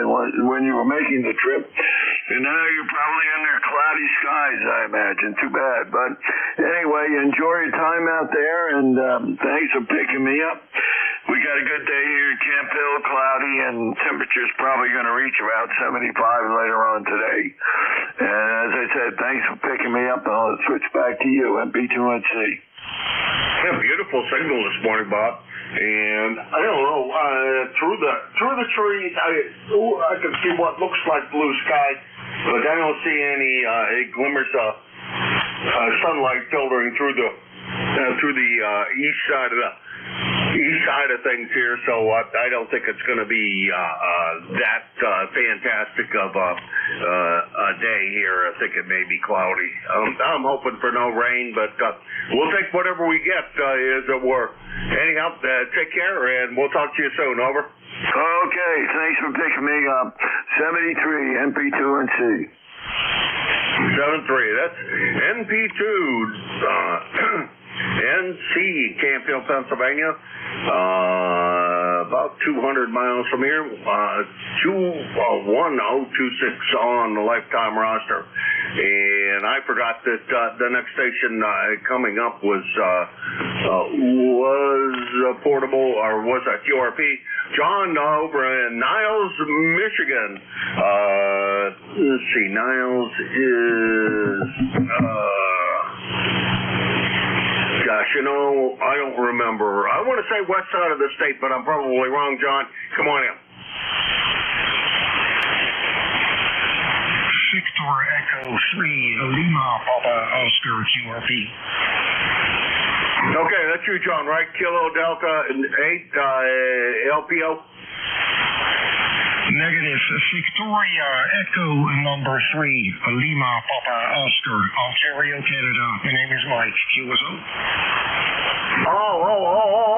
when you were making the trip. And now you're probably under cloudy skies, I imagine. Too bad. But anyway, enjoy your time out there, and thanks for picking me up. We got a good day here at Camp Hill, cloudy, and temperature's probably going to reach about 75 later on today. And as I said, thanks for picking me up, and I'll switch back to you, MP2NC. Yeah, beautiful signal this morning, Bob. And I don't know, through the trees, I can see what looks like blue sky, but I don't see any glimmers of sunlight filtering through the east side of things here, so I don't think it's going to be that fantastic of a day here. I think it may be cloudy. I'm hoping for no rain, but we'll take whatever we get, as it were. Anyhow, take care, and we'll talk to you soon. Over. Okay, thanks for picking me up. 73, MP2NC. 73, that's NP2. NC, Camp Hill, Pennsylvania, about 200 miles from here, 1026 on the lifetime roster. And I forgot that the next station coming up was portable, or was that QRP? John over in Niles, Michigan. Let's see, Niles is... Gosh, you know, I don't remember. I want to say west side of the state, but I'm probably wrong, John. Come on in. Victor Echo 3, Lima, Papa Oscar, QRP. Okay, that's you, John, right? Kilo Delta 8, LPO? Negative. Victoria Echo number 3, Lima, Papa Oscar, Ontario, Canada. My name is Mike, QSO.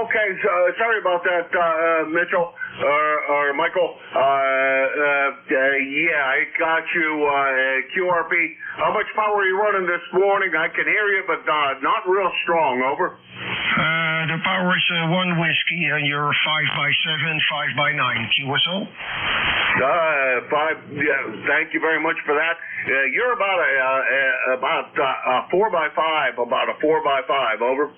Okay. Sorry about that, Mitchell, or Michael. Yeah, I got you, QRP. How much power are you running this morning? I can hear you, but not real strong. Over. The power is 1 whiskey, and you're 5x7, 5x9, QSO. 5. Yeah, thank you very much for that. You're about a 4x5, about a 4x5. Over.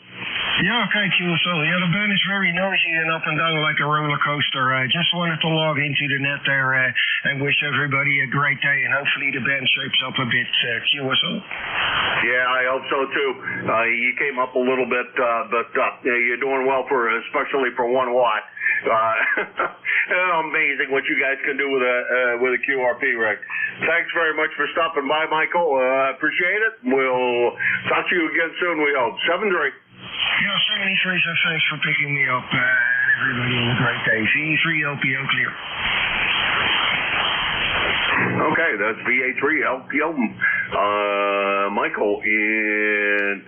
Yeah, okay, QSO. Yeah, the band is very noisy and up and down like a roller coaster. I just wanted to log into the net there and wish everybody a great day, and hopefully the band shapes up a bit, QSO. Yeah, I hope so too. You came up a little bit, but you're doing well especially for 1 watt. Amazing what you guys can do with a QRP rig. Thanks very much for stopping by, Michael. Appreciate it. We'll talk to you again soon, we hope. 73. Yeah, 73, so thanks for picking me up. Everybody have a great day. VA3 LPO clear. Okay, that's VA3 LPO. Michael in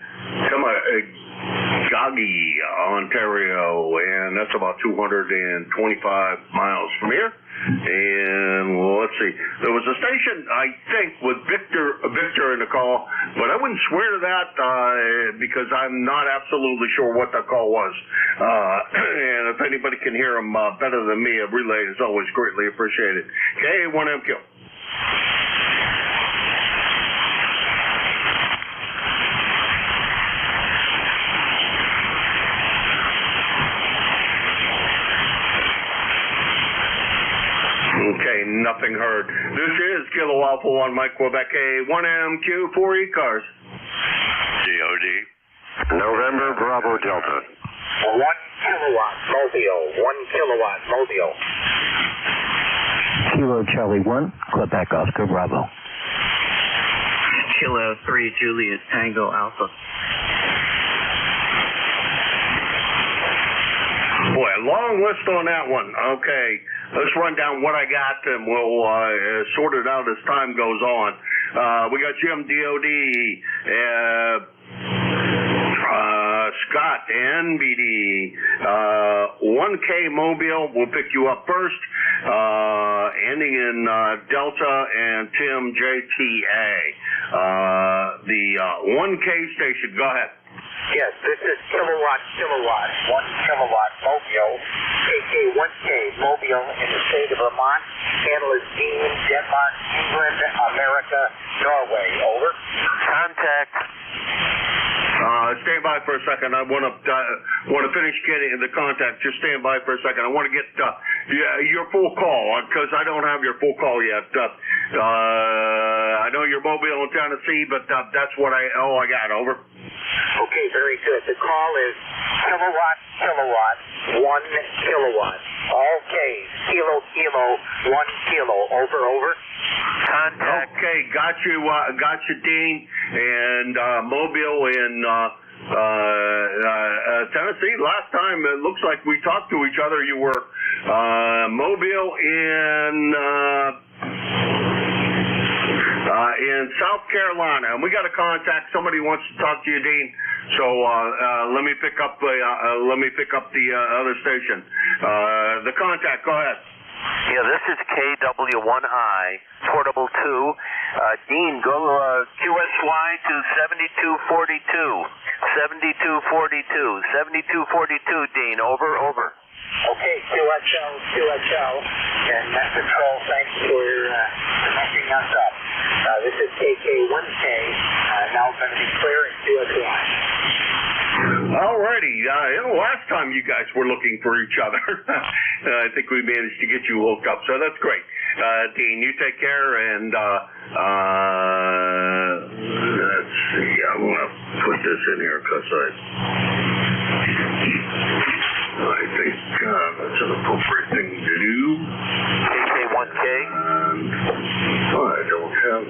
Gagi, Ontario, and that's about 225 miles from here. And let's see, there was a station, I think, with Victor in the call, but I wouldn't swear to that because I'm not absolutely sure what that call was. And if anybody can hear him better than me, a relay is always greatly appreciated. K1MQ. Okay, nothing heard. This is Kilo Alpha 1 Mike Quebec A1MQ for ECARS. DOD. November Bravo Delta. 1 kilowatt mobile. 1 kilowatt mobile. Kilo Charlie 1, Quebec Oscar Bravo. Kilo 3 Juliet Tango Alpha. Boy, a long list on that one. Okay, let's run down what I got, and we'll sort it out as time goes on. We got Jim DOD, Scott NBD, 1K Mobile. We'll pick you up first, ending in Delta, and Tim JTA. The 1K station. Go ahead. Yes, this is kilowatt, 1 kilowatt Mobile, KK1K, Mobile in the state of Vermont. Handle is Dean, Denmark, England, America, Norway. Over. Contact. Stand by for a second. I want to finish getting the contact. Just stand by for a second. I want to get your full call because I don't have your full call yet. I know you're Mobile in Tennessee, but that's what I got. Over. Okay, very good. The call is kilowatt, 1 kilowatt. All K's, kilo, 1 kilo. Over. Contact. Okay, got you, Dean, and Mobile in Tennessee. Last time it looks like we talked to each other. You were Mobile in South Carolina, and we got a contact. Somebody wants to talk to you, Dean. So let me pick up the other station. The contact. Go ahead. Yeah, this is KW1I, portable 2. Dean, go QSY to 7242. 7242. 7242, Dean. Over. Okay, QSL, and Control, thanks for connecting us up. This is KK1K, now going to be clear in QSY. Alrighty, last time you guys were looking for each other, I think we managed to get you hooked up, so that's great. Dean, you take care, and let's see, I'm going to put this in here because I think that's an appropriate thing to do. KK1K. I don't have...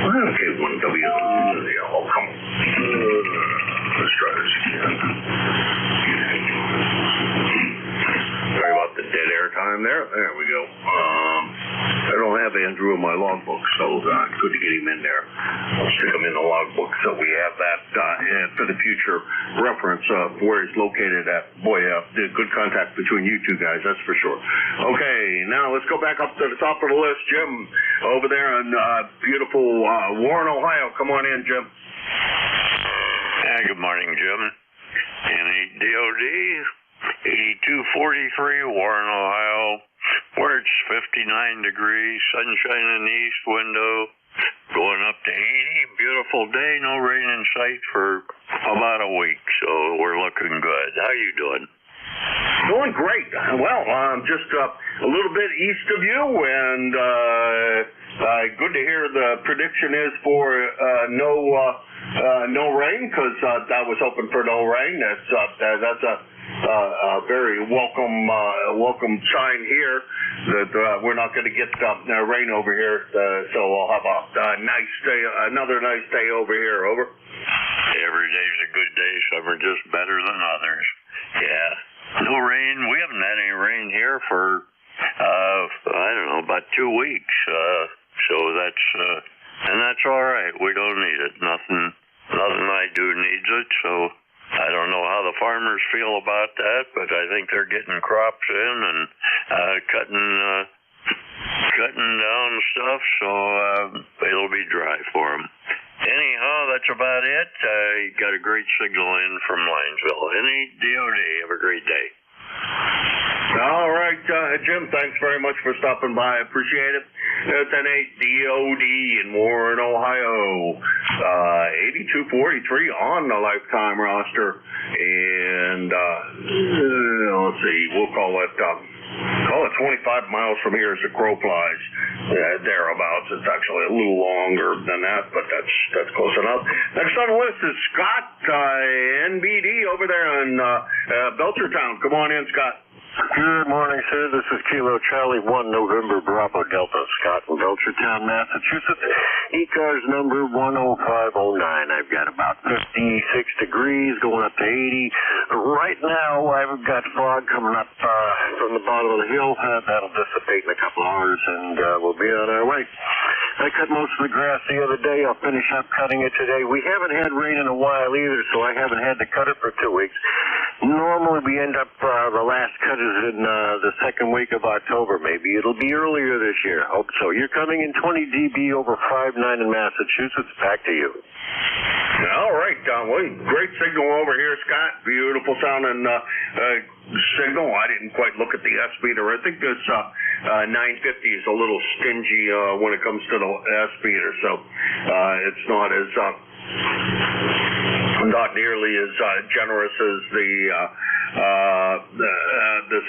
Okay, 1W. Oh, come on. Let's try this again. Sorry about the dead air time there. There we go. I don't have Andrew in my logbook, so good to get him in there. I'll stick him in the logbook so we have that and for the future reference of where he's located at. Boy, good contact between you two guys, that's for sure. Okay, now let's go back up to the top of the list. Jim, over there in beautiful Warren, Ohio. Come on in, Jim. Good morning, Jim. DOD 8243, Warren, Ohio, where it's 59 degrees, sunshine in the east window, going up to 80. Beautiful day, no rain in sight for about a week, so we're looking good. How you doing? Doing great. Well, just a little bit east of you, and good to hear the prediction is for no rain, because I was hoping for no rain. That's a very welcome sign here that we're not going to get rain over here. So I'll have a nice day, another nice day over here. Over. Every day's a good day. Some are just better than others. Yeah. No rain. We haven't had any rain here for, I don't know, about 2 weeks. So that's all right. We don't need it. Nothing I do needs it. So I don't know how the farmers feel about that, but I think they're getting crops in and cutting down stuff. So it'll be dry for them. Anyhow, that's about it. You got a great signal in from Linesville. Any DOD, have a great day. All right, Jim, thanks very much for stopping by. I appreciate it. It's an 8DOD in Warren, Ohio. 8243 on the lifetime roster. And let's see, we'll call it 25 miles from here as the crow flies. Thereabouts. It's actually a little longer than that, but that's close enough. Next on the list is Scott, NBD over there in Belchertown. Come on in, Scott. Good morning, sir. This is Kilo Charlie 1 November Bravo Delta, Scott in Belchertown, Massachusetts. ECARS number 10509. I've got about 56 degrees going up to 80. Right now, I've got fog coming up from the bottom of the hill. That'll dissipate in a couple hours, and we'll be on our way. I cut most of the grass the other day. I'll finish up cutting it today. We haven't had rain in a while either, so I haven't had to cut it for 2 weeks. Normally we end up, the last cut is in the second week of October. Maybe it'll be earlier this year. Hope so. You're coming in 20 dB over 5.9 in Massachusetts. Back to you. All right, well, great signal over here, Scott. Beautiful sounding signal. I didn't quite look at the S meter. I think this 950 is a little stingy when it comes to the S meter, so it's not as not nearly as generous as the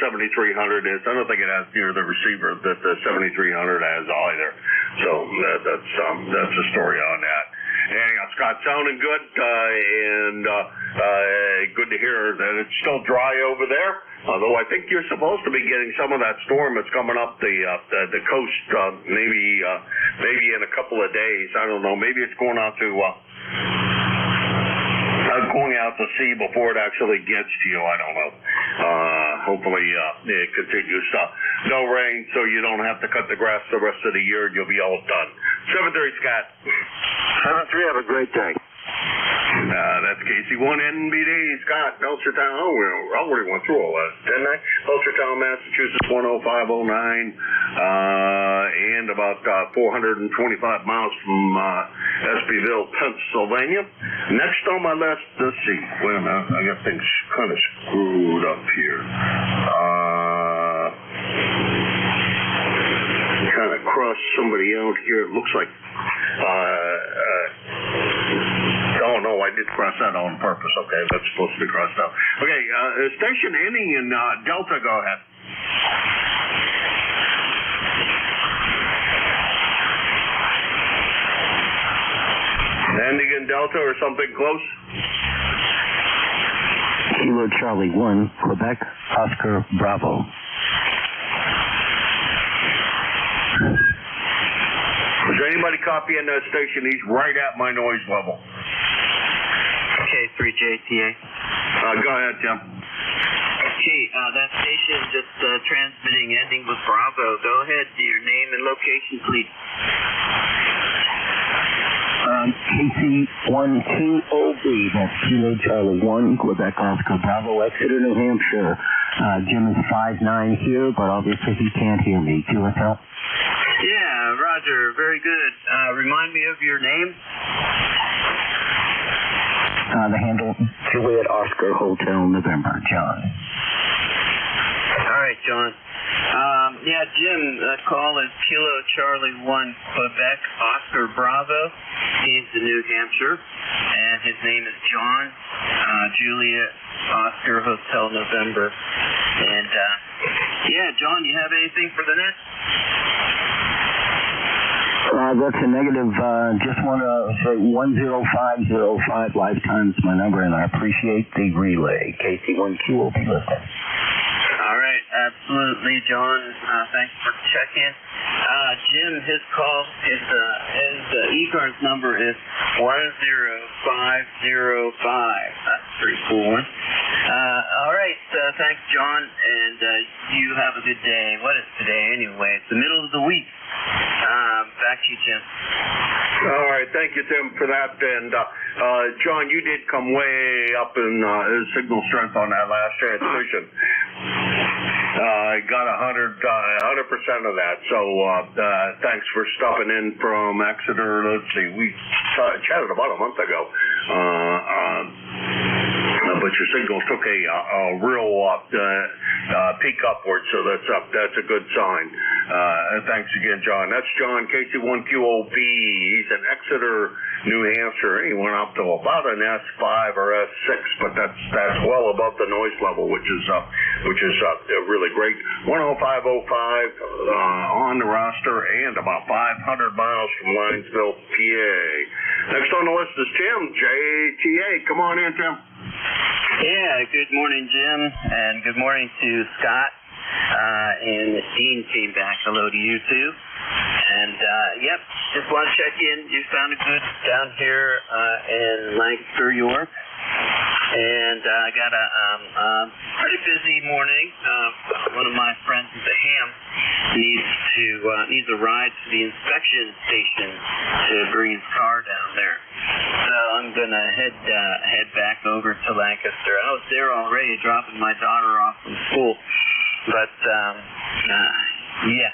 7300 is. I don't think it has near the receiver that the 7300 has either. So that's the story on that. Anyhow, Scott, sounding good, and good to hear that it's still dry over there. Although I think you're supposed to be getting some of that storm that's coming up the coast, maybe in a couple of days. I don't know. Maybe it's going out to sea before it actually gets to you. I don't know. Hopefully it continues. No rain, so you don't have to cut the grass the rest of the year. You'll be all done. 7-3, Scott. 7-3. Have a great day. That's KC1NBD, Scott, Belchertown. Oh, we already went through all that, didn't I? Belchertown, Massachusetts, 10509, and about 425 miles from Espyville, Pennsylvania. Next on my list, let's see. Wait a minute, I got things kind of screwed up here. Kind of crossed somebody out here. It looks like oh, no, I did cross that on purpose. Okay, that's supposed to be crossed out. Okay, station ending in Delta, go ahead. Ending in Delta or something close? Kilo Charlie 1, Quebec, Oscar Bravo. Is anybody copying that station? He's right at my noise level. K3JTA. Go ahead, Tim. Okay, that station just transmitting ending with Bravo. Go ahead, do your name and location, please. KC12OB, that's Kilo Charlie 1, Quebec, Oscar Bravo, Exeter, New Hampshire. Jim is 5'9" here, but obviously he can't hear me. QSL? Yeah, Roger, very good. Remind me of your name. The handle, Juliet Oscar Hotel November, John. All right, John. Yeah, Jim, the call is Kilo Charlie 1, Quebec, Oscar Bravo. He's in New Hampshire, and his name is John. Juliet Oscar Hotel November. And, yeah, John, you have anything for the net? That's a negative. Just want to say 10505 lifetime's my number, and I appreciate the relay. KC1Q will be listening. All right, absolutely, John. Thanks for checking. Jim, his call, his ECARS number is 10505. That's a pretty cool one. All right, thanks, John, and you have a good day. What is today anyway? It's the middle of the week. Back to you, Jim. All right, thank you, Tim, for that. And John, you did come way up in signal strength on that last transmission. I got 100% of that. So thanks for stopping in from Exeter. Let's see, we chatted about a month ago. But your signal took a real peak upward, so that's a good sign. Thanks again, John. That's John, KC1QOB. He's in Exeter, New Hampshire. He went up to about an S5 or S6, but that's well above the noise level, which is really great. 10505 on the roster, and about 500 miles from Linesville, PA. Next on the list is Tim, JTA. Come on in, Tim. Yeah, good morning, Jim, and good morning to Scott. And Dean came back. Hello to you, too. And, yep, just want to check in. You sounded good down here in Lancaster, York. And I got a pretty busy morning. One of my friends at the Ham needs a ride to the inspection station to bring his car down there. So I'm gonna head back over to Lancaster. I was there already, dropping my daughter off from school, but yeah.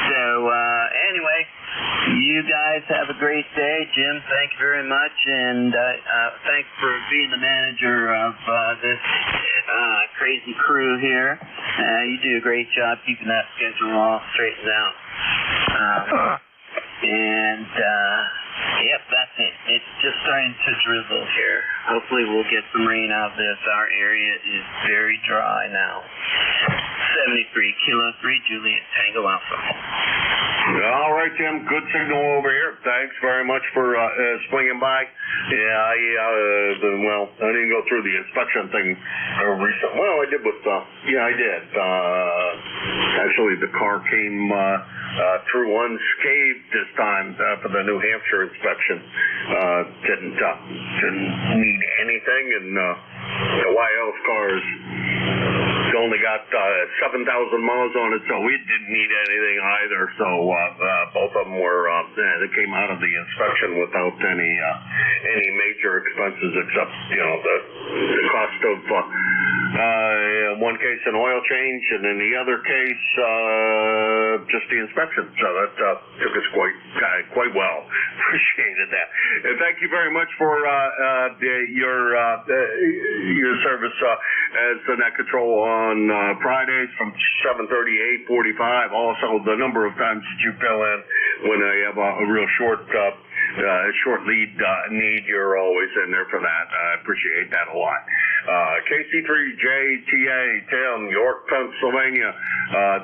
So anyway, you guys have a great day. Jim, thank you very much, and thanks for being the manager of this crazy crew here. You do a great job keeping that schedule all straightened out. And yep, that's it. It's just starting to drizzle here. Hopefully we'll get some rain out of this. Our area is very dry now. 73 Kilo 3 Juliet Tango Alpha. All right, Tim. Good signal over here. Thanks very much for swinging by. Yeah, well, I didn't go through the inspection thing recently. Well, I did with, I did. Actually, the car came through unscathed this time for the New Hampshire inspection. Didn't need anything, and the YL's cars only got 7,000 miles on it, so it didn't need anything either. So both of them were they came out of the inspection without any major expenses, except the cost of one case an oil change, and in the other case just the inspection. So that took us quite well. Appreciated that, and thank you very much for your service as the net control on Fridays from 7:30 to 8:45. Also, the number of times that you fill in when I have a real short lead need, you're always in there for that. I appreciate that a lot. KC3JTA, Tim, York, Pennsylvania,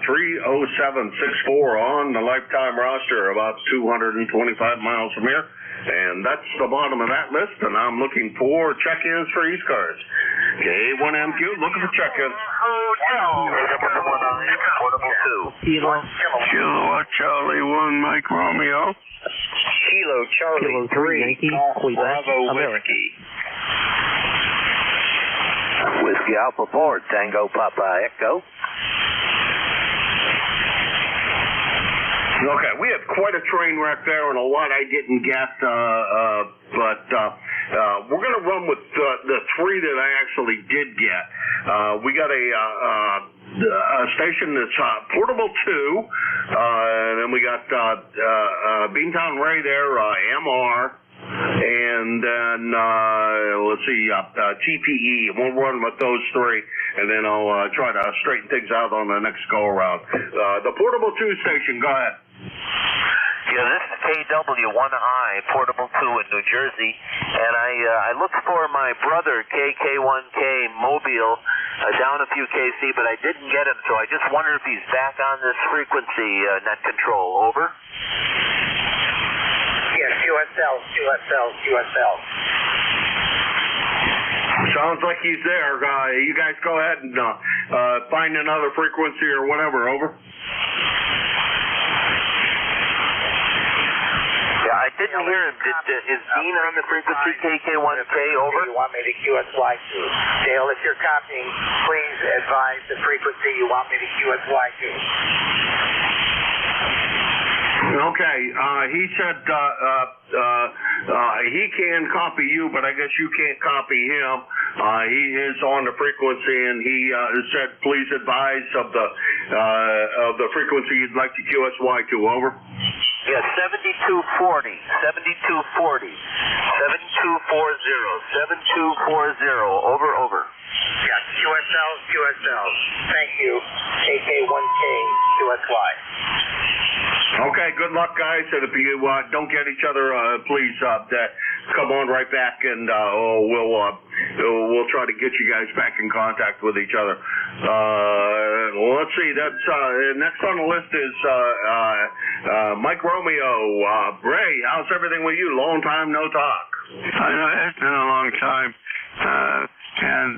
30764 on the lifetime roster, about 225 miles from here. And that's the bottom of that list, and I'm looking for check-ins for ECARS. K1MQ, looking for check-ins. Kilo Charlie 1, Mike Romeo. Kilo Charlie 3, Yankee, Bravo Whiskey. Whiskey Alpha 4, Tango Papa Echo. Okay, we had quite a train wreck there, and a lot I didn't get, but we're going to run with the three that I actually did get. We got a station that's Portable 2, and then we got Beantown Ray there, MR, and then, let's see, TPE. We'll run with those three, and then I'll try to straighten things out on the next go-around. The Portable 2 station, go ahead. Yeah, this is KW1I, Portable 2 in New Jersey, and I looked for my brother, KK1K Mobile, down a few KC, but I didn't get him, so I just wonder if he's back on this frequency, net control. Over? Yes, QSL. Sounds like he's there. You guys go ahead and find another frequency or whatever. Over. I didn't hear him. Is Dean on the frequency KK1K? Over? You want me to QSY to? Dale, if you're copying, please advise the frequency you want me to QSY to. Okay, he said he can copy you, but I guess you can't copy him. He is on the frequency, and he said please advise of the frequency you'd like to QSY to. Over. Yeah, 7240, 7240, 7240, 7240, over. Yeah, QSL. Thank you. KK1K, QSY. Okay, good luck, guys. And if you don't get each other, please come on right back, and we'll try to get you guys back in contact with each other. Let's see. That's next on the list is Mike Romeo. Ray, how's everything with you? Long time no talk. I know it's been a long time, and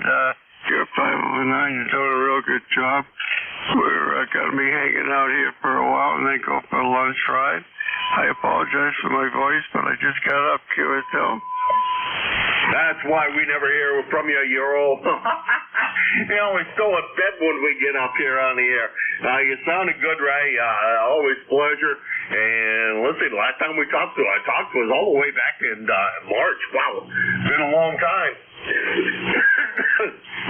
your 509 is doing a real good job. We're going to be hanging out here for a while and then go for a lunch ride. I apologize for my voice, but I just got up, QSL. That's why we never hear from you. You're old. me always still in bed when we get up here on the air. You sounded good, Ray. Always pleasure. And let's see, the last time I talked was all the way back in March. Wow, been a long time.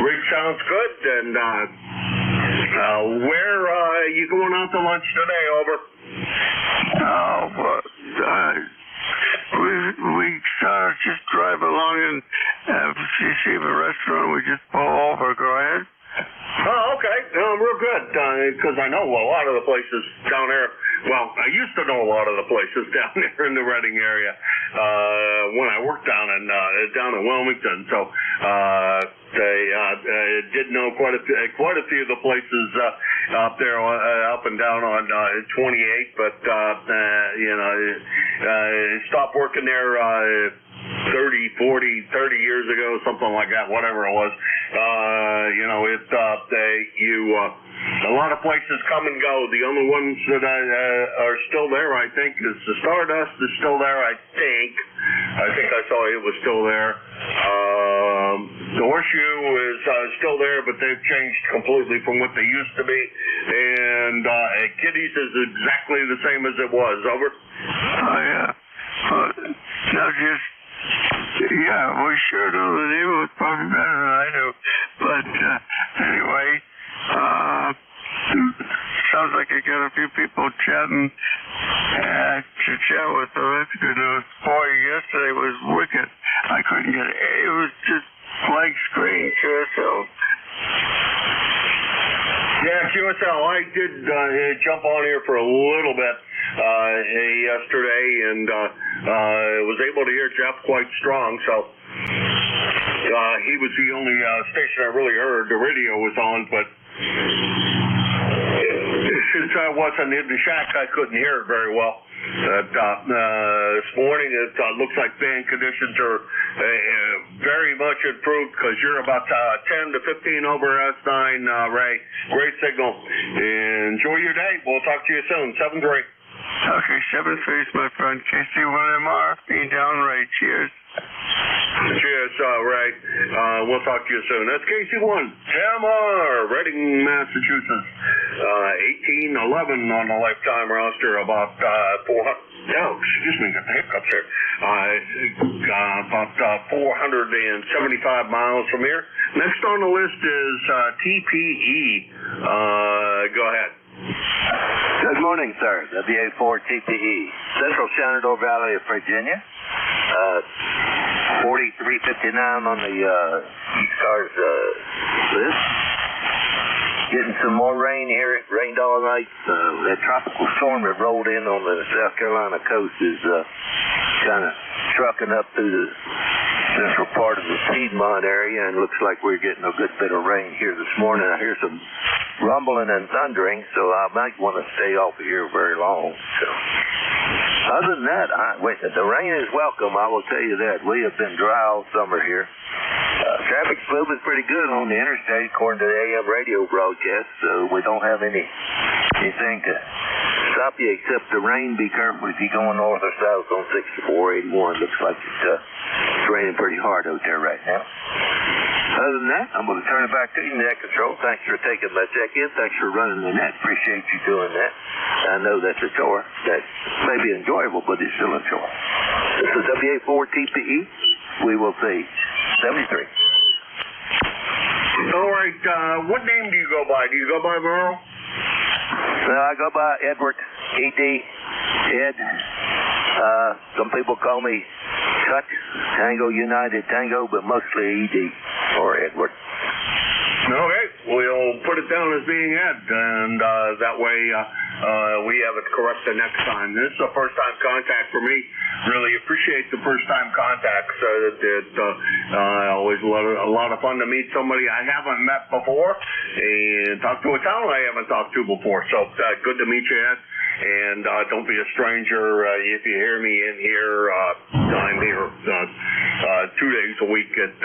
Rick sounds good. And where are you going out to lunch today? Over. We just drive along and see a restaurant. We just pull over. Go ahead. Oh, okay. Real good. Because I know a lot of the places down there. Well, I used to know a lot of the places down there in the Reading area when I worked down in Wilmington. So they did know quite a few of the places up there, up and down on 28. But stopped working there 30 years ago, something like that, whatever it was. A lot of places come and go. The only ones that are still there, I think, is the Stardust is still there, I think I saw it was still there. The Horseshoe is still there, but they've changed completely from what they used to be. And Kitty's is exactly the same as it was. Over. Oh, yeah. We sure know the neighborhood probably better than I do. But anyway, sounds like you got a few people chatting to chat with, so that's good news. Boy, yesterday was wicked. I couldn't get it. It was just blank screen, QSL. Yeah, QSL. I did jump on here for a little bit yesterday, and was able to hear Jeff quite strong. So he was the only station I really heard. The radio was on, but since I wasn't in the shack, I couldn't hear it very well. This morning, it looks like band conditions are very much improved because you're about 10 to 15 over S9, Ray. Great signal. Enjoy your day. We'll talk to you soon. 7-3. Okay, 7-3 is my friend. KC1MR, being down, Ray. Cheers. Cheers, Ray. We'll talk to you soon. That's KC1MR, Reading, Massachusetts. 1811 on the lifetime roster, about 400. Oh, excuse me, got the hiccups here. About 475 miles from here. Next on the list is TPE. Go ahead. Good morning, sir. WA4 TPE, Central Shenandoah Valley of Virginia. 4359 on the ECARS list. Getting some more rain here. It rained all night. That tropical storm that rolled in on the South Carolina coast is kind of trucking up through the central part of the Piedmont area, and looks like we're getting a good bit of rain here this morning. I hear some rumbling and thundering, so I might want to stay off of here very long. So, other than that, the rain is welcome, I will tell you that. We have been dry all summer here. Traffic's moving pretty good on the interstate, according to the AM radio broadcast, so we don't have anything to stop you except the rain. Be careful if you're going north or south on 6481. Looks like it's raining pretty hard out there right now. Other than that, I'm going to turn it back to you, Net Control. Thanks for taking my check-in. Thanks for running the net. Appreciate you doing that. I know that's a chore. That may be enjoyable, but it's still a chore. This is WA4 TPE. We will see. 73. All right. What name do you go by? Do you go by Merle? I go by Edward, E.D., Ed. Some people call me Chuck, Tango United Tango, but mostly E.D. or Edward. Okay, we'll put it down as being Ed, and that way we have it correct the next time. This is a first-time contact for me. Really appreciate the first-time contacts. Always a lot of fun to meet somebody I haven't met before and talk to a town I haven't talked to before. So good to meet you, Ed. And don't be a stranger. If you hear me in here, I'm here 2 days a week at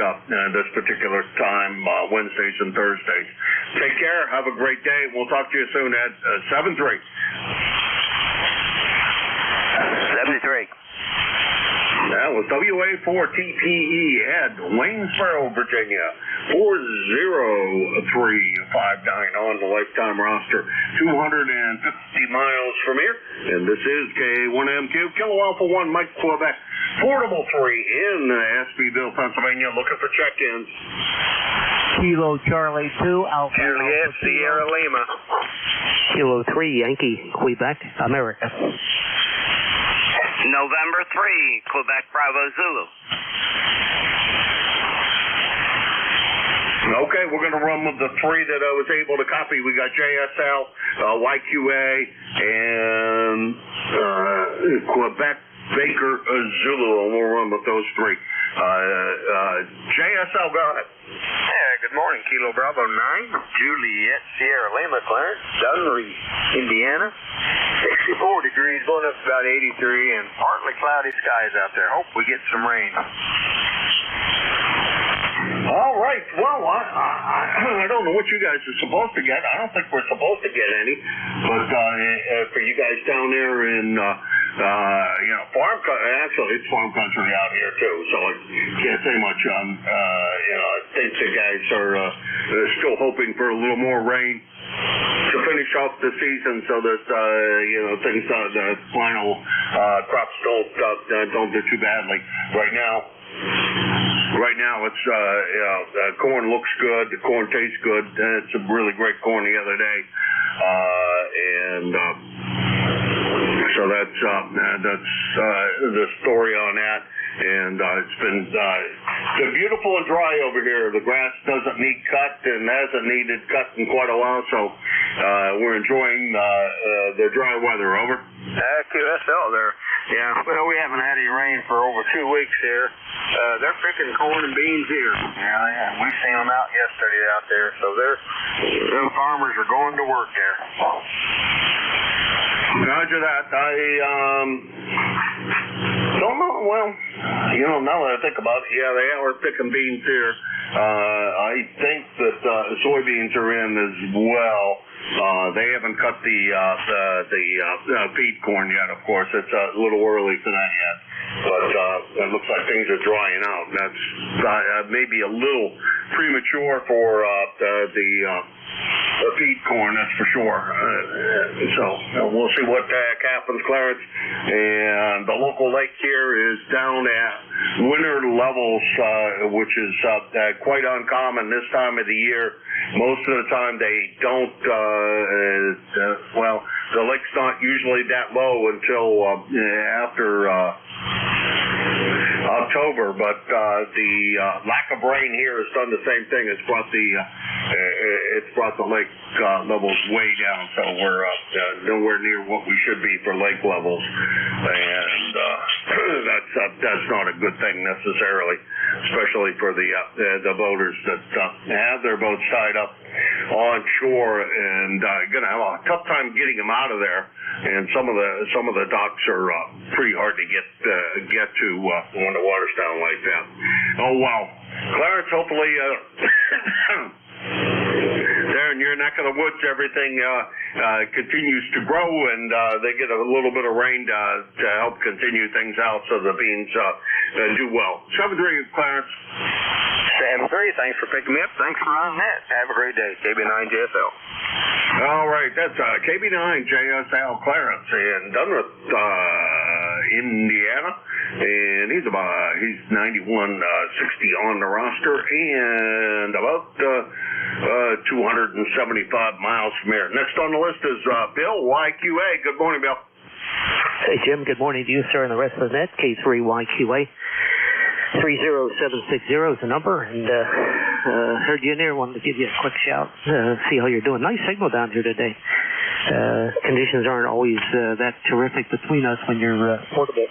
this particular time, Wednesdays and Thursdays. Take care. Have a great day. We'll talk to you soon, Ed. 7-3. 73. That was was WA4TPE at Waynesboro, Virginia. 40359 on the lifetime roster. 250 miles from here. And this is K1MQ, Kilo Alpha 1, Mike, Quebec. Portable 3 in Ashbyville, Pennsylvania, looking for check-ins. Kilo Charlie 2, Alpha. Juliet, Sierra Lima. Kilo 3, Yankee, Quebec, America. November 3, Quebec Bravo Zulu. Okay, we're going to run with the 3 that I was able to copy. We got JSL, YQA, and Quebec Baker Zulu, and we'll run with those 3. JSL, go ahead. Yeah, good morning, Kilo Bravo 9, Juliet, Sierra Lima, Clarence, Dunleary, Indiana. 64 degrees, going up to about 83, and partly cloudy skies out there. Hope we get some rain. All right. Well, I don't know what you guys are supposed to get. I don't think we're supposed to get any. But for you guys down there in, farm country, actually it's farm country out here too. So I can't say much on, I think the guys are still hoping for a little more rain to finish off the season so that, things, the final crops don't do too badly. Right now, it's corn looks good. The corn tastes good. It's a really great corn the other day, so that's the story on that. And it's been beautiful and dry over here. The grass doesn't need cut and hasn't needed cut in quite a while, so we're enjoying the dry weather. Over. QSL there. Yeah, well, we haven't had any rain for over 2 weeks here. They're picking corn and beans here. Yeah. We seen them out yesterday out there, so them farmers are going to work there. Roger that. I don't know. Well, now that I think about it, yeah, they are picking beans here. I think that soybeans are in as well. They haven't cut the feed corn yet, of course. It's a little early for that yet. But it looks like things are drying out. That's maybe a little premature for the feed corn, that's for sure. So we'll see what happens, Clarence. And the local lake here is down at winter levels, which is quite uncommon this time of the year. Most of the time they don't, the lake's not usually that low until after October, but the lack of rain here has done the same thing. It's brought the lake levels way down, so we're nowhere near what we should be for lake levels, and that's not a good thing necessarily, especially for the boaters that have their boats tied up on shore and gonna have a tough time getting them out of there. And some of the docks are pretty hard to get to when the water's down like that. Oh wow, Clarence, hopefully there in your neck of the woods, everything continues to grow and they get a little bit of rain to help continue things out so the beans do well. 7-3, Clarence. 7-3, thanks for picking me up. Thanks for running that. Have a great day. KB9JSL. All right, that's KB9JSL Clarence in Dunrith, Indiana, and he's 9160 on the roster and about 275 miles from here. Next on the list is Bill, YQA. Good morning, Bill. Hey, Jim. Good morning to you, sir, and the rest of the net. K3YQA. 30760 is the number, and heard you in there. Wanted to give you a quick shout, see how you're doing. Nice signal down here today. Conditions aren't always that terrific between us when you're portable,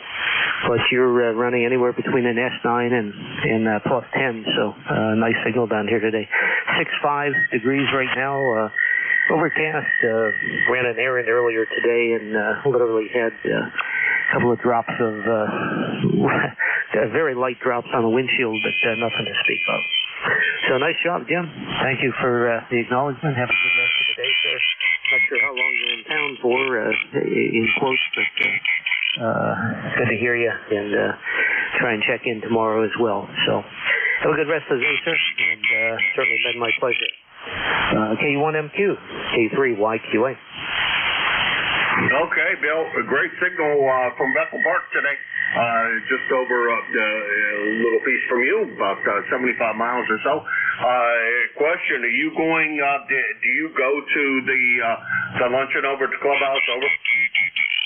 but you're running anywhere between an S9 and plus 10, so nice signal down here today. 65 degrees right now. Overcast. Ran an errand earlier today and literally had a couple of drops of very light drops on the windshield, but nothing to speak of. So nice job, Jim. Thank you for the acknowledgement. Have a good rest of the day, sir. Not sure how long you're in town for, in quotes, but good to hear you. And try and check in tomorrow as well. So have a good rest of the day, sir, and certainly been my pleasure. K1MQ, K3YQA. Okay, Bill, a great signal from Bethel Park today. Just over a little piece from you, about 75 miles or so. Question, are you going, do you go to the luncheon over at the clubhouse, over?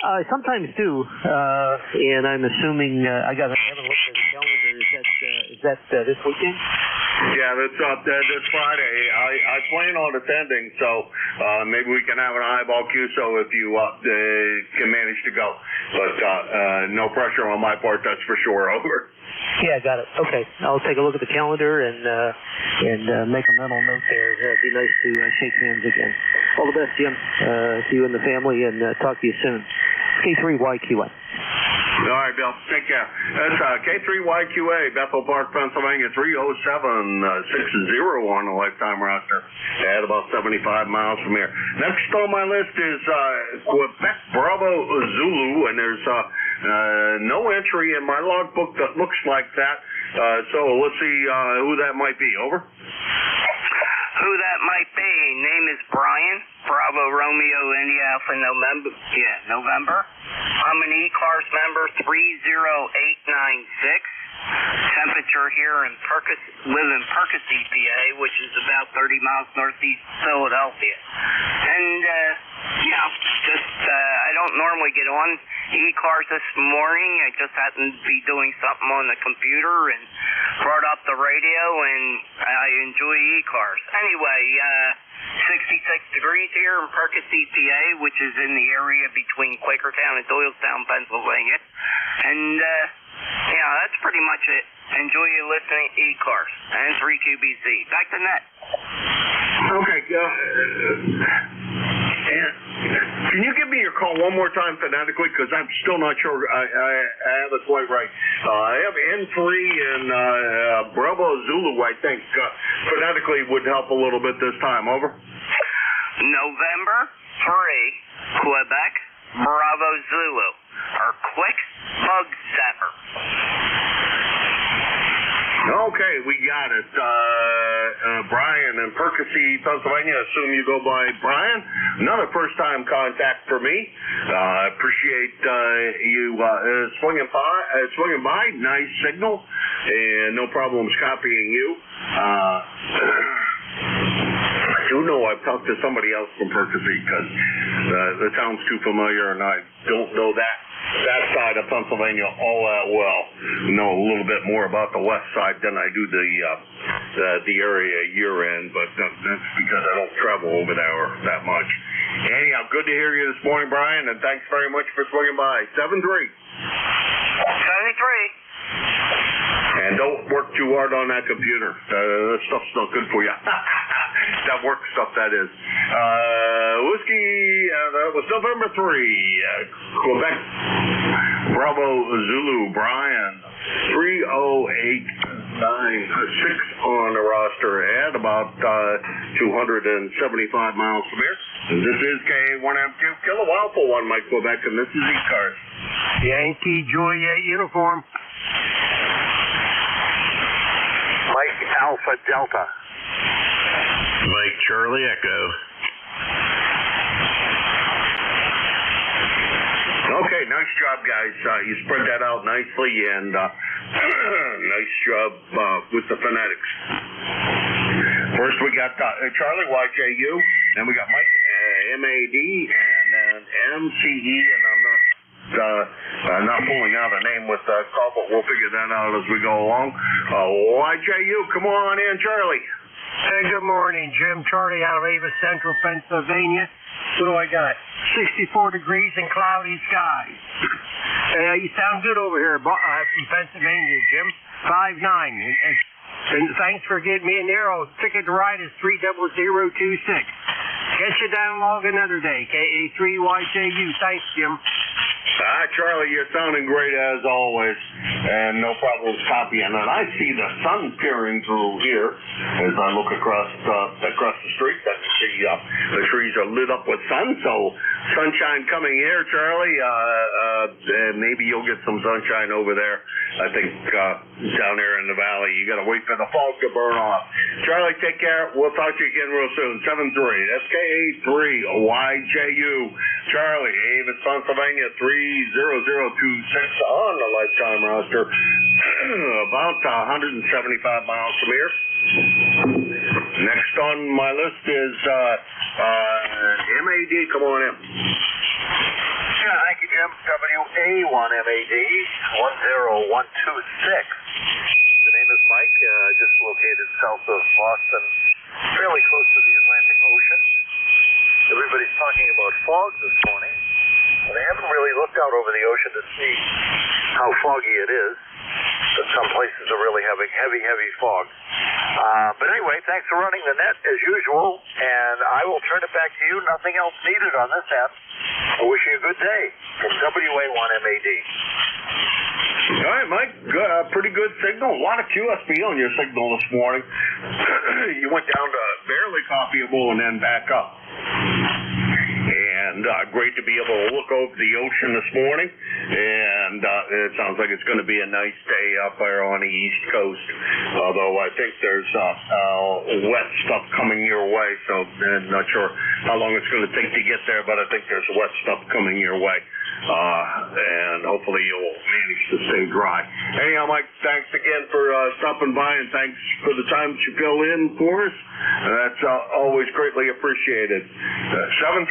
I sometimes do, and I'm assuming, I haven't looked at the calendar, is that this weekend? Yeah, that's Friday. I plan on attending, so maybe we can have an eyeball QSO if you can manage to go. But no pressure on my part, that's for sure. Over. Yeah, got it. Okay, I'll take a look at the calendar and make a mental note there. It'd be nice to shake hands again. All the best, Jim. To you and the family, and talk to you soon. K3YQA. All right, Bill. Take care. That's K3YQA, Bethel Park, Pennsylvania, 307-60 on the lifetime roster. At about 75 miles from here. Next on my list is Quebec Bravo Zulu, and there's no entry in my logbook that looks like that. So let's see who that might be. Over. Who that might be? Name is Brian. Bravo Romeo India Alpha November. I'm an ECARS member 30896. Temperature here in live in Percy, PA, which is about 30 miles northeast Philadelphia. And I don't normally get on ECARS this morning. I just happened to be doing something on the computer and brought up the radio, and I enjoy ECARS. Anyway, 66 degrees here in Percy, PA, which is in the area between Quakertown and Doylestown, Pennsylvania. And that's pretty much it. Enjoy your listening to ECARS and 3QBC. Back to net. Okay. Can you give me your call one more time phonetically? Because I'm still not sure I have it quite right. I have N3 and Bravo Zulu, I think. Phonetically would help a little bit this time. Over. November 3, Quebec, Bravo Zulu. Our quick bug zapper. Okay, we got it. Brian in Percy, Pennsylvania. Assume you go by Brian. Another first-time contact for me. Appreciate you swinging by. Nice signal, and no problems copying you. I do know I've talked to somebody else from Percy because the town's too familiar, and I don't know that side of Pennsylvania all that well. Know a little bit more about the west side than I do the area you're in, but that's because I don't travel over there that much. Anyhow, good to hear you this morning, Brian, and thanks very much for swinging by. 73. 73. And don't work too hard on that computer. That stuff's not good for you. That work stuff, that is. Whiskey, that was November 3. Quebec, Bravo Zulu, Brian, 30896 on the roster at about 275 miles from here. This is K1MQ, Kilo Alpha 1, Mike Quebec, and this is ECARS. Yankee Juliet uniform. Mike Alpha Delta. Mike Charlie Echo. Okay, nice job, guys. You spread that out nicely, and nice job with the phonetics. First, we got Charlie YJU, then we got Mike MAD, and then MCE, and I'm not pulling out a name with the call, but we'll figure that out as we go along. YJU, come on in, Charlie. Hey, good morning, Jim. Charlie out of Ava Central, Pennsylvania. What do I got? 64 degrees and cloudy skies. You sound good over here from Pennsylvania, Jim. 5'9". And thanks for getting me an arrow. Ticket to ride is 30026. Catch you down log another day. KA3YJU. Thanks, Jim. Charlie, you're sounding great as always, and no problems copying. And I see the sun peering through here as I look across the street. I can see the trees lit up with sun, so sunshine coming here, Charlie. Maybe you'll get some sunshine over there. I think down there in the valley, you got to wait for the fog to burn off. Charlie, take care. We'll talk to you again real soon. 73. That's K83YJU. Charlie, Avis, Pennsylvania 30026 on the lifetime roster. About 175 miles from here. Next on my list is MAD. Come on in. Yeah, thank you, Jim. WA1MAD 10126. The name is Mike, just located south of Boston, fairly close to the Atlantic Ocean. Everybody's talking about fog this morning. Well, they haven't really looked out over the ocean to see how foggy it is, but some places are really having heavy, heavy fog. But anyway, thanks for running the net as usual, and I will turn it back to you. Nothing else needed on this end. I wish you a good day from WA1MAD. All right, Mike, pretty good signal. A lot of QSB on your signal this morning. You went down to barely copyable and then back up. And great to be able to look over the ocean this morning. And it sounds like it's going to be a nice day up there on the East Coast. Although I think there's wet stuff coming your way, so I'm not sure how long it's going to take to get there, but I think there's wet stuff coming your way. And hopefully you'll manage to stay dry. Anyhow, Mike, thanks again for stopping by, and thanks for the time that you fill in for us. That's always greatly appreciated. 7-3.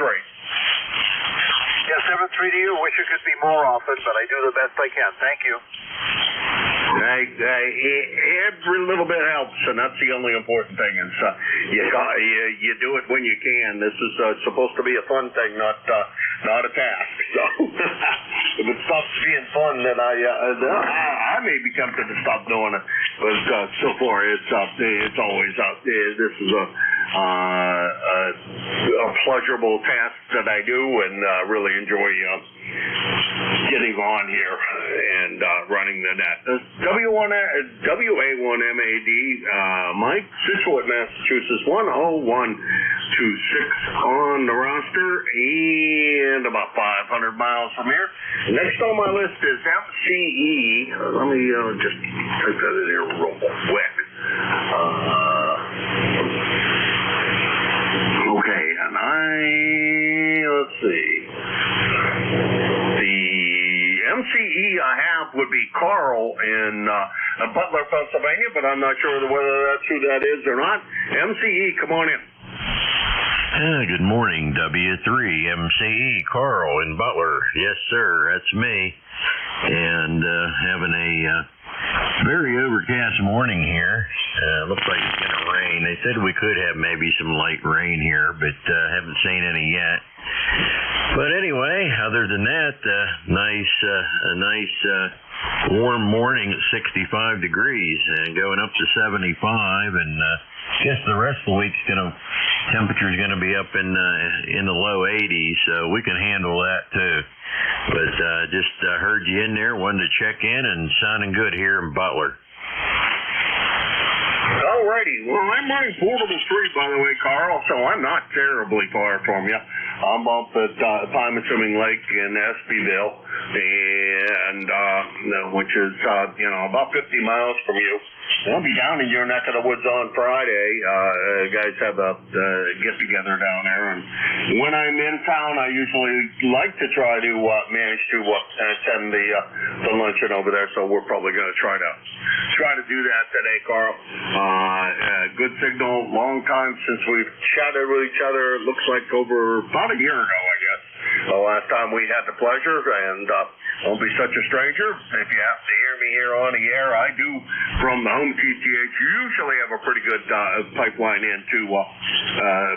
Yeah, 7-3 to you. Wish it could be more often, but I do the best I can. Thank you. Every little bit helps, and that's the only important thing. Is you do it when you can. This is supposed to be a fun thing, not a task. So if it stops being fun, then I may be tempted to stop doing it. But so far, it's always this is a pleasurable task that I do, and really enjoy getting on here and running the net. WA1MAD, Mike, Scituate, Massachusetts, 10126 on the roster, and about 500 miles from here. Next on my list is MCE. Let me just type that in here real quick. Okay, and let's see. The MCE I have would be Carl in Butler, Pennsylvania, but I'm not sure whether that's who that is or not. MCE, come on in. Good morning, W3 MCE, Carl in Butler. Yes, sir, that's me. And having a very overcast morning here. Looks like it's going to rain. They said we could have maybe some light rain here, but haven't seen any yet. But anyway, other than that, a nice warm morning at 65 degrees and going up to 75, and guess the rest of the week's temperature is going to be up in the low 80s, so we can handle that too. But just heard you in there, wanted to check in, and sounding good here in Butler. Alrighty, well, I'm running portable 3, by the way, Carl, so I'm not terribly far from you. I'm up at Pymassuming Lake in Espyville, and which is about 50 miles from you. I'll be down in your neck of the woods on Friday. Guys have a get-together down there, and when I'm in town, I usually like to try to manage to attend the luncheon over there, so we're probably going to try to do that today, Carl. Good signal, long time since we've chatted with each other. It looks like over about a year ago, I guess. The last time we had the pleasure, and won't be such a stranger. If you happen to hear me here on the air, I do, from the home TTH, usually have a pretty good pipeline into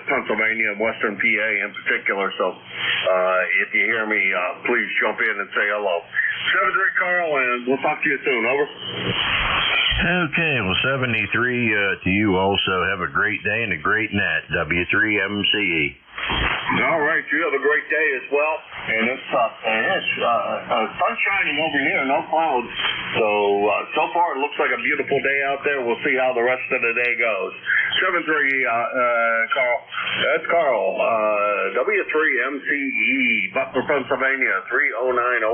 Pennsylvania, Western PA in particular. So if you hear me, please jump in and say hello. 7-3, Carl, and we'll talk to you soon. Over. Okay, well, 73 to you also. Have a great day and a great net. W3MCE. All right, you have a great day as well. And it's sun shining over here, no clouds. So far it looks like a beautiful day out there. We'll see how the rest of the day goes. 7-3, Carl. That's Carl. W3MCE, Butler, Pennsylvania, 30908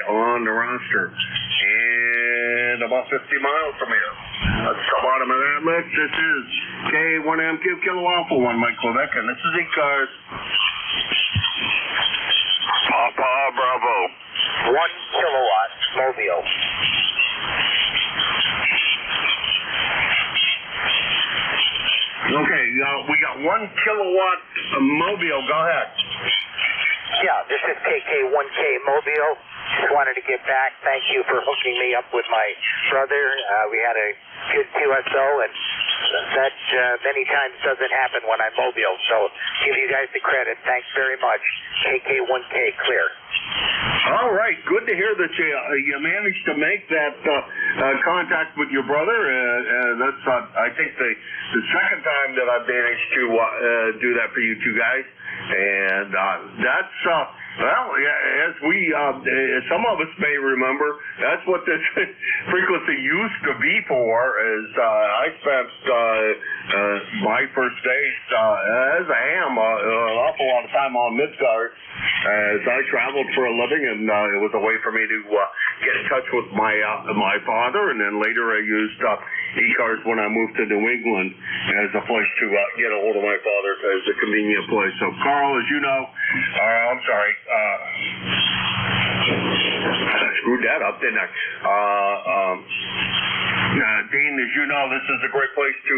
on the roster. And about 50 miles from here. That's the bottom of that list. This is K1MQ Kilo Alpha 1, Mike Quebec, and this is ECARS. Papa Bravo. 1 kilowatt, Mobile. Okay, we got 1 kilowatt Mobile. Go ahead. Yeah, this is KK1K Mobile. Just wanted to get back. Thank you for hooking me up with my brother. We had a good QSO, and that many times doesn't happen when I'm mobile. So give you guys the credit. Thanks very much. KK1K clear. All right, good to hear that you managed to make that contact with your brother. That's I think the second time that I've managed to do that for you two guys, and that's well, as we some of us may remember, that's what this frequency used to be for. Is I spent my first days as a ham an awful lot of time on Midgard as I traveled for a living, and it was a way for me to get in touch with my father, and then later I used ECARS when I moved to New England as a place to get a hold of my father as a convenient place. So, Carl, as you know, I'm sorry, I screwed that up, didn't I? Dean, as you know, this is a great place to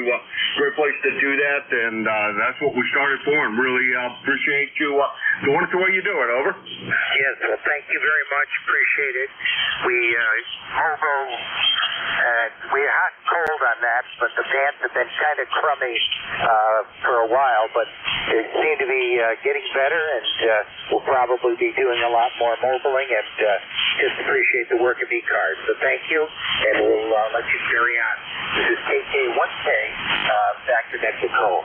do that, and that's what we started for, and really appreciate you doing it the way you do it. Over. Yes, well, thank you very much. Appreciate it. We hot and cold on that, but the bands have been kind of crummy for a while, but they seem to be getting better, and we'll probably be doing a lot more mobiling, and just appreciate the work of ECARS. So thank you, and we'll let you carry on. This is KK1K, back to Mexico.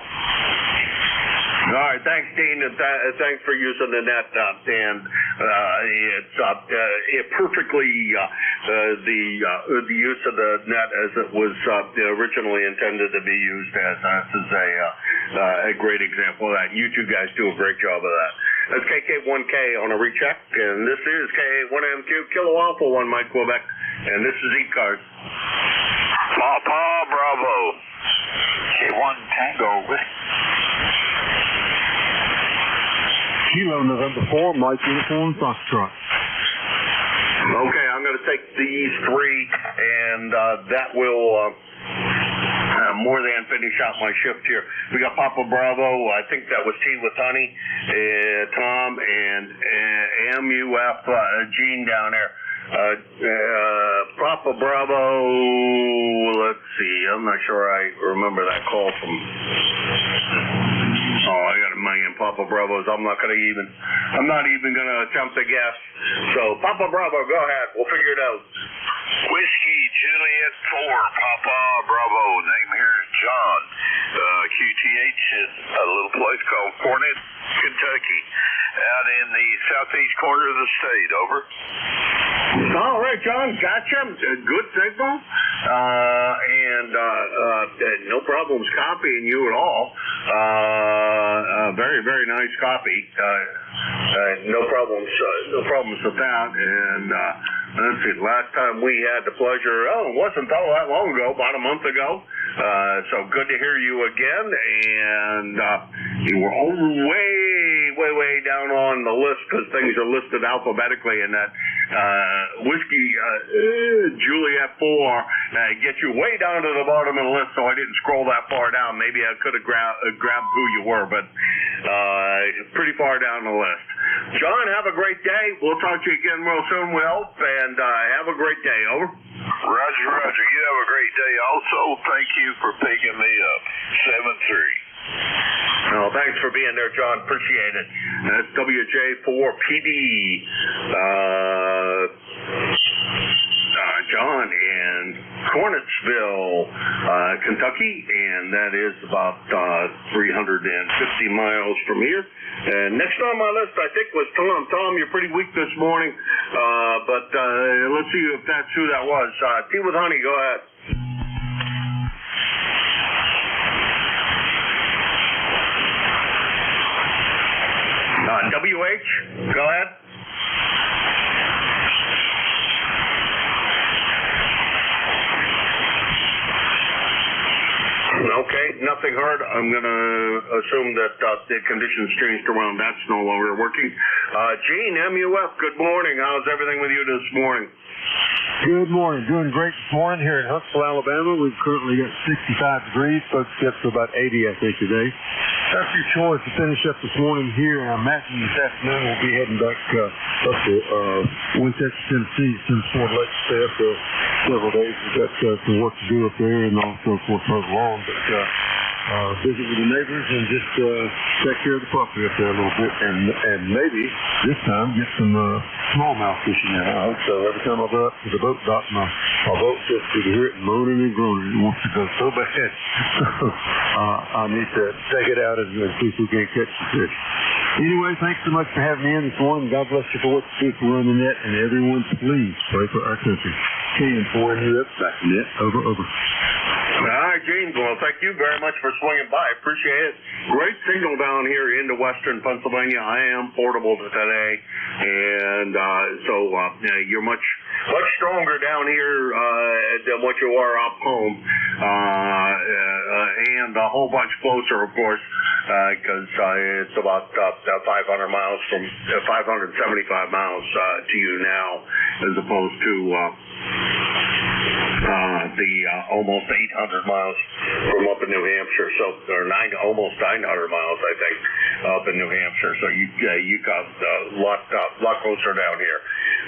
All right, thanks, Dean, and thanks for using the net, Dan. It's perfectly the use of the net as it was originally intended to be used as. This is a great example of that. You two guys do a great job of that. That's KK1K on a recheck, and this is K1MQ Kilo Alpha 1, Mike Quebec, and this is ECARS. Papa Bravo. K1 Tango. Kilo November 4, Mike Uniform Foxtrot. Okay, I'm going to take these three, and that will more than finish out my shift here. We got Papa Bravo. I think that was Tea with Honey, Tom, and MUF Gene down there. Papa Bravo. Let's see. I'm not sure I remember that call from. Oh, I got a million Papa Bravos. I'm not even going to attempt to guess. So, Papa Bravo, go ahead. We'll figure it out. Whiskey Juliet 4, Papa Bravo. Name here is John. QTH is a little place called Cornet, Kentucky, out in the southeast corner of the state. Over. All right, John. Gotcha. Good signal. And no problems copying you at all. Very, very nice copy. No problems with that. And let's see, last time we had the pleasure, it wasn't all that long ago, about a month ago. So good to hear you again. And you were way down on the list because things are listed alphabetically, and that Whiskey Juliet 4 get you way down to the bottom of the list, so I didn't scroll that far down. Maybe I could have grabbed who you were, but pretty far down the list. John, have a great day. We'll talk to you again real soon, we hope, and have a great day. Over. Roger. You have a great day also. Thank you for picking me up. 7-3. No, thanks for being there, John. Appreciate it. That's WJ4PD. John in Cornettsville, Kentucky, and that is about 350 miles from here. And next on my list, I think, was Tom. Tom, you're pretty weak this morning, but let's see if that's who that was. Tea with Honey, go ahead. WH, go ahead. Okay, nothing heard. I'm going to assume that the conditions changed around. That's no longer working. Gene, MUF, good morning. How's everything with you this morning? Good morning. Doing great this morning here in Huntsville, Alabama. We've currently got 65 degrees. Supposed to get to about 80, I think, today. After your chores to finish up this morning here, and I'm imagine this afternoon we'll be heading back up to Winchester, Tennessee, since Fort Lake stay up there several days. We've got some work to do up there, and also, of course, mow the lawn. But visit with the neighbors and just take care of the property up there a little bit, and maybe this time get some smallmouth fishing in. I hope so. Every time I go up to the boat dock, my boat just to hear it moaning and groaning. It wants to go so bad. I need to take it out and see if we can catch the fish. Anyway, thanks so much for having me in this morning. God bless you for what you do for running the net, and everyone, please pray for our country. KN4NUF, back in net. Over. All right, Gene. Well, thank you very much for swinging by. Appreciate it. Great signal down here into western Pennsylvania. I am portable today, and so you're much stronger down here than what you are up home, and a whole bunch closer, of course, because it's about 500 miles from 575 miles to you now, as opposed to the almost 800 miles from up in New Hampshire, or almost 900 miles, I think, up in New Hampshire. So you got a lot closer down here.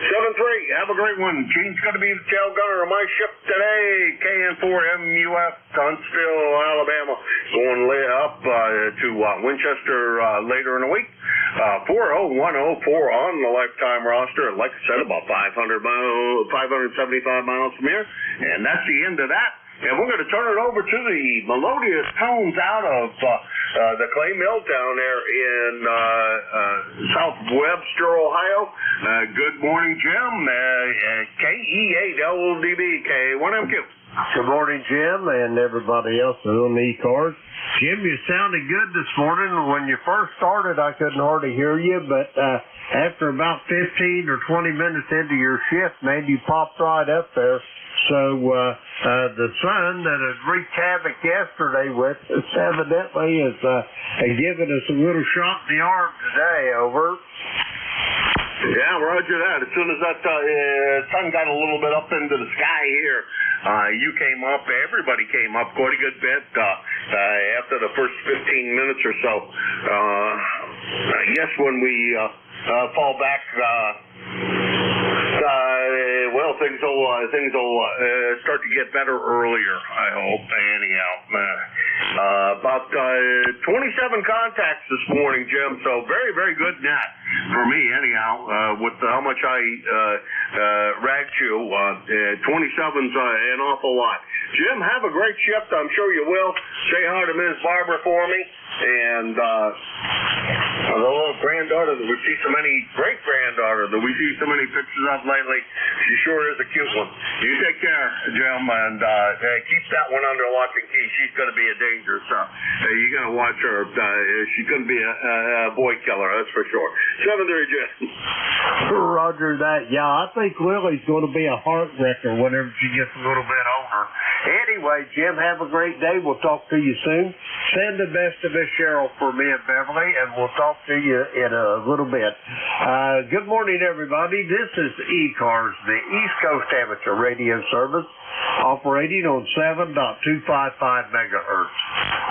7-3, have a great one. Gene's going to be the tail gunner of my ship today. KN4MUF, Huntsville, Alabama, going up to Winchester later in the week. 40104 on the lifetime roster. Like I said, about 575 miles from here. And that's the end of that. And we're going to turn it over to the melodious tones out of the Clay Mill down there in South Webster, Ohio. Good morning, Jim. KE8LDB, K1MQ. Good morning, Jim, and everybody else on the ECARS. Jim, you sounded good this morning. When you first started, I couldn't hardly hear you, but after about 15 or 20 minutes into your shift, man, you popped right up there. So the sun that had wreaked havoc yesterday with us evidently is giving us a little shot in the arm today. Over. Yeah, roger that. As soon as that sun got a little bit up into the sky here, you came up, everybody came up quite a good bit after the first 15 minutes or so. I guess when we fall back, well, things will start to get better earlier, I hope, anyhow. About 27 contacts this morning, Jim, so very, very good net for me, anyhow, with how much I ragged you. 27's an awful lot. Jim, have a great shift. I'm sure you will. Say hi to Ms. Barbara for me. And the little granddaughter that we see so many, great-granddaughter that we see so many pictures of lately, she sure is a cute one. You take care, Jim, and keep that one under lock and key. She's going to be a danger, so you got to watch her. She's going to be a boy killer, that's for sure. 7-3, Jim. Roger that. Yeah, I think Lily's going to be a heart wrecker whenever she gets a little bit older. Anyway, Jim, have a great day. We'll talk to you soon. Send the best of Miss Cheryl for me and Beverly, and we'll talk to you in a little bit. Good morning, everybody. This is ECARS, the East Coast Amateur Radio Service, operating on 7.255 megahertz.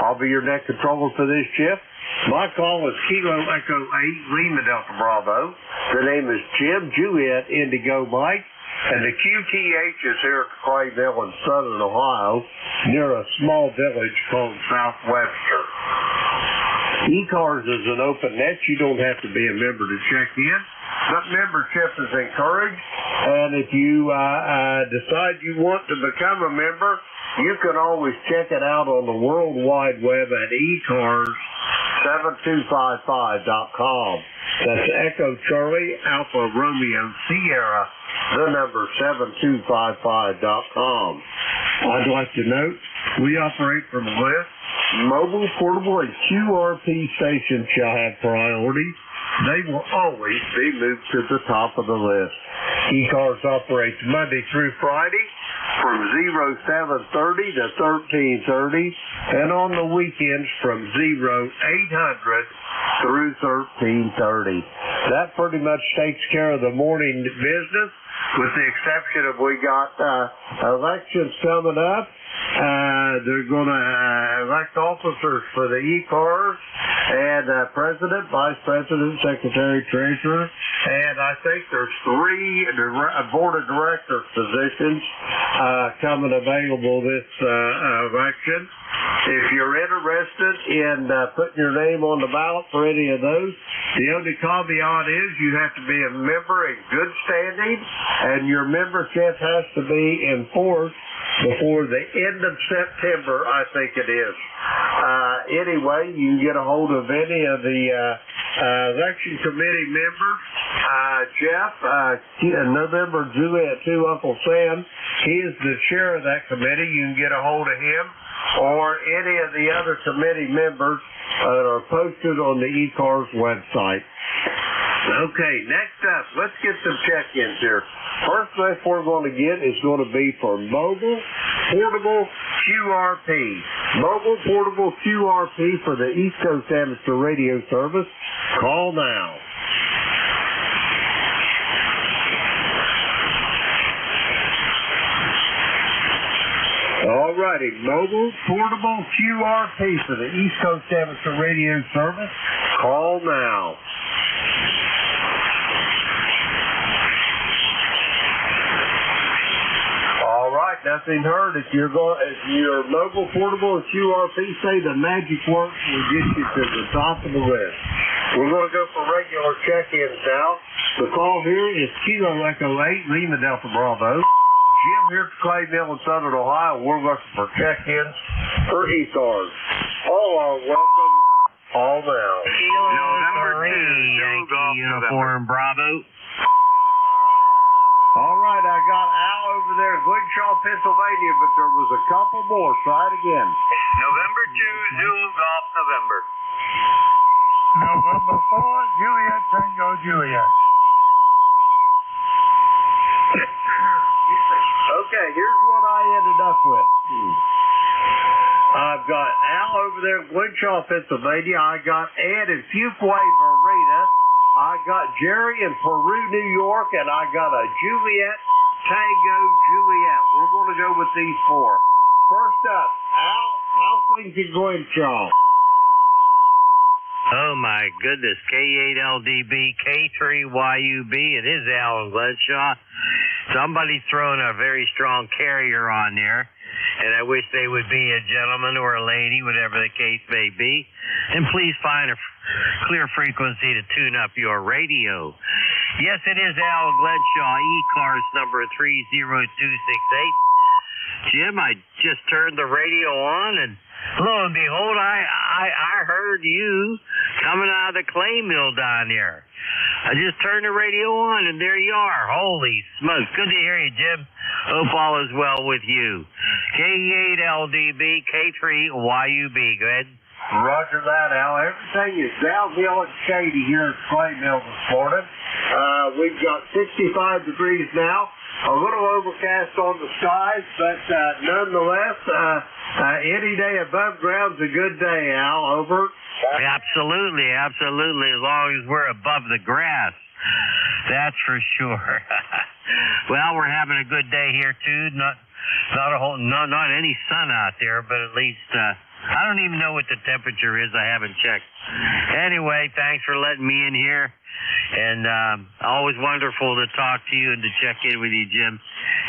I'll be your net controller for this shift. My call is Kilo Echo 8, Lima Delta Bravo. The name is Jim Juliet Indigo Mike. And the QTH is here at Clay Mill in southern Ohio, near a small village called South Webster. ECARS is an open net. You don't have to be a member to check in, but membership is encouraged. And if you decide you want to become a member, you can always check it out on the World Wide Web at ECARS7255.com. That's Echo Charlie Alpha Romeo Sierra, the number 7255.com. I'd like to note we operate from a list. Mobile, portable, and QRP stations shall have priority. They will always be moved to the top of the list. ECARS operates Monday through Friday from 0730 to 1330, and on the weekends from 0800 through 1330. That pretty much takes care of the morning business, with the exception of we got elections coming up. They're going to elect officers for the ECARS and president, vice president, secretary, treasurer, and I think there's 3 board of directors positions coming available this election. If you're interested in putting your name on the ballot for any of those, the only caveat is you have to be a member in good standing, and your membership has to be enforced before the end of September, I think it is. Anyway, you can get a hold of any of the election committee members. Jeff, November Juliet 2, Uncle Sam, he is the chair of that committee. You can get a hold of him or any of the other committee members that are posted on the ECARS website. Okay, next up, let's get some check-ins here. First list we're going to get is going to be for mobile, portable, QRP. Mobile, portable, QRP for the East Coast Amateur Radio Service. Call now. All righty, mobile, portable, QRP for the East Coast Amateur Radio Service. Call now. All right, nothing heard. If your mobile, portable, and QRP say the magic works, will get you to the top of the list. We're going to go for regular check-ins now. The call here is Kilo Echo 8, Lima Delta Bravo. Jim here at Clay Mill in Southern Ohio. We're looking for check-ins for ECARS. All are welcome. All now. November 2, Yankee Uniform Bravo. All right, I got Al over there in Gwinshaw, Pennsylvania, but there was a couple more. Try it again. November 2, Zulu Golf November. November 4, Juliet Tango Juliet. Okay, here's what I ended up with. I've got Al over there in Gwinshaw, Pennsylvania. I got Ed in Fuquay, Verena. I got Jerry in Peru, New York, and I got a Juliet Tango Juliet. We're going to go with these 4. First up, Al, how's things in Gwinshaw? Oh my goodness, K8LDB, K3YUB, it is Alan Glenshaw. Somebody's throwing a very strong carrier on there, and I wish they would be a gentleman or a lady, whatever the case may be. And please find a clear frequency to tune up your radio. Yes, it is Alan Glenshaw, ECARS number 30268. Jim, I just turned the radio on, and lo and behold, I heard you coming out of the clay mill down there. I just turned the radio on, and there you are. Holy smokes. Good to hear you, Jim. Hope all is well with you. K8LDB, K3YUB. Go ahead. Roger that, Al. Everything is downhill and shady here at Clay Mill this morning. We've got 65 degrees now. A little overcast on the skies, but nonetheless, any day above ground's a good day, Al. Over. Absolutely, absolutely. As long as we're above the grass, that's for sure. Well, we're having a good day here too. Not any sun out there, but at least I don't even know what the temperature is. I haven't checked. Anyway, thanks for letting me in here. And always wonderful to talk to you and to check in with you, Jim.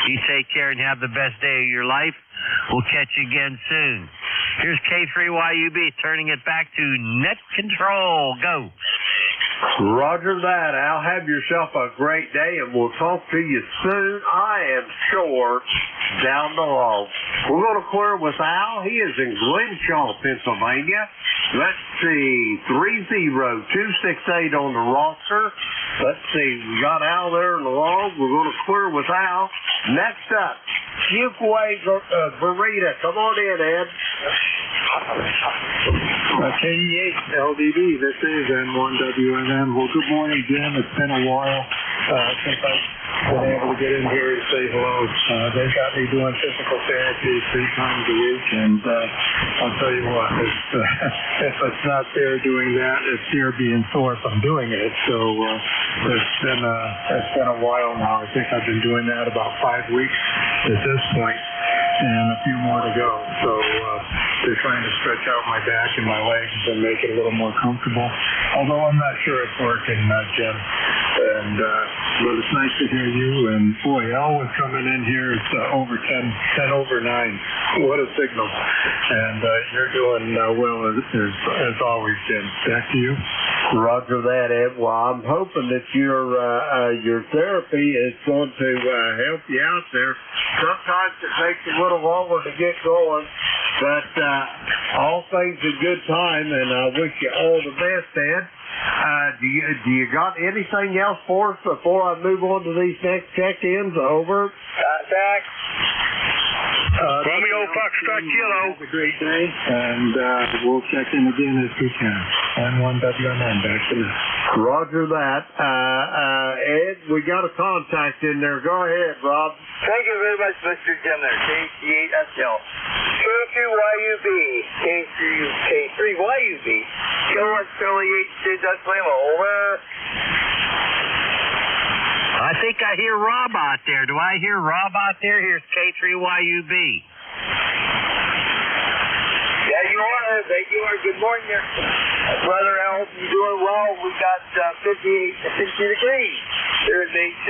You take care and have the best day of your life. We'll catch you again soon. Here's K3YUB turning it back to net control. Go. Roger that, Al. Have yourself a great day, and we'll talk to you soon, I am sure, down the road. We're going to clear with Al. He is in Glenshaw, Pennsylvania. Let's see, 30268 on the roster. Let's see, we got Al there in the log. We're going to clear with Al. Next up, Fuquay Burrito. Come on in, Ed. KE8 LDB, this is N1WNM. Well, good morning, Jim. It's been a while since I've been able to get in here to say hello. They've got me doing physical therapy 3 times a week, and I'll tell you what, if it's not fair doing that, it's fair being sore if I'm doing it. So it's been a while now. I think I've been doing that about 5 weeks at this point, and a few more to go. So they're trying to stretch out my back and my legs and make it a little more comfortable. Although I'm not sure it's working, Jim. And but it's nice to hear you. And boy, Al was coming in here. It's over 10 over 9. What a signal! And you're doing well as always, Jim. Back to you. Roger that, Ed. Well, I'm hoping that your therapy is going to help you out there. Sometimes it takes a little longer to get going, but all things in good time, and I wish you all the best, Ed. Do you got anything else for us before I move on to these next check-ins? Over. Contact. Romeo Foxtrot Kilo. Have a great day, and we'll check in again as we can. N1WNN, back to you. Roger that. Ed, we got a contact in there. Go ahead, Rob. Thank you very much, Mr. Jim there. KC8SL. K2YUB. K3YUB. Kilowatt Charlie 8 Dutch Lima. Over. I think I hear Rob out there. Do I hear Rob out there? Here's K3YUB. Yeah, you are. You are. Good morning there. Brother Al, you doing well? We got 58 to 60 degrees here in DC.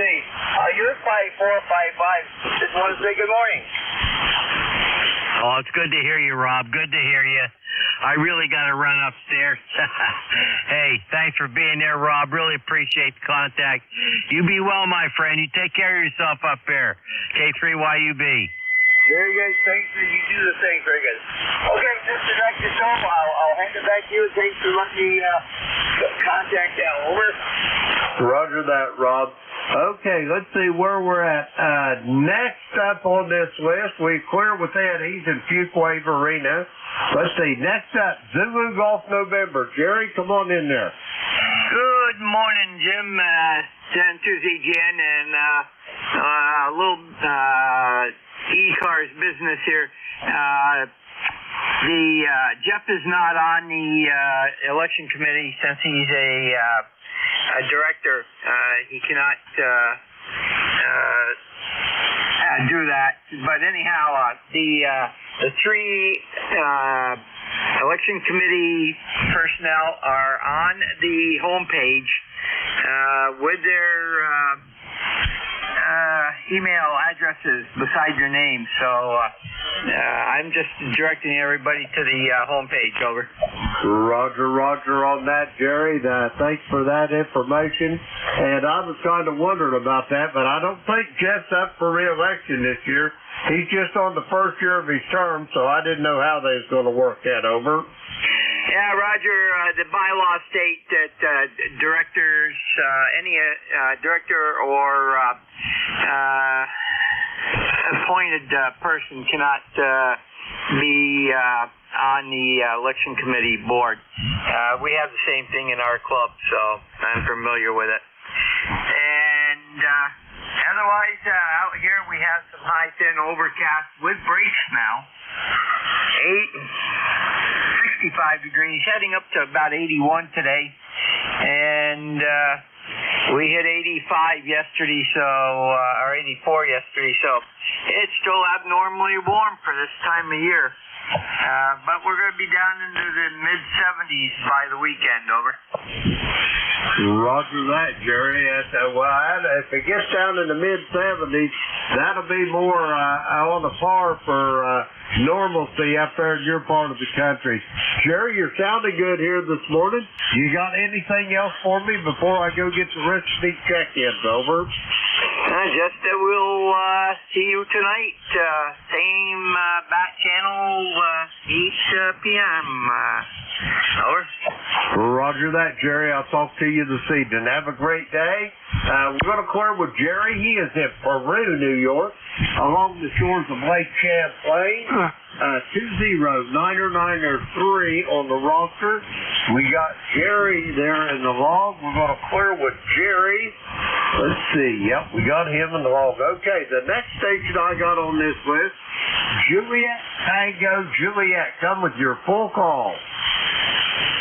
You're 5455. Just want to say good morning. Oh, it's good to hear you, Rob. Good to hear you. I really got to run upstairs. Hey, thanks for being there, Rob. Really appreciate the contact. You be well, my friend. You take care of yourself up there. K3YUB. Very good. Thanks. You do the same. Very good. Okay, Mr. Director, so I'll hand it back to you. Thanks for letting me contact Al. Over. Roger that, Rob. Okay, let's see where we're at. Next up on this list, we clear with Ed. He's in Fuquay Arena. Let's see. Next up, Zulu Golf November. Jerry, come on in there. Good morning, Jim. San Tuesday again, and a little ECARS business here. Jeff is not on the election committee since he's a director. He cannot do that. But anyhow, the 3 election committee personnel are on the homepage with their email addresses beside your name. So I'm just directing everybody to the homepage. Over. Roger on that, Jerry. Thanks for that information. And I was kind of wondering about that, but I don't think Jeff's up for re-election this year. He's just on the first year of his term, so I didn't know how they was going to work that. Over. Yeah, Roger, the bylaws state that directors, any director or appointed person cannot be on the election committee board. We have the same thing in our club, so I'm familiar with it. And otherwise, out here we have some high, thin overcast with breaks now. 65 degrees, heading up to about 81 today. And we hit 85 yesterday, or 84 yesterday, so it's still abnormally warm for this time of year. But we're going to be down into the mid-70s by the weekend, over. Roger that, Jerry. If it gets down in the mid-70s, that'll be more on the par for normalcy up there in your part of the country. Jerry, you're sounding good here this morning. You got anything else for me before I go get the rest of these check-ins, over? Just that we'll see you tonight, same back channel, 8 p.m. Over. Roger that, Jerry. I'll talk to you this evening. Have a great day. We're going to clear with Jerry. He is in Peru, New York, along the shores of Lake Champlain. 20993 on the roster. We got Jerry there in the log. We're going to clear with Jerry. Let's see. Yep, we got him in the log. Okay, the next station I got on this list, Juliet Tango Juliet. Come with your full call.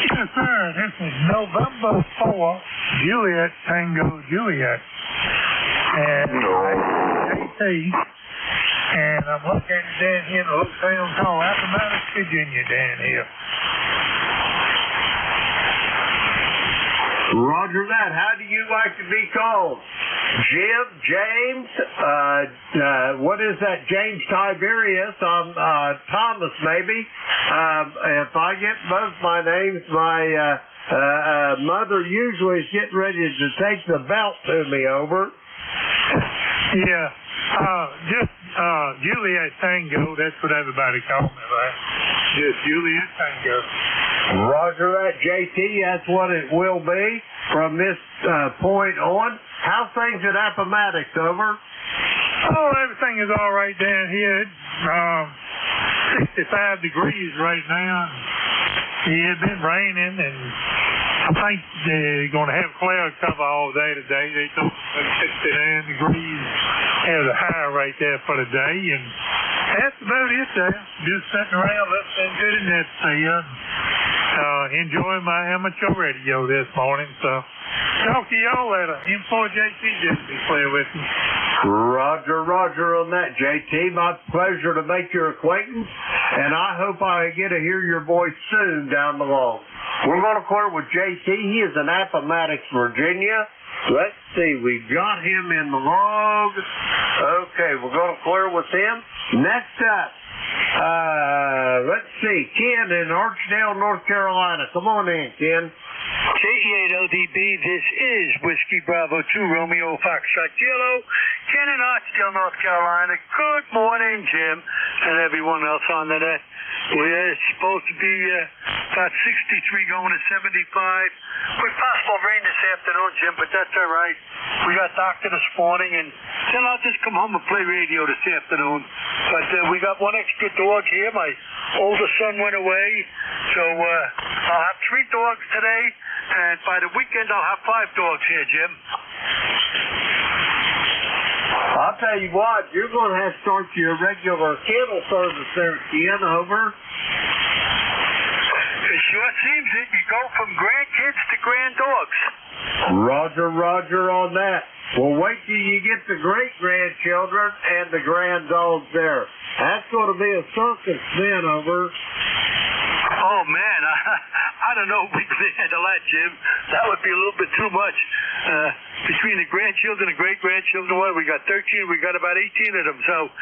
Yes, sir. This is November 4, Juliet Tango Juliet. And JT. And I'm located down here in a little town called Appomattox, Virginia, down here. Roger that. How do you like to be called? Jim, James, what is that? James Tiberius, Thomas maybe. If I get both my names, my mother usually is getting ready to take the belt to me, over. Yeah, just Juliet Tango, that's what everybody calls me, right? Just Juliet Tango. Roger that, JT, that's what it will be from this point on. How's things at Appomattox, over? Oh, everything is all right down here. 65 degrees right now. Yeah, it's been raining, and I think they're going to have cloud cover all day today. They told me 69 degrees as a high right there for the day, and that's about it there. Just sitting around listening to the net there. Enjoying my amateur radio this morning, so talk to y'all later. M4JT just be clear with me. Roger on that, JT. My pleasure to make your acquaintance, and I hope I get to hear your voice soon down the line. We're going to clear with JT. He is in Appomattox, Virginia. Let's see, we got him in the log. Okay, we're going to clear with him. Next up, let's see, Ken in Archdale, North Carolina. Come on in, Ken. J8LDB, this is Whiskey Bravo 2, Romeo Foxtrot Kilo, Ken in Archdale, North Carolina. Good morning, Jim, and everyone else on the net. We're supposed to be about 63 going to 75. With possible rain this afternoon, Jim, but that's all right. We got doctor this morning, and then I'll just come home and play radio this afternoon. But we got one extra dog here. My oldest son went away, so I'll have 3 dogs today, and by the weekend I'll have 5 dogs here, Jim. I'll tell you what, you're going to have to start your regular kennel service there, Ken, over. It sure seems it. You go from grandkids to grand dogs. Roger on that. Well, wait till you get the great-grandchildren and the grand dogs there. That's going to be a circus then, over. Oh, man, I don't know if we can handle that, Jim. That would be a little bit too much. Between the grandchildren and great-grandchildren, what, we got 13, we got about 18 of them, so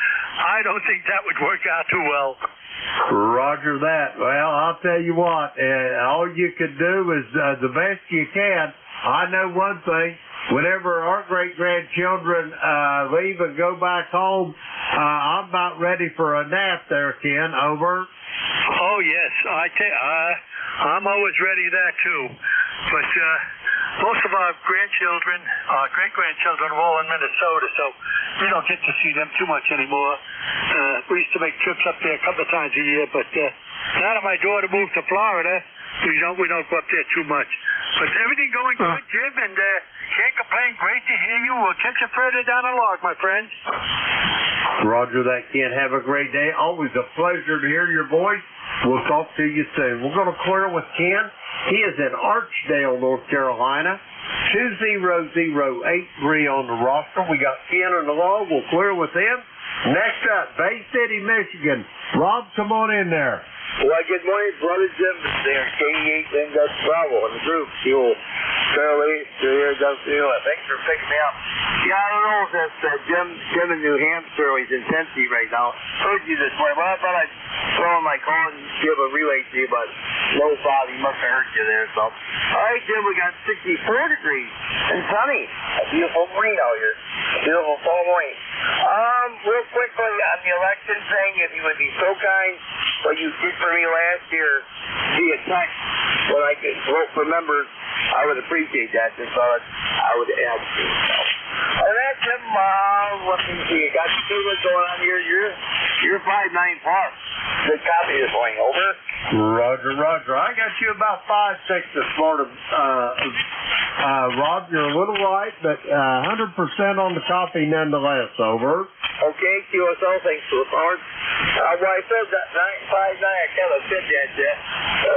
I don't think that would work out too well. Roger that. Well, I'll tell you what, all you can do is the best you can. I know one thing. Whenever our great-grandchildren leave and go back home, I'm about ready for a nap there, Ken, over. Oh, yes. I'm always ready for that, too. But most of our grandchildren, great-grandchildren are all in Minnesota, so we don't get to see them too much anymore. We used to make trips up there a couple of times a year, but now that my daughter moved to Florida, we don't go up there too much. But everything going good, Jim, and can't complain. Great to hear you. We'll catch you further down the log, my friend. Roger that, Ken. Have a great day. Always a pleasure to hear your voice. We'll talk to you soon. We're going to clear with Ken. He is in Archdale, North Carolina. 20083 on the roster. We got Ken on the log. We'll clear with him. Next up, Bay City, Michigan. Rob, come on in there. Well, good morning, brother Jim there, K8 and Bravo in the group. Fuel. Charlie, here, thanks for picking me up. Yeah, I don't know if that's Jim in New Hampshire, he's in Tennessee right now. Heard you this morning, but I thought I'd throw in my call and give a relay to you, but no problem, he must have heard you there. So, all right, Jim, we got 64 degrees and sunny. A beautiful morning out here. Beautiful fall morning. Real quickly on the election thing, if you would be so kind, what you did for me last year via text when I could vote for members, I would appreciate that. Just thought I would ask you. And that's him. Let me see. You got to see what's going on here. You're 5'9" plus. Good copy this morning. Over. Roger. I got you about 5'6" this morning. Rob, you're a little light, but 100% on the copy nonetheless. Over. Okay, QSO, thanks for the phone. Well, I said that 5'9", I kind of said that.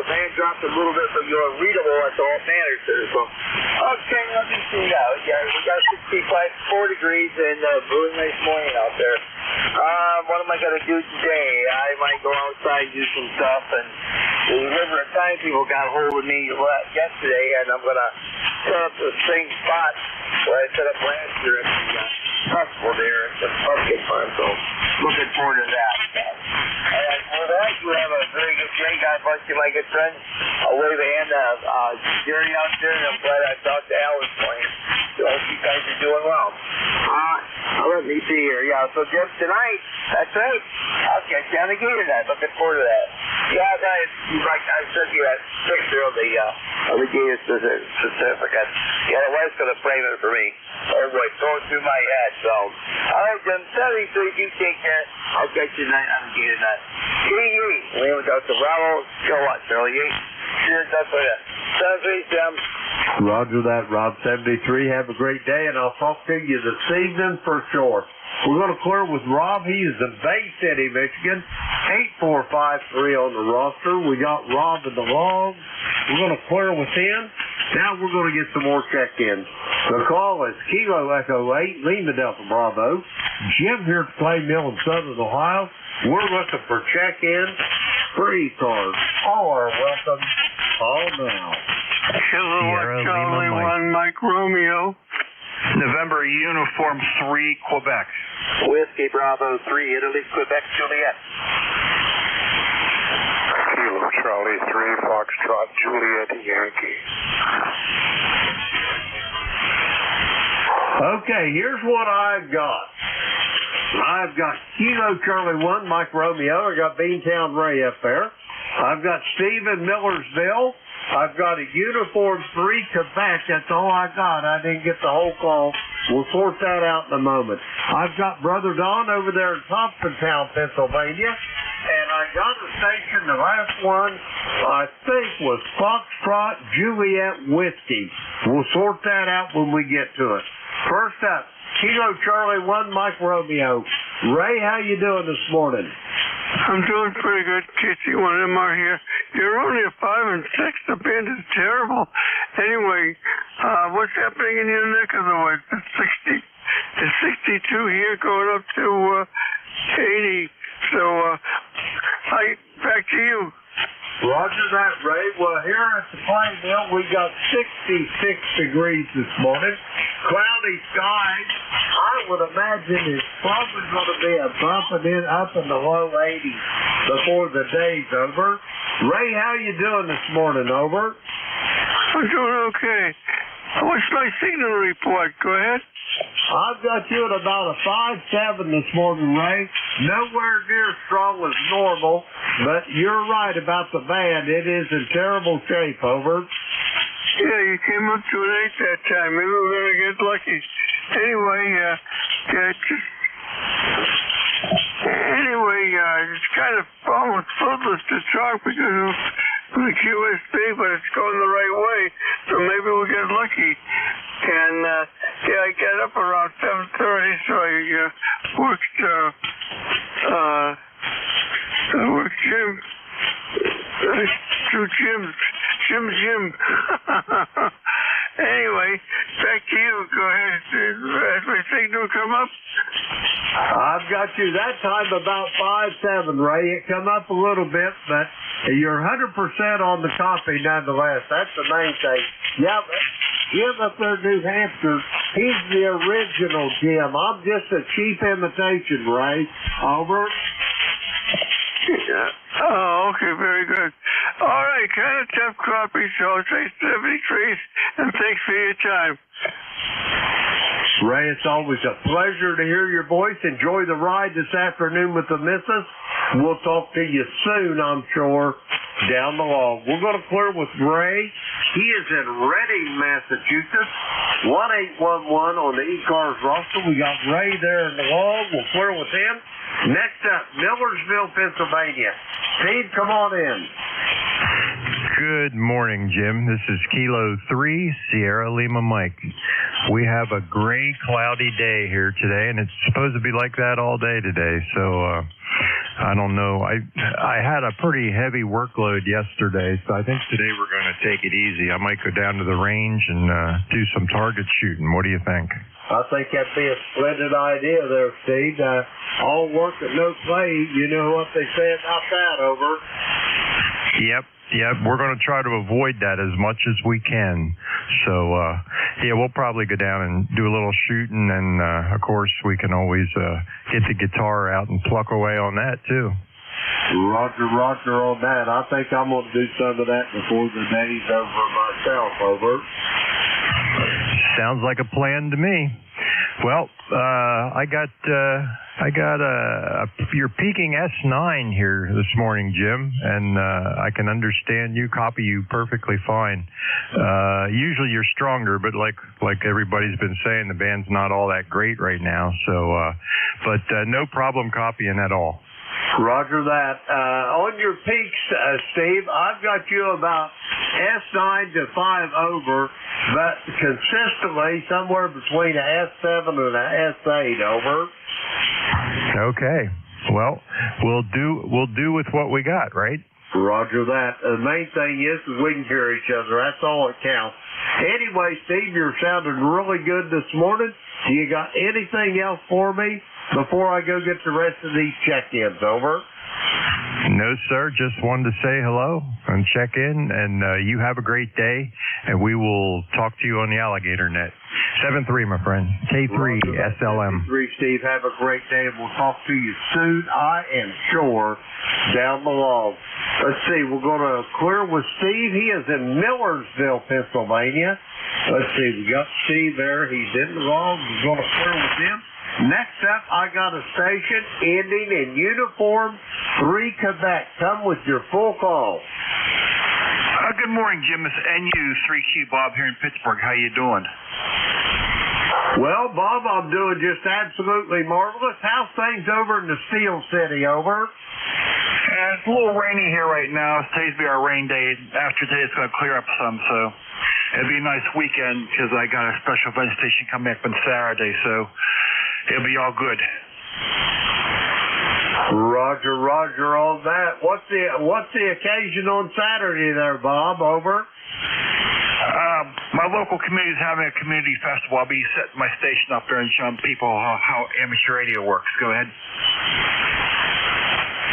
Man dropped a little bit from your readable, that's all that matters there. So, okay, let me see now. Yeah, we got 64 degrees and really nice morning out there. What am I going to do today? I might go outside and do some stuff. And the River of Time people got a hold of me yesterday, and I'm going to set up the same spot where I set up last year at the festival there at the pumpkin farm. So, looking forward to that. And with that, you have a very good day. God bless you, my good friend. I'll wave a hand to Jerry out there, and I'm glad I talked to Al this morning. So I hope you guys are doing well. Let me see here. Yeah, so Jim, tonight, that's right. I'll catch you on the Gator night. Looking forward to that. Yeah, I sent you that picture of the Gator certificate. Yeah, the wife's going to frame it for me. Oh, boy, it's going through my head. So, all right, Jim, 73, you take care. I'll catch you tonight on the Gator night. K8, Liam goes to Bravo. Go what, Charlie 8? Cheers, that's for you. 73, Jim. Roger that, Rob 73. Have a great day, and I'll talk to you this evening for sure. We're going to clear with Rob. He is in Bay City, Michigan. 8453 on the roster. We got Rob in the log. We're going to clear with him. Now we're going to get some more check-ins. The call is Kilo Echo 8, Lima Delta Bravo. Jim here at Clay Mill in Southern Ohio. We're looking for check-ins for ECARS. All are welcome. Call now. Sierra Charlie 1, Mike Romeo. November Uniform 3, Quebec. Whiskey Bravo 3, Italy, Quebec, Juliet. Kilo Charlie 3, Foxtrot, Juliet, Yankee. Okay, here's what I've got. I've got Kilo Charlie 1, Mike Romeo. I got Beantown Ray up there. I've got Steve in Millersville. I've got a Uniform 3 Quebec. That's all I got. I didn't get the whole call. We'll sort that out in a moment. I've got Brother Don over there in Thompsontown, Pennsylvania. And I got a station, the last one, I think, was Foxtrot Juliet Whiskey. We'll sort that out when we get to it. First up, Kilo Charlie 1, Mike Romeo. Ray, how you doing this morning? I'm doing pretty good. KC1MR here. You're only a 5 and 6. The band is terrible. Anyway, what's happening in your neck of the woods? It's 62 here, going up to 80. So, back to you. Roger that, Ray. Well, here at the Clay Mill, we got 66 degrees this morning. Cloudy skies. I would imagine it's probably going to be a bumping up in the low 80s before the day's over. Ray, how you doing this morning? Over. I'm doing okay. What's my signal report? Go ahead. I've got you at about a 5.7 this morning, Ray. Nowhere near as strong as normal, but you're right about the band. It is in terrible shape. Over. Yeah, you came up to an 8 that time. Maybe we're going to get lucky. Anyway, it's kind of almost fruitless to talk because of the QSB, but it's going the right way, so maybe we'll get lucky. And, I got up around 7:30, so I worked gym. Two gyms. Jim. Anyway, back to you. Go ahead. Has my signal come up? I've got you that time about 5-7, Ray. It come up a little bit, but you're 100% on the copy nonetheless. That's the main thing. Yeah, Jim up there in New Hampshire, he's the original Jim. I'm just a cheap imitation, Ray. Over. Yeah. Oh, okay, very good. All right, kind of tough copy, so I'll say 73, and thanks for your time. Ray, it's always a pleasure to hear your voice. Enjoy the ride this afternoon with the missus. We'll talk to you soon, I'm sure, down the log. We're going to clear with Ray. He is in Reading, Massachusetts. 1811 on the ECARS roster. We got Ray there in the log. We'll clear with him. Next up, Millersville, Pennsylvania. Steve, come on in. Good morning, Jim. This is Kilo 3, Sierra Lima Mike. We have a gray, cloudy day here today, and it's supposed to be like that all day today. So I don't know. I had a pretty heavy workload yesterday, so I think today we're going to take it easy. I might go down to the range and do some target shooting. What do you think? I think that'd be a splendid idea there, Steve. All work at no play. You know what they say about that, over. Yep. We're going to try to avoid that as much as we can. So, yeah, we'll probably go down and do a little shooting, and, of course, we can always get the guitar out and pluck away on that, too. Roger on that. I think I'm going to do some of that before the day's over myself, over. Sounds like a plan to me. Well, I got you're peaking S9 here this morning, Jim, and I can understand you, copy you perfectly fine. Usually you're stronger, but like everybody's been saying, the band's not all that great right now. So, but no problem copying at all. Roger that. On your peaks, Steve, I've got you about S9 to 5 over, but consistently somewhere between a S7 and a S8 over. Okay. Well, we'll do with what we got, right? Roger that. The main thing is we can hear each other. That's all that counts. Anyway, Steve, you're sounding really good this morning. Do you got anything else for me before I go get the rest of these check-ins, over? No, sir. Just wanted to say hello and check in, and you have a great day, and we will talk to you on the alligator net. 7-3, my friend. K3 SLM. 7-3, Steve. Have a great day, and we'll talk to you soon, I am sure, down the log. Let's see. We're going to clear with Steve. He is in Millersville, Pennsylvania. Let's see. We got Steve there. He's in the log. We're going to clear with him. Next up, I got a station ending in uniform 3 Quebec. Come with your full call. Good morning, Jim. It's NU3Q Bob here in Pittsburgh. How you doing? Well, Bob, I'm doing just absolutely marvelous. How's things over in the Steel City, over? It's a little rainy here right now. Today's be our rain day. After today, it's going to clear up some, so it'll be a nice weekend because I got a special event station coming up on Saturday, so it'll be all good. Roger on that. What's the occasion on Saturday there, Bob? Over. My local community is having a community festival. I'll be setting my station up there and showing people how amateur radio works. Go ahead.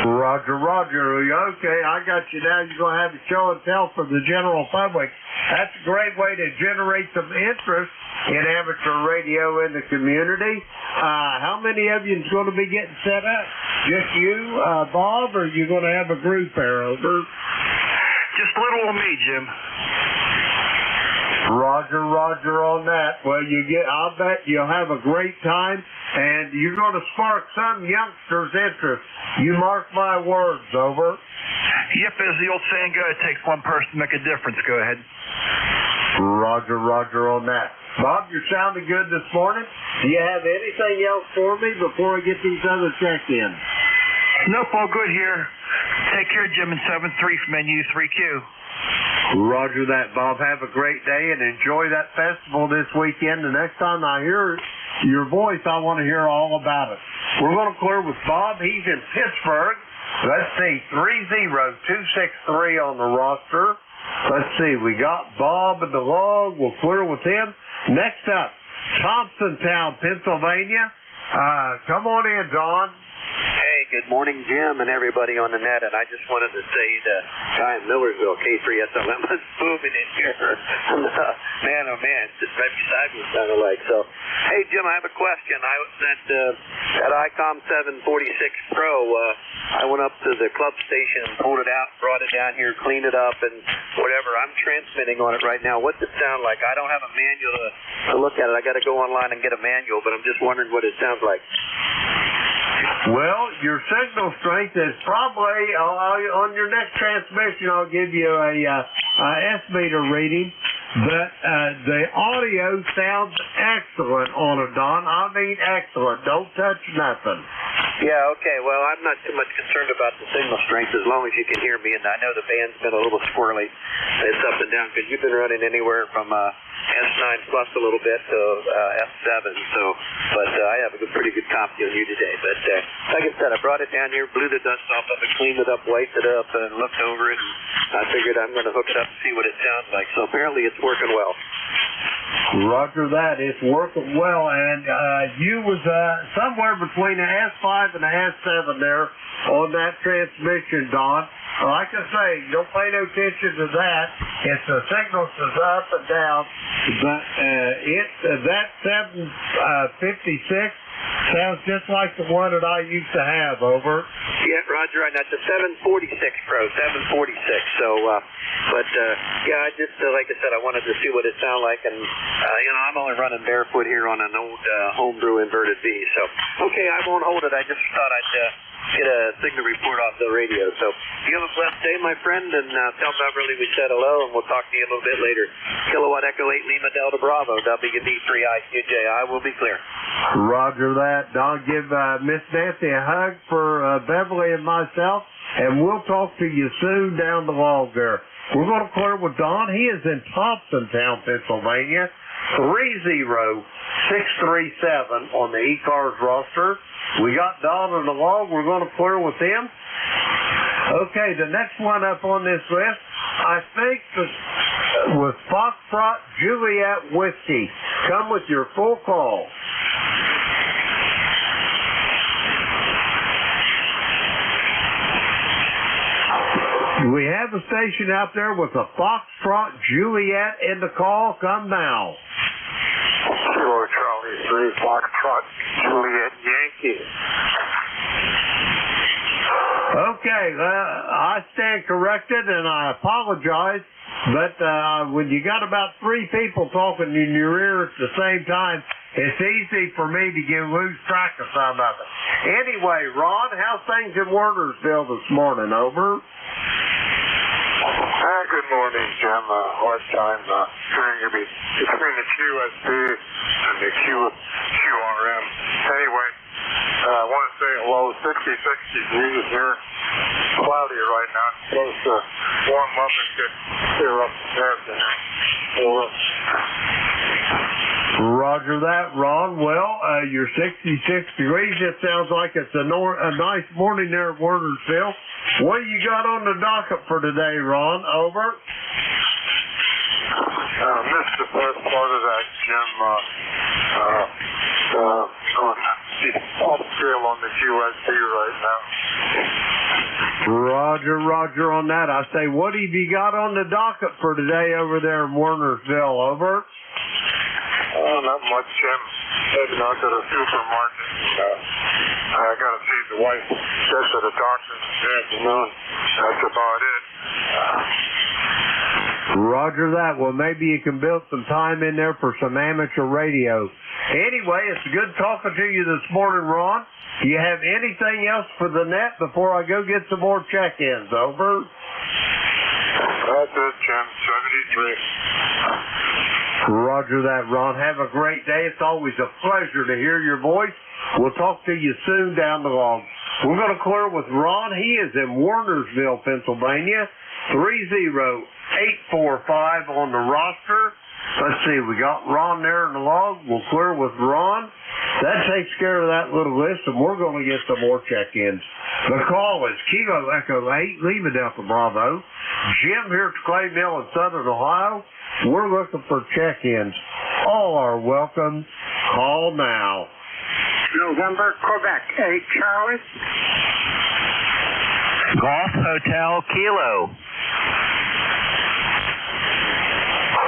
Roger. Okay, I got you now. You're going to have a show and tell for the general public. That's a great way to generate some interest in amateur radio in the community. How many of you is going to be getting set up? Just you, Bob, or are you going to have a group there, over? Just a little on me, Jim. Roger on that. Well, I'll bet you'll have a great time, and you're going to spark some youngsters' interest. You mark my words, over. Yep, as the old saying goes, it takes one person to make a difference. Go ahead. Roger on that. Bob, you're sounding good this morning. Do you have anything else for me before I get these other check-ins? Nope, all good here. Take care, Jim, and 7-3 from NU3Q. Roger that, Bob. Have a great day and enjoy that festival this weekend. The next time I hear your voice, I want to hear all about it. We're going to clear with Bob. He's in Pittsburgh. Let's see, 30263 on the roster. Let's see, we got Bob in the log. We'll clear with him. Next up, Thompsontown, Pennsylvania. Come on in, Don. Hey, good morning, Jim, and everybody on the net. And I just wanted to say the guy in Millersville, K3SLM, was booming in here. Man, oh man, just right beside me sounded like. So, hey, Jim, I have a question. I was at ICOM 746 Pro. I went up to the club station, pulled it out, brought it down here, cleaned it up, and whatever. I'm transmitting on it right now. What's it sound like? I don't have a manual to look at it. I got to go online and get a manual, but I'm just wondering what it sounds like. Well, your signal strength is probably on your next transmission. I'll give you a S-meter reading, but the audio sounds excellent on it, Don. I mean excellent. Don't touch nothing. Yeah, okay. Well, I'm not too much concerned about the signal strength as long as you can hear me. And I know the band's been a little squirrely. It's up and down because you've been running anywhere from S9 plus a little bit to S7. So, but I have a pretty good copy of you today. But like I said, I brought it down here, blew the dust off of it, cleaned it up, wiped it up, and looked over it. And I figured I'm going to hook it up and see what it sounds like. So apparently it's working well. Roger that. It's working well. And you was somewhere between the S5 and the S7 there on that transmission, Don. Like I say, don't pay no attention to that. It's the signals is up and down. But that 756 sounds just like the one that I used to have, over. Yeah, Roger, and that's a 746 Pro, 746. So, yeah, I just, like I said, I wanted to see what it sounded like, and, I'm only running barefoot here on an old homebrew inverted V. So, okay, I won't hold it. I just thought I'd get a signal report off the radio. So, you have a blessed day, my friend, and tell Beverly we said hello, and we'll talk to you a little bit later. Kilowatt Echo 8 Lima Delta Bravo, WB3IQJ. I will be clear. Roger that. Don, give Miss Nancy a hug for Beverly and myself, and we'll talk to you soon down the log there. We're going to clear with Don. He is in Thompsontown, Pennsylvania. 30637 on the ECARS roster. We got Don on the log. We're going to clear with him. Okay, the next one up on this list, I think, was Foxtrot Juliet Whiskey. Come with your full call. We have a station out there with a Foxtrot Juliet in the call. Come now. Kilo Charlie 3, Foxtrot Juliet Yankee. Okay, I stand corrected, and I apologize, but when you got about three people talking in your ear at the same time, it's easy for me to lose track of some of it. Anyway, Ron, how's things in Wernersville this morning? Over. Good morning, Jim. Hard time hearing you between the QSB and the QRM. Anyway, I want to say hello. 66 degrees here. Cloudy right now. It's supposed to warm up and get clear up there. Over. Roger that, Ron. Well, you're 66 degrees. It sounds like it's a nice morning there at Wernersville. What do you got on the docket for today, Ron? Over. Missed the first part of that, Jim. Upscale on the QSB right now. Roger on that. I say, what have you got on the docket for today over there in Wernersville? Over. Not much, Jim. Heading out to the supermarket. I got to feed the wife. Get to the doctor this afternoon. That's about it. Roger that. Well, maybe you can build some time in there for some amateur radio. Anyway, it's good talking to you this morning, Ron. Do you have anything else for the net before I go get some more check-ins? Over. That's it, Jim. 73. Roger that, Ron. Have a great day. It's always a pleasure to hear your voice. We'll talk to you soon down the log. We're going to clear with Ron. He is in Wernersville, Pennsylvania. 30845 on the roster. Let's see, we got Ron there in the log. We'll clear with Ron. That takes care of that little list, and we're going to get some more check-ins. The call is Kilo Echo 8, Lima Delta Bravo. Jim here at Clay Mill in Southern Ohio. We're looking for check-ins. All are welcome. Call now. November, Quebec, 8 Charlie. Golf Hotel Kilo.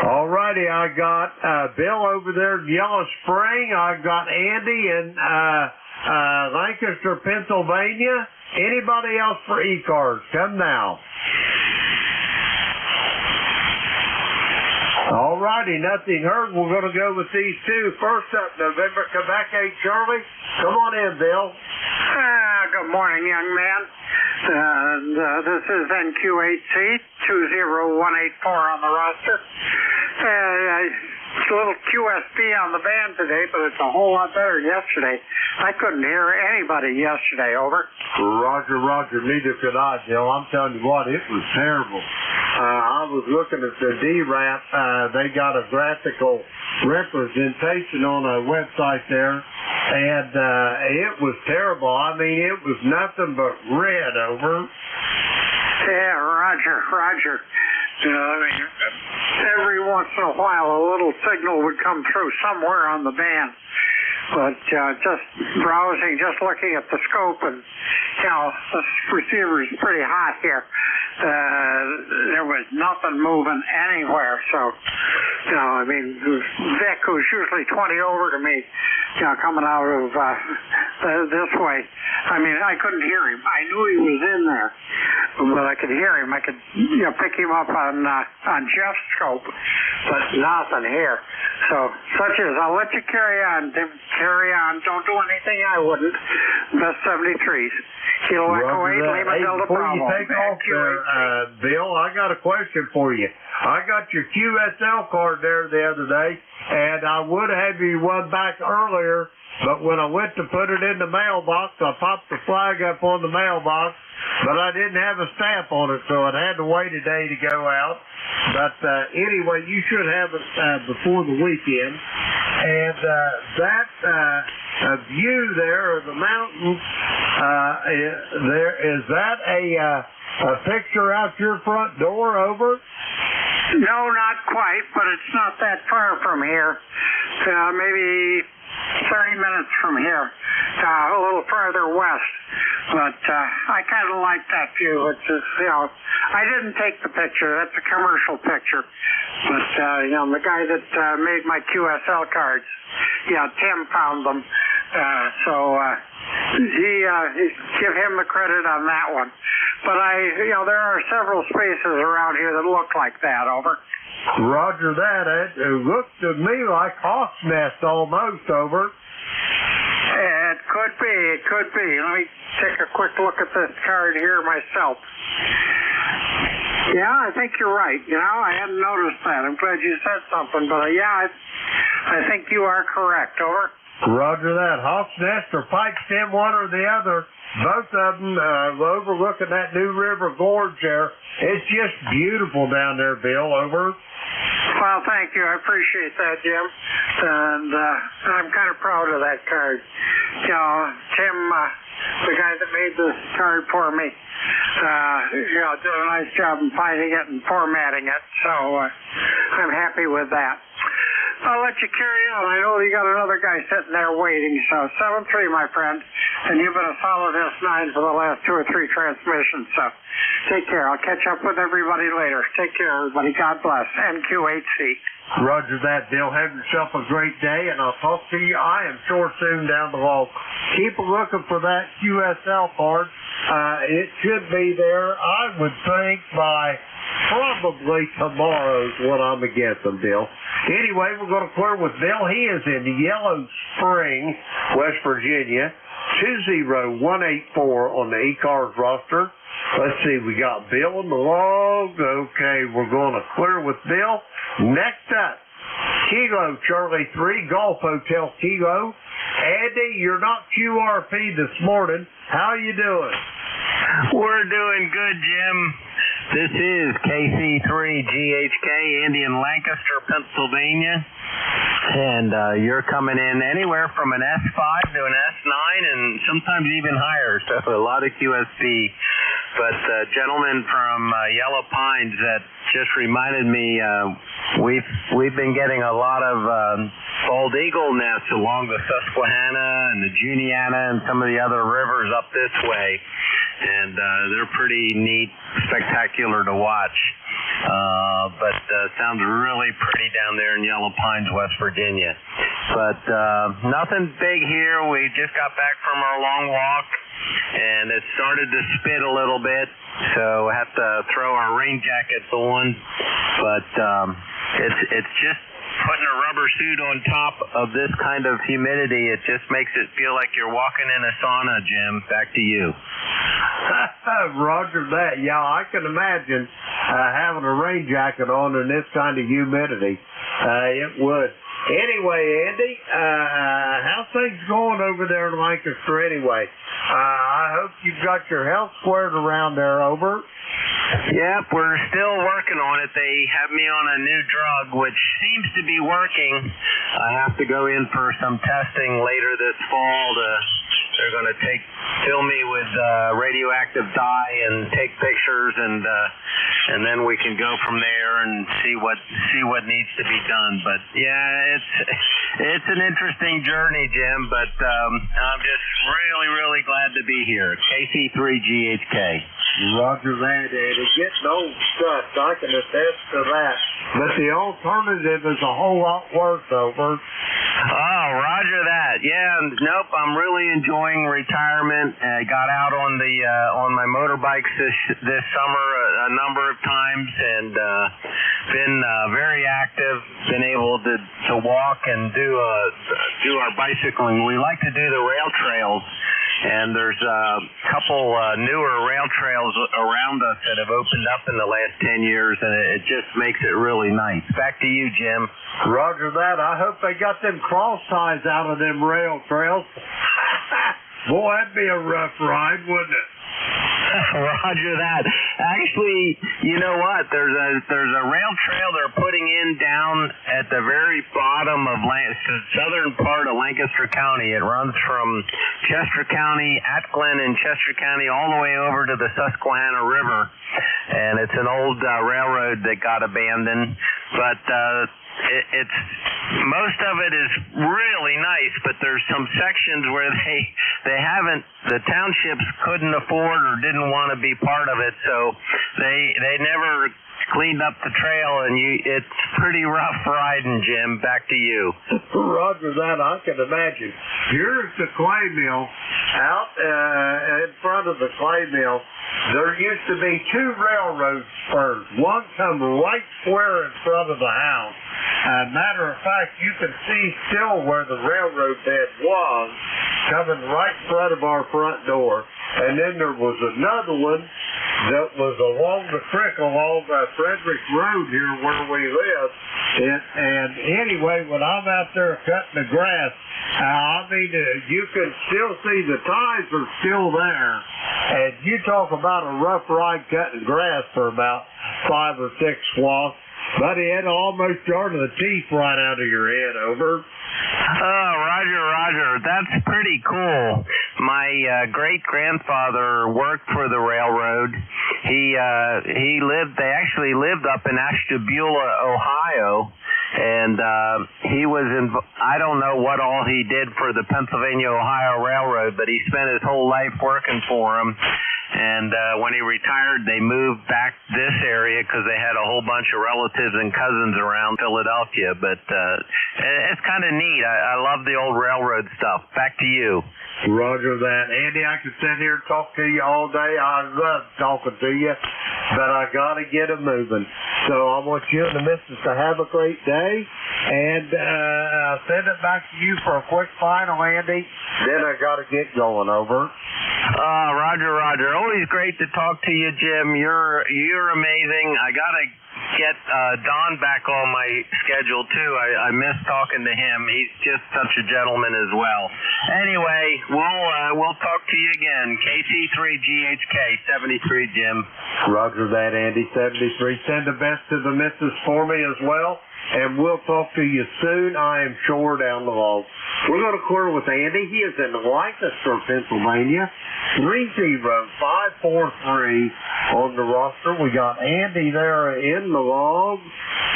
All righty, I got Bill over there in Yellow Spring. I got Andy in Lancaster, Pennsylvania. Anybody else for ECARS? Come now. All righty, nothing heard. We're going to go with these two. First up, November, Quebec, 8 Charlie. Come on in, Bill. Good morning, young man. This is NQ8C 20184 on the roster. It's a little QSP on the band today, but it's a whole lot better than yesterday. I couldn't hear anybody yesterday, over. Roger, neither could I, Bill. I'm telling you what, it was terrible. I was looking at the DRAP. They got a graphical representation on a website there, and it was terrible. I mean, it was nothing but red, over. Yeah, Roger. Every once in a while, a little signal would come through somewhere on the band. But just browsing, just looking at the scope, and this receiver is pretty hot here. There was nothing moving anywhere. So, Vic, who's usually 20 over to me, coming out of this way. I couldn't hear him. I knew he was in there, but I could hear him. I could, pick him up on Jeff's scope, but nothing here. So, such as, I'll let you carry on, Tim. Carry on. Don't do anything I wouldn't. Best 73s. Kilo Echo 8, Lima Delta Bravo. Before you take off there, Bill, I got a question for you. I got your QSL card there the other day, and I would have you one back earlier, but when I went to put it in the mailbox, I popped the flag up on the mailbox, but I didn't have a stamp on it, so it had to wait a day to go out. But anyway, you should have it before the weekend. And that view there of the mountains, is that a picture out your front door, over? No, not quite, but it's not that far from here. Maybe 30 minutes from here, a little farther west. But I kind of like that view. It's just, I didn't take the picture. That's a commercial picture. But, the guy that made my QSL cards, Tim found them. Give him the credit on that one. But there are several spaces around here that look like that, over. Roger that. It looked to me like Hawk's Nest almost, over. It could be. Let me take a quick look at this card here myself. Yeah, I think you're right. I hadn't noticed that. I'm glad you said something, but I think you are correct, over. Roger that. Hawk's Nest or Pike Stem, one or the other. Both of them overlooking that New River Gorge there. It's just beautiful down there, Bill, over. Well, thank you. I appreciate that, Jim. And I'm kind of proud of that card. Tim, the guy that made the card for me, did a nice job in finding it and formatting it. So I'm happy with that. I'll let you carry on. I know you got another guy sitting there waiting. So 7-3, my friend. And you've been a solid S9 for the last 2 or 3 transmissions. So take care. I'll catch up with everybody later. Take care, everybody. God bless. NQ8C. Roger that, Bill. Have yourself a great day, and I'll talk to you, I am sure, soon down the road. Keep looking for that QSL card. It should be there, I would think, by probably tomorrow's when I'm against them, Bill. Anyway, we're going to clear with Bill. He is in Yellow Spring, West Virginia, 20184 on the ECARS roster. Let's see, we got Bill in the log. Okay, we're going to clear with Bill. Next up, Kilo Charlie 3, Golf Hotel Kilo. Andy, you're not QRP this morning. How you doing? We're doing good, Jim. This is KC3GHK, Andy in Lancaster, Pennsylvania. And you're coming in anywhere from an S5 to an S9 and sometimes even higher. So a lot of QSP. But gentleman from Yellow Pines that just reminded me, we've been getting a lot of bald eagle nests along the Susquehanna and the Juniata and some of the other rivers up this way. And they're pretty neat, spectacular to watch. But sounds really pretty down there in Yellow Pines, West Virginia. But nothing big here. We just got back from our long walk, and it started to spit a little bit, so I have to throw our rain jackets on. But it's just putting a rubber suit on top of this kind of humidity. It just makes it feel like you're walking in a sauna, Jim. Back to you. Roger that. Yeah, I can imagine having a rain jacket on in this kind of humidity. It would. Anyway, Andy, how's things going over there in Lancaster anyway? I hope you've got your health squared around there, over. Yep, we're still working on it. They have me on a new drug, which seems to be working. I have to go in for some testing later this fall. They're going to fill me with radioactive dye and take pictures, and then we can go from there and see what needs to be done. But yeah, it's an interesting journey, Jim. But I'm just really glad to be here. KC3GHK. Roger that, Eddie. Getting old stuff, I can attest to that. But the alternative is a whole lot worse, over. Oh, roger that. Yeah, nope, I'm really enjoying retirement. I got out on my motorbikes this summer a number of times, and been very active. Been able to walk and do our bicycling. We like to do the rail trails, and there's a couple newer rail trails around us that have opened up in the last 10 years, and it just makes it really nice. Back to you, Jim. Roger that. I hope they got them cross ties out of them rail trails. Boy, that'd be a rough ride, wouldn't it? Roger that. Actually, you know what? There's a rail trail they're putting in down at the very bottom of southern part of Lancaster County. It runs from Chester County, Atglen in Chester County, all the way over to the Susquehanna River. And it's an old railroad that got abandoned. But it's most of it is really nice, but there's some sections where the townships couldn't afford or didn't want to be part of it, so they never cleaned up the trail, and it's pretty rough riding, Jim. Back to you. Roger that. I can imagine. Here's the clay mill. Out in front of the clay mill, there used to be two railroad spurs. One come right square in front of the house. Matter of fact, you can see still where the railroad bed was, coming right in front of our front door. And then there was another one that was along the creek along Frederick Road here where we live. And anyway, when I'm out there cutting the grass, you can still see the ties are still there. And you talk about a rough ride cutting grass for about 5 or 6 swaths. Buddy, it almost jarred the teeth right out of your head, over. Oh, Roger. That's pretty cool. My great-grandfather worked for the railroad. They actually lived up in Ashtabula, Ohio, and he was I don't know what all he did for the Pennsylvania-Ohio Railroad, but he spent his whole life working for him. And when he retired, they moved back this area because they had a whole bunch of relatives and cousins around Philadelphia. But it's kind of neat. I love the old railroad stuff. Back to you. Roger that. Andy, I could sit here and talk to you all day. I love talking to you, but I got to get it moving. So I want you and the missus to have a great day, and I'll send it back to you for a quick final, Andy. Then I got to get going, over. Roger. Always great to talk to you, Jim. You're amazing. I got to get Don back on my schedule, too. I miss talking to him. He's just such a gentleman as well. Anyway, we'll talk to you again. KC3GHK 73, Jim. Roger that, Andy. 73. Send the best to the missus for me as well. and we'll talk to you soon, I am sure, down the road. We're going to clear with Andy. He is in Lancaster, Pennsylvania. 30543 on the roster. We got Andy there in the log.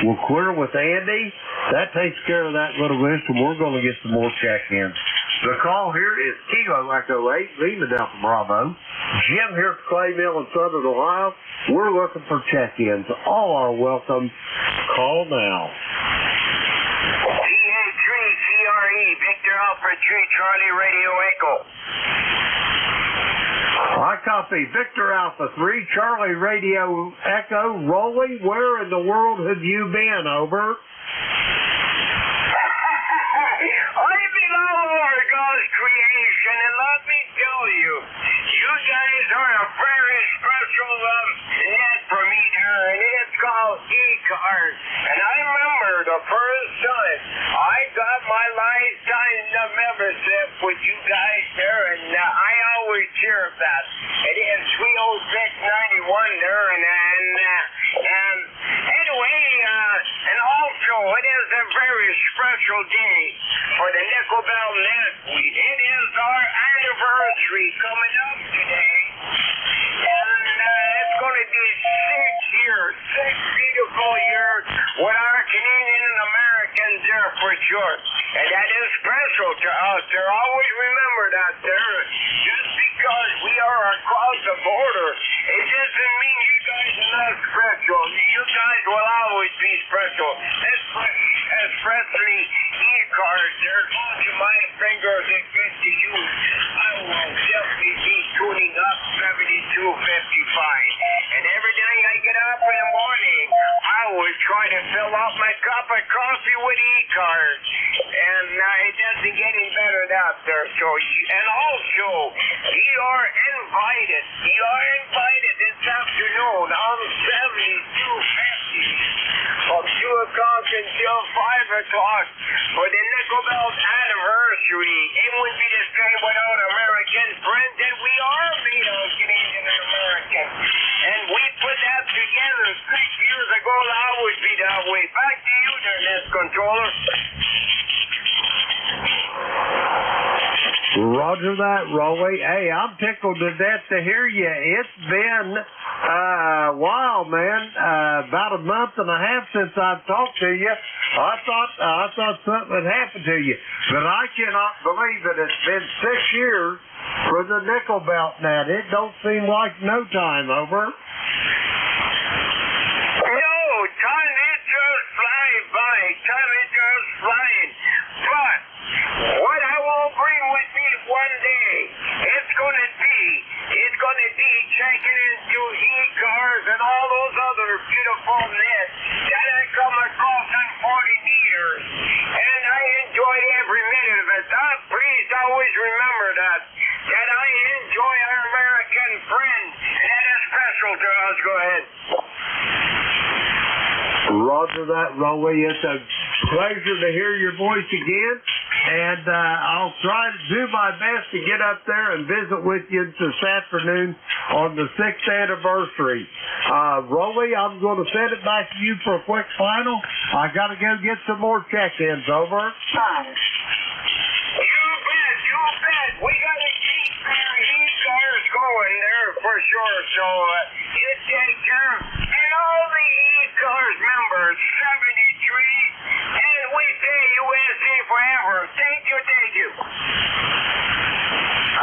We'll clear with Andy. That takes care of that little list, and we're going to get some more check-ins. The call here is Kilo Echo 8, Lima Delta Bravo. Jim here at Clay Mill in Southern Ohio. We're looking for check-ins. All are welcome. Call now. PA3CRE, Victor Alpha 3, Charlie Radio Echo. I copy. Victor Alpha 3, Charlie Radio Echo. Rolly, where in the world have you been? Over. I've been all over God's creation, and let me tell you, you guys are a very special net for me there, and it's called ECARS. And I remember the first time I got my lifetime membership with you guys there, and I always cheer of that. It is 30691 there, and anyway, and also it is a very special day for the Nickel Belt Net. It is our anniversary coming up today, and it's going to be 6 years, 6 beautiful years with our Canadian and Americans there for sure. And that is special to us. They're always remember that there. Just because we are across the border, it doesn't mean you guys are not special. You guys will always be special. Especially ECARS. They're going to my fingers and get to you. I will definitely be tuning up 7255. And every day I get up in the morning, I will try to fill up my cup of coffee with ECARS. And it doesn't get any better than that there. So, and also, you are invited. You are invited this afternoon on 7250 from 2 o'clock until 5 o'clock for the Nickel Belt anniversary. It would be the same without American friends, and we are made of Canadian and American. And we put that together 6 years ago. It'll always be that way. Back to you there, Nest Controller. Roger that, Rolly. Hey, I'm tickled to death to hear you. It's been a while, man. About a month and a half since I've talked to you. I thought something had happened to you, but I cannot believe that it's been 6 years for the Nickel Belt net. It don't seem like no time. Over. No, time is just flying by. Time is just flying. But what I will bring with me one day, it's going to be checking into ECARS and all those other beautiful nets that I come across in 40 years. And I enjoyed every minute of it. Please always remember that I enjoy our American friend, and that is special to us. Go ahead. Roger that, Rolly. It's a pleasure to hear your voice again. And I'll try to do my best to get up there and visit with you this afternoon on the 6th anniversary. Rolly, I'm going to send it back to you for a quick final. I got to go get some more check-ins. Over. You bet. We got to keep ECARS going there for sure. So you take care. And all the ECARS members, 73, and we say USA forever. Thank you.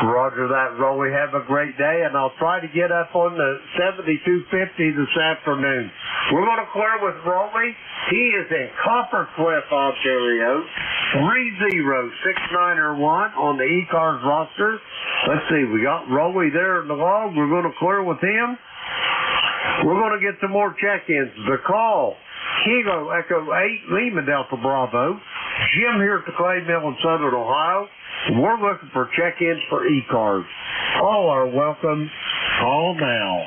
Roger that, Rolly. Have a great day, and I'll try to get up on the 7250 this afternoon. We're going to clear with Rolly. He is in Copper Cliff, Ontario. 306901 on the ECARS roster. Let's see, we got Rolly there in the log. We're going to clear with him. We're going to get some more check-ins. The call, Kilo Echo 8, Lima Delta Bravo. Jim here at the Clay Mill in Southern Ohio. We're looking for check-ins for ECARS. All are welcome. Call now.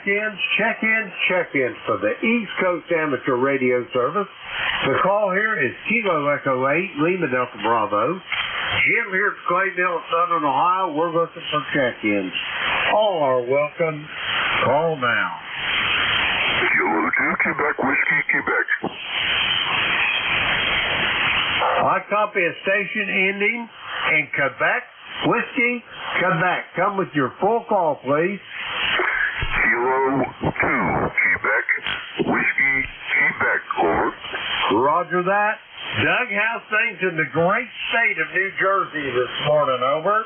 check-ins for the East Coast Amateur Radio Service. The call here is Kilo Echo 8, Lima Delta Bravo. Jim here at Clay Mill in Southern Ohio. We're looking for check-ins. All are welcome. Call now. Kilo 2, Quebec, Whiskey, Quebec. I copy a station ending in Quebec, Whiskey, Quebec. Come with your full call, please. Kilo 2, Quebec, Whiskey, Quebec, over. Roger that. Doug, how's things in the great state of New Jersey this morning, over?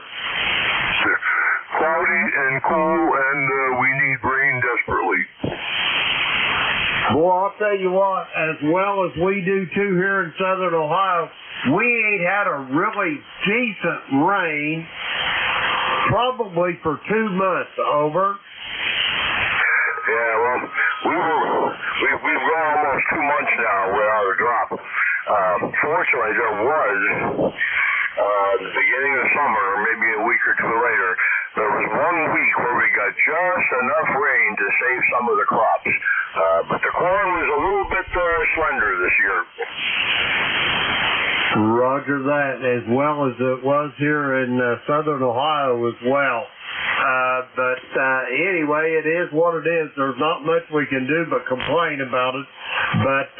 Cloudy and cool, and we need rain desperately. Boy, I'll tell you what, as well as we do too here in Southern Ohio, we ain't had a really decent rain probably for 2 months, over. Yeah, well, we've gone almost 2 months now without a drop. Fortunately, there was, the beginning of summer, or maybe a week or two later, there was 1 week where we got just enough rain to save some of the crops. But the corn was a little bit slender this year. Roger that, as well as it was here in Southern Ohio as well. But anyway, it is what it is. There's not much we can do but complain about it. But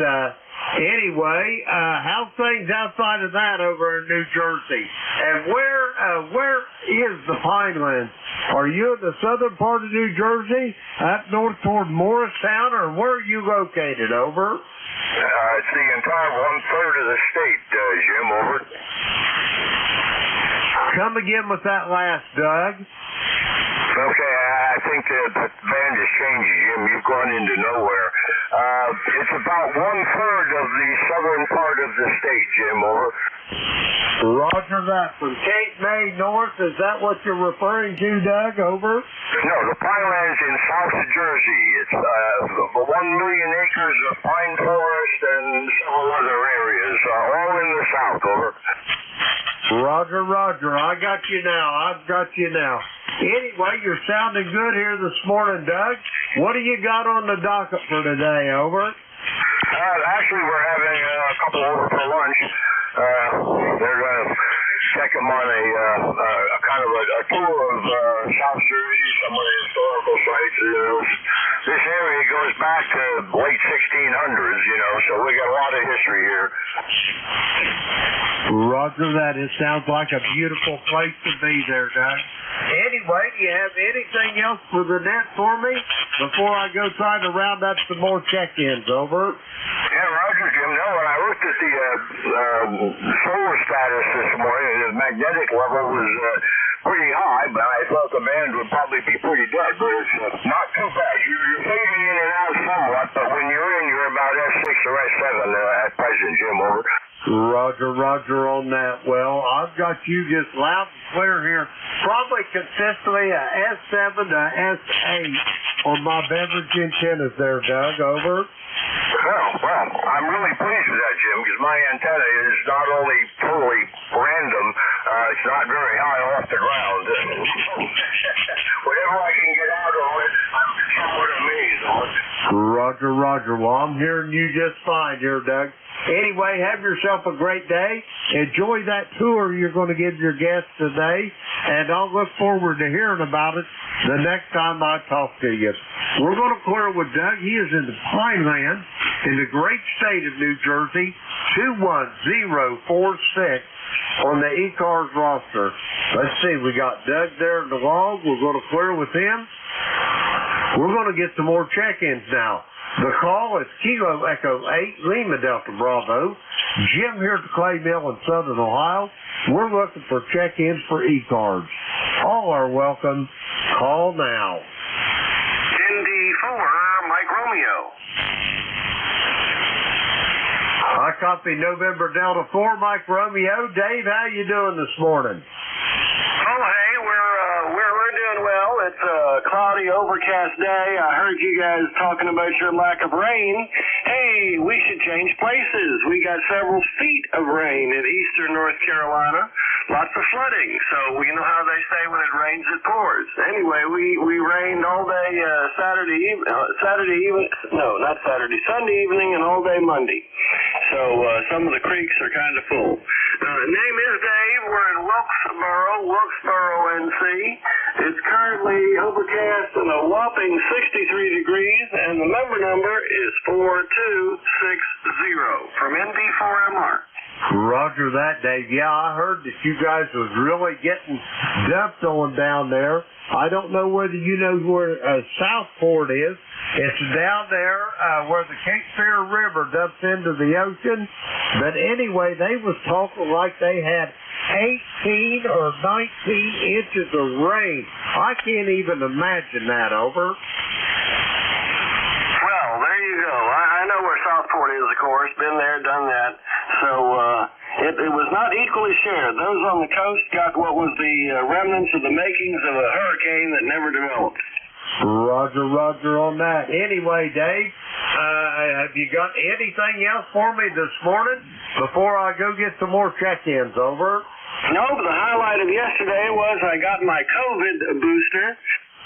anyway, how's things outside of that over in New Jersey? And where is the Pinelands? Are you in the southern part of New Jersey, up north toward Morristown, or where are you located, over? It's the entire 1/3 of the state, Jim, over. Come again with that last, Doug. Okay, I think the band has changed, Jim. You've gone into nowhere. It's about 1/3 of the southern part of the state, Jim, over. Roger that. From Cape May north, is that what you're referring to, Doug, over? No, the Pinelands in South Jersey. It's 1 million acres of pine forest and several other areas, all in the south, over. Roger, roger. I got you now. I've got you now. Anyway, you're sounding good here this morning, Doug. What do you got on the docket for today, over? Actually, we're having a couple over for lunch. They're going to take them on a kind of a tour of South Jersey, some of the historical sites. This area goes back to late 1600s, so we got a lot of history here. Roger that. It sounds like a beautiful place to be there, Doug. Anyway, do you have anything else for the net for me before I go try to round up some more check-ins, over? Yeah, Roger, Jim. No, when I looked at the solar status this morning, the magnetic level was pretty high, but I thought the band would probably be pretty dead, but it's not too bad. You're fading in and out somewhat, but when you're in, you're about S6 or S7 at present, Jim, over. Roger, roger on that. Well, I've got you just loud and clear here. Probably consistently a S7 to S8 on my beverage antennas there, Doug, over. Well, I'm really pleased with that, Jim, because my antenna is not only totally random, it's not very high off the ground. Whatever I can get out of it, I'm somewhat amazed on it. Roger, roger. Well, I'm hearing you just fine here, Doug. Anyway, have yourself a great day. Enjoy that tour you're going to give your guests today, and I'll look forward to hearing about it the next time I talk to you. We're going to clear with Doug. He is in the Pinelands in the great state of New Jersey, 21046 on the ECARS roster. Let's see, we got Doug there in the log. We're going to clear with him. We're going to get some more check-ins now. The call is Kilo Echo 8, Lima Delta Bravo. Jim here at the Clay Mill in Southern Ohio. We're looking for check-ins for ECARS. All are welcome. Call now. Indy 4, Mike Romeo. I copy November Delta 4, Mike Romeo. Dave, how you doing this morning? Oh, hey, we're doing well. It's a cloudy, overcast day. I heard you guys talking about your lack of rain. Hey, we should change places. We got several feet of rain in eastern North Carolina. lots of flooding. So you know how they say when it rains, it pours. Anyway, we rained all day Sunday evening and all day Monday. So some of the creeks are kind of full. Name is Dave. We're in Wilkesboro, NC. It's currently overcast and a whopping 63 degrees, and the member number is 4260 from ND4MR. Roger that, Dave. Yeah, I heard that you guys was really getting dumped on down there. I don't know whether you know where Southport is. It's down there where the Cape Fear River dumps into the ocean. But anyway, they was talking like they had 18 or 19 inches of rain. I can't even imagine that, over. Well, there you go. I know where Southport is, of course. Been there, done that. So it was not equally shared. Those on the coast got what was the remnants of the makings of a hurricane that never developed. Roger on that. Anyway, Dave, have you got anything else for me this morning before I go get some more check-ins, over? No, but the highlight of yesterday was I got my COVID booster,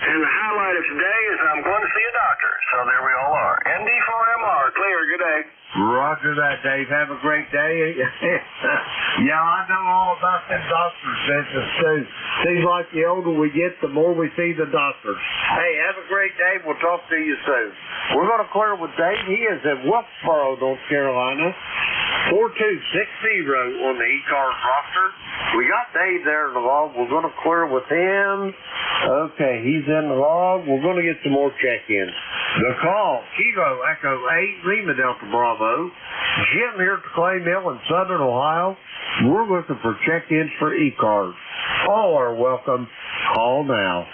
and the highlight of today is I'm going to see a doctor. So there we all are. ND4MR, clear. Good day. Roger that, Dave. Have a great day. Yeah, I know all about them doctor's visits, too. Seems like the older we get, the more we see the doctors. Hey, have a great day. We'll talk to you soon. We're going to clear with Dave. He is in Wilkesboro, North Carolina. 4260 on the ECARS roster. We got Dave there in the log. We're going to clear with him. Okay, he's in the log. We're going to get some more check-ins. The call, Kilo Echo 8, Lima Delta Bravo. Jim here at the Clay Mill in Southern Ohio. We're looking for check-ins for ECARS. All are welcome. Call now.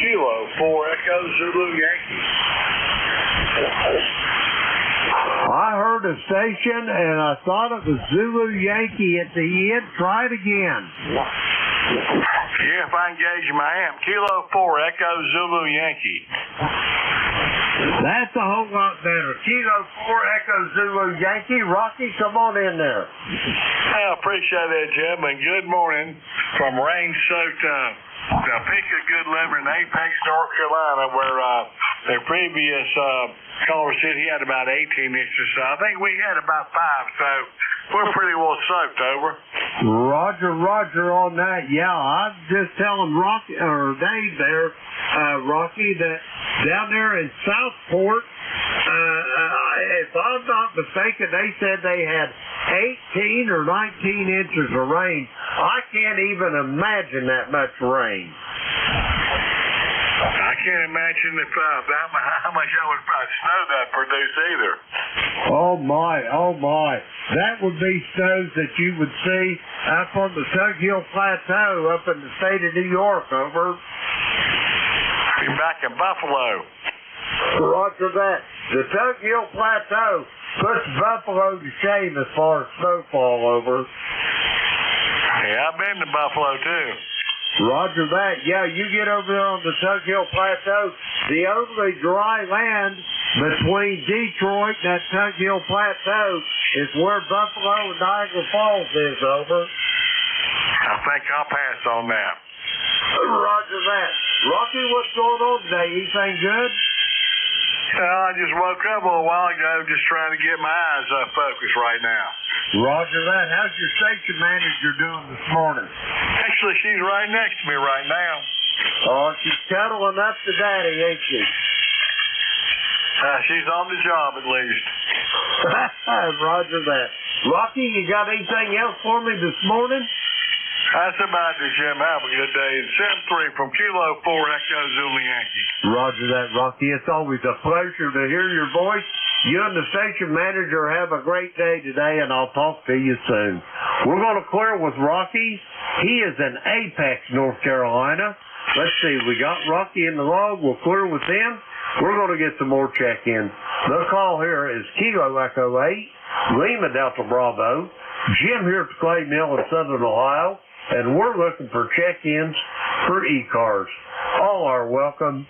Kilo 4 Echo Zulu Yankee. I heard a station and I thought it was Zulu Yankee at the end. Try it again. Yeah, if I engage him, I am. Kilo 4 Echo Zulu Yankee. That's a whole lot better. Kilo 4 Echo Zulu Yankee. Rocky, come on in there. I appreciate that, Jim, and good morning from rain-soaked Topeka Good Liver in Apex, North Carolina, where the previous caller said he had about 18 inches. So I think we had about 5, so we're pretty well soaked, over. Roger on that. Yeah, I'm just telling Rocky, or Dave there, Rocky, that down there in Southport, if I'm not mistaken, they said they had 18 or 19 inches of rain. I can't even imagine that much rain. I can't imagine how much I would snow that produce either. Oh my. That would be snows that you would see up on the Tug Hill Plateau up in the state of New York, over. Be back in Buffalo. Roger that. The Tug Hill Plateau puts Buffalo to shame as far as snowfall, over. Yeah, I've been to Buffalo too. Roger that. Yeah, you get over there on the Tug Hill Plateau. The only dry land between Detroit and that Tug Hill Plateau is where Buffalo and Niagara Falls is, over. I think I'll pass on that. Roger that. Rocky, what's going on today? Anything good? I just woke up a little while ago just trying to get my eyes focused right now. Roger that. How's your station manager doing this morning? Actually, she's right next to me right now. Oh, she's cuddling up to Daddy, ain't she? She's on the job at least. Roger that. Rocky, you got anything else for me this morning? That's about it, Jim. Have a good day. 7-3 from Kilo 4 Echo Zulu Yankee. Roger that, Rocky. It's always a pleasure to hear your voice. You and the station manager have a great day today, and I'll talk to you soon. We're going to clear with Rocky. He is in Apex, North Carolina. Let's see. We got Rocky in the log. We'll clear with him. We're going to get some more check-ins. The call here is Kilo Echo 8, Lima Delta Bravo, Jim here at the Clay Mill in Southern Ohio, and we're looking for check-ins for ECARS. All are welcome.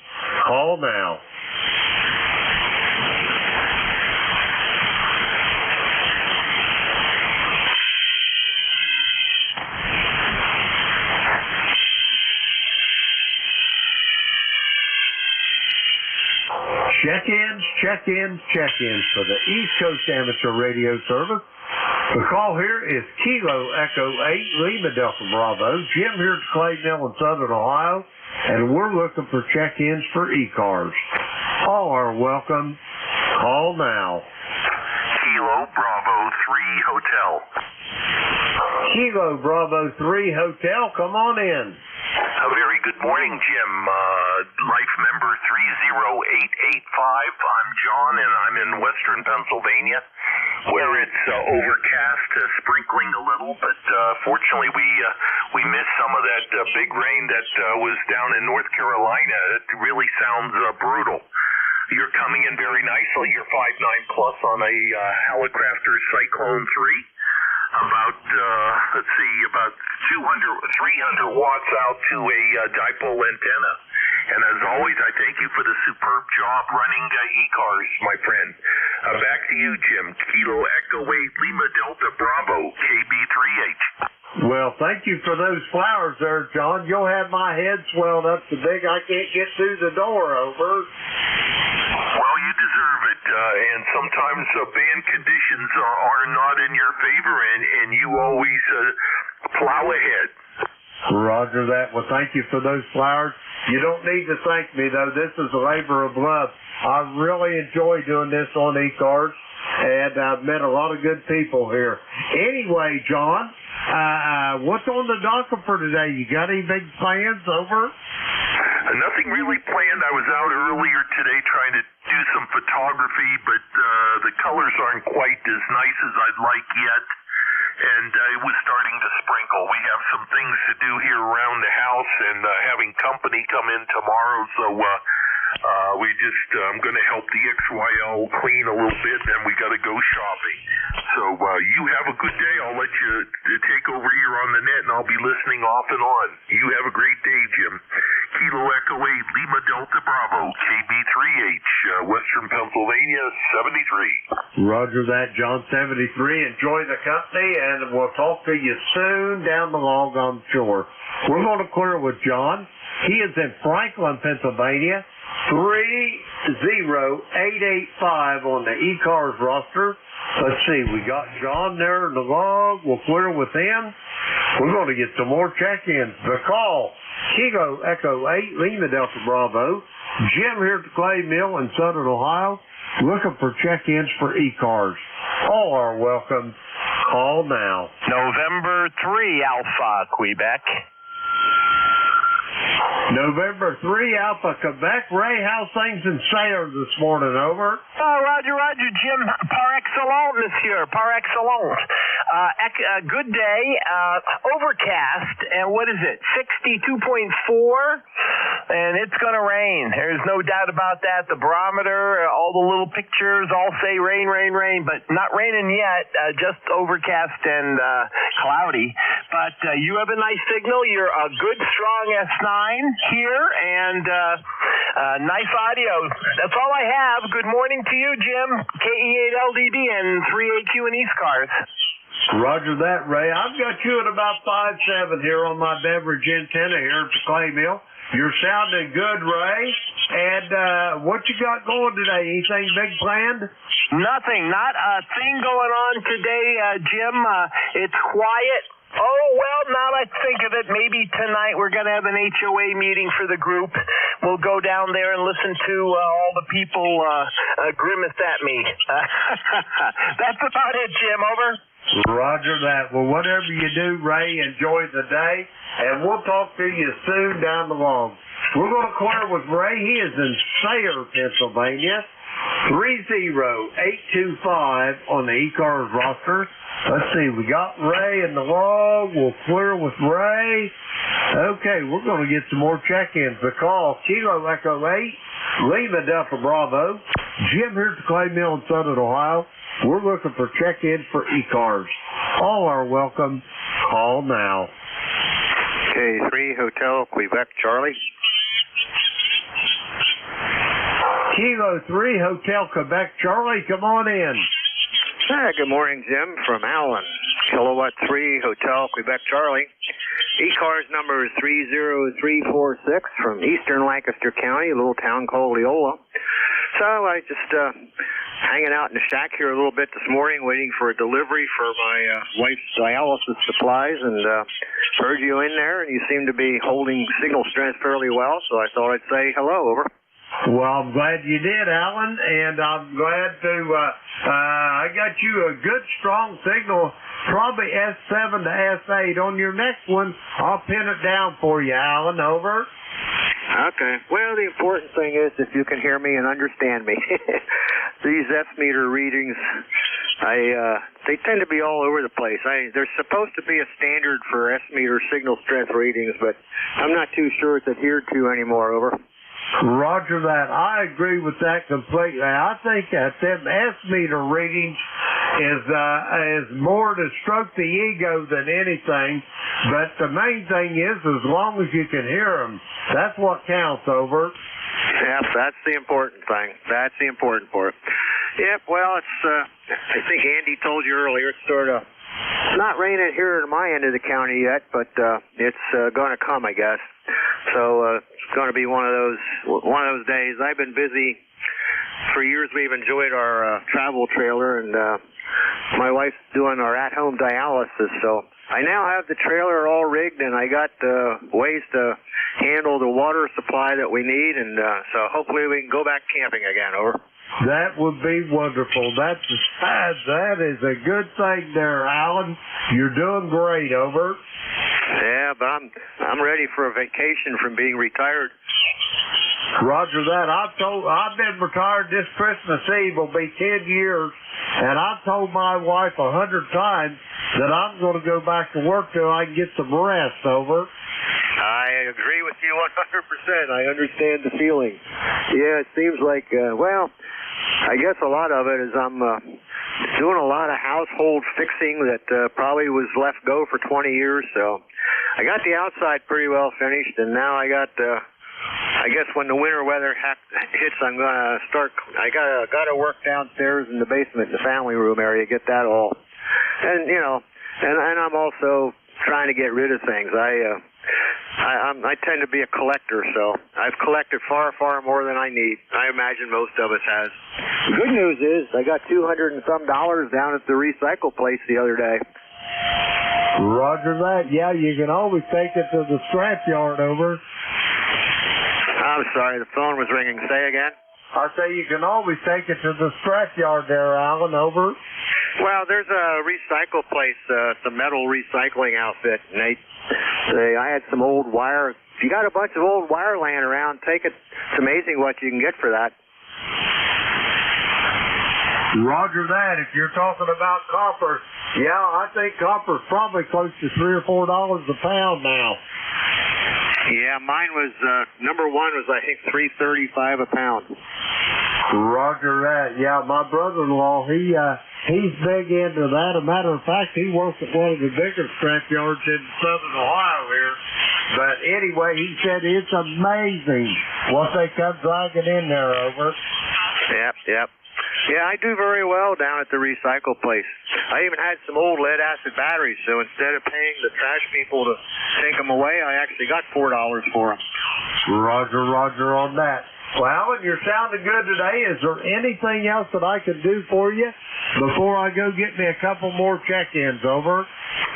Call now. Check-ins for the East Coast Amateur Radio Service. The call here is Kilo Echo 8 Lima Delta Bravo. Jim here at Clay Mill in Southern Ohio, and we're looking for check-ins for ECARS. All are welcome. Call now. Kilo Bravo 3 Hotel. Kilo Bravo 3 Hotel, come on in. A very good morning, Jim. Life member 30885. I'm John, and I'm in western Pennsylvania, where it's overcast, sprinkling a little, but fortunately we missed some of that big rain that was down in North Carolina. It really sounds brutal. You're coming in very nicely. You're 5.9 plus on a Helicrafter Cyclone 3. About 300 watts out to a dipole antenna. And as always, I thank you for the superb job running ECARS, my friend. Back to you, Jim. Kilo Echo 8 Lima Delta Bravo, KB3H. Well, thank you for those flowers there, John. You'll have my head swelled up so big I can't get through the door, over. Well, you deserve it, and sometimes band conditions are not in your favor, and you always plow ahead. Roger that. Well, thank you for those flowers. You don't need to thank me, though. This is a labor of love. I really enjoy doing this on ECARS, and I've met a lot of good people here. Anyway, John, what's on the docket for today? You got any big plans, over? Nothing really planned. I was out earlier today trying to do some photography, but the colors aren't quite as nice as I'd like yet, and it was starting to sprinkle. We have some things to do here around the house, and having company come in tomorrow, so I'm going to help the XYL clean a little bit, and then we got to go shopping. So you have a good day. I'll let you take over here on the net, and I'll be listening off and on. You have a great day, Jim. Kilo Echo 8 Lima Delta Bravo, KB3H, Western Pennsylvania, 73. Roger that, John, 73. Enjoy the company, and we'll talk to you soon down the log, I'm sure. We're going to clear with John. He is in Franklin, Pennsylvania. 30885 on the ECARS roster. Let's see, we got John there in the log. We'll clear with him. We're going to get some more check-ins. The call, Kilo Echo 8 Lima Delta Bravo. Jim here at the Clay Mill in Southern Ohio, looking for check-ins for ECARS. All are welcome. Call now. November 3 Alpha, Quebec. November 3 Alpha, Quebec. Ray, how's things in Sayre this morning, over? Oh, Roger, Jim. Par excellent, monsieur. Par excellent. Good day. Overcast. And what is it? 62.4. And it's going to rain. There's no doubt about that. The barometer, all the little pictures all say rain, rain, rain. But not raining yet. Just overcast and cloudy. But you have a nice signal. You're a good, strong S9 here, and nice audio. That's all I have. Good morning to you, Jim. KE8LDB and 3AQ and ECARS. Roger that, Ray. I've got you at about 5.7 here on my beverage antenna here at the Clay Mill. You're sounding good, Ray. And what you got going today? Anything big planned? Nothing. Not a thing going on today, Jim. It's quiet. Oh, well, now that I think of it, maybe tonight we're going to have an HOA meeting for the group. We'll go down there and listen to all the people grimace at me. That's about it, Jim. Over. Roger that. Well, whatever you do, Ray, enjoy the day, and we'll talk to you soon down the line. We're going to clear with Ray. He is in Sayre, Pennsylvania. 30825 on the ECARS roster. Let's see, we got Ray in the log. We'll clear with Ray. Okay, we're going to get some more check-ins. The call, Kilo Echo 8, Lima Delta Bravo. Jim here at the Clay Mill in Southern Ohio. We're looking for check-ins for ECARS. All are welcome. Call now. K3 Hotel, Quebec, Charlie. Kilo 3 Hotel, Quebec, Charlie. Come on in. Good morning, Jim, from Allen. Kilowatt 3 Hotel, Quebec, Charlie. ECARS number is 30346 from eastern Lancaster County, a little town called Leola. So I just hanging out in the shack here a little bit this morning, waiting for a delivery for my wife's dialysis supplies, and heard you in there, and you seem to be holding signal strength fairly well, so I thought I'd say hello, over. Well, I'm glad you did, Alan, and I'm glad to, I got you a good, strong signal, probably S7 to S8. On your next one, I'll pin it down for you, Alan, over. Okay. Well, the important thing is if you can hear me and understand me. These S-meter readings, they tend to be all over the place. There's supposed to be a standard for S-meter signal strength readings, but I'm not too sure it's adhered to anymore, over. Roger that. I agree with that completely. I think that them S-meter readings is more to stroke the ego than anything, but the main thing is as long as you can hear them, that's what counts, over. Yep, that's the important thing. That's the important part. Yep, well, it's, I think Andy told you earlier, it's sort of not raining here in my end of the county yet, but it's going to come, I guess. So it's going to be one of those days. I've been busy for years. We've enjoyed our travel trailer, and my wife's doing our at-home dialysis. So I now have the trailer all rigged, and I got ways to handle the water supply that we need, and so hopefully we can go back camping again, over. That would be wonderful. That is a good thing there, Alan. You're doing great, over. Yeah, but I'm ready for a vacation from being retired. Roger that. I've been retired this Christmas Eve will be 10 years, and I've told my wife 100 times that I'm going to go back to work till I can get some rest, over. I agree with you 100%. I understand the feeling. Yeah, it seems like, well, I guess a lot of it is I'm doing a lot of household fixing that probably was left go for 20 years. So I got the outside pretty well finished, and now I got, I guess when the winter weather hits, I'm going to start, I got to work downstairs in the basement, the family room area, get that all. And, you know, and I'm also trying to get rid of things. I tend to be a collector, so I've collected far, far more than I need. I imagine most of us has. Good news is I got $200 and some down at the recycle place the other day. Roger that. Yeah, you can always take it to the scrap yard, over. I'm sorry, the phone was ringing. Say again? I say you can always take it to the scrap yard there, Alan, over. Well, there's a recycle place, it's a metal recycling outfit, and I had some old wire. If you got a bunch of old wire laying around, take it. It's amazing what you can get for that. Roger that. If you're talking about copper, yeah, I think copper's probably close to $3 or $4 a pound now. Yeah, mine was, number one was, I think, $3.35 a pound. Roger that. Yeah, my brother-in-law, he's big into that. As a matter of fact, he works at one of the biggest scrap yards in southern Ohio here. But anyway, he said it's amazing what they come dragging in there, over. Yep. Yeah, I do very well down at the recycle place. I even had some old lead-acid batteries, so instead of paying the trash people to take them away, I actually got $4 for them. Roger on that. Well, Alan, you're sounding good today. Is there anything else that I can do for you before I go get me a couple more check-ins, over?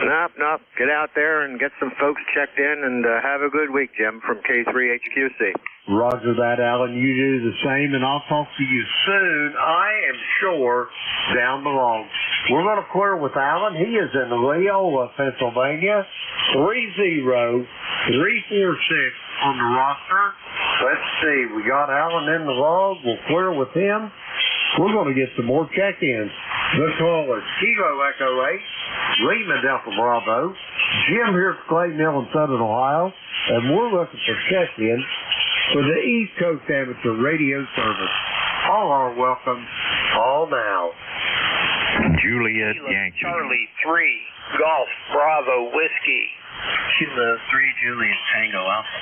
Nope. Get out there and get some folks checked in, and have a good week, Jim, from K3HQC. Roger that, Alan. You do the same, and I'll talk to you soon, I am sure, down the road. We're going to clear with Alan. He is in Leola, Pennsylvania. 30346 on the roster. Let's see. We got Alan in the log. We'll clear with him. We're going to get some more check-ins. The callers, Kilo Echo 8, Lima Delta Bravo, Jim here at Clay Mill in Southern Ohio, and we're looking for check-ins for the East Coast Amateur Radio Service. All are welcome. All now. Juliet Yankee. Charlie 3, Golf Bravo Whiskey. Kilo 3, Juliet Tango Alpha.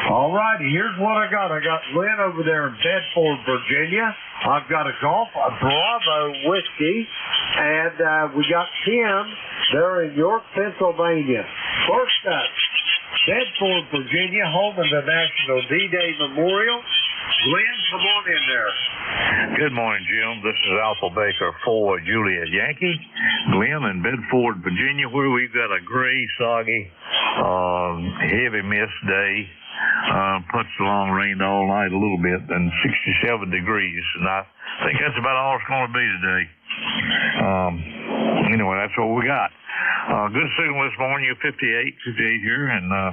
All righty, here's what I got. I got Lynn over there in Bedford, Virginia. I've got a Golf Bravo Whiskey. And we got Kim there in York, Pennsylvania. First up, Bedford, Virginia, home of the National D-Day Memorial. Glenn, come on in there. Good morning, Jim. This is Alpha Baker for Juliet Yankee. Glenn in Bedford, Virginia, where we've got a gray, soggy, heavy mist day. Puts along, rained all night a little bit, and 67 degrees. And I think that's about all it's going to be today. Anyway, that's what we got. Good signal this morning. You're 58 here, and I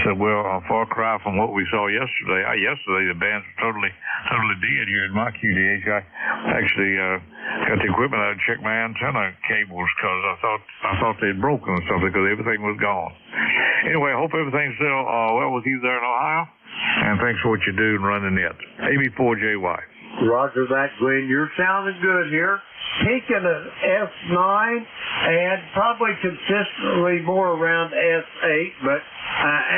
said, well, a far cry from what we saw yesterday. Yesterday, the bands were totally dead here at my QDH. I actually got the equipment out to check my antenna cables because I thought they'd broken or something because everything was gone. Anyway, I hope everything's still well with you there in Ohio, and thanks for what you do and running it. AB4JY. Roger that, Glenn. You're sounding good here. Peaking at S9 and probably consistently more around S8, but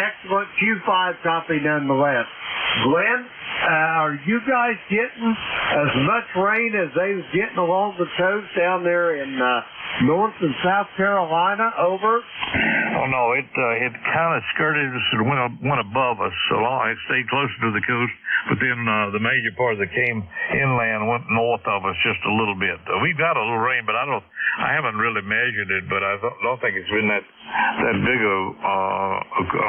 excellent Q5 copy nonetheless. Glenn, are you guys getting as much rain as they was getting along the coast down there in North and South Carolina? Over. Oh no, it kind of skirted us and went above us. So long it stayed closer to the coast, but then the major part that came inland went north of us just a little bit. We've got a little rain, but I haven't really measured it, but I don't think it's been that big of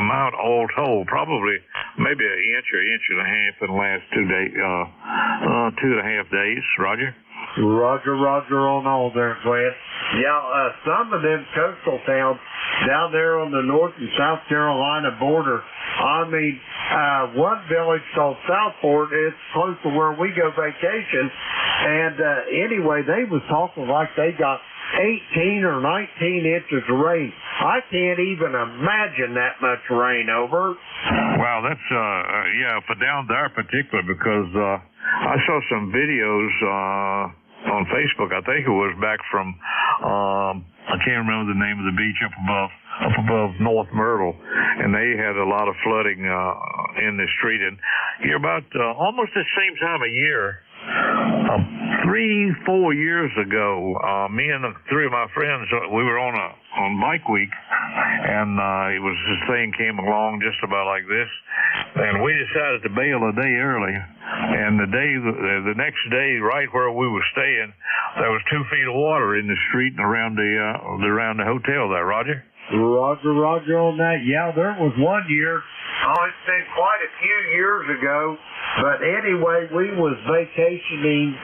amount all told. Probably maybe an inch or inch and a half in the last 2.5 days. Roger. Roger on all there, Glenn. Yeah, some of them coastal towns down there on the North and South Carolina border. I mean, one village called Southport, it's close to where we go vacation. And anyway, they was talking like they got 18 or 19 inches of rain. I can't even imagine that much rain. Over. Wow, that's for down there particularly, because I saw some videos on Facebook. I think it was back from I can't remember the name of the beach up above North Myrtle, and they had a lot of flooding in the street. And you're about almost the same time of year. 3-4 years ago, me and three of my friends, we were on bike week, and this thing came along just about like this, and we decided to bail a day early. And the next day, right where we were staying, there was 2 feet of water in the street and around the hotel there. Roger. Roger on that. Yeah, there was one year. It's been quite a few years ago. But anyway, we was vacationing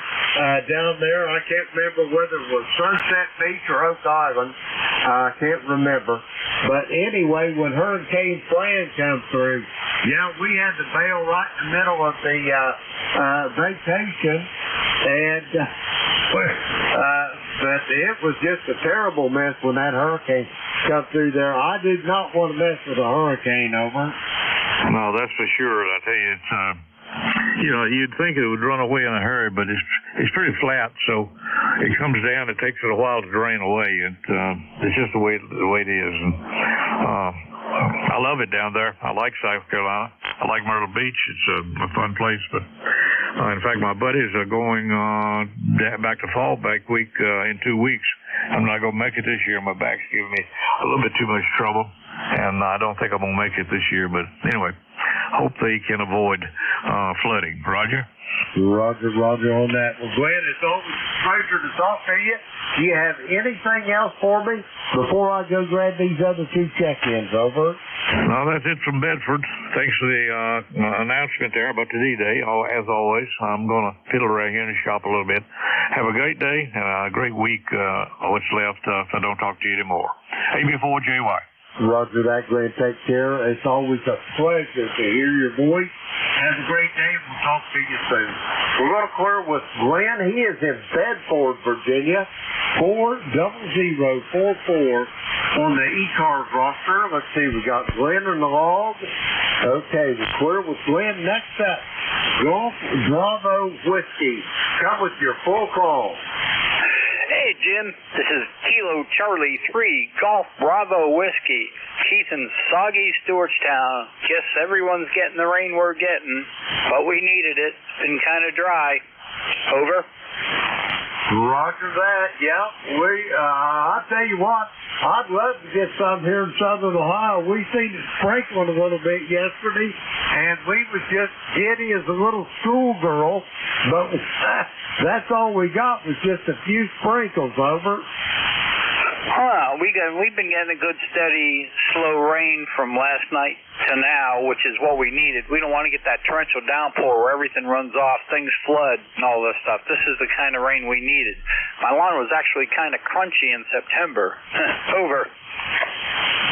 down there. I can't remember whether it was Sunset Beach or Oak Island. I can't remember. But anyway, when Hurricane Fran come through, yeah, we had to bail right in the middle of the vacation. And but it was just a terrible mess when that hurricane come through there. I did not want to mess with a hurricane. Over. No, that's for sure. I tell you, it's you'd think it would run away in a hurry, but it's pretty flat, so it comes down. It takes it a while to drain away. It's just the way it is. And I love it down there. I like South Carolina. I like Myrtle Beach. It's a fun place. But in fact, my buddies are going back to Fallback Week in 2 weeks. I'm not going to make it this year. My back's giving me a little bit too much trouble, and I don't think I'm going to make it this year. But anyway, hope they can avoid flooding. Roger? Roger on that. Well, Glenn, it's always a pleasure to talk to you. Do you have anything else for me before I go grab these other 2 check-ins? Over. No, that's it from Bedford. Thanks for the announcement there about the D-Day. As always, I'm going to fiddle around here and shop a little bit. Have a great day and a great week. What's left if I don't talk to you anymore. AB4JY. Roger that, Glenn. Take care. It's always a pleasure to hear your voice. Have a great day. We'll talk to you soon. We're going to clear with Glenn. He is in Bedford, Virginia. 40044 on the ECARS roster. Let's see. We got Glenn in the log. Okay, we'll clear with Glenn. Next up, Golf Bravo Whiskey. Come with your full call. Hey, Jim. This is Kilo Charlie 3, Golf Bravo Whiskey. Keith in soggy Stewartstown. Guess everyone's getting the rain we're getting, but we needed it. It's been kind of dry. Over. Roger that. Yeah, I tell you what, I'd love to get some here in Southern Ohio. We seen it sprinkling a little bit yesterday, and we was just giddy as a little schoolgirl. But that's all we got was just a few sprinkles. Over. We've been getting a good steady slow rain from last night to now, which is what we needed. We don't want to get that torrential downpour where everything runs off, things flood, and all this stuff. This is the kind of rain we needed. My lawn was actually kind of crunchy in September. Over.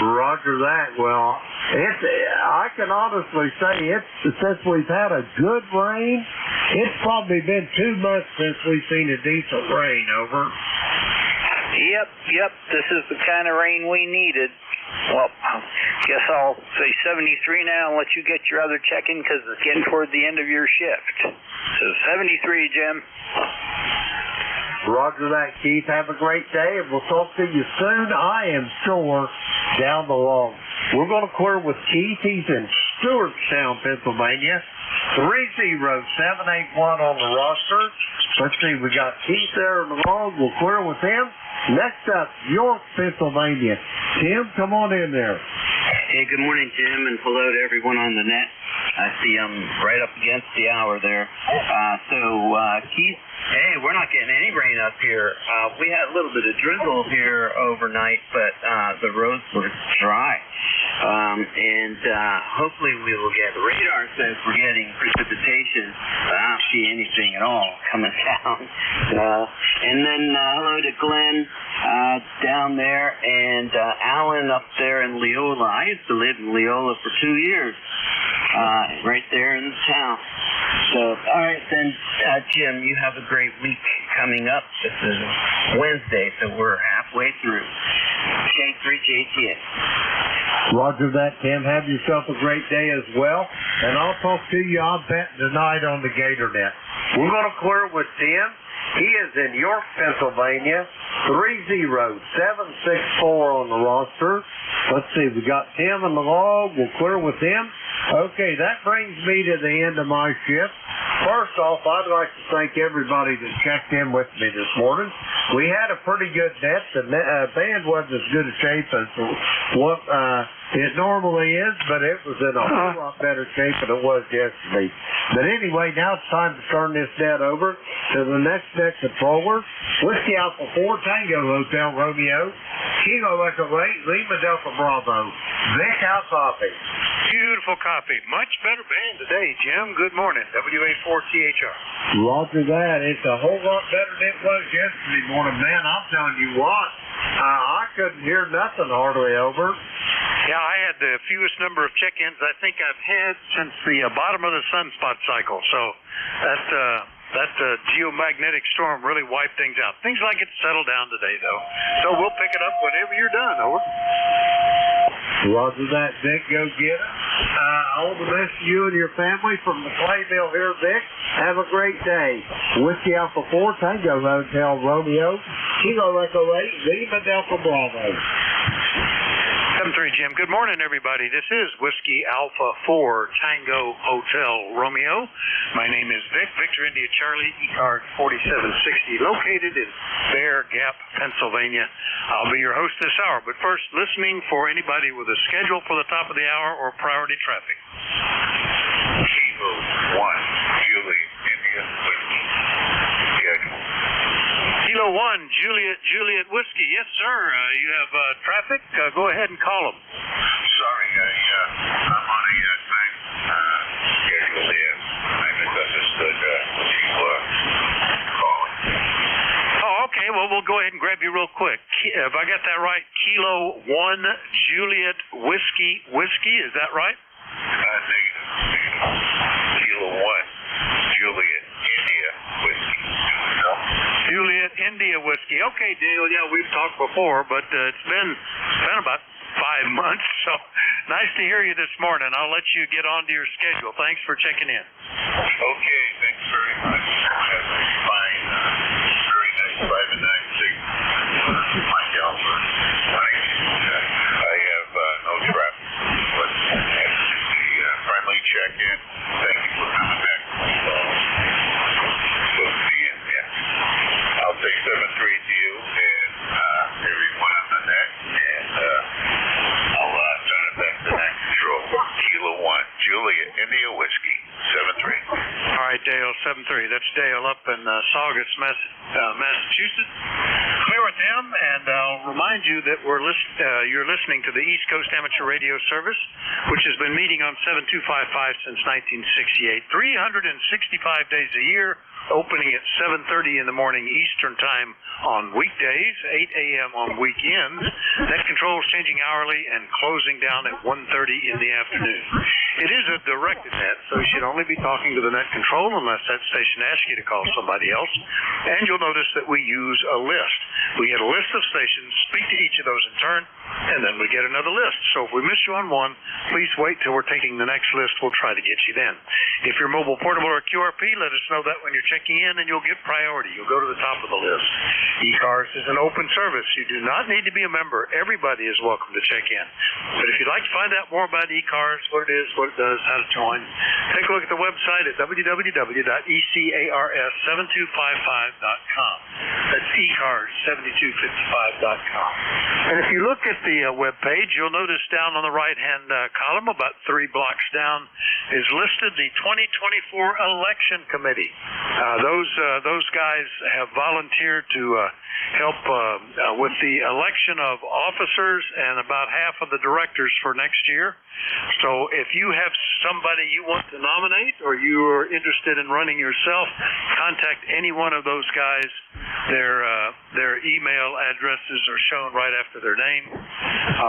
Roger that. Well, I can honestly say since we've had a good rain, it's probably been 2 months since we've seen a decent rain. Over. Yep. This is the kind of rain we needed. Well, guess I'll say 73 now and let you get your other check-in because it's getting toward the end of your shift. So 73, Jim. Roger that, Keith. Have a great day, and we'll talk to you soon. I am sure down the long. We're going to clear with Keith. He's in Stewartstown, Pennsylvania. 30781 on the roster. Let's see, we got Keith there in the log. We'll clear with him. Next up, York, Pennsylvania. Tim, come on in there. Hey, good morning, Jim, and hello to everyone on the net. I see I'm right up against the hour there. Keith, hey, we're not getting any rain up here. We had a little bit of drizzle here overnight, but the roads were dry. Hopefully we will get, radar says we're getting precipitation, but I don't see anything at all coming down. Hello to Glenn down there, and Alan up there in Leola. I used to live in Leola for 2 years, right there in the town. So, all right then, Jim, you have a great week coming up. This is Wednesday, so we're halfway through. K3JTA. Roger that, Tim. Have yourself a great day as well. And I'll talk to you, I'll bet, tonight on the Gator Net. We're going to clear with Tim. He is in York, Pennsylvania. 30764 on the roster. Let's see, we got Tim in the log. We'll clear with him. Okay, that brings me to the end of my shift. First off, I'd like to thank everybody that checked in with me this morning. We had a pretty good net. The band wasn't as good a shape as what it normally is, but it was in a whole lot better shape than it was yesterday. But anyway, now it's time to turn this net over to the next net controller. Whiskey Alpha 4 Tango Hotel Romeo, Kilo Echo 8, Lima Delta Bravo. Vic, how copy? Beautiful copy. Much better band today, Jim. Good morning. WA4THR. Roger that. It's a whole lot better than it was yesterday morning, man. I'm telling you what. I couldn't hear nothing hardly. Over. Yeah, I had the fewest number of check-ins I think I've had since the bottom of the sunspot cycle. So that geomagnetic storm really wiped things out. Things like it settled down today, though. So we'll pick it up whenever you're done. Over. Roger that, Vic. Go get it. All the best to you and your family from the clay mill here, Vic. Have a great day. Whiskey Alpha 4 Tango Hotel Romeo, Kilo Echo 8, Lima Delta Bravo. 7-3, Jim. Good morning, everybody. This is Whiskey Alpha 4 Tango Hotel Romeo. My name is Vic, Victor India Charlie, ECARS 4760, located in Bear Gap, Pennsylvania. I'll be your host this hour, but first, listening for anybody with a schedule for the top of the hour or priority traffic. Kilo 1, Juliet, India, Whiskey. Schedule. Kilo 1, Juliet Whiskey. Yes, sir. You have traffic. Go ahead and call them. Sorry, I'm on a thing. Schedule in. I misunderstood what you were calling. Oh, okay. Well, we'll go ahead and grab you real quick. If I got that right, Kilo 1, Juliet Whiskey. Is that right? Negative. Kilo 1, Juliet, India, Whiskey. Juliet India Whiskey. Okay, Dale. Yeah, we've talked before, but it's been about 5 months, so nice to hear you this morning. I'll let you get on to your schedule. Thanks for checking in. Okay, thanks very much. Have a fine, very nice 5 and 9 signal. My Alpha. I have no traffic, but the friendly check-in. Thank you for coming back. We'll see you. Yeah. I'll take That's Dale up in Saugus, Massachusetts. Clear with them, and I'll remind you that you're listening to the East Coast Amateur Radio Service, which has been meeting on 7255 since 1968, 365 days a year, opening at 7:30 in the morning Eastern Time on weekdays, 8 a.m. on weekends. Net controls changing hourly and closing down at 1:30 in the afternoon. It is a directed net, so you should only be talking to the net control unless that station asks you to call somebody else. And you'll notice that we use a list. We get a list of stations, speak to each of those in turn, and then we get another list. So if we miss you on one, please wait till we're taking the next list. We'll try to get you then. If you're mobile, portable, or QRP, let us know that when you're checking in, and you'll get priority. You'll go to the top of the list. ECARS is an open service. You do not need to be a member. Everybody is welcome to check in. But if you'd like to find out more about ECARS, what it is, what it does, how to join, take a look at the website at www.ECARS7255.com. That's ECARS7255.com. And if you look at the web page, you'll notice down on the right-hand column, about 3 blocks down, is listed the 2024 Election Committee. Those guys have volunteered to help with the election of officers and about half of the directors for next year. So if you have somebody you want to nominate, or you are interested in running yourself, contact any one of those guys. Their email addresses are shown right after their name,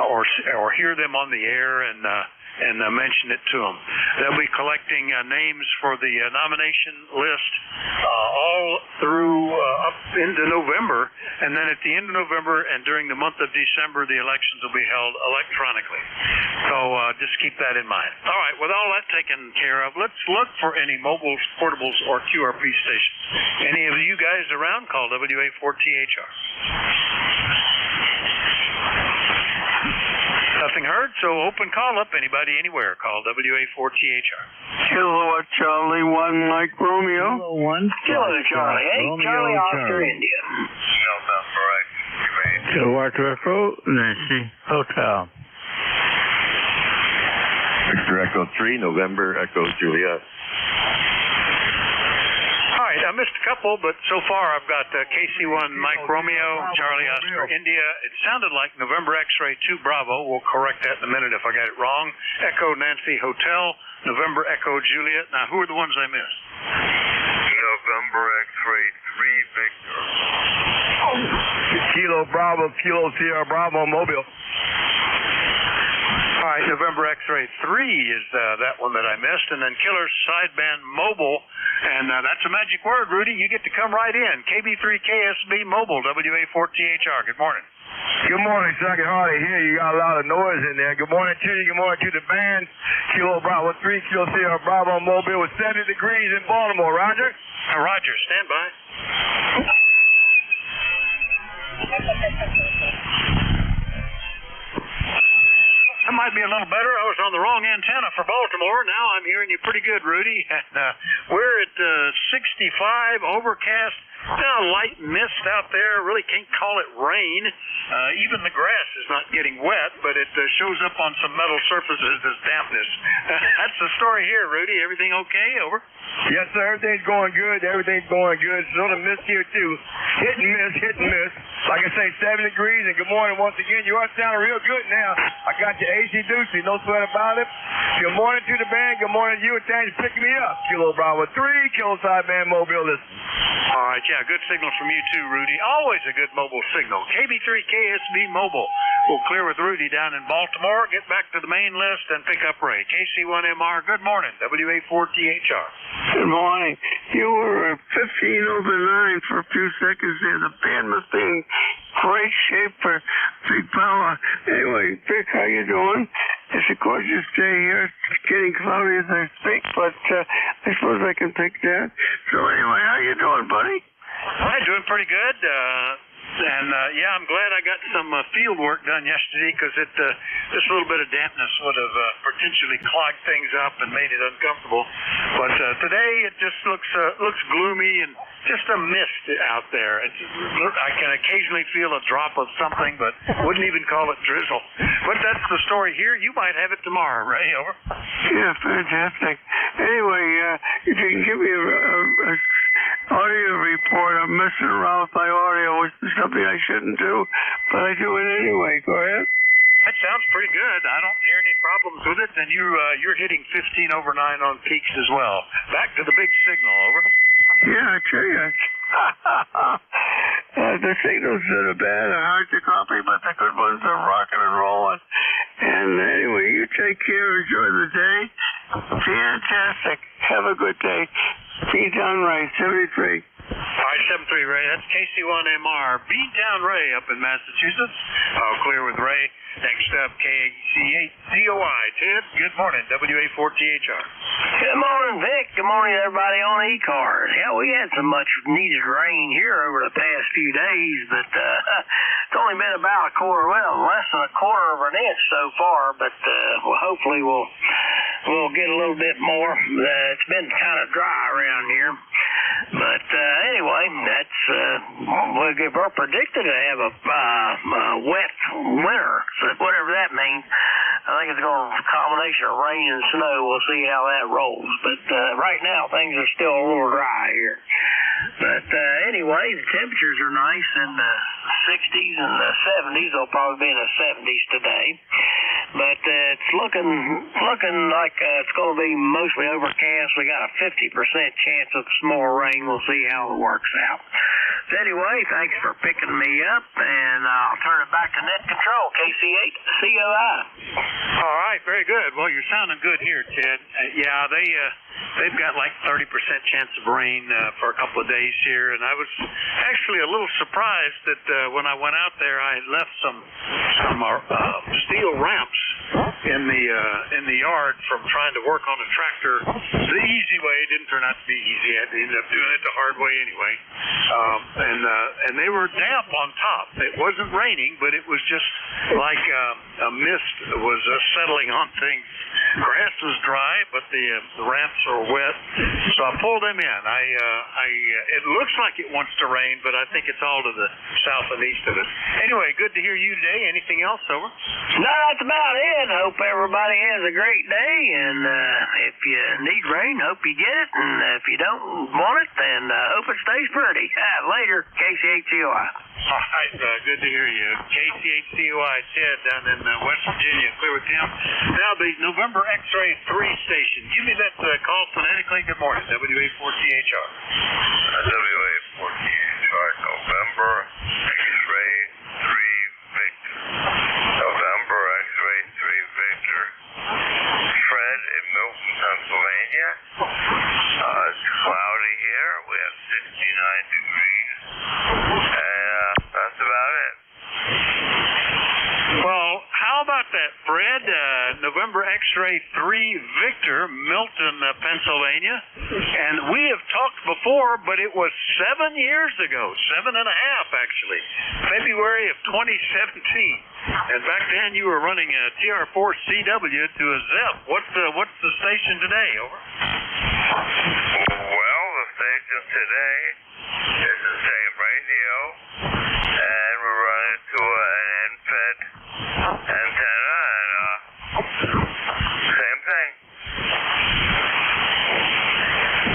or hear them on the air and mention it to them. They'll be collecting names for the nomination list all through up into November, and then at the end of November and during the month of December, the elections will be held electronically. So just keep that in mind. All right, with all that taken care of, let's look for any mobiles, portables, or QRP stations. Any of you guys around, call WA4THR. Nothing heard, so open call up. Anybody, anywhere, call WA4THR. Kilo Charlie 1 Mike Romeo. Kilo 1. Kilo Charlie. Hey, Romeo, Charlie Oscar Charlie. India. Kilo Echo Nancy Hotel. Victor Echo 3, November Echo Juliet. All right, I missed a couple, but so far I've got KC1 Mike Romeo, Charlie Oscar India. It sounded like November X-Ray 2 Bravo. We'll correct that in a minute if I got it wrong. Echo Nancy Hotel, November Echo Juliet. Now, who are the ones I missed? November X-Ray 3 Victor. Kilo Bravo, Kilo Sierra Bravo, Mobile. All right, November X-Ray 3 is that one that I missed, and then Killer Sideband Mobile, and that's a magic word, Rudy. You get to come right in. KB3 KSB Mobile, WA4THR. Good morning. Good morning, sir. I can hardly hear you. Got a lot of noise in there. Good morning to you. Good morning to the band. Kilo Bravo 3, Kilo Sierra Bravo Mobile with 70 degrees in Baltimore. Roger? Roger, stand by. That might be a little better. I was on the wrong antenna for Baltimore. Now I'm hearing you pretty good, Rudy. And we're at 65, overcast. Light mist out there. Really can't call it rain. Even the grass is not getting wet, but it shows up on some metal surfaces as dampness. That's the story here, Rudy. Everything okay? Over. Yes, sir. Everything's going good. Everything's going good. It's on a mist here, too. Hit and miss, hit and miss. Like I say, 7 degrees, and good morning once again. You are sounding real good now. I got your AC Doocy, no sweat about it. Good morning to the band. Good morning to you, and thanks for picking me up. Kilo Bravo 3, Kilo Sideband Mobile. Listen. All right, yeah, good signal from you too, Rudy. Always a good mobile signal. KB3 KSB Mobile. We'll clear with Rudy down in Baltimore, get back to the main list, and pick up Ray. KC1MR, good morning. WA4THR. Good morning. You were 15 over 9 for a few seconds there. The band must be in great shape for big power. Anyway, Vic, how you doing? It's a gorgeous day here. It's getting cloudy as I speak, but I suppose I can pick that. So anyway, how you doing, buddy? I'm doing pretty good. Yeah, I'm glad I got some field work done yesterday, because just a little bit of dampness would have potentially clogged things up and made it uncomfortable. But today it just looks gloomy and just a mist out there. I can occasionally feel a drop of something, but wouldn't even call it drizzle. But that's the story here. You might have it tomorrow, Ray. Over. Yeah, fantastic. Anyway, if you can give me a messing around with my audio, which is something I shouldn't do, but I do it anyway. Go ahead. That sounds pretty good. I don't hear any problems with it, and you're hitting 15 over 9 on peaks as well. Back to the big signal, over. Yeah, I tell you, the signals that are bad are hard to copy, but the good ones are rocking and rolling. And anyway, you take care, enjoy the day. Fantastic. Have a good day. Be done right, 73. All right, 73, Ray. That's KC1MR. Beat down Ray up in Massachusetts. I'll clear with Ray. Next up, KC8COI. Ted, good morning. WA4THR. Good morning, Vic. Good morning, everybody on ECARS. Yeah, we had some much needed rain here over the past few days, but it's only been about less than a quarter of an inch so far, but hopefully we'll get a little bit more. It's been kind of dry around here. But anyway, that's we're predicted to have a wet winter, so whatever that means. I think it's going to be a combination of rain and snow. We'll see how that rolls. But right now, things are still a little dry here. But anyway, the temperatures are nice in the 60s and the 70s. They'll probably be in the 70s today. But it's looking like it's going to be mostly overcast. We got a 50% chance of some more rain. We'll see how it works out. But anyway, thanks for picking me up, and I'll turn it back to Net Control, KC8COI. All right, very good. Well, you're sounding good here, Ted. Yeah, they've got like 30% chance of rain for a couple of days here, and I was actually a little surprised that when I went out there, I had left some steel ramps in the yard from trying to work on a tractor the easy way. It didn't turn out to be easy. I ended up doing it the hard way anyway. And they were damp on top. It wasn't raining, but it was just like a mist was settling on things. Grass was dry, but the ramps are wet, so I pulled them in. It looks like it wants to rain, but I think it's all to the south and east of it. Anyway, good to hear you today. Anything else, over? No, that's about it. Hope everybody has a great day, and if you need rain, hope you get it, and if you don't want it, then hope it stays pretty. Later, KC8COI. All right, good to hear you. KC8COI, Ted, down in West Virginia. Clear with him. Now, the November X-Ray 3 station. Give me that call phonetically. Good morning, WA4THR. WA4THR, November X-Ray 3 Victor. November X-Ray 3 Victor. Fred in Milton, Pennsylvania. It's cloudy here. We have 69 degrees. And that's about it. Well, how about that, Fred? November X-Ray 3 Victor, Milton, Pennsylvania. And we have talked before, but it was 7 years ago, 7.5 actually, February of 2017. And back then you were running a TR4CW to a ZEP. What's the station today, over? Well, the station today is the same radio, and we're running to an end-fed antenna, and same thing.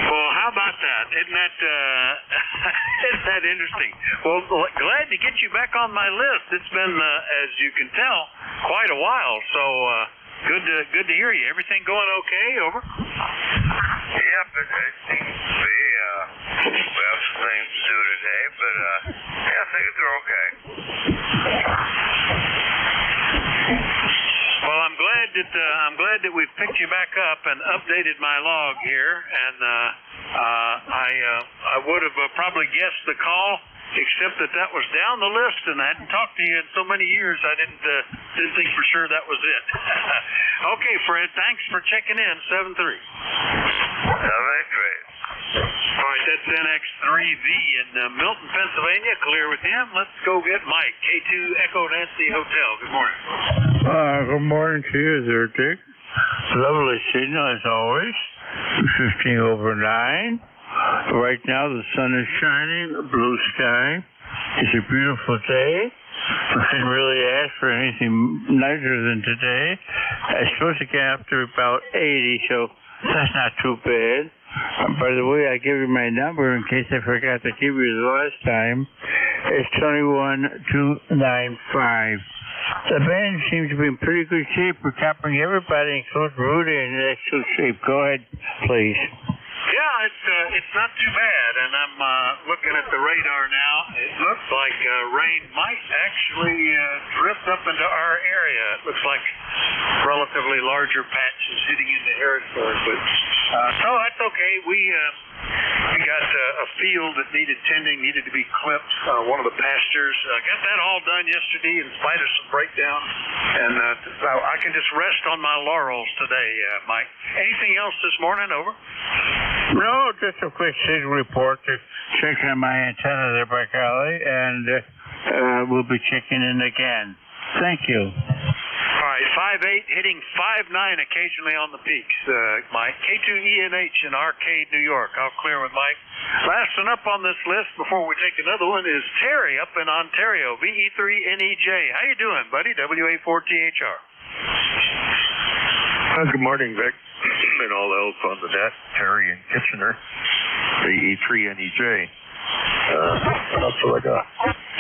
Well, how about that? Isn't that interesting? Well, glad to get you back on my list. It's been, as you can tell, quite a while. So good to hear you. Everything going okay? Over. Yep, it seems to be. We have some things to do today, but yeah, things are okay. Well, I'm glad that we've picked you back up and updated my log here, and I would have probably guessed the call, except that was down the list, and I hadn't talked to you in so many years. I didn't think for sure that was it. Okay, Fred, thanks for checking in. 7-3. 7-3. All right, that's NX3V in Milton, Pennsylvania. Clear with him. Let's go get Mike. K2 Echo Nancy Hotel. Good morning. Good morning to you there, Dick. Lovely signal as always. 15 over 9. Right now the sun is shining, blue sky. It's a beautiful day. I couldn't really ask for anything nicer than today. It's supposed to get up to about 80, so that's not too bad. By the way, I give you my number in case I forgot to give you the last time. It's 21295. The band seems to be in pretty good shape. We're copying everybody, including Rudy, in excellent shape. Go ahead, please. Yeah, it's not too bad, and I'm looking at the radar now. It looks like rain might actually drift up into our area. It looks like relatively larger patches hitting into Harrisburg, but so that's okay. We got a field that needed tending, needed to be clipped. One of the pastures. Got that all done yesterday in spite of some breakdowns, and I can just rest on my laurels today, Mike. Anything else this morning? Over. No, just a quick signal report to check on my antenna there by Golly, and we'll be checking in again. Thank you. All right, 5'8", hitting 5'9" occasionally on the peaks, Mike. K2ENH in Arcade, New York. I'll clear with Mike. Last one up on this list before we take another one is Terry up in Ontario, VE3NEJ. How you doing, buddy? WA4THR. Good morning, Vic, and all else on the net. Terry in Kitchener, VE3NEJ. That's what I got.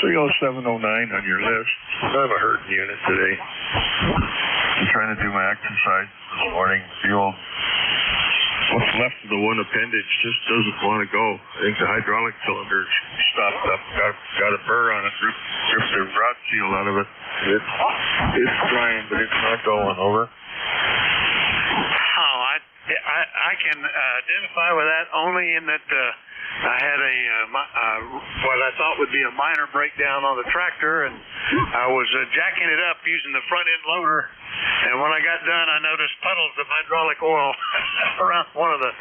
30709 on your list. I have a hurting unit today. I'm trying to do my exercise this morning. The old, what's left of the one appendage just doesn't want to go. I think the hydraulic cylinder stopped up, got a burr on it, ripped the rod seal out of it. It's trying, but it's not going. Over. I can identify with that only in that I had what I thought would be a minor breakdown on the tractor, and I was jacking it up using the front end loader, and when I got done I noticed puddles of hydraulic oil around one of the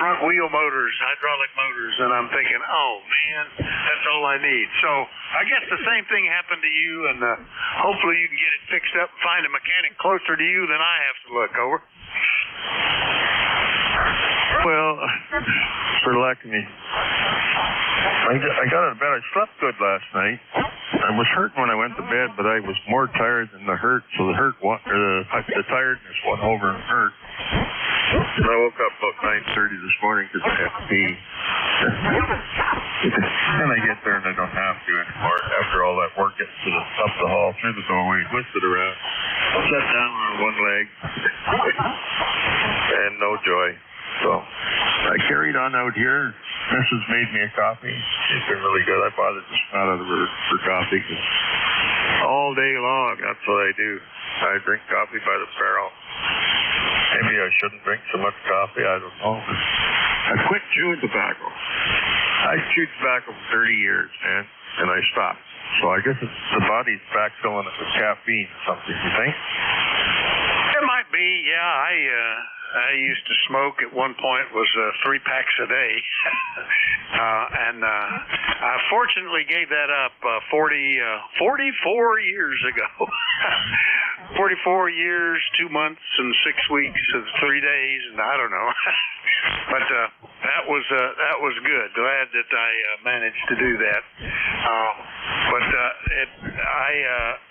front wheel motors, hydraulic motors, and I'm thinking, oh man, that's all I need. So I guess the same thing happened to you, and hopefully you can get it fixed up and find a mechanic closer to you than I have to look. Over. Well, for luck me. I got out of bed. I slept good last night. I was hurting when I went to bed, but I was more tired than the hurt, so the tiredness went over and hurt. And I woke up about 9:30 this morning because I had to pee. And I get there and I don't have to anymore after all that work up the hall, through the doorway, twisted around, sat down on one leg, and no joy. So I carried on out here. Mrs. made me a coffee. It's been really good. I bought it just not out of her for coffee. All day long, that's what I do. I drink coffee by the barrel. Maybe I shouldn't drink so much coffee. I don't know. I quit chewing tobacco. I chewed tobacco for 30 years, man, and I stopped. So I guess the body's backfilling it with caffeine or something, you think? It might be, yeah. I used to smoke at one point, was 3 packs a day. And I fortunately gave that up 44 years ago. 44 years, 2 months, and 6 weeks, and 3 days, and I don't know. But that was good. Glad that I managed to do that.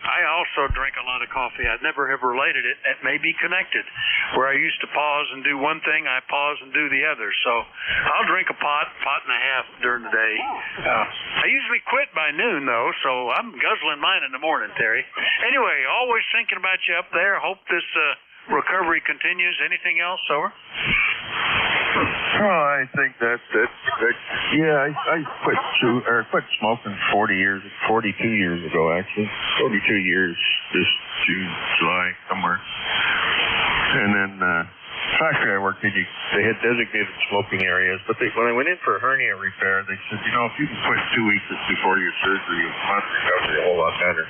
I also drink a lot of coffee. I never have related it. It may be connected. Where I used to pause and do one thing, I pause and do the other. So I'll drink a pot and a half during the day. I usually quit by noon, though, so I'm guzzling mine in the morning, Terry. Anyway, always thinking about you up there. Hope this recovery continues. Anything else, Over? Oh, I think that's it. Yeah, I quit smoking 42 years ago, actually. 42 years this June, July, somewhere. And then factory I worked in, they had designated smoking areas, but when I went in for a hernia repair, they said, if you can quit 2 weeks before your surgery, you'll find recovery a whole lot better.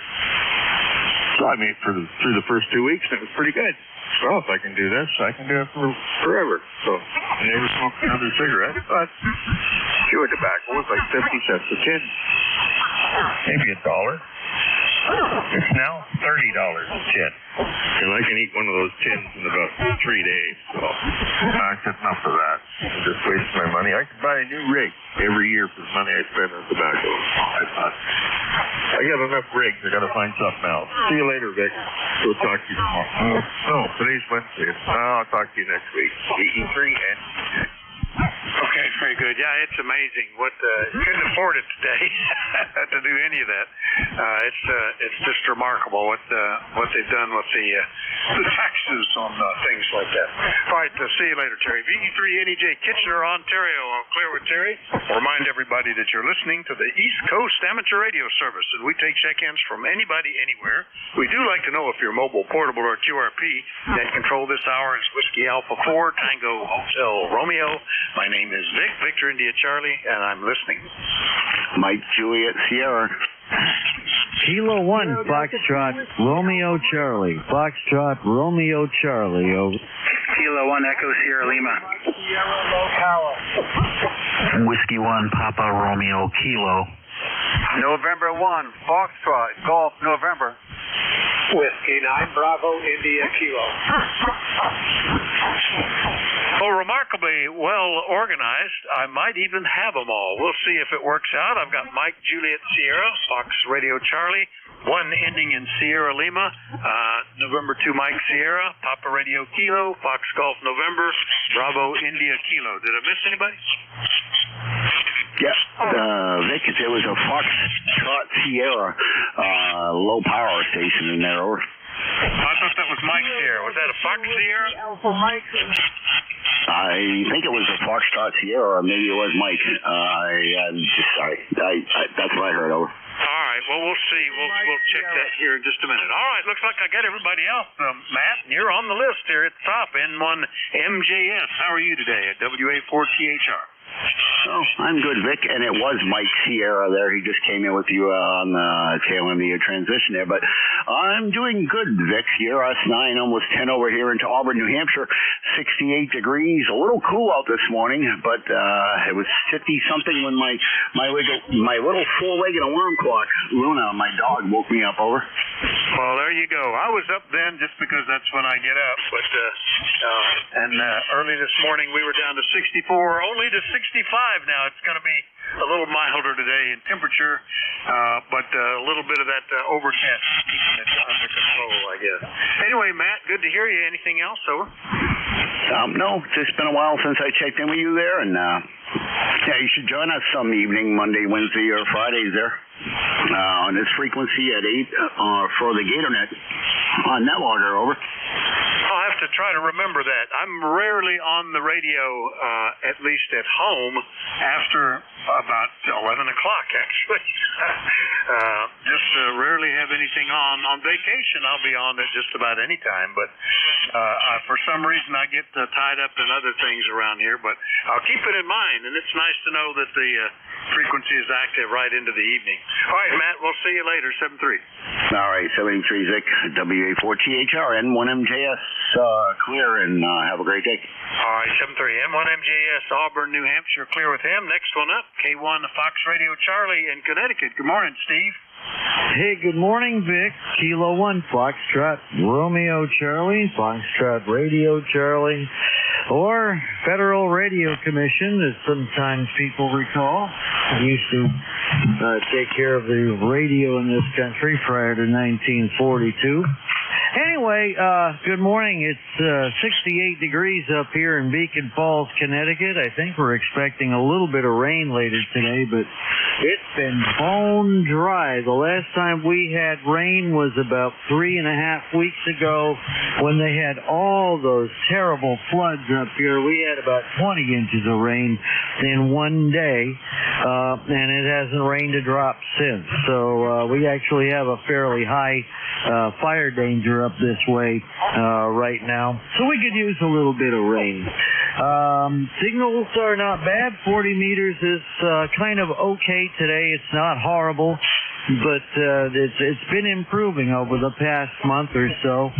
So I made through the first 2 weeks, and it was pretty good. Well, if I can do this, I can do it forever. So I never smoked another cigarette, but chewing tobacco was like 50 cents a tin. Maybe $1. It's now $30 a tin. And I can eat one of those tins in about 3 days. So I said enough of that. I just wasted my money. I could buy a new rig every year for the money I spend on tobacco. I thought, I got enough rigs. I got to find something else. See you later, Vic. We'll talk to you tomorrow. No, today's Wednesday. I'll talk to you next week. E3 and Very good. Yeah, it's amazing. Couldn't afford it today to do any of that. It's just remarkable what they've done with the taxes on things like that. All right, see you later, Terry. VE3NEJ, Kitchener, Ontario. I'm clear with Terry. Remind everybody that you're listening to the East Coast Amateur Radio Service, and we take check-ins from anybody, anywhere. We do like to know if you're mobile, portable, or QRP. Net control this hour is Whiskey Alpha 4, Tango Hotel Romeo. My name is Vic, Victor India Charlie, and I'm listening. Mike Juliet Sierra. Kilo 1, Foxtrot, Romeo Charlie. Foxtrot, Romeo Charlie. Over. Kilo 1, Echo Sierra Lima. Sierra Low Power. Whiskey 1, Papa Romeo Kilo. November 1, Foxtrot, Golf, November. Whiskey 9, Bravo, India Kilo. Well, remarkably well organized. I might even have them all. We'll see if it works out. I've got Mike Juliet Sierra, Fox Radio Charlie, 1 ending in Sierra Lima, November 2 Mike Sierra, Papa Radio Kilo, Fox Golf November, Bravo India Kilo. Did I miss anybody? Yes, Vic, there was a Foxtrot Sierra low power station in there. Over. I thought that was Mike Sierra. Was that a Fox Sierra? Alpha Mike. I think it was a Foxtrot Sierra, or maybe it was Mike. I'm just sorry. That's what I heard. Over. All right. Well, we'll see. We'll check that here in just a minute. All right. Looks like I got everybody else. Matt, you're on the list here at the top. N1 MJS. How are you today at WA4THR? Oh, I'm good, Vic, and it was Mike Sierra there. He just came in with you on the tail end of your transition there, but I'm doing good, Vic. Sierra S9, almost 10 over here into Auburn, New Hampshire, 68 degrees, a little cool out this morning, but it was 50-something when my little four-legged alarm clock, Luna, my dog, woke me up. Over. Well, there you go. I was up then just because that's when I get up, but early this morning we were down to 64, only to 65 now. It's going to be a little milder today in temperature, but a little bit of that overcast keeping it under control, I guess. Anyway, Matt, good to hear you. Anything else? Over? No, it's just been a while since I checked in with you there, and yeah, you should join us some evening, Monday, Wednesday, or Fridays there on this frequency at 8 for the GatorNet on Netlogger. Over. I'll have to try to remember that. I'm rarely on the radio, at least at home, after about 11 o'clock, actually. Just rarely have anything on. On vacation, I'll be on it just about any time, but for some reason I get tied up in other things around here, but I'll keep it in mind, and it's nice to know that the frequency is active right into the evening. All right, Matt, we'll see you later, 7-3. All right, 73 Vic, WA4THR, N1MJS, clear, and have a great day. All right, 7-3, N1MJS, Auburn, New Hampshire, clear with him. Next one up, K1 Fox Radio Charlie in Connecticut. Good morning, Steve. Hey, good morning, Vic. Kilo 1, Foxtrot, Romeo Charlie, Foxtrot Radio Charlie, or Federal Radio Commission, as sometimes people recall. I used to take care of the radio in this country prior to 1942. Anyway, good morning. It's 68 degrees up here in Beacon Falls, Connecticut. I think we're expecting a little bit of rain later today, but it's been bone dry. The last time we had rain was about 3.5 weeks ago when they had all those terrible floods up here. We had about 20 inches of rain in one day, and it hasn't rained a drop since. So we actually have a fairly high fire danger up this way right now. So we could use a little bit of rain. Signals are not bad. 40 meters is kind of okay today. It's not horrible, but it's been improving over the past month or so.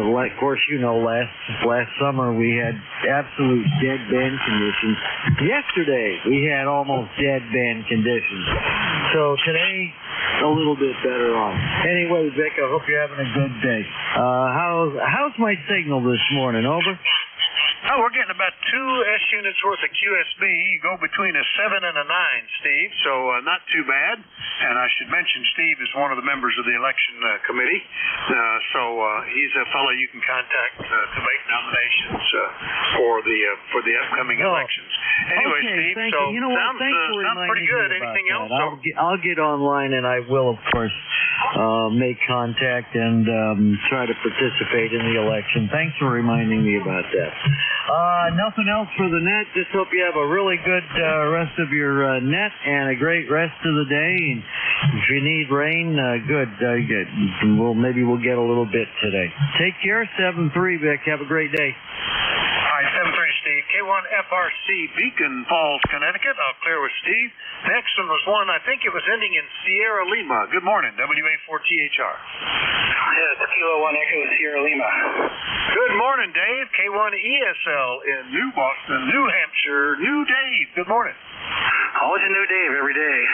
Like, of course, you know, last summer we had absolute dead band conditions. Yesterday we had almost dead band conditions. So today, a little bit better on. Anyway, Vic, I hope you're having a good day. How's my signal this morning? Over? Oh, we're getting about 2 S units worth of QSB. You go between a 7 and a 9, Steve, so not too bad. And I should mention Steve is one of the members of the election committee, so he's a fellow you can contact to make nominations for the upcoming elections. Anyway, okay, Steve, thank so you. You know what? sounds pretty good. Anything else? I'll get online, and I will, of course, make contact and try to participate in the election. Thanks for reminding me about that. Nothing else for the net. Just hope you have a really good rest of your net and a great rest of the day. And if you need rain, good. Maybe we'll get a little bit today. Take care. 7-3, Vic. Have a great day. All right, 7-3, Steve. K1FRC, Beacon Falls, Connecticut. I'll clear with Steve. Next one was one, I think it was ending in Sierra Lima. Good morning, WA4THR. Yeah, it's Kilo 1 Echo Sierra Lima. Good morning, Dave. K1ESL in New Boston, New Hampshire. New Dave. Good morning. Always a new Dave every day.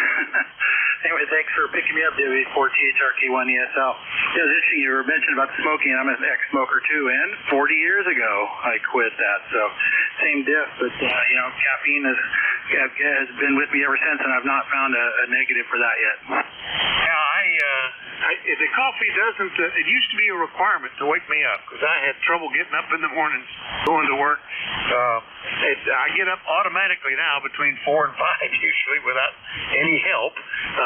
Anyway, thanks for picking me up, WA4THR K1ESL. Yeah, it was interesting. You were mentioning about smoking. I'm an ex-smoker, too, and 40 years ago I quit that. So, same diff, but, caffeine has been with me ever since, and I've not found a negative for that yet. Yeah, the coffee doesn't, it used to be a requirement to wake me up because I had trouble getting up in the mornings going to work. I get up automatically now between 4 and 5 usually without any help.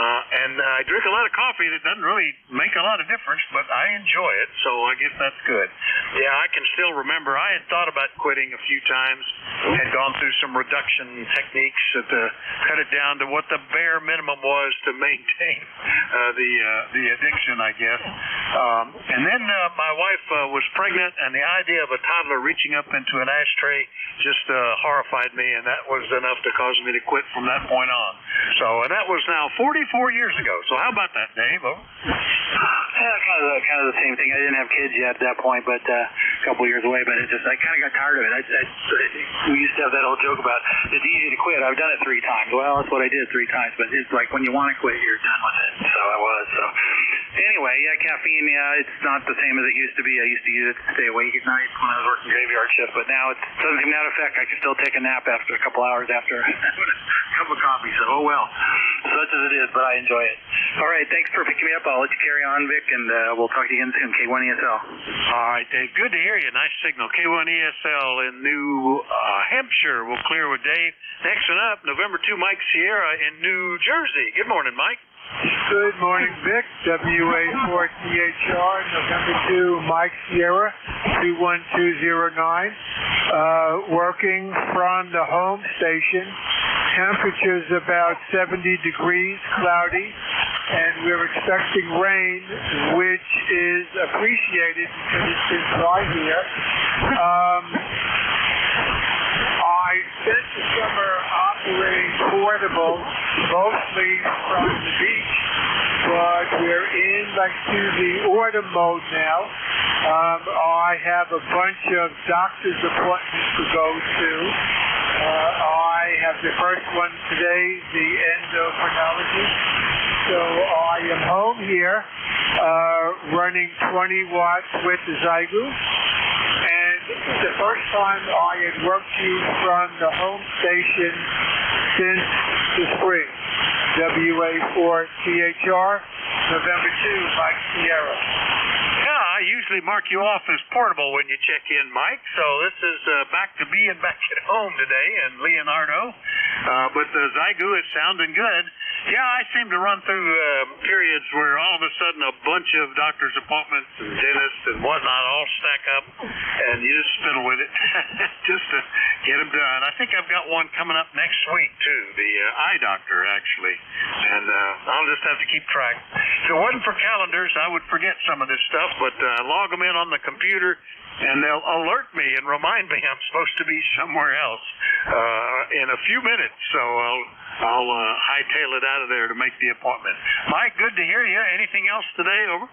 And I drink a lot of coffee that doesn't really make a lot of difference, but I enjoy it, so I guess that's good. Yeah, I can still remember I had thought about quitting a few times, had gone through some reduction techniques to cut it down to what the bare minimum was to maintain the addiction, I guess. And then my wife was pregnant, and the idea of a toddler reaching up into an ashtray just horrified me, and that was enough to cause me to quit from that point on. So, and that was now 44 years ago. So how about that, Dave? Over? Yeah, kind of the same thing. I didn't have kids yet at that point, but a couple of years away. But I kind of got tired of it. We used to have that old joke about it's easy to quit. I've done it 3 times. Well, that's what I did 3 times. But it's like when you want to quit, you're done with it. So I was. So anyway, yeah, caffeine. Yeah, it's not the same as it used to be. I used to use it to stay awake at night when I was working graveyard shift. But now it doesn't seem to have effect. I can still take a nap after a couple hours after a cup of coffee. So oh well. Such as it is, but I enjoy it. All right, thanks for picking me up. I'll let you carry on, Vic, and we'll talk to you again soon. K1ESL. All right, Dave. Good to hear you. Nice signal. K1ESL in New Hampshire. We'll clear with Dave. Next one up, November 2, Mike Sierra in New Jersey. Good morning, Mike. Good morning, Vic. WA4THR, November 2, Mike Sierra, 21209. Working from the home station. Temperature's about 70 degrees, cloudy, and we're expecting rain, which is appreciated because it's been dry here. I spent the summer operating portable, mostly from the beach, but we're into the autumn mode now. I have a bunch of doctor's appointments to go to. I have the first one today, the endocrinology. So I am home here, running 20 watts with the Zygu. And the first time I had worked you from the home station since the spring. WA4THR, November 2, Mike Sierra. Yeah, I usually mark you off as portable when you check in, Mike. So this is back to being back at home today and Leonardo. But the Zygu is sounding good. Yeah, I seem to run through periods where all of a sudden a bunch of doctor's appointments and dentists and whatnot all stack up, and you just fiddle with it just to get them done. I think I've got one coming up next week, too, the eye doctor, actually, and I'll just have to keep track. If it wasn't for calendars, I would forget some of this stuff, but log them in on the computer, and they'll alert me and remind me I'm supposed to be somewhere else in a few minutes, so I'll hightail it out of there to make the appointment. Mike, good to hear you. Anything else today? Over.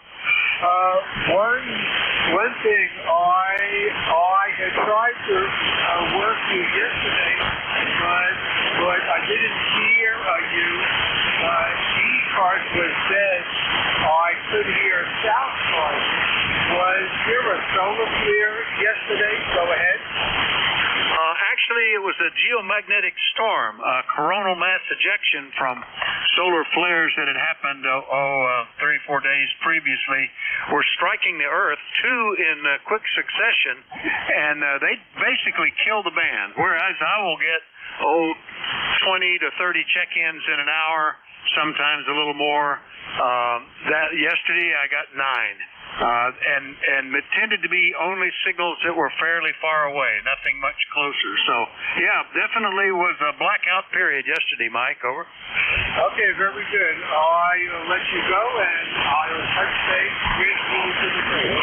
One thing, I had tried to work you yesterday, but I didn't hear you. ECARS was dead. I could hear Southport. Was there a solar flare yesterday? Go ahead. a geomagnetic storm, a coronal mass ejection from solar flares that had happened 3 or 4 days previously were striking the Earth, 2 in quick succession, and they basically killed the band, whereas I will get 20 to 30 check-ins in an hour, sometimes a little more. That yesterday I got 9. And it tended to be only signals that were fairly far away, nothing much closer. So, yeah, definitely was a blackout period yesterday, Mike. Over. Okay, very good. I'll let you go, and I'll touch base with you to the break.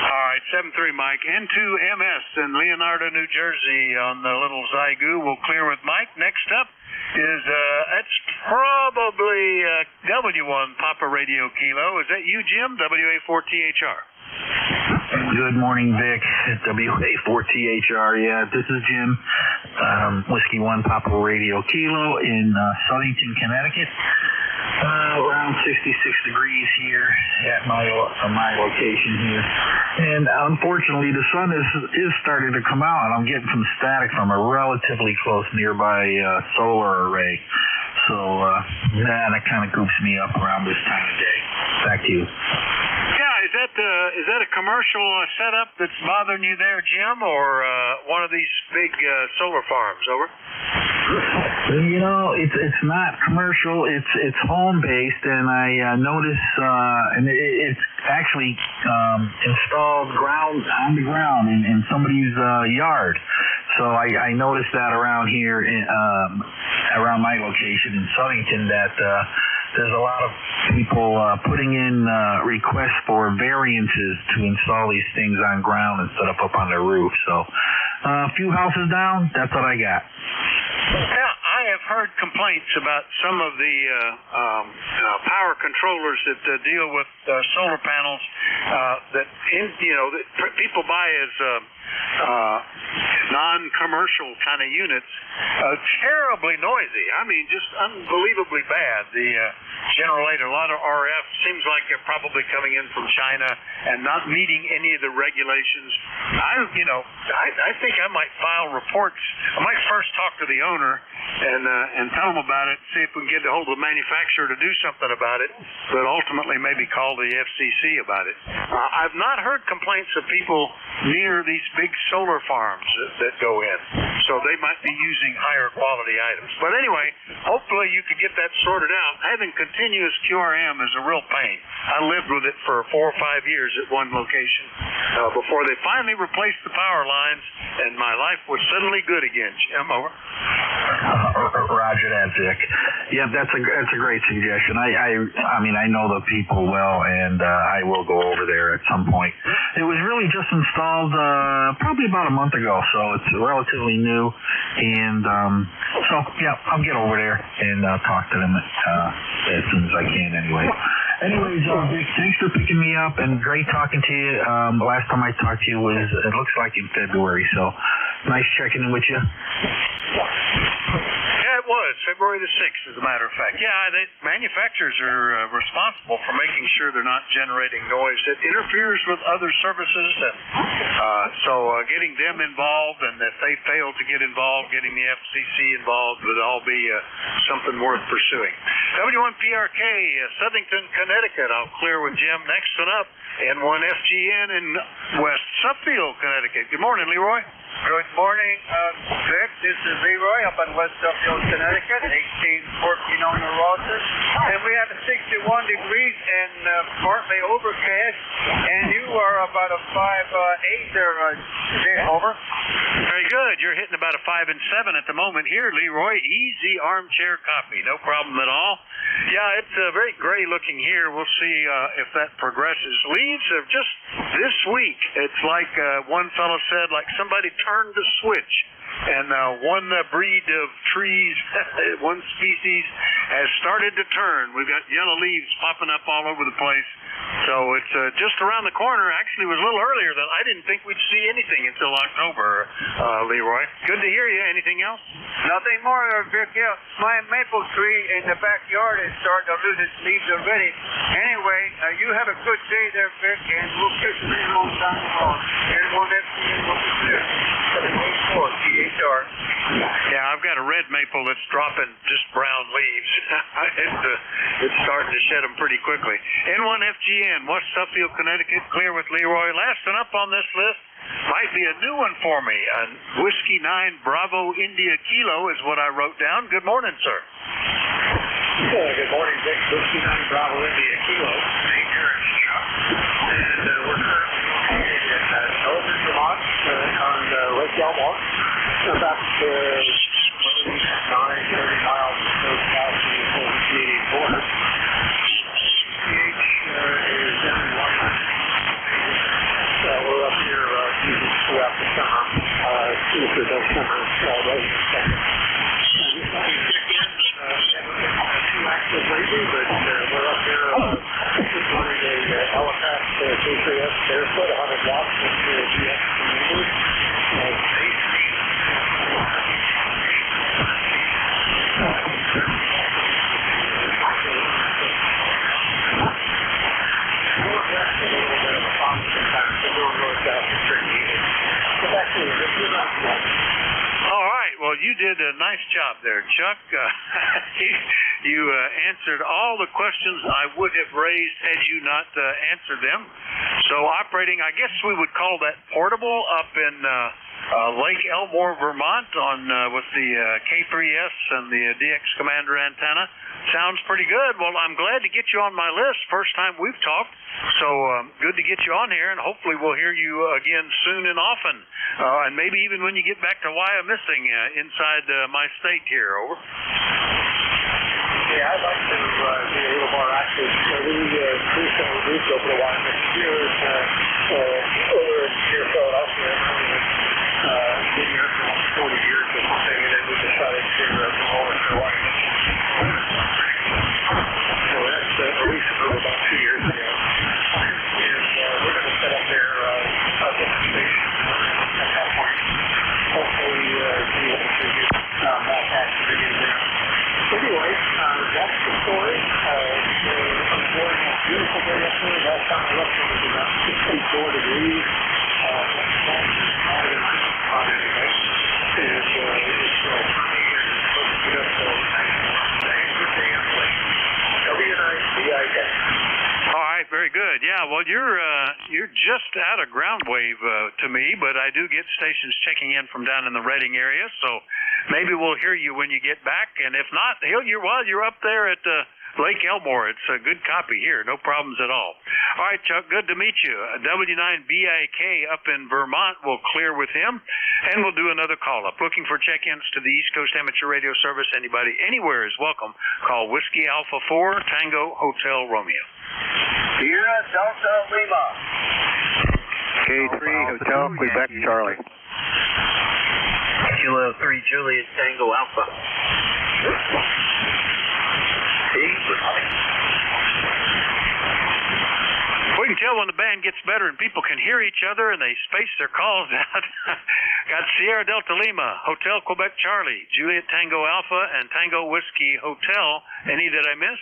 All right, 7-3, Mike. N2MS in Leonardo, New Jersey on the little Zygu. We'll clear with Mike. Next up is, that's probably W1 Papa Radio Kilo. Is that you, Jim? WA4THR. Good morning, Vic. WA4THR. Yeah, this is Jim. Whiskey 1 Papa Radio Kilo in Southington, Connecticut. Around 66 degrees here at my location here, and unfortunately the sun is starting to come out, and I'm getting some static from a relatively close nearby solar array. So that kind of goops me up around this time of day. Back to you. Yeah, is that a commercial setup that's bothering you there, Jim, or one of these big solar farms? Over. You know, it's not commercial. It's home based, and I notice, and it's actually installed on the ground in somebody's yard. So I noticed that around here, around my location in Southington, that there's a lot of people putting in requests for variances to install these things on ground instead of up on their roof. So a few houses down, that's what I got. Now, I have heard complaints about some of the power controllers that deal with solar panels that people buy as non-commercial kind of units. Terribly noisy. I mean, just unbelievably bad. The generate a lot of RF. Seems like they're probably coming in from China and not meeting any of the regulations. I think I might file reports. I might first talk to the owner and tell them about it, see if we can get a hold of the manufacturer to do something about it, but ultimately maybe call the FCC about it. I've not heard complaints of people near these big solar farms that go in, so they might be using higher quality items. But anyway, hopefully you can get that sorted out. Having continuous QRM is a real pain. I lived with it for 4 or 5 years at one location before they finally replaced the power lines, and my life was suddenly good again. Jim, over. Roger that, Vic. Yeah, that's a great suggestion. I mean, I know the people well, and I will go over there at some point. It was really just installed probably about a month ago, so it's relatively new. And so, yeah, I'll get over there and talk to them as soon as I can anyway. Anyways, Vic, thanks for picking me up, and great talking to you. The last time I talked to you was, it looks like in February, so nice checking in with you. Yeah, it was February the 6th, as a matter of fact. Yeah, manufacturers are responsible for making sure they're not generating noise that interferes with other services, and so getting them involved, and if they fail to get involved, getting the FCC involved would all be something worth pursuing. W1PRK, Southington, Connecticut. I'll clear with Jim. Next one up, N1FGN in West Suffield, Connecticut. Good morning, Leroy. Good morning, Vic. This is Leroy up in West Suffield, Connecticut, 1814 on the Rogers. And we have 61 degrees and partly overcast. And you are about a 5.8 there, Vic. Over. Very good. You're hitting about a 5 and 7 at the moment here, Leroy. Easy armchair coffee. No problem at all. Yeah, it's very gray looking here. We'll see if that progresses. Leaves have just this week, it's like one fellow said, like somebody turned the switch, and one breed of trees, one species, has started to turn. We've got yellow leaves popping up all over the place. So it's just around the corner. Actually, it was a little earlier than I didn't think we'd see anything until October, Leroy. Good to hear you. Anything else? Nothing more, Vic. Yeah, my maple tree in the backyard is starting to lose its leaves already. Anyway, you have a good day there, Vic, and we'll catch you a long time tomorrow. And we'll next see you over there. ECARS. Yeah, I've got a red maple that's dropping just brown leaves. It's starting to shed them pretty quickly. N1FGN, West Suffield, Connecticut, clear with Leroy. Last one up on this list might be a new one for me. Whiskey 9 Bravo India Kilo is what I wrote down. Good morning, sir. Good morning, Vic. Whiskey 9 Bravo India Kilo. Name here is Chuck. And we're currently located in northern Vermont on Lake Elmore. About 30 miles or so south of the Canadian border. Is down in Washington. We're up here usually throughout the summer. If there's no summer residents summer. Too active lately, but we're up here running a Halifax K3S barefoot, 100 watts with GX members. All right. Well, you did a nice job there, Chuck. You answered all the questions I would have raised had you not answered them. So operating, I guess we would call that portable up in Lake Elmore, Vermont with the K3S and the DX Commander antenna. Sounds pretty good. Well, I'm glad to get you on my list. First time we've talked. So good to get you on here, and hopefully we'll hear you again soon and often. And maybe even when you get back to Wyomissing inside my state here. Over. Yeah, I'd like to be a little more active. We increased our roots over the Wyomissing here over in Philadelphia. Been here for 40 years or something, and then we decided to come over to Wyomissing. So that's a recent move about 2 years ago. And we're going to set up there a different station at that point. Hopefully be able to get back active again there. Anyway, that's the story. We're enjoying a beautiful day up there. Last time I left, it was about 64 degrees. And it's sunny and supposed to get up to 90 today. Good day up late. WNICIK. All right, very good. Yeah, well, you're just out of ground wave to me, but I do get stations checking in from down in the Reading area, so maybe we'll hear you when you get back. And if not, you're up there at Lake Elmore. It's a good copy here, no problems at all. All right, Chuck, good to meet you. W9BIK up in Vermont, we'll clear with him, and we'll do another call-up. Looking for check-ins to the East Coast Amateur Radio Service. Anybody anywhere is welcome. Call Whiskey Alpha 4 Tango Hotel Romeo. Sierra Delta Lima. K3 Hotel Quebec Charlie. Kilo 3 Juliet Tango Alpha. We can tell when the band gets better and people can hear each other and they space their calls out. Got Sierra Delta Lima, Hotel Quebec Charlie, Juliet Tango Alpha, and Tango Whiskey Hotel. Any that I miss?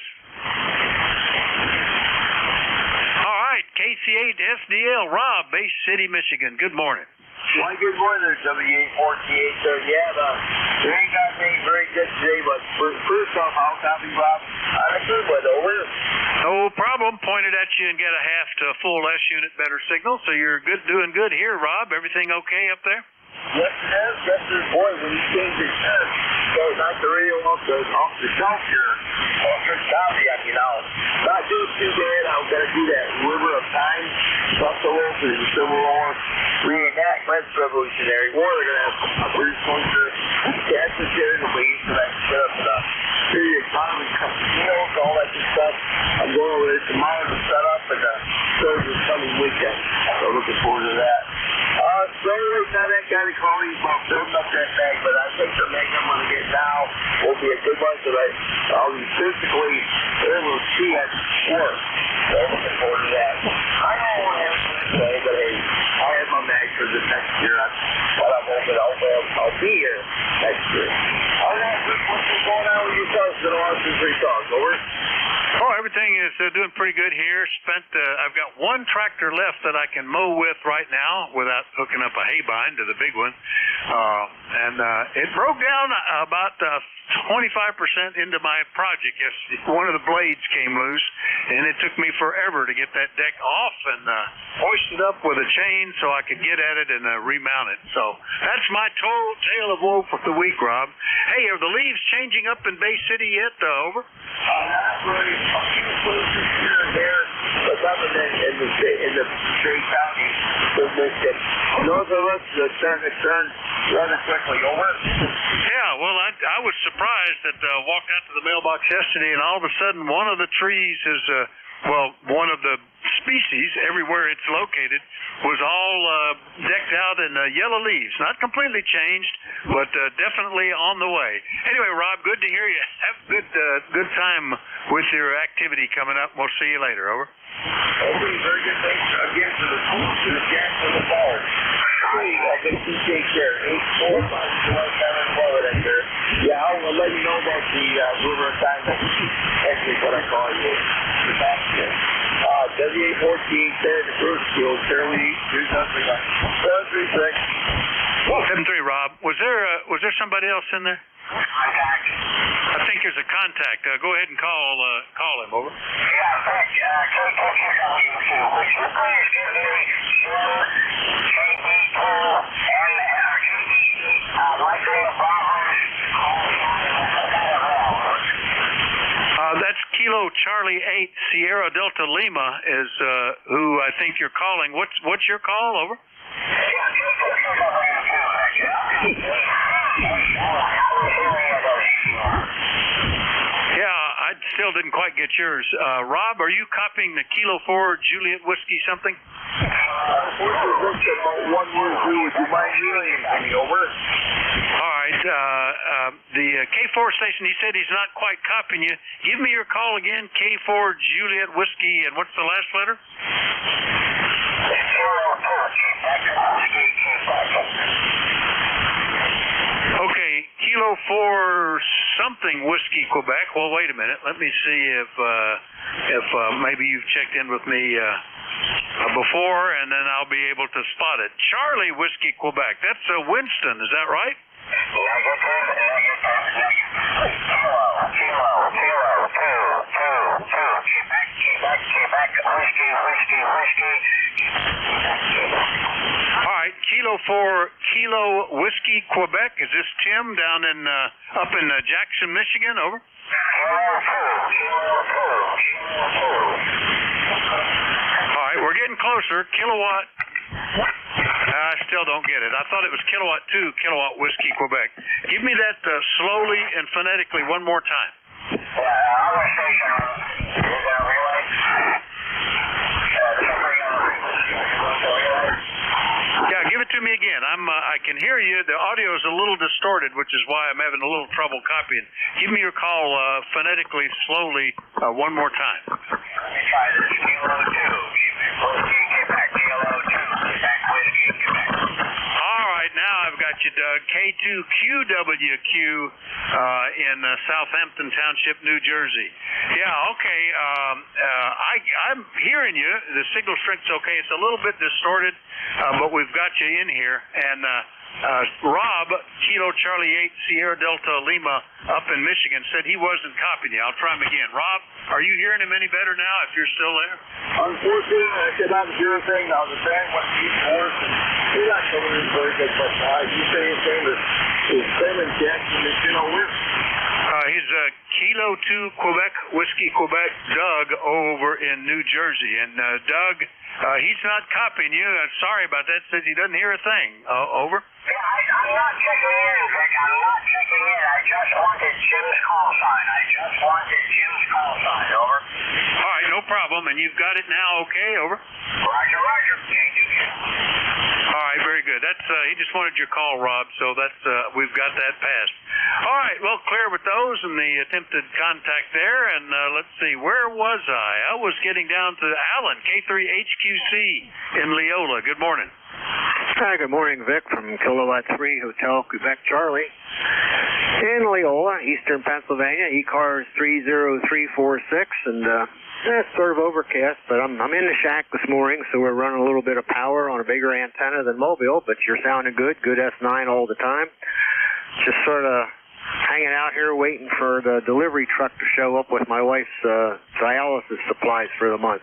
All right, KC8 SDL, Rob, Bay City, Michigan. Good morning. Well, good morning there, W848. So, yeah, we ain't got anything very good today, but first off, I'll copy Rob. I'm good with over. No problem. Pointed at you and get a half to full S unit better signal, so you're doing good here, Rob. Everything okay up there? Yes, it is. Yes, sir. Boy, when you change your set, so not the radio off the shelf here. Off your copy, you know. Not doing too bad. I'm going to do that River of Time, Buffalo for the Civil War, reenact French Revolutionary War. They're going to have a British soldier, cast the shit in the wings, and that stuff, period economy, meals, all that good stuff. I'm going over there tomorrow to set up, and third this coming weekend. So looking forward to that. So right now that guy to call me about building up that bag, but I think the bag I'm going to get now will be a good one so that I'll be physically able to see at work. So looking forward to that. I don't want to have to say, but hey, I'll have my mag for this next year. While I'm hoping I'll be here next year. All right, what's going on with yourself? It's been a while since we talked. Over. Oh, everything is doing pretty good here. I've got one tractor left that I can mow with right now without hooking up a hay bind to the big one. It broke down about 25% into my project. Yes, one of the blades came loose, and it took me forever to get that deck off and hoist it up with a chain so I could get at it and remount it. So that's my total tale of woe for the week, Rob. Hey, are the leaves changing up in Bay City yet? Over. Not really. A few places here and there, but other than in the Trade County, north of us, it's starting to turn rather quickly. Over. Yeah, well, I was surprised that walked out to the mailbox yesterday, and all of a sudden one of the trees is, one of the species, everywhere it's located, was all decked out in yellow leaves. Not completely changed, but definitely on the way. Anyway, Rob, good to hear you. Have a good time with your activity coming up. We'll see you later. Over. Okay, very good. Thanks again for the tools to the gas and the ball. I think you take care. 845 right there. Yeah, I'll let you know about the river assignment. Actually, what I call you. The basket. W814 there, the Bruce Field, Charlie 736. 73, Rob. Was there somebody else in there? Contact. I think there's a contact. Go ahead and call him. Over. Yeah, thank you. Would you please give me your KD2 and likely that's Kilo Charlie 8 Sierra Delta Lima is who I think you're calling. What's your call? Over. Yeah, I still didn't quite get yours. Rob, are you copying the Kilo 4 Juliet Whiskey something? About 1 year due. Would you mind hearing anything? Over. All right. The K4 station, he said he's not quite copying you. Give me your call again, K4 Juliet Whiskey, and what's the last letter? Okay, Kilo 4 something Whiskey Quebec. Well, wait a minute. Let me see if maybe you've checked in with me before, and then I'll be able to spot it. Charlie Whiskey Quebec. That's Winston. Is that right? All right, Kilo 4 Kilo Whiskey Quebec. Is this Tim down in up in Jackson, Michigan? Over. All right, we're getting closer. Kilowatt. I still don't get it. I thought it was Kilowatt 2 Kilowatt Whiskey Quebec. Give me that slowly and phonetically one more time. Yeah, give it to me again. I can hear you. The audio is a little distorted, which is why I'm having a little trouble copying. Give me your call phonetically, slowly, one more time. Let me try this. Kilo 2. All right, now I've got you, Doug. K2QWQ in Southampton Township, New Jersey. Yeah, okay. I'm hearing you. The signal strength's okay. It's a little bit distorted, but we've got you in here. And Rob, Kilo Charlie 8 Sierra Delta Lima up in Michigan, said he wasn't copying you. I'll try him again. Rob, are you hearing him any better now if you're still there? Unfortunately, I said I'm hearing thing. Now the band went deep worse, and he's not coming in very good, but you say his name is Ben and Jackson, you know, where? He's Kilo 2 Quebec Whiskey Quebec Doug over in New Jersey. And Doug, he's not copying you. Sorry about that. Says he doesn't hear a thing. Over. Yeah, I'm not checking in, Vic. I'm not checking in. I just wanted Jim's call sign. Over. All right, no problem. And you've got it now, okay? Over. Roger. All right, very good. That's he just wanted your call, Rob. So that's we've got that passed. All right, well, clear with those and the attempted contact there. And let's see, where was I? I was getting down to Alan, K3HQC in Leola. Good morning. Hi, good morning, Vic, from Kilowatt 3 Hotel, Quebec, Charlie. In Leola, Eastern Pennsylvania, ECARS 30346, and it's sort of overcast, but I'm in the shack this morning, so we're running a little bit of power on a bigger antenna than Mobile, but you're sounding good S9 all the time. Just sort of hanging out here waiting for the delivery truck to show up with my wife's dialysis supplies for the month.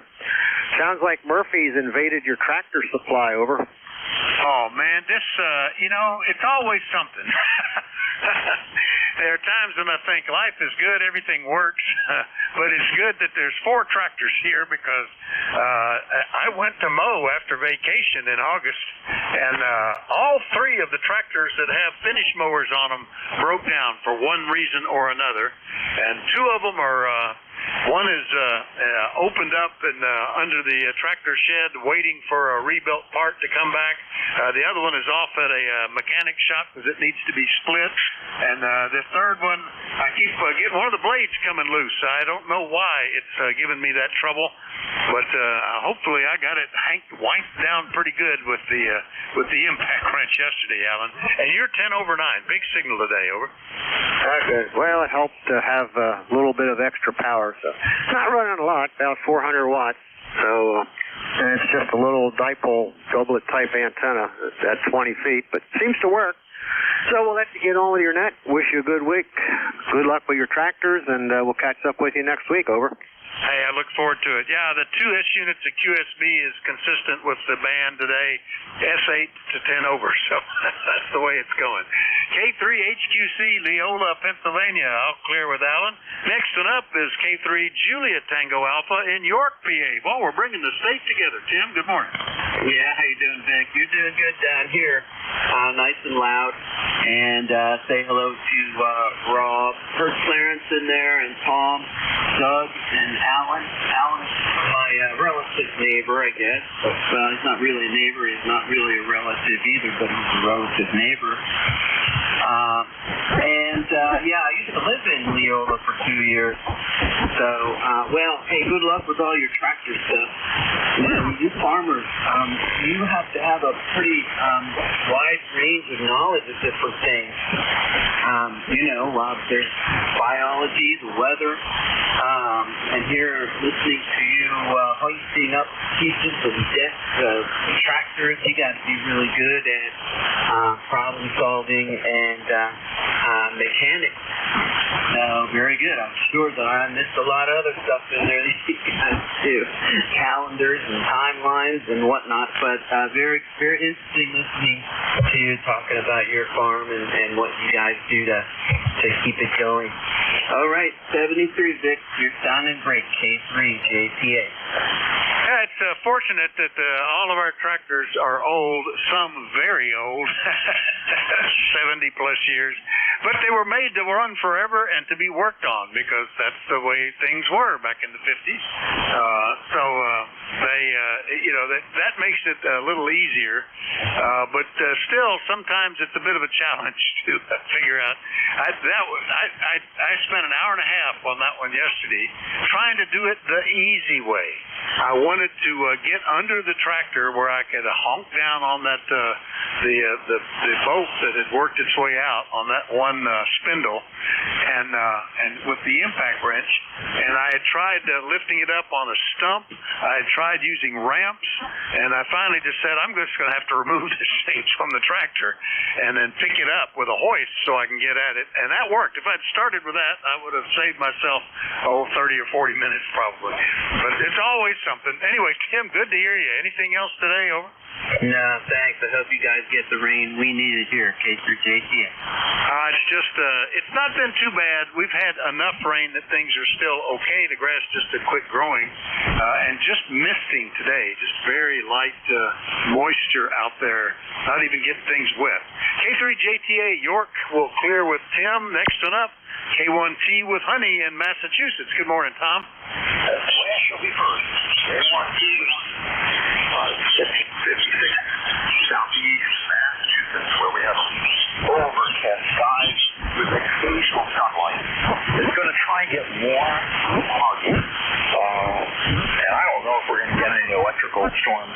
Sounds like Murphy's invaded your tractor supply, over. Oh, man, this, it's always something. There are times when I think life is good, everything works, but it's good that there's 4 tractors here because I went to mow after vacation in August, and all 3 of the tractors that have finish mowers on them broke down for one reason or another, and 2 of them are... one is opened up and under the tractor shed waiting for a rebuilt part to come back. The other one is off at a mechanic shop because it needs to be split. And the third one, I keep getting one of the blades coming loose. I don't know why it's giving me that trouble, but hopefully I got it wiped down pretty good with the impact wrench yesterday, Alan. And you're 10 over 9. Big signal today, over. Okay. Well, it helps to have a little bit of extra power. So it's not running a lot, about 400 watts. So and it's just a little dipole doublet type antenna at 20 feet, but it seems to work. So we'll let you get on with your net. Wish you a good week. Good luck with your tractors, and we'll catch up with you next week. Over. Hey, I look forward to it. Yeah, the 2S units of QSB is consistent with the band today, S8 to 10 over, so that's the way it's going. K3HQC, Leola, Pennsylvania. I'll clear with Alan. Next one up is K3 Juliet Tango Alpha in York, PA. Well, we're bringing the state together. Tim, good morning. Yeah, how you doing, Vic? You're doing good down here. Nice and loud. And say hello to Rob, Kurt Clarence in there, and Tom, Doug, and Alan. Alan's my relative neighbor, I guess. Well, he's not really a neighbor. He's not really a relative either, but he's a relative neighbor. Yeah, I used to live in Leola for 2 years. So, well, hey, good luck with all your tractor stuff. You farmers, you have to have a pretty wide range of knowledge of different things. There's biology, the weather, and here listening to you hoisting up pieces of decks of tractors, you got to be really good at problem solving and mechanics. So very good. I'm sure that I missed a lot of other stuff in there that you guys do, calendars and timelines and whatnot. But very, very interesting listening to you talking about your farm and what you guys do to keep it going. All right, 73 Vic, you're sounding great. K3 JTA. Yeah, it's fortunate that all of our tractors are old, some very old, 70 plus years, but they were made to run forever and to be worked on because that's the way things were back in the 50s. That makes it a little easier, but still sometimes it's a bit of a challenge to figure out. I spent an hour and a half on that one yesterday trying to do it the easy way. I wanted to get under the tractor where I could honk down on that the bolt that had worked its way out on that one spindle, and with the impact wrench. And I had tried lifting it up on a stump. I had tried using ramps, and I finally just said, I'm just going to have to remove this thing from the tractor and then pick it up with a hoist so I can get at it. And that worked. If I'd started with that, I would have saved myself 30 or 40 minutes probably. But it's always something. Anyway, Tim, good to hear you. Anything else today, over? No, thanks. I hope you guys get the rain we needed here, K3JTN. It's just, it's not been too bad. We've had enough rain that things are still okay. The grass just had quit growing, and just misting today. Just very light moisture out there. Not even getting things wet. K3JTA York will clear with Tim. Next one up, K1T with Honey in Massachusetts. Good morning, Tom. She'll be first. K1T 56 southeast Massachusetts, where we have overcast skies with storm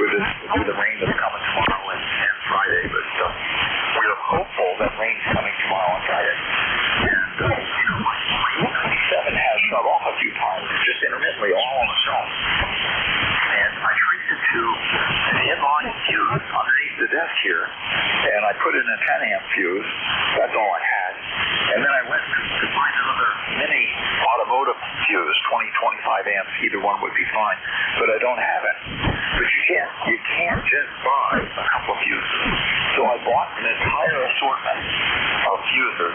with the rain that's coming tomorrow and Friday, but we are hopeful that rain's coming tomorrow and Friday. And, my 97 has shut off a few times, just intermittently, all on its own. And I traced it to an inline fuse underneath the desk here, and I put in a 10-amp fuse. That's all I had. And then I went to find another mini automotive fuse, 20, 25 amps. Either one would be fine, but I don't have it. But you can't just buy a couple of fuses. So I bought an entire assortment of fuses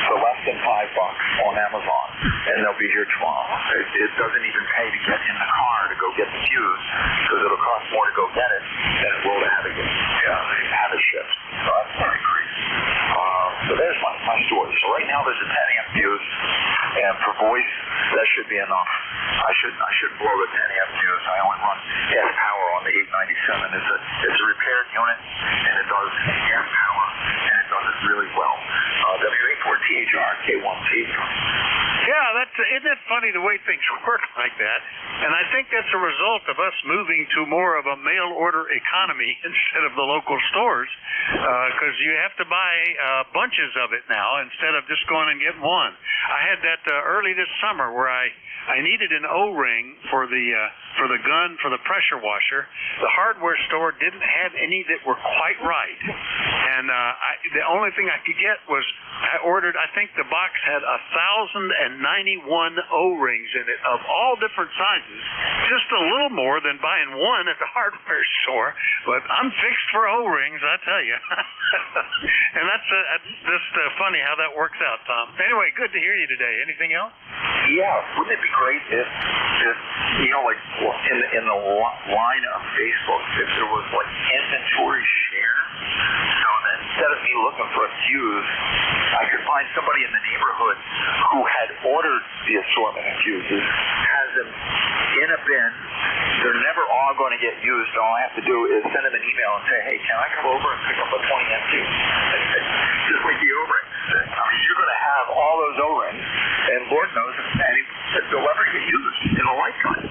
for less than $5 on Amazon, and they'll be here tomorrow. It doesn't even pay to get in the car to go get the fuse, because it'll cost more to go get it than it will to have it shipped. So that's pretty crazy. So there's my story. So right now there's a 10-amp fuse, and for voice, that should be enough. I shouldn't blow the 10-amp fuse. I only run gas power on the 897. It's a repaired unit, and it does gas power, and it does it really well. WA4THR K1T. Yeah, isn't it funny the way things work like that? And I think that's a result of us moving to more of a mail order economy instead of the local stores, because you have to buy bunches of it now instead of just going and getting one. I had that early this summer where I needed an O-ring for the gun for the pressure washer. The hardware store didn't have any that were quite right, and the only thing I could get was I ordered. I think the box had 1,091 O-rings in it of all different sizes, just a little more than buying one at the hardware store. But I'm fixed for O-rings, I tell you. And that's just funny how that works out, Tom. Anyway, good to hear you today. Anything else? Yeah, wouldn't it be great if like in the line of Facebook, if there was like inventory share, so that instead of me looking for a fuse, I could find somebody in the neighborhood who had ordered the assortment of fuses, has them in a bin. They're never all going to get used. All I have to do is send them an email and say, hey, can I come over and pick up a 20-amp fuse? Just like the O-rings. I mean, you're going to have all those O-rings, and Lord knows if they'll ever get used in a lifetime.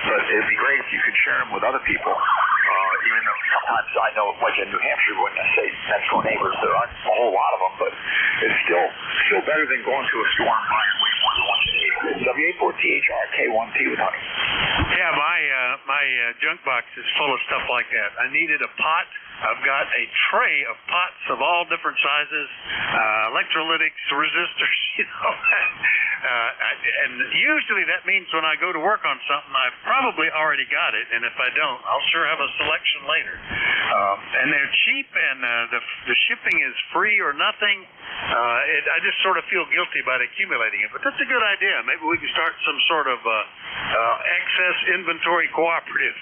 But it'd be great if you could share them with other people. Even though sometimes I know, like in New Hampshire, when I say next door neighbors, there aren't a whole lot of them, but it's still better than going to a store and buying way more than what you need. WA4THR K1T with honey. Yeah, my junk box is full of stuff like that. I needed a pot. I've got a tray of pots of all different sizes, electrolytics, resistors, and usually that means when I go to work on something, I've probably already got it, and if I don't, I'll sure have a selection later. And they're cheap, and the shipping is free or nothing. I just sort of feel guilty about accumulating it, but that's a good idea. Maybe we can start some sort of excess inventory cooperative.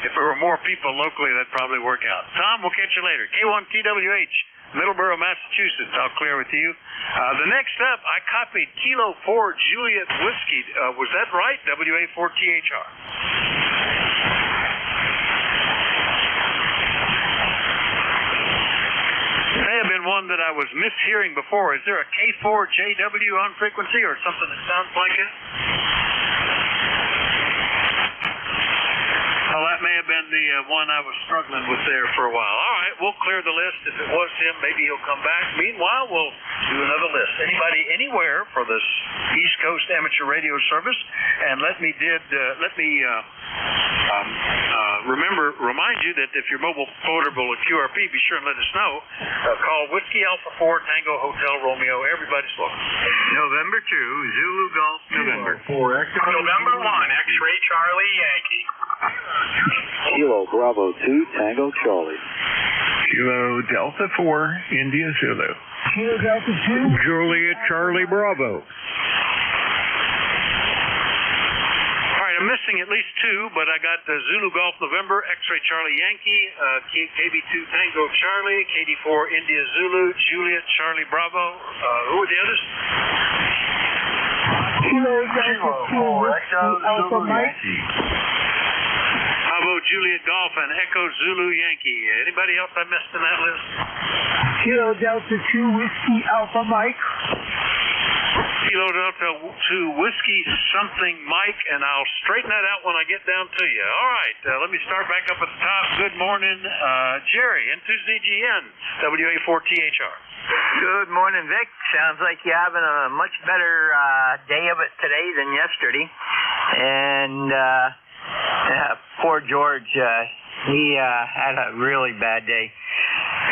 If there were more people locally, that'd probably work out. Tom, we'll catch you later. K1TWH, Middleborough, Massachusetts. I'll clear with you. The next up, I copied Kilo 4 Juliet Whiskey. Was that right? WA4THR. May have been one that I was mishearing before. Is there a K4JW on frequency or something that sounds like it? Well, that may have been the one I was struggling with there for a while. All right, we'll clear the list. If it was him, maybe he'll come back. Meanwhile, we'll do another list. Anybody anywhere for this East Coast Amateur Radio Service? And remind you that if your mobile portable at QRP, be sure and let us know. Call Whiskey Alpha 4 Tango Hotel Romeo. Everybody's welcome. November 2, Zulu Golf November. November 1, X-Ray Charlie Yankee. Kilo Bravo 2 Tango Charlie. Kilo Delta 4 India Zulu. Kilo Delta 2 Juliet Charlie Bravo. I'm missing at least two, but I got the Zulu Golf November, X-Ray Charlie Yankee, KB2 Tango Charlie, KD4 India Zulu, Juliet Charlie Bravo. Who are the others? Kilo Delta 2 Alpha Mike. Bravo Juliet Golf and Echo Zulu Yankee. Anybody else I missed in that list? Kilo Delta 2 Whiskey Alpha Mike. Kilo Delta to Whiskey something Mike, and I'll straighten that out when I get down to you. All right, let me start back up at the top. Good morning, Jerry, N2ZGN, WA4THR. Good morning, Vic. Sounds like you're having a much better day of it today than yesterday. And poor George, he had a really bad day.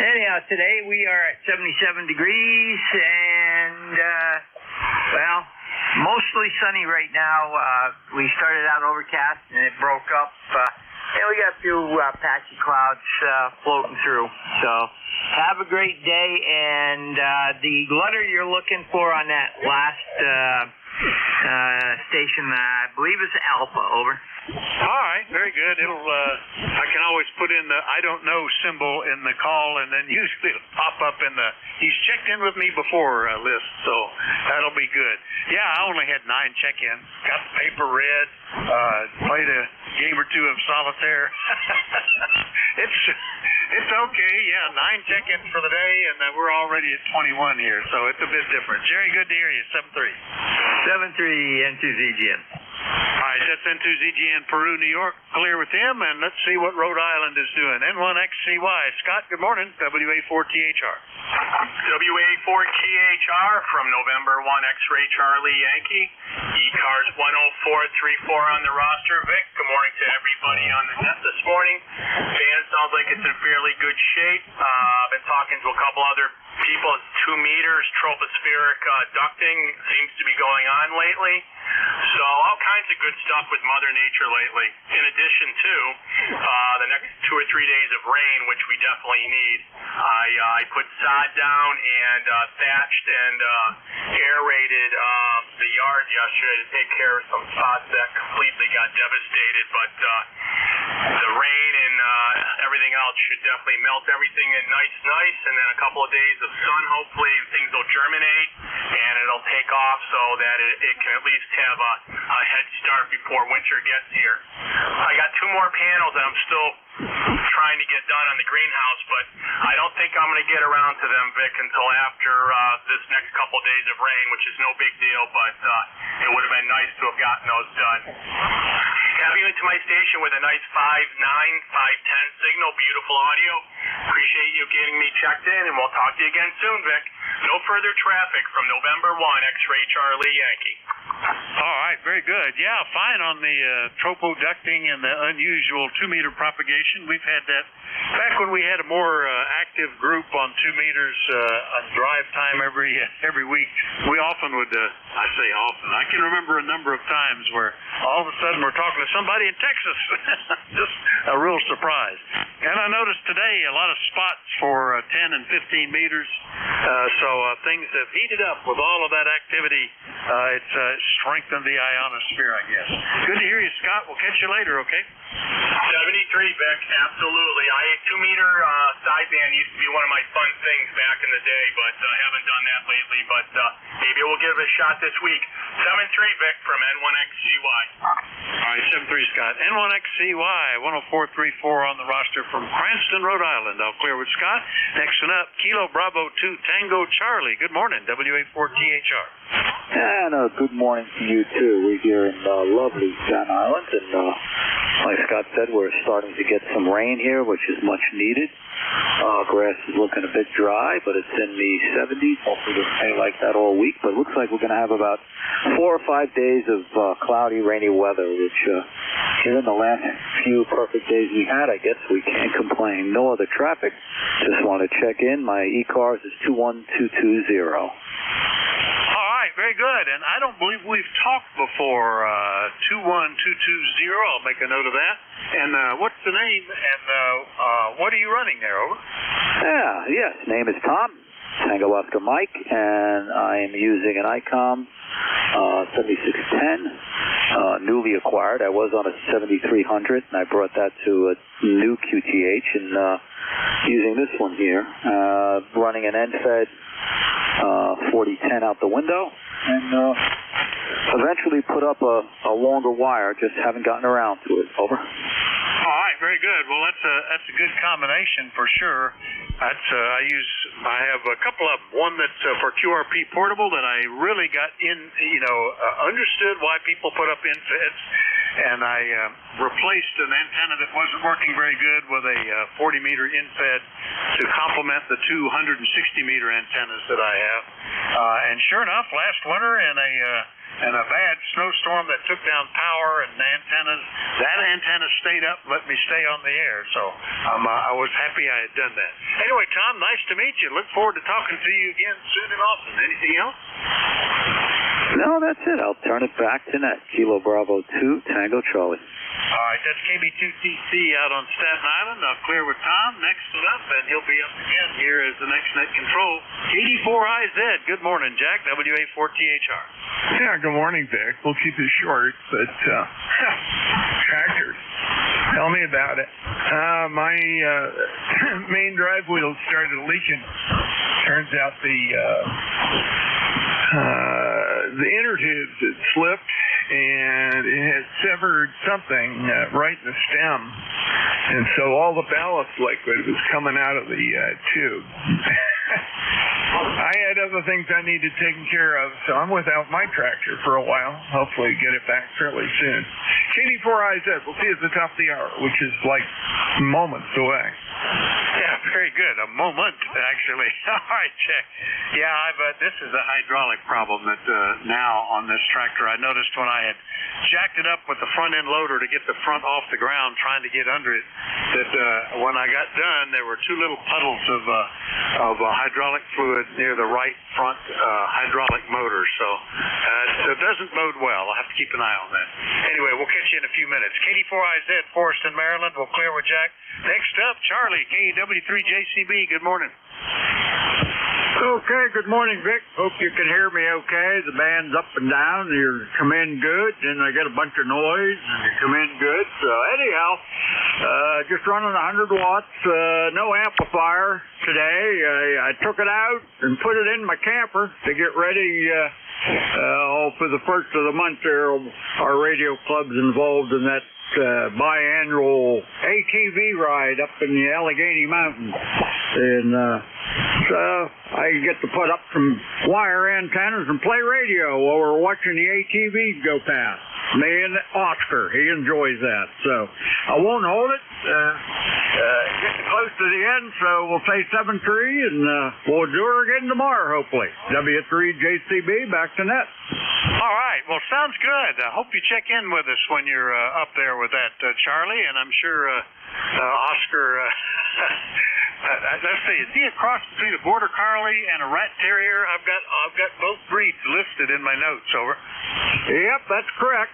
Anyhow, today we are at 77 degrees and, well, mostly sunny right now. We started out overcast and it broke up. And we got a few patchy clouds floating through. So have a great day. And the letter you're looking for on that last station, I believe is Alpha. Over. All right, very good. It'll. I can always put in the I don't know symbol in the call, and then usually it'll pop up in the he's checked in with me before list, so that'll be good. Yeah, I only had 9 check-ins. Got the paper read. Played a game or two of solitaire. It's okay. Yeah, 9 check-ins for the day, and we're already at 21 here, so it's a bit different. Jerry, good to hear you. 7-3. 7-3 N2ZGN. All right, that's N2ZGN, Peru, New York. Clear with him, and let's see what Rhode Island is doing. N1XCY. Scott, good morning. WA4THR. WA4THR from November 1 X-Ray Charlie Yankee. ECARS 10434 on the roster. Vic, good morning to everybody on the net this morning. Fan sounds like it's in fairly good shape. I've been talking to a couple other people. 2 meters tropospheric ducting seems to be going on lately. So all kinds of good stuff with Mother Nature lately. In addition to the next 2 or 3 days of rain, which we definitely need. I put sod down and thatched and aerated the yard yesterday to take care of some spots that completely got devastated. But the rain and everything else should definitely melt everything in nice, and then a couple of days of sun, hopefully things will germinate and it'll take off so that it can at least have a head start before winter gets here. I got 2 more panels that I'm still trying to get done on the greenhouse, but I don't think I'm going to get around to them, Vic, until after this next couple of days of rain, which is no big deal, but it would have been nice to have gotten those done. Having into my station with a nice 5.9, 5.10 signal, beautiful audio. Appreciate you getting me checked in, and we'll talk to you again soon, Vic. No further traffic from November 1, X-Ray Charlie Yankee. All right, very good. Yeah, fine on the tropo ducting and the unusual 2-meter propagation. We've had that back when we had a more active group on 2 meters on drive time every week. We often would, I say often, I can remember a number of times where all of a sudden we're talking to somebody in Texas. Just a real surprise. And I noticed today a lot of spots for 10 and 15 meters. So things have heated up with all of that activity. It's strengthened the ionosphere, I guess. Good to hear you, Scott. We'll catch you later, okay? 73, Vic, absolutely. 2-meter sideband used to be one of my fun things back in the day, but I haven't done that lately, but maybe we'll give it a shot this week. 7-3, Vic, from N1XCY. All right, 7-3, Scott. N1XCY, 10434 on the roster from Cranston, Rhode Island. I'll clear with Scott. Next one up, Kilo Bravo 2 Tango Charlie. Good morning, WA4THR. And good morning to you, too. We're here in lovely Staten Island, and like Scott said, we're starting to get some rain here, which is much needed. Grass is looking a bit dry, but it's in the 70s. Hopefully it'll stay like that all week, but it looks like we're going to have about 4 or 5 days of cloudy, rainy weather, which given the last few perfect days we had, I guess we can't complain. No other traffic. Just want to check in. My ECARS is 21220. Very good, and I don't believe we've talked before. 21220, I'll make a note of that. And what's the name, and what are you running there, over? Yes, name is Tom, Tango Oscar Mike, and I am using an ICOM 7610, newly acquired. I was on a 7300, and I brought that to a new QTH, and using this one here, running an end-fed 4010 out the window, and eventually put up a longer wire, just haven't gotten around to it. Over. All right, very good. Well, that's a good combination for sure. I have a couple of them. One that's for QRP portable that I really got understood why people put up infeds, and I replaced an antenna that wasn't working very good with a 40-meter infed to complement the 260-meter antennas that I have. And sure enough, last winter in a bad snowstorm that took down power and the antennas, that antenna stayed up and let me stay on the air. So I was happy I had done that. Anyway, Tom, nice to meet you. Look forward to talking to you again soon and often. Anything else? No, that's it. I'll turn it back to net. Kilo Bravo 2, Tango Charlie. All right, that's KB2TC out on Staten Island. I'll clear with Tom next up, and he'll be up again here as the next net control. 84IZ, good morning, Jack, WA4THR. Yeah, good morning, Vic. We'll keep it short, but tractors. Tell me about it. My main drive wheel started leaking. Turns out the inner tubes had slipped, and it had severed something right in the stem. And so all the ballast liquid was coming out of the tube. I had other things I needed taken care of, so I'm without my tractor for a while. Hopefully get it back fairly soon. KD4IZ, we'll see you at the top of the hour, which is like moments away. Yeah, very good. A moment, actually. All right, Jack. Yeah, this is a hydraulic problem that now on this tractor. I noticed when I had jacked it up with the front end loader to get the front off the ground, trying to get under it, that when I got done, there were two little puddles of hydraulic fluid near the right front hydraulic motor. So it doesn't bode well. I'll have to keep an eye on that. Anyway, we'll catch you in a few minutes. KD4IZ, Forreston, Maryland. We'll clear with Jack. Next up, Charlie, KW3JCB. Good morning. Okay, good morning, Vic. Hope you can hear me okay. The band's up and down. You come in good, and I get a bunch of noise, and you come in good. So anyhow, just running 100 watts, no amplifier today. I took it out and put it in my camper to get ready for the first of the month there. Our radio club's involved in that biannual ATV ride up in the Allegheny Mountains. And so I get to put up some wire antennas and play radio while we're watching the ATVs go past. Me and Oscar, he enjoys that. So I won't hold it. Getting close to the end, so we'll say 7-3, and we'll do her again tomorrow, hopefully. W3JCB, back to net. All right. Well, sounds good. I hope you check in with us when you're up there with that, Charlie, and I'm sure Oscar... let's see, is he a cross between a border collie and a rat terrier? I've got both breeds listed in my notes. Over. Yep, that's correct.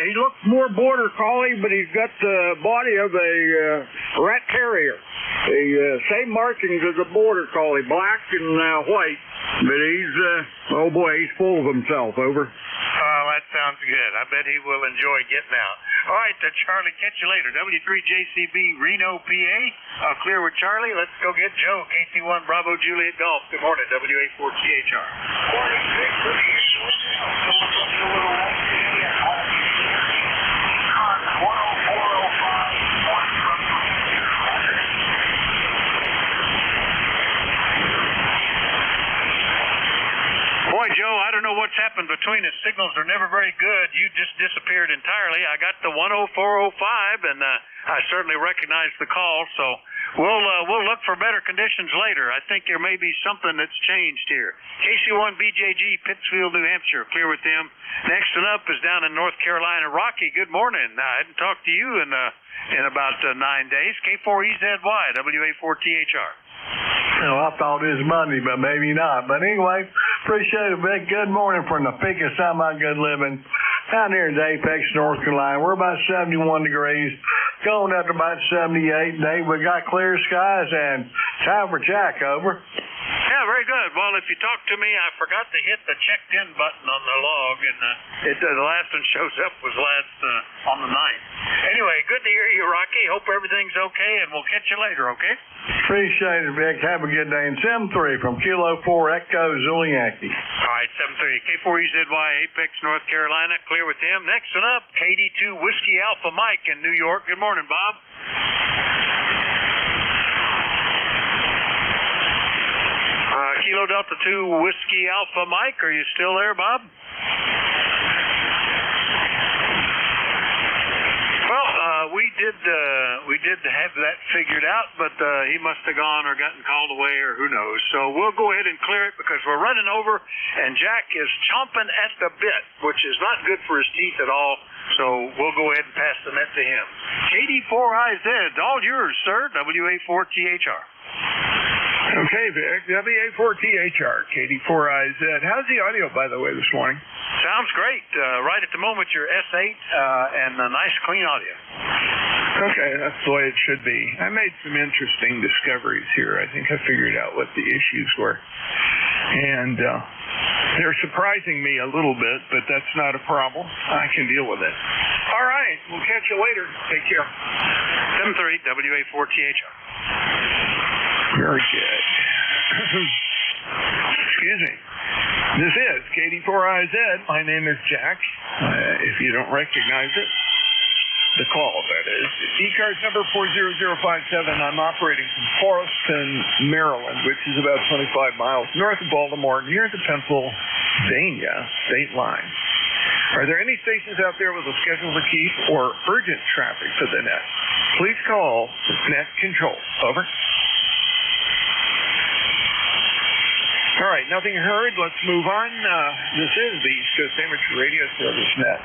He looks more border collie, but he's got the body of a rat terrier. The same markings as a border collie, black and white. But he's he's full of himself. Over. Oh, that sounds good. I bet he will enjoy getting out. All right, Charlie, catch you later. W3JCB, Reno, PA. I'll clear with Charlie. Let's go get Joe, KC1 Bravo Juliet Golf. Good morning, WA4THR. Morning, Boy, Joe, I don't know what's happened between us. Signals are never very good. You just disappeared entirely. I got the 10405, and I certainly recognize the call. So we'll look for better conditions later. I think there may be something that's changed here. KC1 BJG, Pittsfield, New Hampshire. Clear with them. Next one up is down in North Carolina. Rocky, good morning. I hadn't talked to you in about 9 days. K4EZY, WA4THR. Oh, I thought it was Monday, but maybe not. But anyway, appreciate it, Vic. Good morning from the peak of semi-good living down here in Apex, North Carolina. We're about 71 degrees, going up to about 78 today. We got clear skies and time for Jack. Over. Yeah, very good. Well, if you talk to me, I forgot to hit the checked in button on the log, and the last one shows up was on the 9th. Anyway, good to hear you, Rocky. Hope everything's okay, and we'll catch you later, okay? Appreciate it, Vic. Have a good day. And 7-3 from Kilo 4 Echo Zulu Yankee. All right, 7-3. K4EZY, Apex, North Carolina. Clear with him. Next one up, KD2 Whiskey Alpha Mike in New York. Good morning, Bob. Kilo Delta 2 Whiskey Alpha Mike, are you still there, Bob? Well, we did have that figured out, but he must have gone or gotten called away or who knows. So we'll go ahead and clear it because we're running over, and Jack is chomping at the bit, which is not good for his teeth at all. So we'll go ahead and pass the net to him. KD4IZ, all yours, sir. WA4THR. Okay, Vic. WA4THR, KD4IZ. How's the audio, by the way, this morning? Sounds great. Right at the moment, you're S8 and a nice, clean audio. Okay, that's the way it should be. I made some interesting discoveries here. I think I figured out what the issues were. And they're surprising me a little bit, but that's not a problem. I can deal with it. All right, we'll catch you later. Take care. 738 WA4THR. Very good. Excuse me. This is KD4IZ. My name is Jack. If you don't recognize it, the call, that is. ECARS number 40057. I'm operating from Forreston, Maryland, which is about 25 miles north of Baltimore, near the Pennsylvania state line. Are there any stations out there with a schedule to keep or urgent traffic for the net? Please call net control. Over. All right, nothing heard. Let's move on. This is the East Coast Amateur Radio Service Net.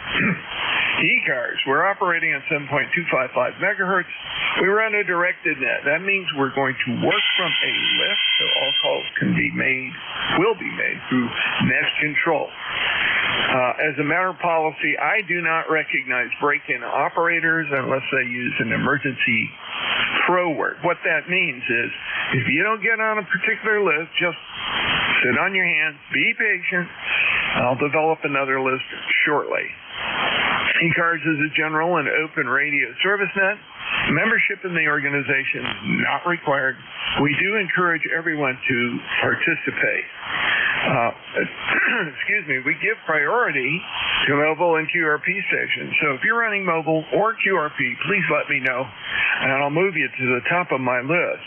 ECARS, we're operating on 7.255 megahertz. We run a directed net. That means we're going to work from a list, so all calls will be made through net control. As a matter of policy, I do not recognize break-in operators unless they use an emergency throw word. What that means is, if you don't get on a particular list, just sit on your hands, be patient. I'll develop another list shortly. ECARS is a general and open radio service net. Membership in the organization is not required. We do encourage everyone to participate. Excuse me, we give priority to mobile and QRP stations. So if you're running mobile or QRP, please let me know, and I'll move you to the top of my list.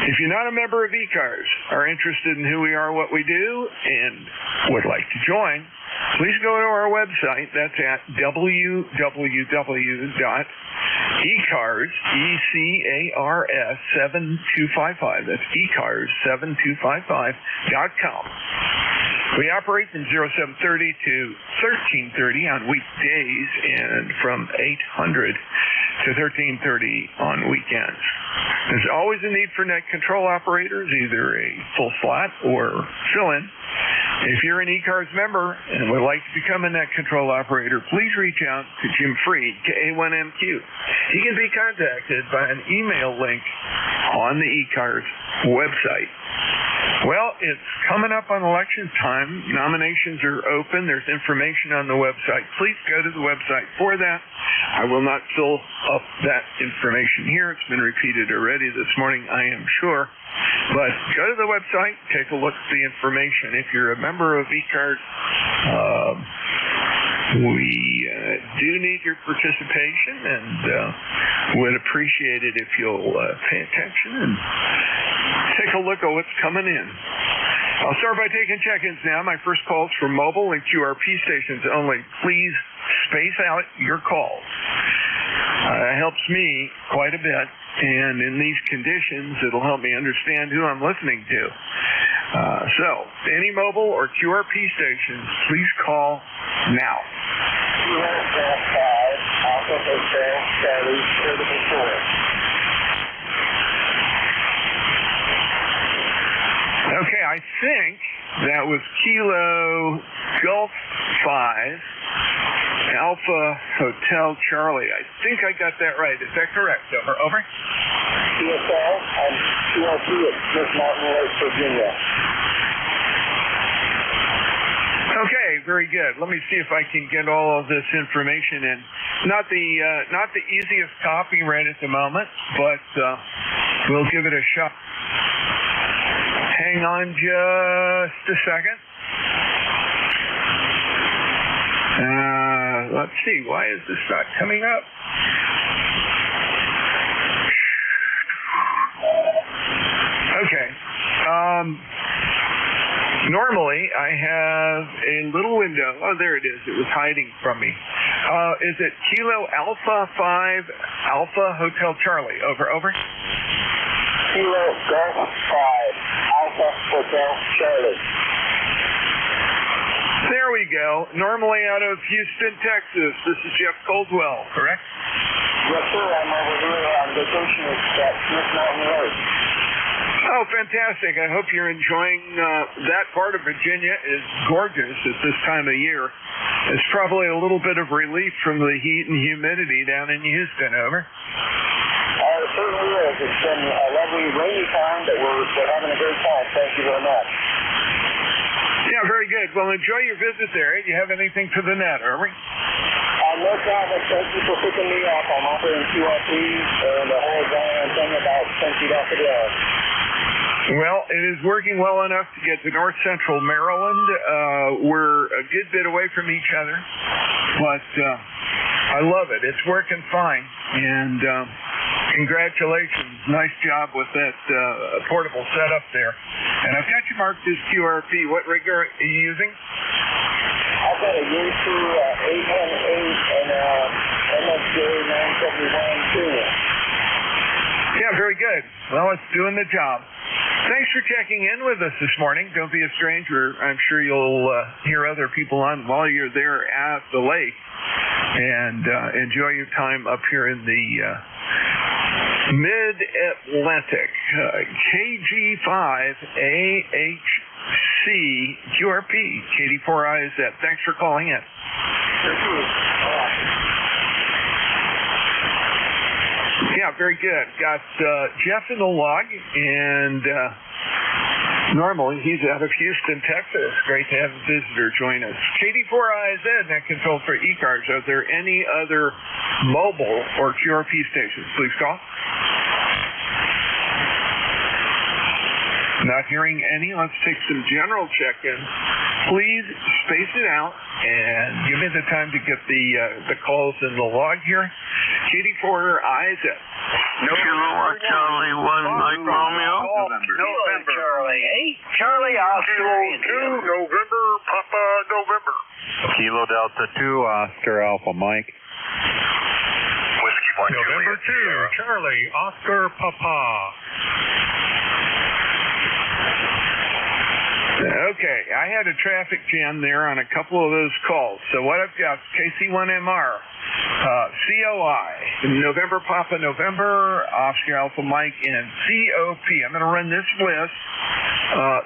If you're not a member of ECARS, are interested in who we are, what we do, and would like to join, please go to our website. That's at www.ECARS, ECARS 7255. That's ECARS7255.com. We operate from 0730 to 1330 on weekdays and from 800 to 1330 on weekends. There's always a need for net control operators, either a full slot or fill-in. If you're an ECARS member and would like to become a net control operator, please reach out to Jim Freed, KA1MQ. He can be contacted by an email link on the ECARS website. Well, it's coming up on election time. Nominations are open. There's information on the website. Please go to the website for that. I will not fill up that information here. It's been repeated already this morning, I am sure. But go to the website, take a look at the information. If you're a member of ECARS, we do need your participation and would appreciate it if you'll pay attention and take a look at what's coming in. I'll start by taking check-ins now. My first call's for mobile and QRP stations only. Please space out your calls. It helps me quite a bit, and in these conditions, it'll help me understand who I'm listening to. So, any mobile or QRP stations, please call now. Okay, I think that was Kilo Gulf 5 Alpha Hotel Charlie. I think I got that right. Is that correct? Over. CSL and QRP at Smith Mountain Lake, Virginia. Okay, very good. Let me see if I can get all of this information in. Not the easiest copy right at the moment, but we'll give it a shot. Hang on just a second. Let's see. Why is this not coming up? Normally, I have a little window. Oh, there it is. It was hiding from me. Is it Kilo Alpha 5 Alpha Hotel Charlie? Over, over. Kilo Golf 5 Alpha Hotel Charlie. There we go. Normally out of Houston, Texas. This is Jeff Coldwell, correct? Yes, sir. I'm over here on vacation at Smith Mountain Road. Oh, fantastic. I hope you're enjoying that part of Virginia. Is gorgeous at this time of year. It's probably a little bit of relief from the heat and humidity down in Houston, over. It certainly is. It's been a lovely rainy time, but we're having a great time. Thank you very much. Yeah, very good. Well, enjoy your visit there. Do you have anything for the net, Irving? No problem. Thank you for picking me up. I'm over in QRP, and the whole giant thing about 10 feet off the ground. Well, it is working well enough to get to north central Maryland. We're a good bit away from each other, but I love it. It's working fine, and congratulations. Nice job with that portable setup there. And I've got you marked as QRP. What rig are you using? I've got a U2 818 and MSJ 971 Premium. Yeah, very good. Well, it's doing the job. Thanks for checking in with us this morning. Don't be a stranger. I'm sure you'll hear other people on while you're there at the lake, and enjoy your time up here in the Mid-Atlantic. KG5AHC QRP, KD4IZ. Thanks for calling in. Yeah, very good. Got Jeff in the log, and normally he's out of Houston, Texas. Great to have a visitor join us. KD4IZ, net control for ECARS. Are there any other mobile or QRP stations? Please call. Not hearing any. Let's take some general check-in. Please space it out and give me the time to get the calls in the log here. KD4IZ. Kilowatt Charlie 1 Mike Romeo. November. Charlie 8. Charlie Oscar. Kilo 2 November Papa November. Kilo Delta 2 Oscar Alpha Mike. Whiskey 1 November 2 Charlie Oscar Papa. Okay, I had a traffic jam there on a couple of those calls. So what I've got is KC1MR, COI, November Papa November, Oscar Alpha Mike, and COP. I'm going to run this list.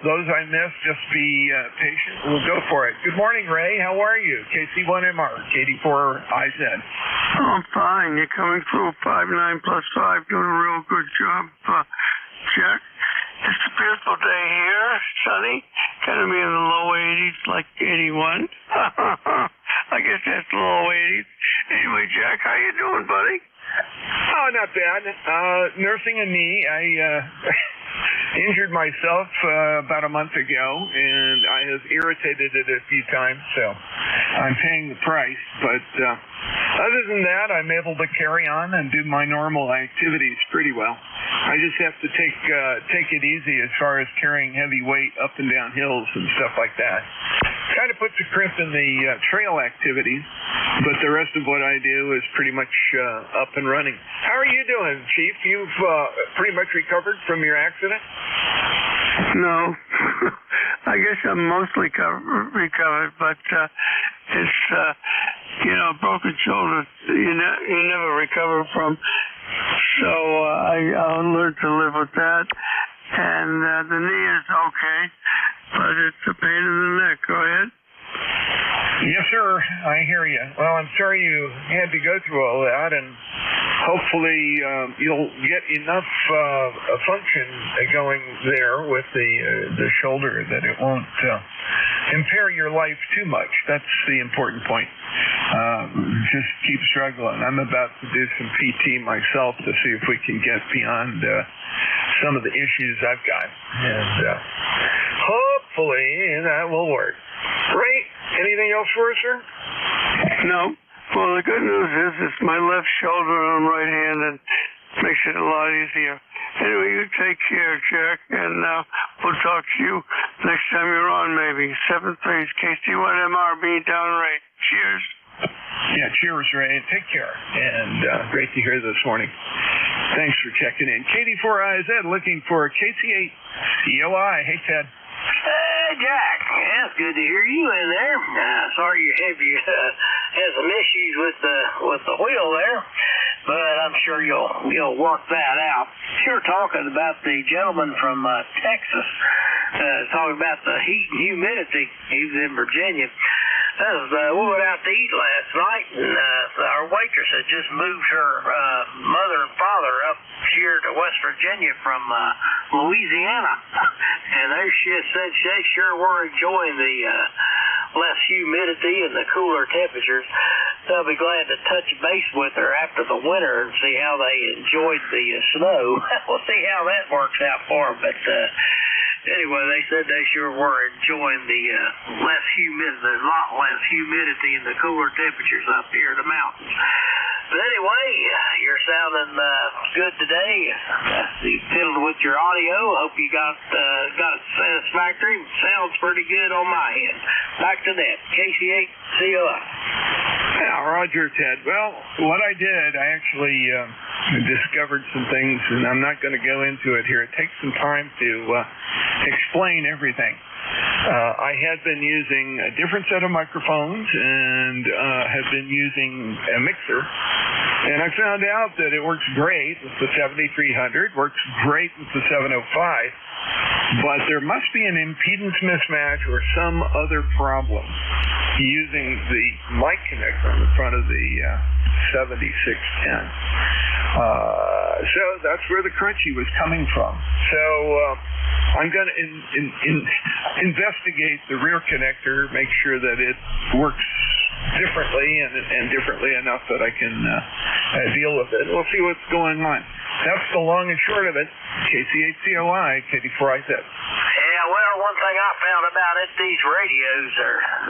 Those I missed, just be patient. We'll go for it. Good morning, Ray. How are you? KC1MR, KD4IZ. I'm fine. You're coming through 59 plus 5, doing a real good job, Jack. It's a beautiful day here, sunny, kind of be in the low 80s, like 81. I guess that's the low 80s. Anyway, Jack, how you doing, buddy? Oh, not bad. Nursing a knee. I injured myself about a month ago, and I have irritated it a few times, so I'm paying the price. But other than that, I'm able to carry on and do my normal activities pretty well. I just have to take it easy as far as carrying heavy weight up and down hills and stuff like that. Kind of puts a crimp in the trail activities, but the rest of what I do is pretty much up and running. How are you doing, Chief? You've pretty much recovered from your accident? No. I guess I'm mostly recovered, but it's, broken shoulder you never recover from. So I'll learn to live with that. And the knee is okay, but it's a pain in the neck. Go ahead. Yes, sir. I hear you. Well, I'm sorry you had to go through all that, and hopefully you'll get enough function going there with the shoulder that it won't impair your life too much. That's the important point. Just keep struggling. I'm about to do some PT myself to see if we can get beyond some of the issues I've got, and hopefully that will work. Ray, anything else for us, sir? No. Well, the good news is it's my left shoulder and right hand, and makes it a lot easier. Anyway, you take care, Jack, and We'll talk to you next time you're on, maybe. 7th base, KC1MRB down Ray. Cheers. Yeah, cheers, Ray. Take care. And great to hear this morning. Thanks for checking in. KD4IZ looking for KC8COI. Hey, Ted. Hey, Jack. Yeah, it's good to hear you in there. Sorry you had some issues with the wheel there, but I'm sure you'll work that out. You were talking about the gentleman from Texas, talking about the heat and humidity. He was in Virginia. We went out to eat last night, and our waitress had just moved her mother and father up here to West Virginia from Louisiana, and they said they sure were enjoying the less humidity and the cooler temperatures. So I'll be glad to touch base with her after the winter and see how they enjoyed the snow. We'll see how that works out for them, but anyway, they said they sure were enjoying the less humidity. There's a lot less humidity and the cooler temperatures up here in the mountains. But anyway, you're sounding good today. You fiddled with your audio. Hope you got it satisfactory. Sounds pretty good on my end. Back to that. KC8COI. Yeah, Roger, Ted. Well, what I did, I actually discovered some things, and I'm not going to go into it here. It takes some time to explain everything. I had been using a different set of microphones and have been using a mixer, and I found out that it works great with the 7300, works great with the 705, but there must be an impedance mismatch or some other problem using the mic connector on the front of the 7610. So that's where the crunchy was coming from. So I'm going to investigate the rear connector, make sure that it works differently and differently enough that I can deal with it. We'll see what's going on. That's the long and short of it. KC8COI, KD4IZ. Yeah, well, one thing I found about it, these radios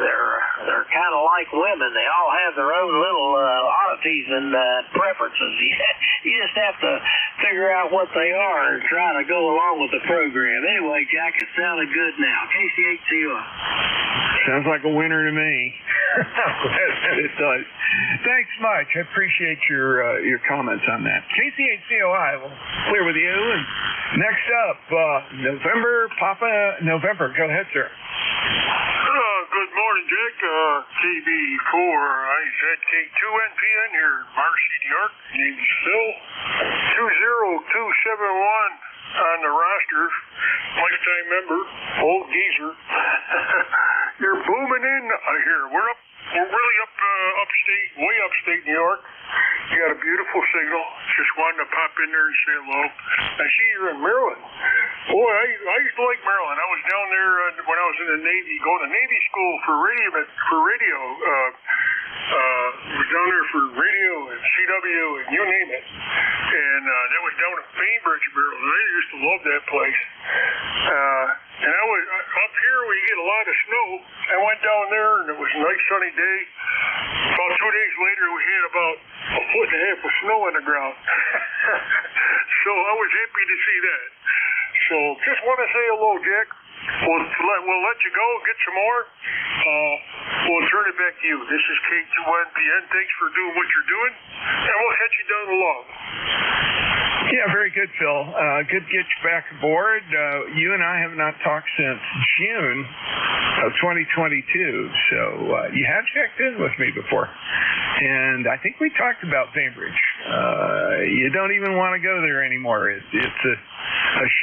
they're kind of like women. They all have their own little oddities and preferences. You just have to figure out what they are and try to go along with the program. Anyway, Jack, it sounded good now. KC8COI. Sounds like a winner to me. It does. Thanks much. I appreciate your comments on that. KC8COI will clear with you. And next up, November, Papa November. Go ahead, sir. Good morning, Jack. KB4IZK2NPN here, Marcy, New York. Name's Phil. 20271 on the roster. Lifetime member. Old geezer. You're booming in here. We're really up upstate, way upstate New York. You got a beautiful signal. Just wanted to pop in there and say hello. I see you're in Maryland. Boy, I used to like Maryland. I was down there when I was in the Navy, going to Navy school for radio. Was down there for radio and CW and you name it. And that was down at Bainbridge, Maryland. I used to love that place. And I was up here where you get a lot of snow. I went down there and it was a nice sunny day. About 2 days later, we had about 1.5 foot of snow on the ground. So I was happy to see that. So just want to say hello, Jack. We'll let you go, get some more. We'll turn it back to you. This is K2NPN. Thanks for doing what you're doing, and we'll catch you down the log. Yeah, very good, Phil. Good to get you back aboard. You and I have not talked since June of 2022, so you have checked in with me before. And I think we talked about Bainbridge. You don't even want to go there anymore. It's a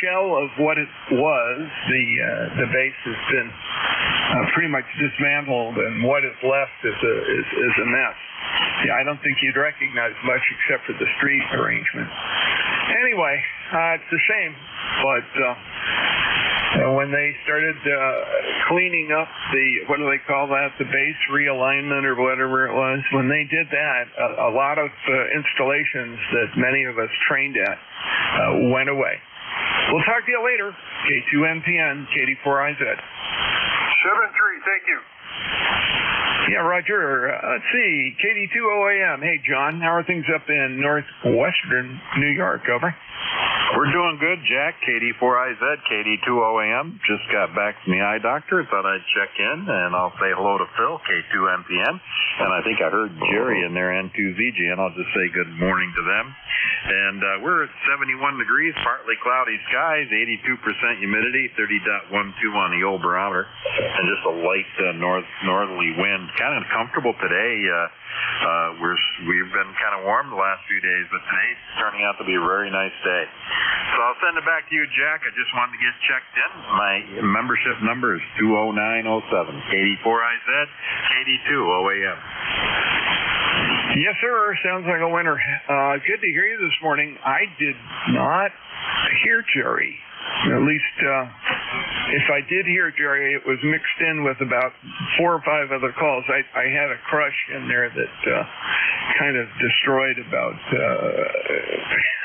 shell of what it was. The base has been pretty much dismantled, and what is left is a mess. Yeah, I don't think you'd recognize much except for the street arrangement. Anyway, it's a shame, but when they started cleaning up what do they call that, the base realignment or whatever it was, when they did that, a lot of installations that many of us trained at went away. We'll talk to you later. K2NPN, KD4IZ. 7-3, thank you. Yeah, Roger. Let's see. KD2OAM. Hey, John. How are things up in northwestern New York? Over. We're doing good, Jack. KD4IZ, KD2OAM. Just got back from the eye doctor. Thought I'd check in, and I'll say hello to Phil, K2MPN. And I think I heard Jerry in there, N2VG, and I'll just say good morning to them. And we're at 71 degrees, partly cloudy skies, 82% humidity, 30.12 on the old barometer, and just a light northerly wind. Kind of comfortable today. We've been kind of warm the last few days, but today's turning out to be a very nice day. So I'll send it back to you, Jack. I just wanted to get checked in. My membership number is 20907, KD4IZ, KD2OAM. Yes, sir. Sounds like a winner. Good to hear you this morning. I did not hear Jerry. At least, if I did hear Jerry, it was mixed in with about 4 or 5 other calls. I had a crush in there that kind of destroyed about,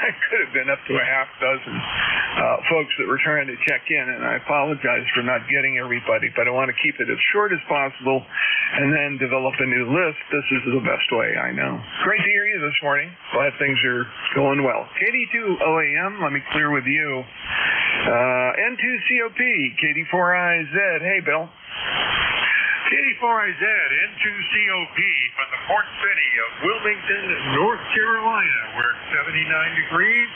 I could have been up to a half dozen folks that were trying to check in, and I apologize for not getting everybody, but I want to keep it as short as possible and then develop a new list. This is the best way, I know. Great to hear you this morning. Glad things are going well. KD2OAM, let me clear with you. N2COP, KD4IZ. Hey, Bill. KD4IZ, N2COP from the port city of Wilmington, North Carolina. We're at 79 degrees,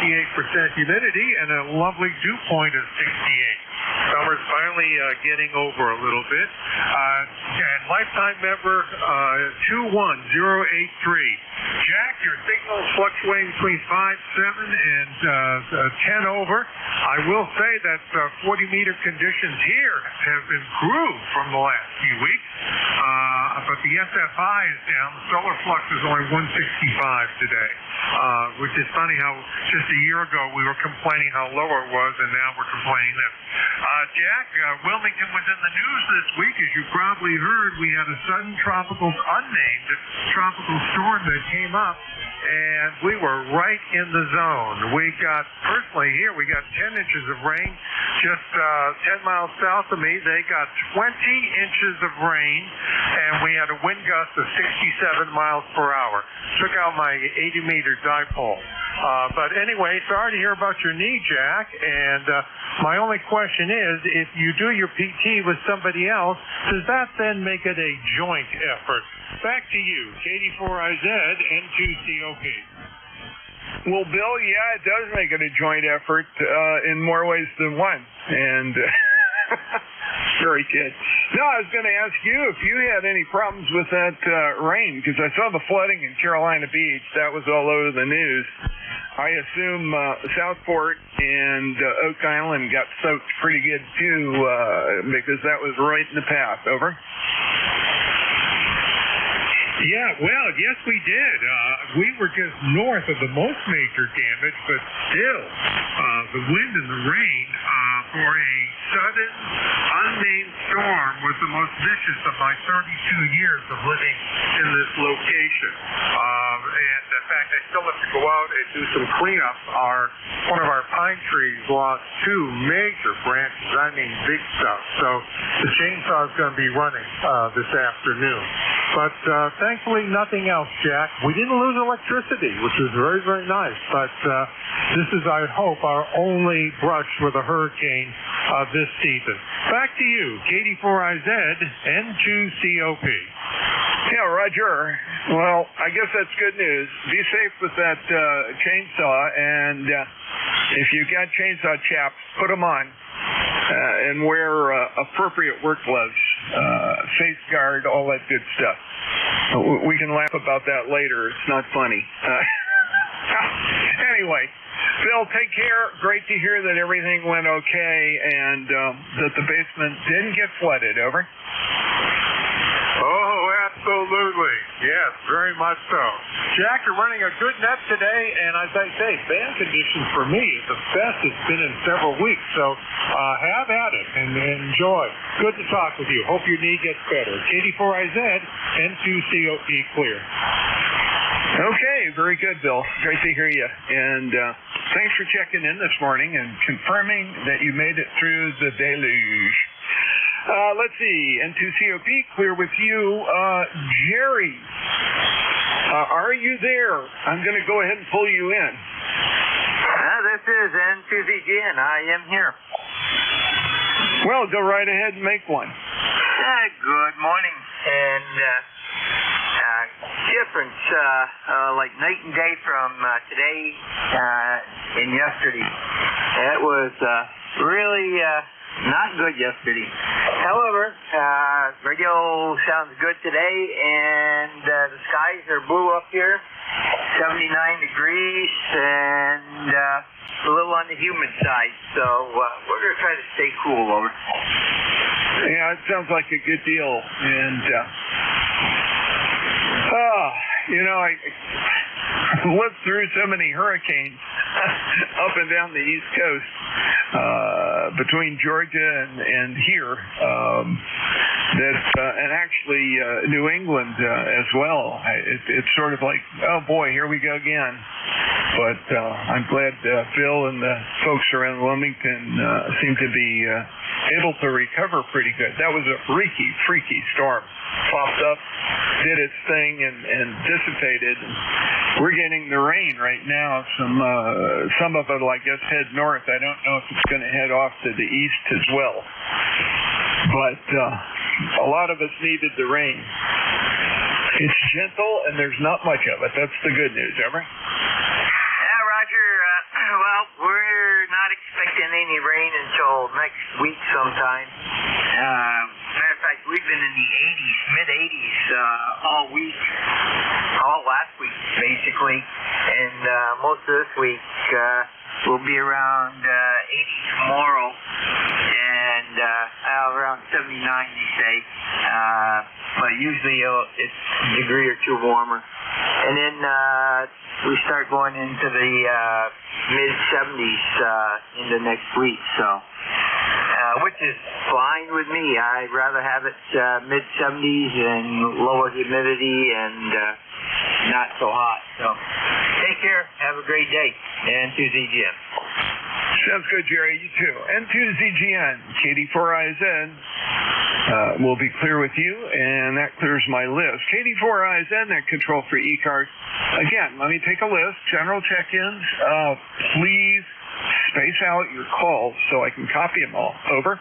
68% humidity, and a lovely dew point of 68. Summer's finally getting over a little bit. And lifetime member 21083. Jack, your signal's fluctuating between 5.7 and 10 over. I will say that 40-meter conditions here have improved from the last few weeks. But the SFI is down. The solar flux is only 165 today, which is funny how just a year ago we were complaining how low it was, and now we're complaining that. Jack, Wilmington was in the news this week. As you probably heard, we had a sudden unnamed tropical storm that came up, and we were right in the zone. We got 10 inches of rain just 10 miles south of me. They got 20 inches of rain, and we had a wind gust of 67 miles per hour. Took out my 80-meter dipole. But anyway, sorry to hear about your knee, Jack, and my only question is, if you do your PT with somebody else, does that then make it a joint effort? Back to you, KD4IZ, N2COP. Well, Bill, yeah, it does make it a joint effort in more ways than one. And very good. No, I was going to ask you if you had any problems with that rain, because I saw the flooding in Carolina Beach. That was all over the news. I assume Southport and Oak Island got soaked pretty good, too, because that was right in the path. Over. Yeah, well, yes, we did. We were just north of the most major damage, but still, the wind and the rain for a sudden, unnamed storm was the most vicious of my 32 years of living in this location. And in fact, I still have to go out and do some cleanup. One of our pine trees lost 2 major branches. I mean, big stuff. So the chainsaw is going to be running this afternoon. But thankfully, nothing else, Jack. We didn't lose electricity, which was very, very nice. But this is, I hope, our only brush with a hurricane this season. Back to you, KD4IZ, N2COP. Yeah, Roger. Well, I guess that's good news. Be safe with that chainsaw, and if you got chainsaw chaps, put them on. And wear appropriate work gloves, face guard, all that good stuff. We can laugh about that later. It's not funny. Anyway, Phil, take care. Great to hear that everything went okay and that the basement didn't get flooded. Over. Oh, absolutely. Yes, very much so. Jack, you're running a good net today, and as I say, fan conditions for me is the best it's been in several weeks. So have at it and enjoy. Good to talk with you. Hope your knee gets better. KD4IZ, N2COP clear. Okay, very good, Bill. Great to hear you. And thanks for checking in this morning and confirming that you made it through the deluge. Let's see, N2COP, clear with you. Jerry, are you there? I'm going to go ahead and pull you in. This is N2ZGN. I am here. Well, go right ahead and make one. Good morning. And difference, like night and day from today and yesterday. It was really not good yesterday. However, radio sounds good today, and the skies are blue up here, 79 degrees, and a little on the humid side. So we're going to try to stay cool over. Yeah, it sounds like a good deal. And, I lived through so many hurricanes up and down the East Coast, between Georgia and here, and actually New England as well. It's sort of like, oh boy, here we go again. But I'm glad Phil and the folks around Wilmington seem to be able to recover pretty good. That was a freaky storm. Popped up, did its thing, and dissipated. We're getting the rain right now. Some of it, I guess, head north. I don't know if it's going to head off to the east as well. But a lot of us needed the rain. It's gentle, and there's not much of it. That's the good news, Ever? Yeah, Roger. Well, we're not expecting any rain until next week sometime. Matter of fact, we've been in the 80s, mid-80s all week, all last week, basically. And most of this week will be around 80 tomorrow, and around 79, they say. But usually it's a degree or two warmer. And then we start going into the mid-70s into next week, so which is fine with me. I'd rather have it mid-70s and lower humidity and not so hot. So take care. Have a great day. N2ZGN. Sounds good, Jerry. You too. N2ZGN, KD4IZ. We'll be clear with you, and that clears my list. KD4IZ, that control for ECARS. Again, let me take a list. General check-ins. Please space out your calls so I can copy them all. Over.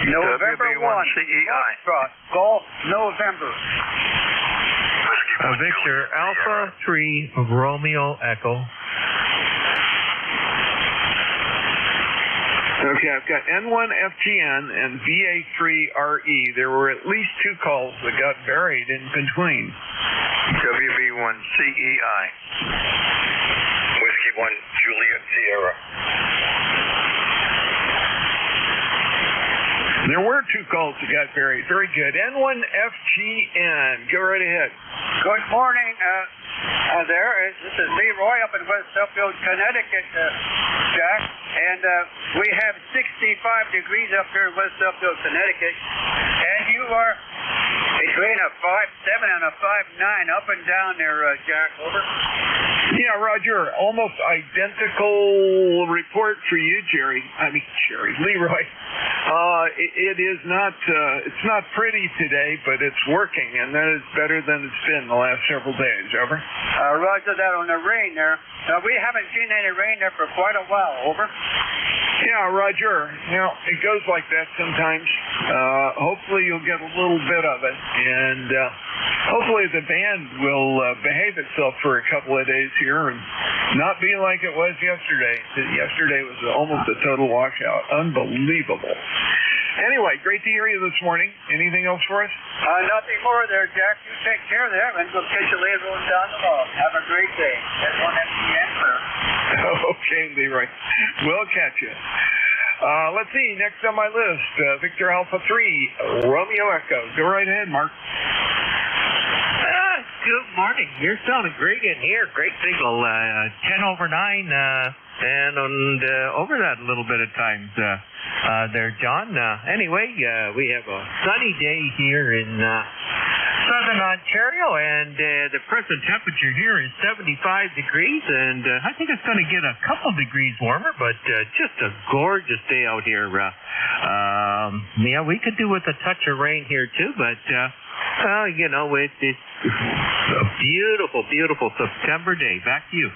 November 1, CEI. Golf, November. Victor, Alpha 3, Romeo Echo. Okay, I've got N1FGN and VA3RE. There were at least two calls that got buried in between. WB1 CEI. Whiskey 1 Juliet Sierra. There were two calls that got buried. Very good. N1FGN. Go right ahead. Good morning. There. This is Leroy up in West Suffield, Connecticut, Jack. And we have 65 degrees up here in West Suffield, Connecticut. And you are between a 5.7 and a 5.9 up and down there, Jack. Over. Yeah, Roger. Almost identical report for you, Leroy. It is not. It's not pretty today, but it's working, and that is better than it's been the last several days. Over. Roger that on the rain there. We haven't seen any rain there for quite a while. Over. Yeah, Roger. It goes like that sometimes. Hopefully you'll get a little bit of it, and hopefully the band will behave itself for a couple of days here and not be like it was yesterday. Yesterday was almost a total washout. Unbelievable. Anyway, great to hear you this morning. Anything else for us? Nothing more there, Jack. You take care of that, and we'll catch you later on down the road. Have a great day. That's one FGN, sir. Okay, Leroy. We'll catch you. Let's see. Next on my list, Victor Alpha 3, Romeo Echo. Go right ahead, Mark. Good morning. You're sounding great in here. Great signal. 10 over 9, and over that a little bit of times there, John. Anyway, we have a sunny day here in southern Ontario, and the present temperature here is 75 degrees, and I think it's going to get a couple degrees warmer, but just a gorgeous day out here. Yeah, we could do with a touch of rain here too, but it's a beautiful, beautiful September day. Back to you.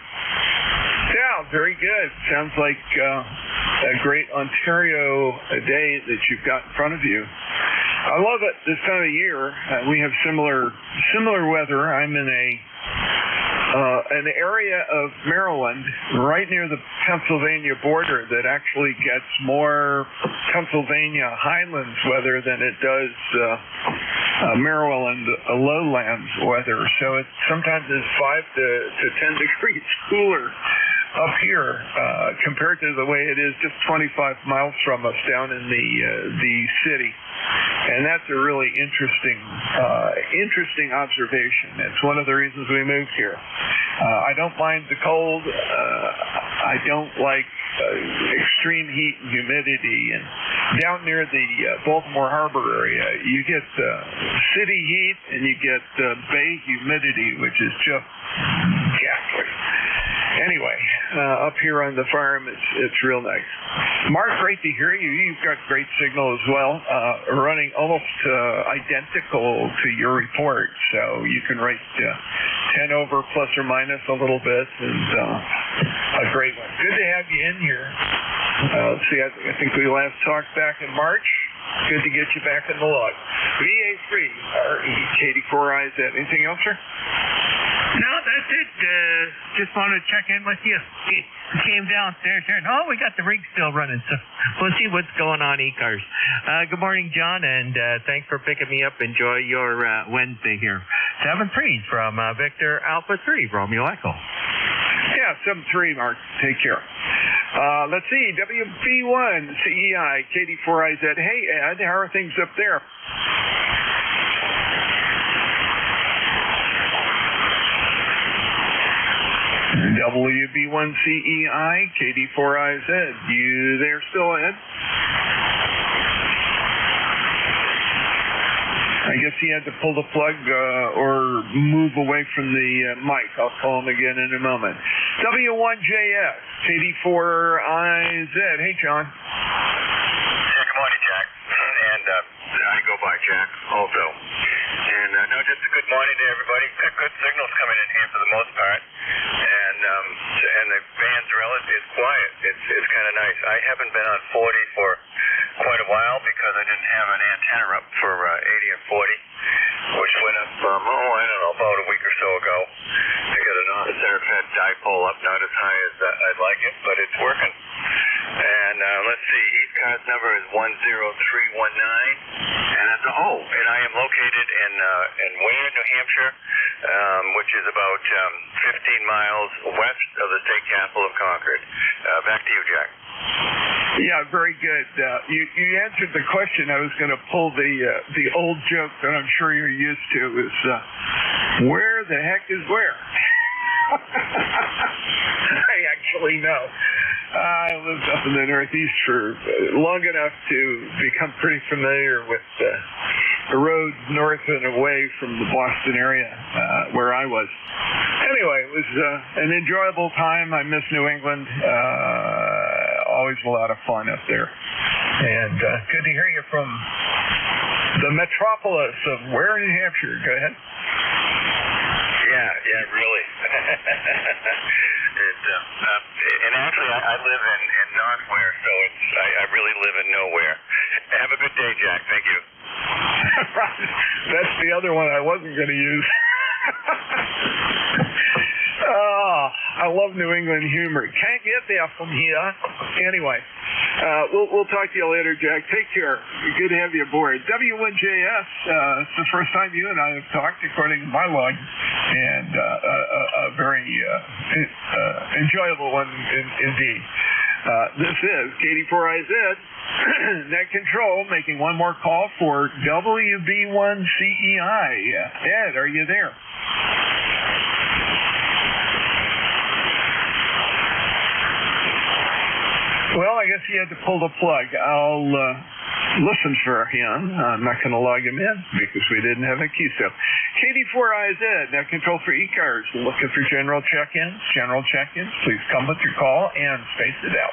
Yeah, very good. Sounds like a great Ontario day that you've got in front of you. I love it this time of year. We have similar weather. I'm in an area of Maryland right near the Pennsylvania border that actually gets more Pennsylvania highlands weather than it does Maryland lowlands weather. So it sometimes is 5 to 10 degrees cooler up here compared to the way it is just 25 miles from us down in the city. And that's a really interesting observation. It's one of the reasons we moved here. I don't mind the cold. I don't like extreme heat and humidity. And down near the Baltimore Harbor area, you get city heat and you get bay humidity, which is just ghastly. Anyway, up here on the farm, it's real nice. Mark, great to hear you. You've got great signal as well, running almost identical to your report. So you can write 10 over plus or minus a little bit, and a great one. Good to have you in here. Let's see, I think we last talked back in March. Good to get you back in the log. VA3RE, KD4IZ. Anything else, sir? No, that's it. Just wanted to check in with you. Came downstairs here, and we got the rig still running, so we'll see what's going on, ECARS. Good morning, John, and thanks for picking me up. Enjoy your Wednesday here. 7-3 from Victor Alpha 3, Romeo Echo. Yeah, 7-3, Mark. Take care. Let's see, WB1 CEI, KD4IZ. Hey, Ed, how are things up there? WB1CEI, KD4IZ. You there still, Ed? I guess he had to pull the plug or move away from the mic. I'll call him again in a moment. W1JS, KD4IZ. Hey, John. Yeah, good morning, Jack. And I go by Jack also. And no, just a good morning to everybody. Good signals coming in here for the most part. And the band's relatively quiet. It's kind of nice. I haven't been on 40 for quite a while because I didn't have an antenna up for 80 and 40, which went up, I don't know, about a week or so ago. I got a center fed dipole up, not as high as I'd like it, but it's working. And let's see, ECARS number is 10319, and that's a hole. And I am located in Ware, New Hampshire, which is about 15 miles west of the state capital of Concord. Back to you, Jack. Yeah, very good. You answered the question. I was going to pull the old joke that I'm sure you're used to is, where the heck is where? I actually know. I lived up in the Northeast for long enough to become pretty familiar with the roads north and away from the Boston area where I was. Anyway, it was an enjoyable time. I miss New England. Always a lot of fun up there. And good to hear you from the metropolis of Ware, New Hampshire. Go ahead. Yeah, really. And actually, I live in North Ware, so I really live in nowhere. Have a good day, Jack. Thank you. That's the other one I wasn't going to use. Oh, I love New England humor. Can't get there from here. Anyway, we'll talk to you later, Jack. Take care. Good to have you aboard. W1JS, it's the first time you and I have talked, according to my log, and a very enjoyable one indeed. This is KD4IZ, Net Control, making one more call for WB1CEI. Ed, are you there? Well, I guess he had to pull the plug. I'll listen for him. I'm not going to log him in because we didn't have a QSO. KD4IZ, Net Control for ECARS. Looking for general check-ins. General check-ins, please come with your call and space it out.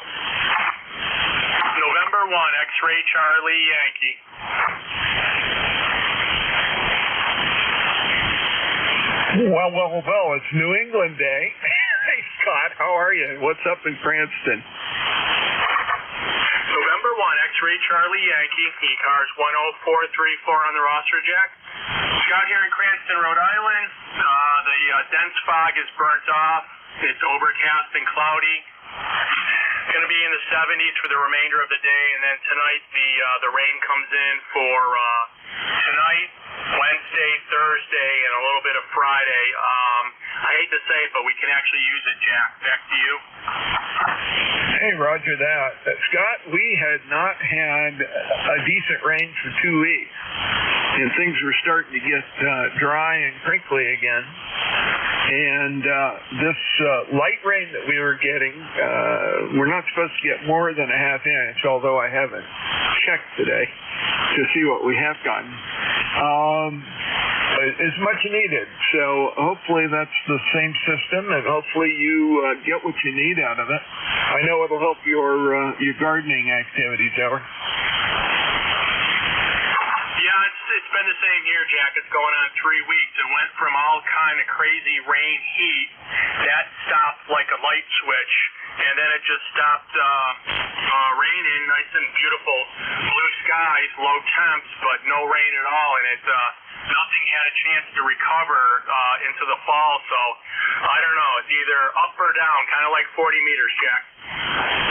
November 1, X-Ray Charlie Yankee. Well, it's New England Day. Hey, Scott, how How are you? What's up in Cranston? November 1, X-Ray Charlie Yankee, ECARS 10434 on the roster, Jack. Scott here in Cranston, Rhode Island. The dense fog is burnt off. It's overcast and cloudy. Going to be in the 70s for the remainder of the day, and then tonight the rain comes in for tonight, Wednesday, Thursday, and a little bit of Friday. I hate to say it, but we can actually use it, Jack. Back to you. Hey, roger that. Scott, we had not had a decent rain for 2 weeks, and things were starting to get dry and crinkly again. And this light rain that we were getting, we're not supposed to get more than a half inch, although I haven't checked today to see what we have gotten. It's much needed. So hopefully that's the same system, and hopefully you get what you need out of it. I know it'll help your gardening activities, Howard. Yeah, it's been the same here, Jack. It's going on 3 weeks. It went from all kind of crazy rain, heat. That stopped like a light switch, and then it just stopped raining. Nice and beautiful blue skies, low temps, but no rain at all, and it nothing had a chance to recover into the fall. So I don't know. It's either up or down, kind of like 40 meters, Jack.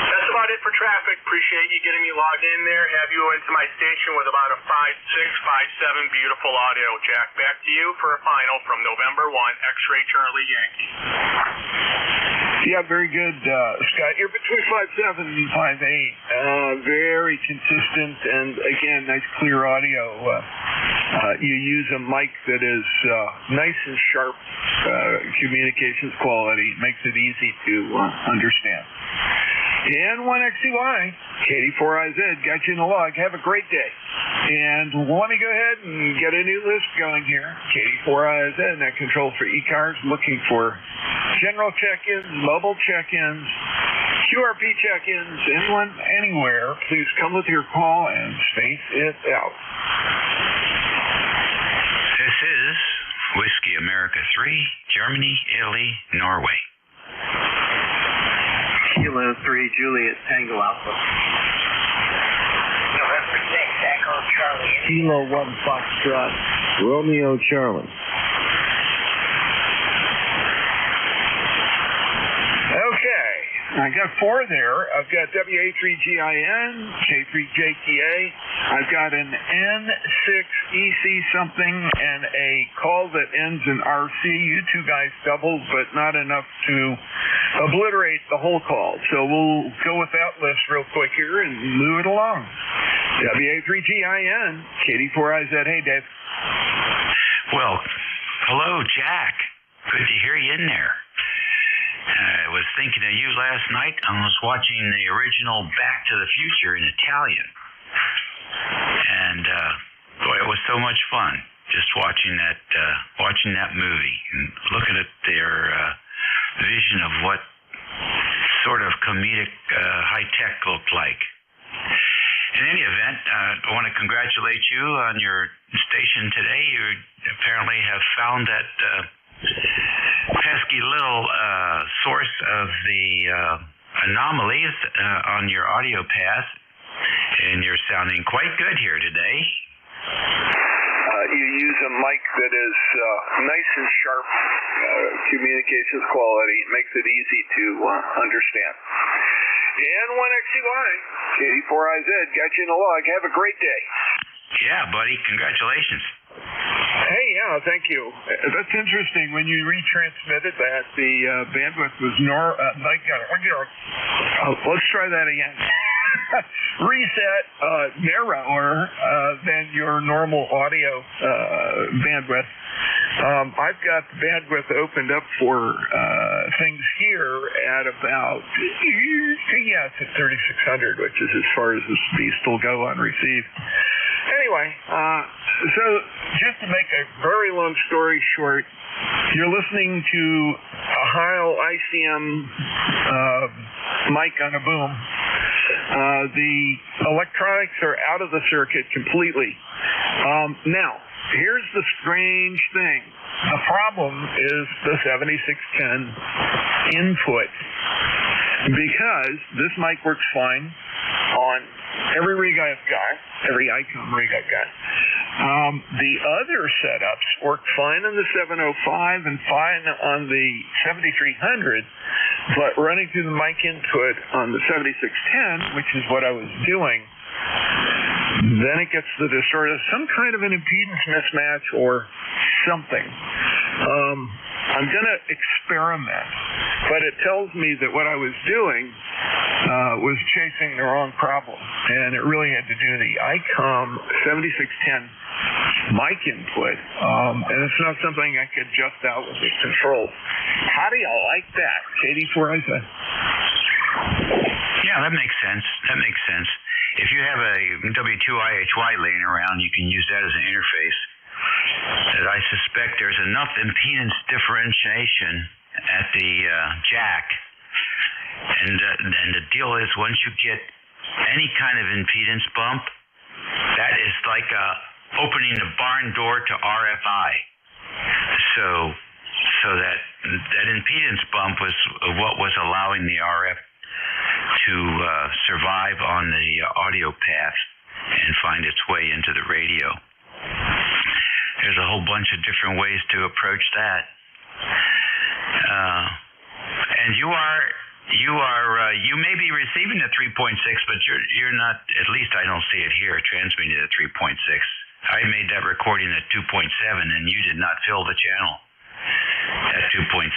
That's about it for traffic. Appreciate you getting me logged in there. Have you into my station with about a 5.6, 5.7 beautiful audio, Jack. Back to you for a final from November 1, X-Ray Charlie Yankee. Yeah, very good, Scott. You're between 5.7 and 5.8. Very consistent, and again, nice clear audio. You use a mic that is nice and sharp communications quality. Makes it easy to understand. And 1XCY, KD4IZ, got you in the log. Have a great day. And let me go ahead and get a new list going here. KD4IZ, that controls for ECARS, looking for general check-ins, mobile check-ins, QRP check-ins, anyone, anywhere. Please come with your call and space it out. This is Whiskey America 3, Germany, Italy, Norway. Kilo 3, Juliet, Tango Alpha. November 6, Echo Charlie. Kilo 1 Foxtrot, Romeo Charlie. Okay, I got 4 there. I've got WA3GIN, K3JTA. I've got an N6EC something and a call that ends in RC. You two guys doubled, but not enough to obliterate the whole call. So we'll go with that list real quick here and move it along. WA3GIN, KD4IZ. Hey, Dave. Well, hello, Jack. Good to hear you in there. I was thinking of you last night. I was watching the original Back to the Future in Italian. And, boy, it was so much fun just watching that movie and looking at their vision of what sort of comedic high-tech looked like. In any event, I want to congratulate you on your station today. You apparently have found that pesky little source of the anomalies on your audio path, and you're sounding quite good here today. You use a mic that is nice and sharp communications quality. It makes it easy to understand. And 1XCY, KD4IZ, got you in the log. Have a great day. Yeah, buddy. Congratulations. Hey, yeah, thank you. That's interesting. When you retransmitted that, the bandwidth was let's try that again. Reset narrower than your normal audio bandwidth. I've got the bandwidth opened up for things here at about, it's at 3600, which is as far as this beast will go on receive. Anyway, so just to make a very long story short, you're listening to a Heil ICM mic on a boom. The electronics are out of the circuit completely. Now, here's the strange thing. The problem is the 7610 input because this mic works fine on every rig I've got, every ICOM rig I've got. The other setups work fine on the 705 and fine on the 7300, but running through the mic input on the 7610, which is what I was doing, then it gets the distorted, some kind of an impedance mismatch or something. I'm going to experiment, but it tells me that what I was doing was chasing the wrong problem, and it really had to do the ICOM 7610 mic input, and it's not something I could adjust out with the controls. How do you like that, KD4IZ? Yeah, that makes sense. That makes sense. If you have a W2IHY laying around, you can use that as an interface. As I suspect there's enough impedance differentiation at the jack, and the deal is once you get any kind of impedance bump, that is like opening the barn door to RFI. So that impedance bump was what was allowing the RF to survive on the audio path and find its way into the radio. There's a whole bunch of different ways to approach that. And you may be receiving a 3.6, but you're not, at least I don't see it here, transmitting at 3.6. I made that recording at 2.7, and you did not fill the channel at 2.7,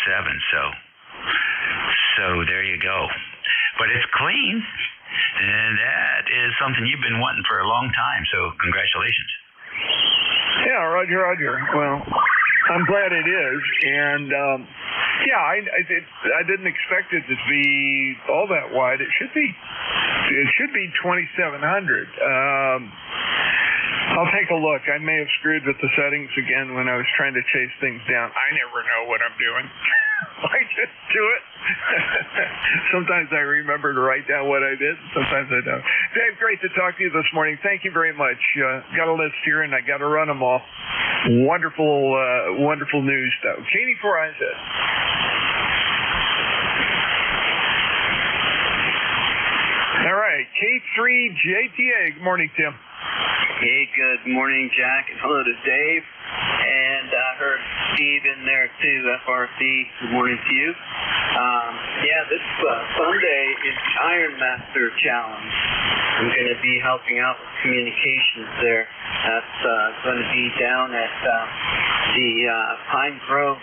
so there you go. But it's clean, and that is something you've been wanting for a long time, so congratulations. Yeah, Roger. Well, I'm glad it is, and I didn't expect it to be all that wide. It should be 2,700. I'll take a look. I may have screwed with the settings again when I was trying to chase things down. I never know what I'm doing. I just do it. Sometimes I remember to write down what I did. Sometimes I don't. Dave, great to talk to you this morning. Thank you very much. Got a list here, and I got to run them all. Wonderful news, though. KD4IZ. All right, K3JTA. Good morning, Tim. Hey, good morning, Jack, and hello to Dave. And I heard Steve in there too, FRC. Good morning to you. This Sunday is the Iron Master Challenge. I'm going to be helping out with communications there. That's going to be down at the Pine Grove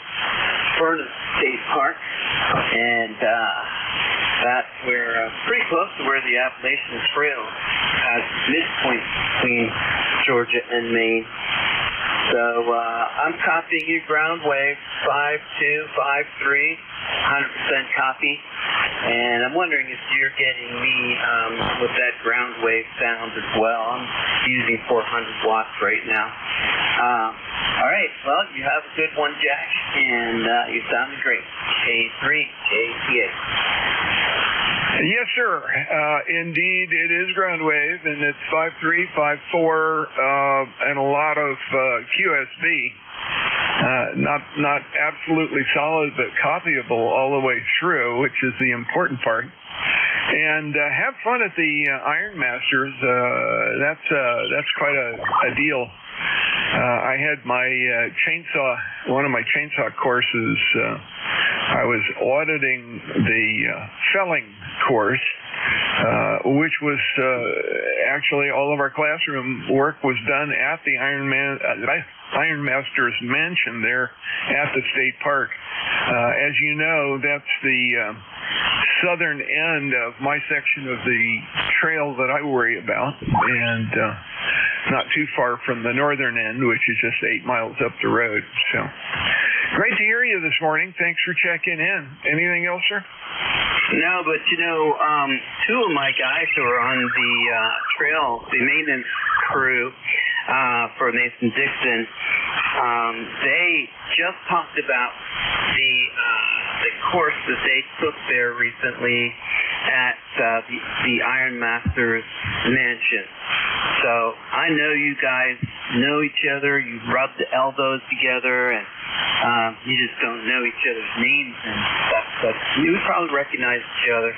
Furnace State Park, and that's where pretty close to where the Appalachian Trail has midpoint between Georgia and Maine. So I'm copying you ground wave 5253, 100% copy, and I'm wondering if you're getting me with that ground wave sound as well. I'm using 400 watts right now. All right, well, you have a good one, Jack, and you sounded great. K3JTA. Yes, sir. Indeed, it is ground wave, and it's 53, 54, and a lot of QSB. Not absolutely solid, but copyable all the way through, which is the important part. And have fun at the Iron Masters. That's quite a deal. I had my one of my chainsaw courses. I was auditing the felling course, which was actually all of our classroom work was done at the Iron Masters Mansion there at the state park. As you know, that's the southern end of my section of the trail that I worry about, and not too far from the northern end, which is just 8 miles up the road. So, great to hear you this morning. Thanks for checking in. Anything else, sir? No, but two of my guys who are on the trail, the maintenance crew for Mason Dixon, they just talked about the course that they took there recently, at the Iron Master's mansion. So I know you guys know each other. You rub the elbows together, and you just don't know each other's names and stuff. But you would probably recognize each other.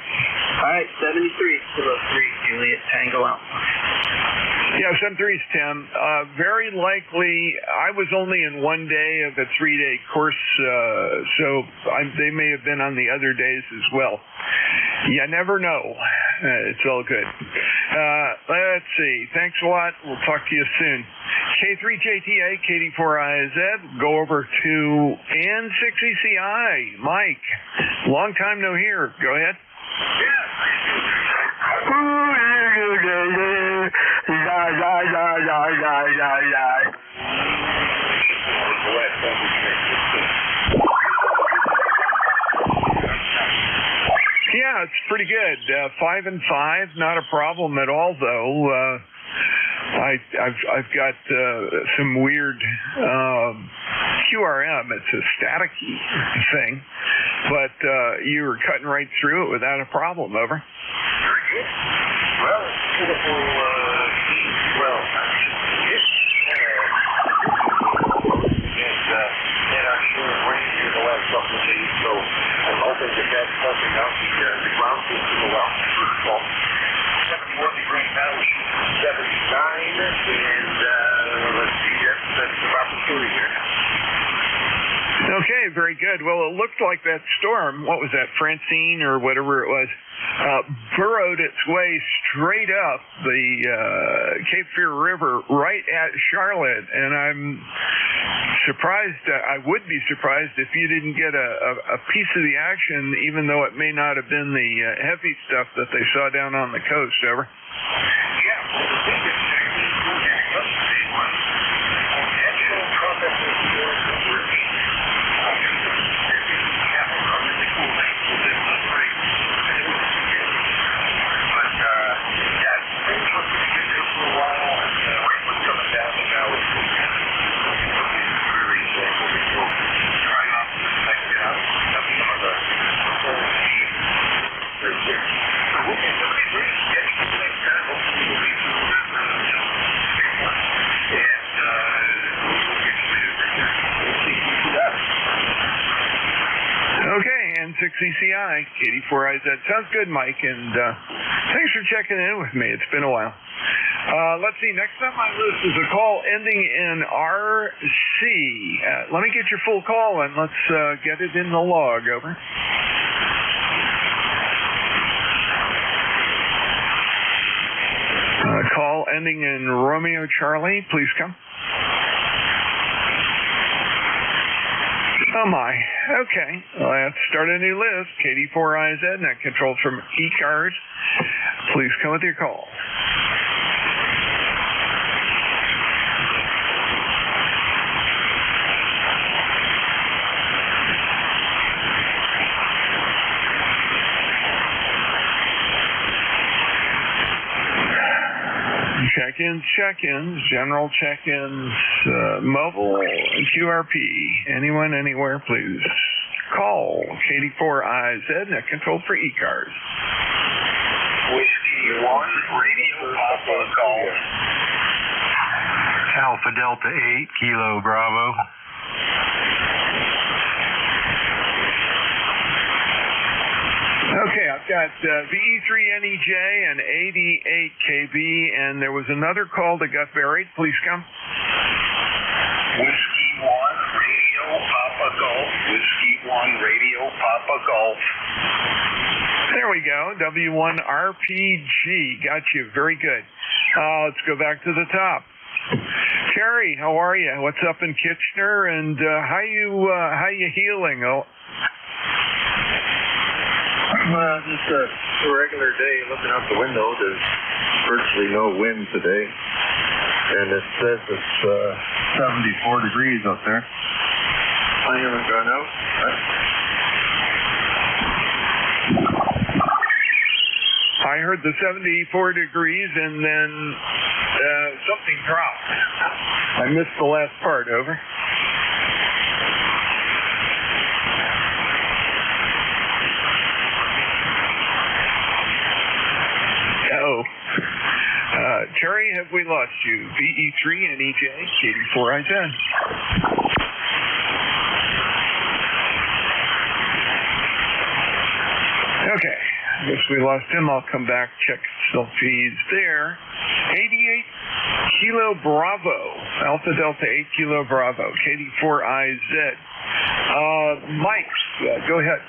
All right, 73 Kilo 3, Juliet Tango Alpha. Yeah, 73 is Tim. Very likely, I was only in one day of a 3-day course, so they may have been on the other days as well. You never know. It's all good. Let's see. Thanks a lot. We'll talk to you soon. K3JTA, KD4IZ, go over to N6ECI. Mike, long time no hear. Go ahead. Yeah, it's pretty good. 5 and 5, not a problem at all, though. I've got some weird QRM. It's a staticky thing, but you were cutting right through it without a problem. Over. Very good. Well, it's beautiful. Well, and I'm sure it rained here the last couple of days, so I'm hoping that that's helping out the ground system well. First of all, 71 degrees now, 79, and let's see, that's about the 30 here. Okay, very good. Well, it looked like that storm, what was that, Francine or whatever it was, burrowed its way straight up the Cape Fear River right at Charlotte, and I'm surprised, I would be surprised if you didn't get a piece of the action, even though it may not have been the heavy stuff that they saw down on the coast. Over. Yeah, well, the biggest yesterday was actual processes for the working. Okay, N6ECI, KD4IZ. Sounds good, Mike, and thanks for checking in with me. It's been a while. Let's see, next on my list is a call ending in RC. Let me get your full call, and let's get it in the log. Over. Call ending in Romeo Charlie, please come. Oh my, okay. Let's start a new list. KD4IZ, net control from ECARS. Please come with your call. Check-ins, general check-ins, mobile, and QRP. Anyone, anywhere, please call. KD4IZ, net control for ECARS. Whiskey 1, radio, Papa Golf. Alpha Delta 8, Kilo Bravo. Okay, I've got VE3NEJ and 88KB, and there was another call that got buried. Please come. Whiskey 1, radio, Papa Golf. Whiskey 1, radio, Papa Golf. There we go. W1RPG. Got you. Very good. Let's go back to the top. Terry, how are you? What's up in Kitchener? And how you healing? Just a regular day looking out the window. There's virtually no wind today. And it says it's 74 degrees up there. I haven't gone out. I heard the 74 degrees and then something dropped. I missed the last part. Over. Terry, have we lost you? VE3 and EJ, KD4IZ. Okay, I guess we lost him. I'll come back, check still feeds there. 88 Kilo Bravo, Alpha Delta 8 Kilo Bravo, KD4IZ. Mike, go ahead.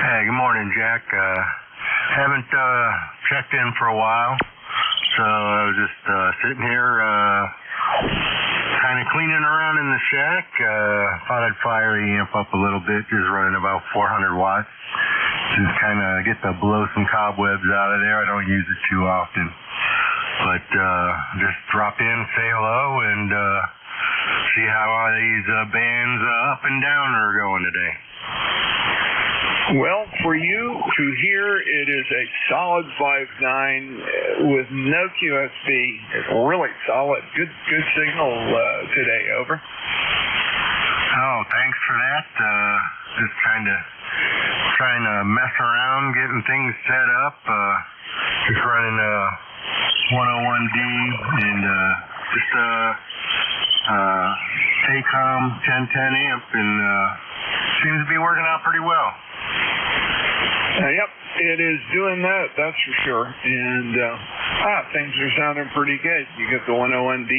Hey, good morning, Jack. Haven't checked in for a while, so I was just sitting here kind of cleaning around in the shack. Thought I'd fire the amp up a little bit, just running about 400 watts. Just kind of get to blow some cobwebs out of there. I don't use it too often, but just drop in, say hello, and see how these bands up and down are going today. Well, for you to hear, it is a solid 5.9 with no QSB. It's really solid. Good signal today. Over. Oh, thanks for that. Just trying to mess around, getting things set up. Just running a 101D and just ACOM 1010 amp, and seems to be working out pretty well. Yep, it is doing that, that's for sure. And things are sounding pretty good. You get the 101D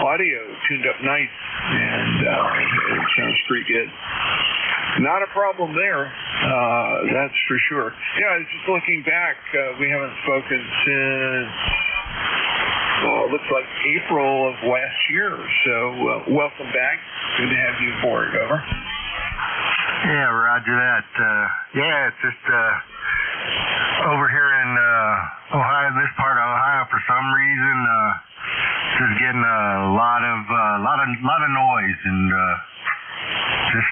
audio tuned up nice, and it sounds pretty good. Not a problem there, that's for sure. Yeah, I was just looking back. We haven't spoken since, looks like April of last year. So welcome back. Good to have you aboard. Over. Yeah, roger that. Yeah, it's just over here in Ohio, this part of Ohio, for some reason, just getting a lot of noise, and just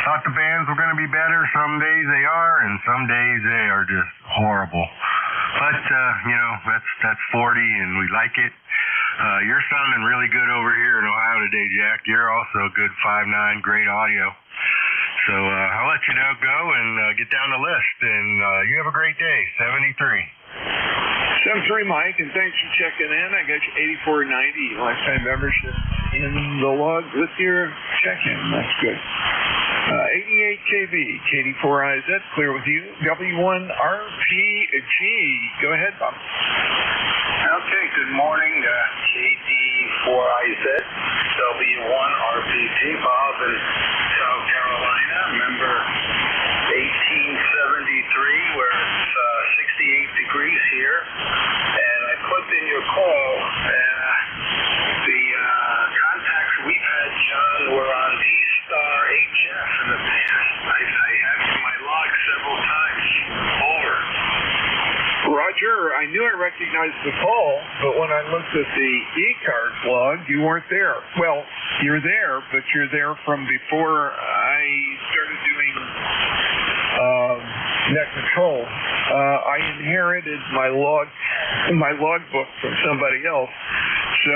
thought the bands were going to be better. Some days they are, and some days they are just horrible. But that's 40, and we like it. You're sounding really good over here in Ohio today, Jack. You're also a good 5.9, great audio. So I'll let you go and get down the list, and you have a great day. 73. 73, Mike, and thanks for checking in. I got you 8490 lifetime membership in the log with your check-in. That's good. 88 KB, KD4IZ, clear with you. W1RPG, go ahead, Bob. Okay, good morning, KD4IZ, W1RPG, Bob in South Carolina, member 1873, where it's 68 degrees here, and I put in your call, the contacts we've had, John, were on D-Star HF in the past. I have you in my log several times. Over. Roger, I knew I recognized the call, but when I looked at the ECARS log, you weren't there. Well, you're there, but you're there from before I started doing net control. I inherited my logbook from somebody else. So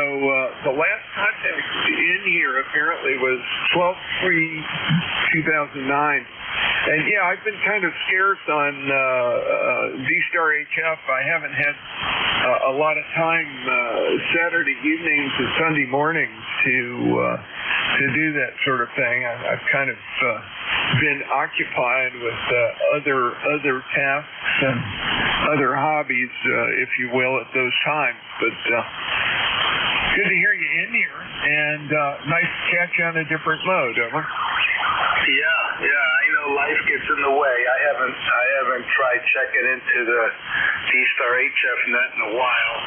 the last contact in here apparently was 12/3/2009. And yeah, I've been kind of scarce on D-Star HF. I haven't had a lot of time Saturday evenings and Sunday mornings to do that sort of thing. I've kind of been occupied with other tasks and other hobbies, if you will, at those times. But good to hear you in here, and nice to catch you on a different mode. Over. Yeah, I know life gets in the way. I haven't tried checking into the D-Star HF net in a while.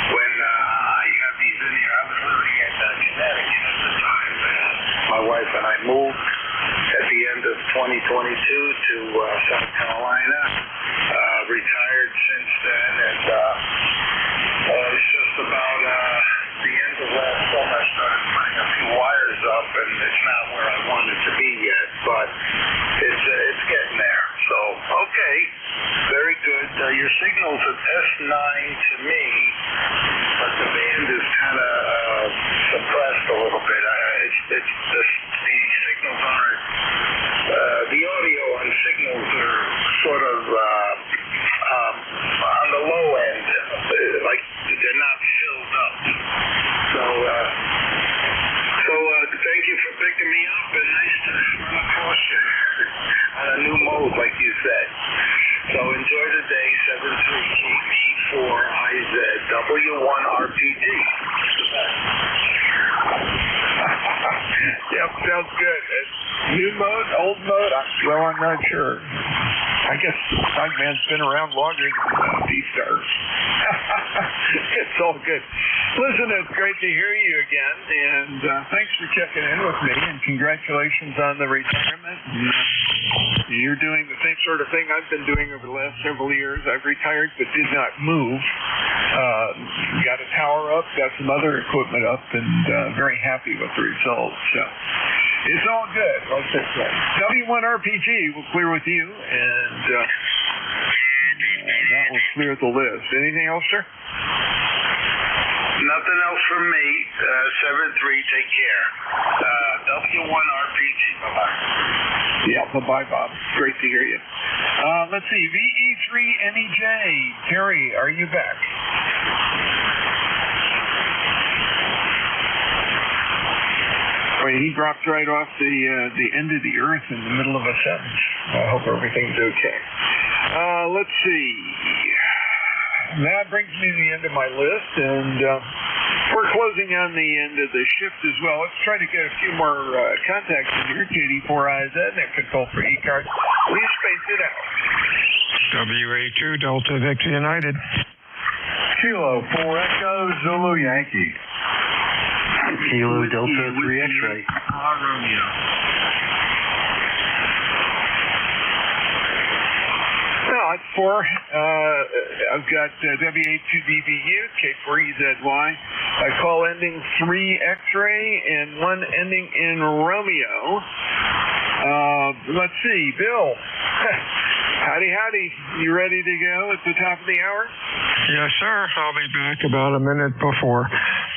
When you have these in here, I was living in Connecticut at the time. My wife and I moved at the end of 2022 to South Carolina. Retired since then, and it's just about the end of last summer I started putting a few wires up, and it's not where I want it to be yet, but it's getting there. So, okay, very good. Your signal's at S9 to me, but the band is kind of suppressed a little bit. The signals aren't, the audio and signals are sort of W1RPG. Yep, sounds good. New mode, old mode? Well, I'm not sure. I guess Stockman's been around longer than D-Stars. It's all good. Listen, it's great to hear you again, and thanks for checking in with me, and congratulations on the retirement. You're doing the same sort of thing I've been doing over the last several years. I've retired but did not move. Got a tower up, got some other equipment up, and very happy with the results. So it's all good. I'll take that. W1RPG will clear with you, and that will clear the list. Anything else, sir? Nothing else from me. 7-3, take care. W1RPG. Bye-bye. Yeah, bye-bye, Bob. Great to hear you. Let's see. VE3NEJ. Terry, are you back? Wait, he dropped right off the end of the earth in the middle of a sentence. I hope everything's okay. Let's see. That brings me to the end of my list, and we're closing on the end of the shift as well. Let's try to get a few more contacts in here. KD4IZ, net control for ECARS. Please space it out. WA2 Delta Victor United. Kilo 4 Echo Zulu Yankee. Kilo Delta 3 X-ray. Romeo. Well, it's 4. I've got WA2DVU, K4EZY. I call ending 3 X-ray and 1 ending in Romeo. Let's see, Bill. Howdy. You ready to go at the top of the hour? Yes, sir. I'll be back about a minute before.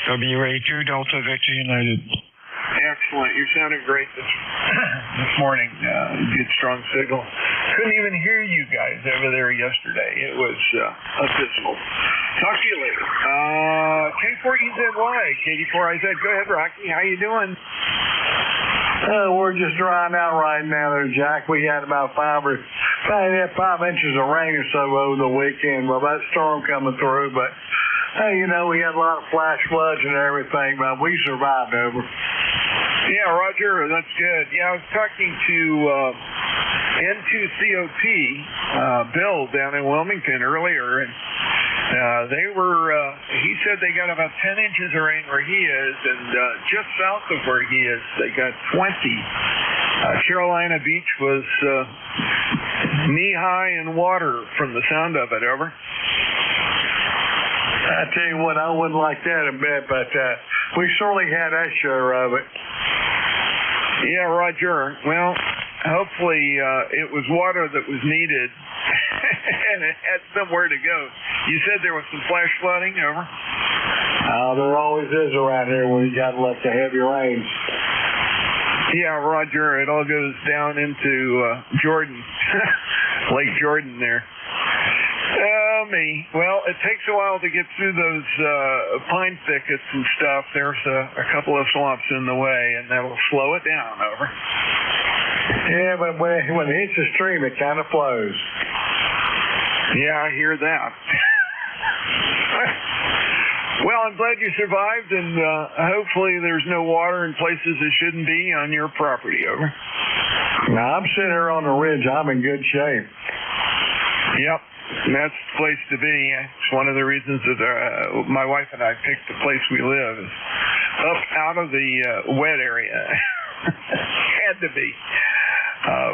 WA2 Delta Victor United. Excellent. You're sounding great this morning. Good strong signal. Couldn't even hear you guys over there yesterday. It was abysmal. Talk to you later. K4EZY, KD4IZ. Go ahead, Rocky. How you doing? We're just drying out right now there, Jack. We had about 5 inches of rain or so over the weekend. Well, that storm coming through, but hey, we had a lot of flash floods and everything, but we survived over. Yeah, Roger, that's good. Yeah, I was talking to N2COT, Bill down in Wilmington earlier, and he said they got about 10 inches of rain where he is, and just south of where he is, they got 20. Carolina Beach was knee-high in water from the sound of it, over. I tell you what, I wouldn't like that a bit, but we certainly had that share of it. Yeah, Roger. Well, hopefully it was water that was needed and it had somewhere to go. You said there was some flash flooding, over? There always is around here when you got the heavy rains. Yeah, Roger. It all goes down into Jordan, Lake Jordan there. Me. Well, it takes a while to get through those pine thickets and stuff. There's a couple of swamps in the way, and that'll slow it down, over. Yeah, but when it hits the stream, it kind of flows. Yeah, I hear that. Well, I'm glad you survived, and hopefully there's no water in places that shouldn't be on your property, over. Now, I'm sitting here on the ridge. I'm in good shape. Yep. And that's the place to be. It's one of the reasons that my wife and I picked the place we live, is up out of the wet area. Had to be.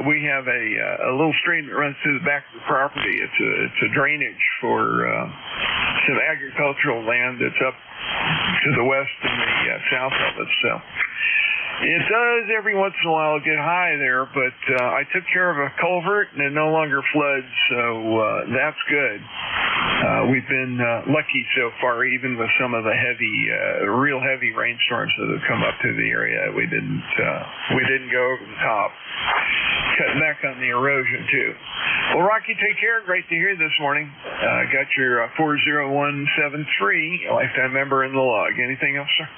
We have a little stream that runs through the back of the property. It's a drainage for some agricultural land that's up to the west and the south of us. So it does every once in a while get high there, but I took care of a culvert and it no longer floods, so that's good. We've been lucky so far, even with some of the real heavy rainstorms that have come up to the area. We didn't go over the top. Cutting back on the erosion too. Well, Rocky, take care. Great to hear this morning. Got your 40173 lifetime member in the log. Anything else, sir?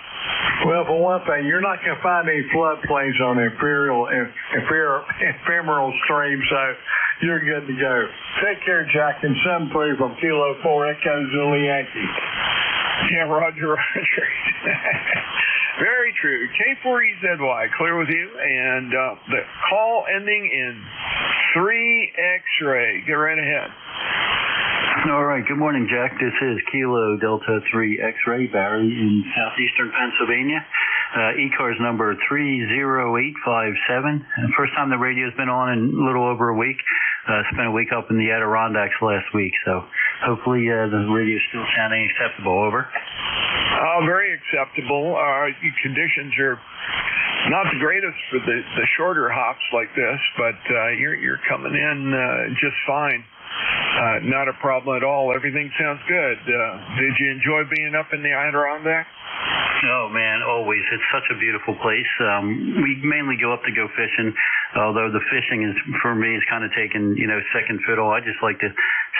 Well, for one thing, you're not going to find any floodplains on the ephemeral stream, so you're good to go. Take care, Jack, and 7-3 from Kilo 4 Echo Zulu Yankee. Yeah, Roger. Very true. K4EZY, clear with you. And the call ending in 3 X-ray. Get right ahead. All right. Good morning, Jack. This is Kilo Delta 3 X-ray, Barry in southeastern Pennsylvania. ECARS number 30857. First time the radio's been on in a little over a week. Spent a week up in the Adirondacks last week, so hopefully the radio's still sounding acceptable. Over. Very acceptable. Conditions are not the greatest for the shorter hops like this, but you're coming in just fine. Not a problem at all. Everything sounds good. Did you enjoy being up in the Adirondack? Oh man, always. It's such a beautiful place. We mainly go up to go fishing, although the fishing is, for me, is kind of taking, second fiddle. I just like to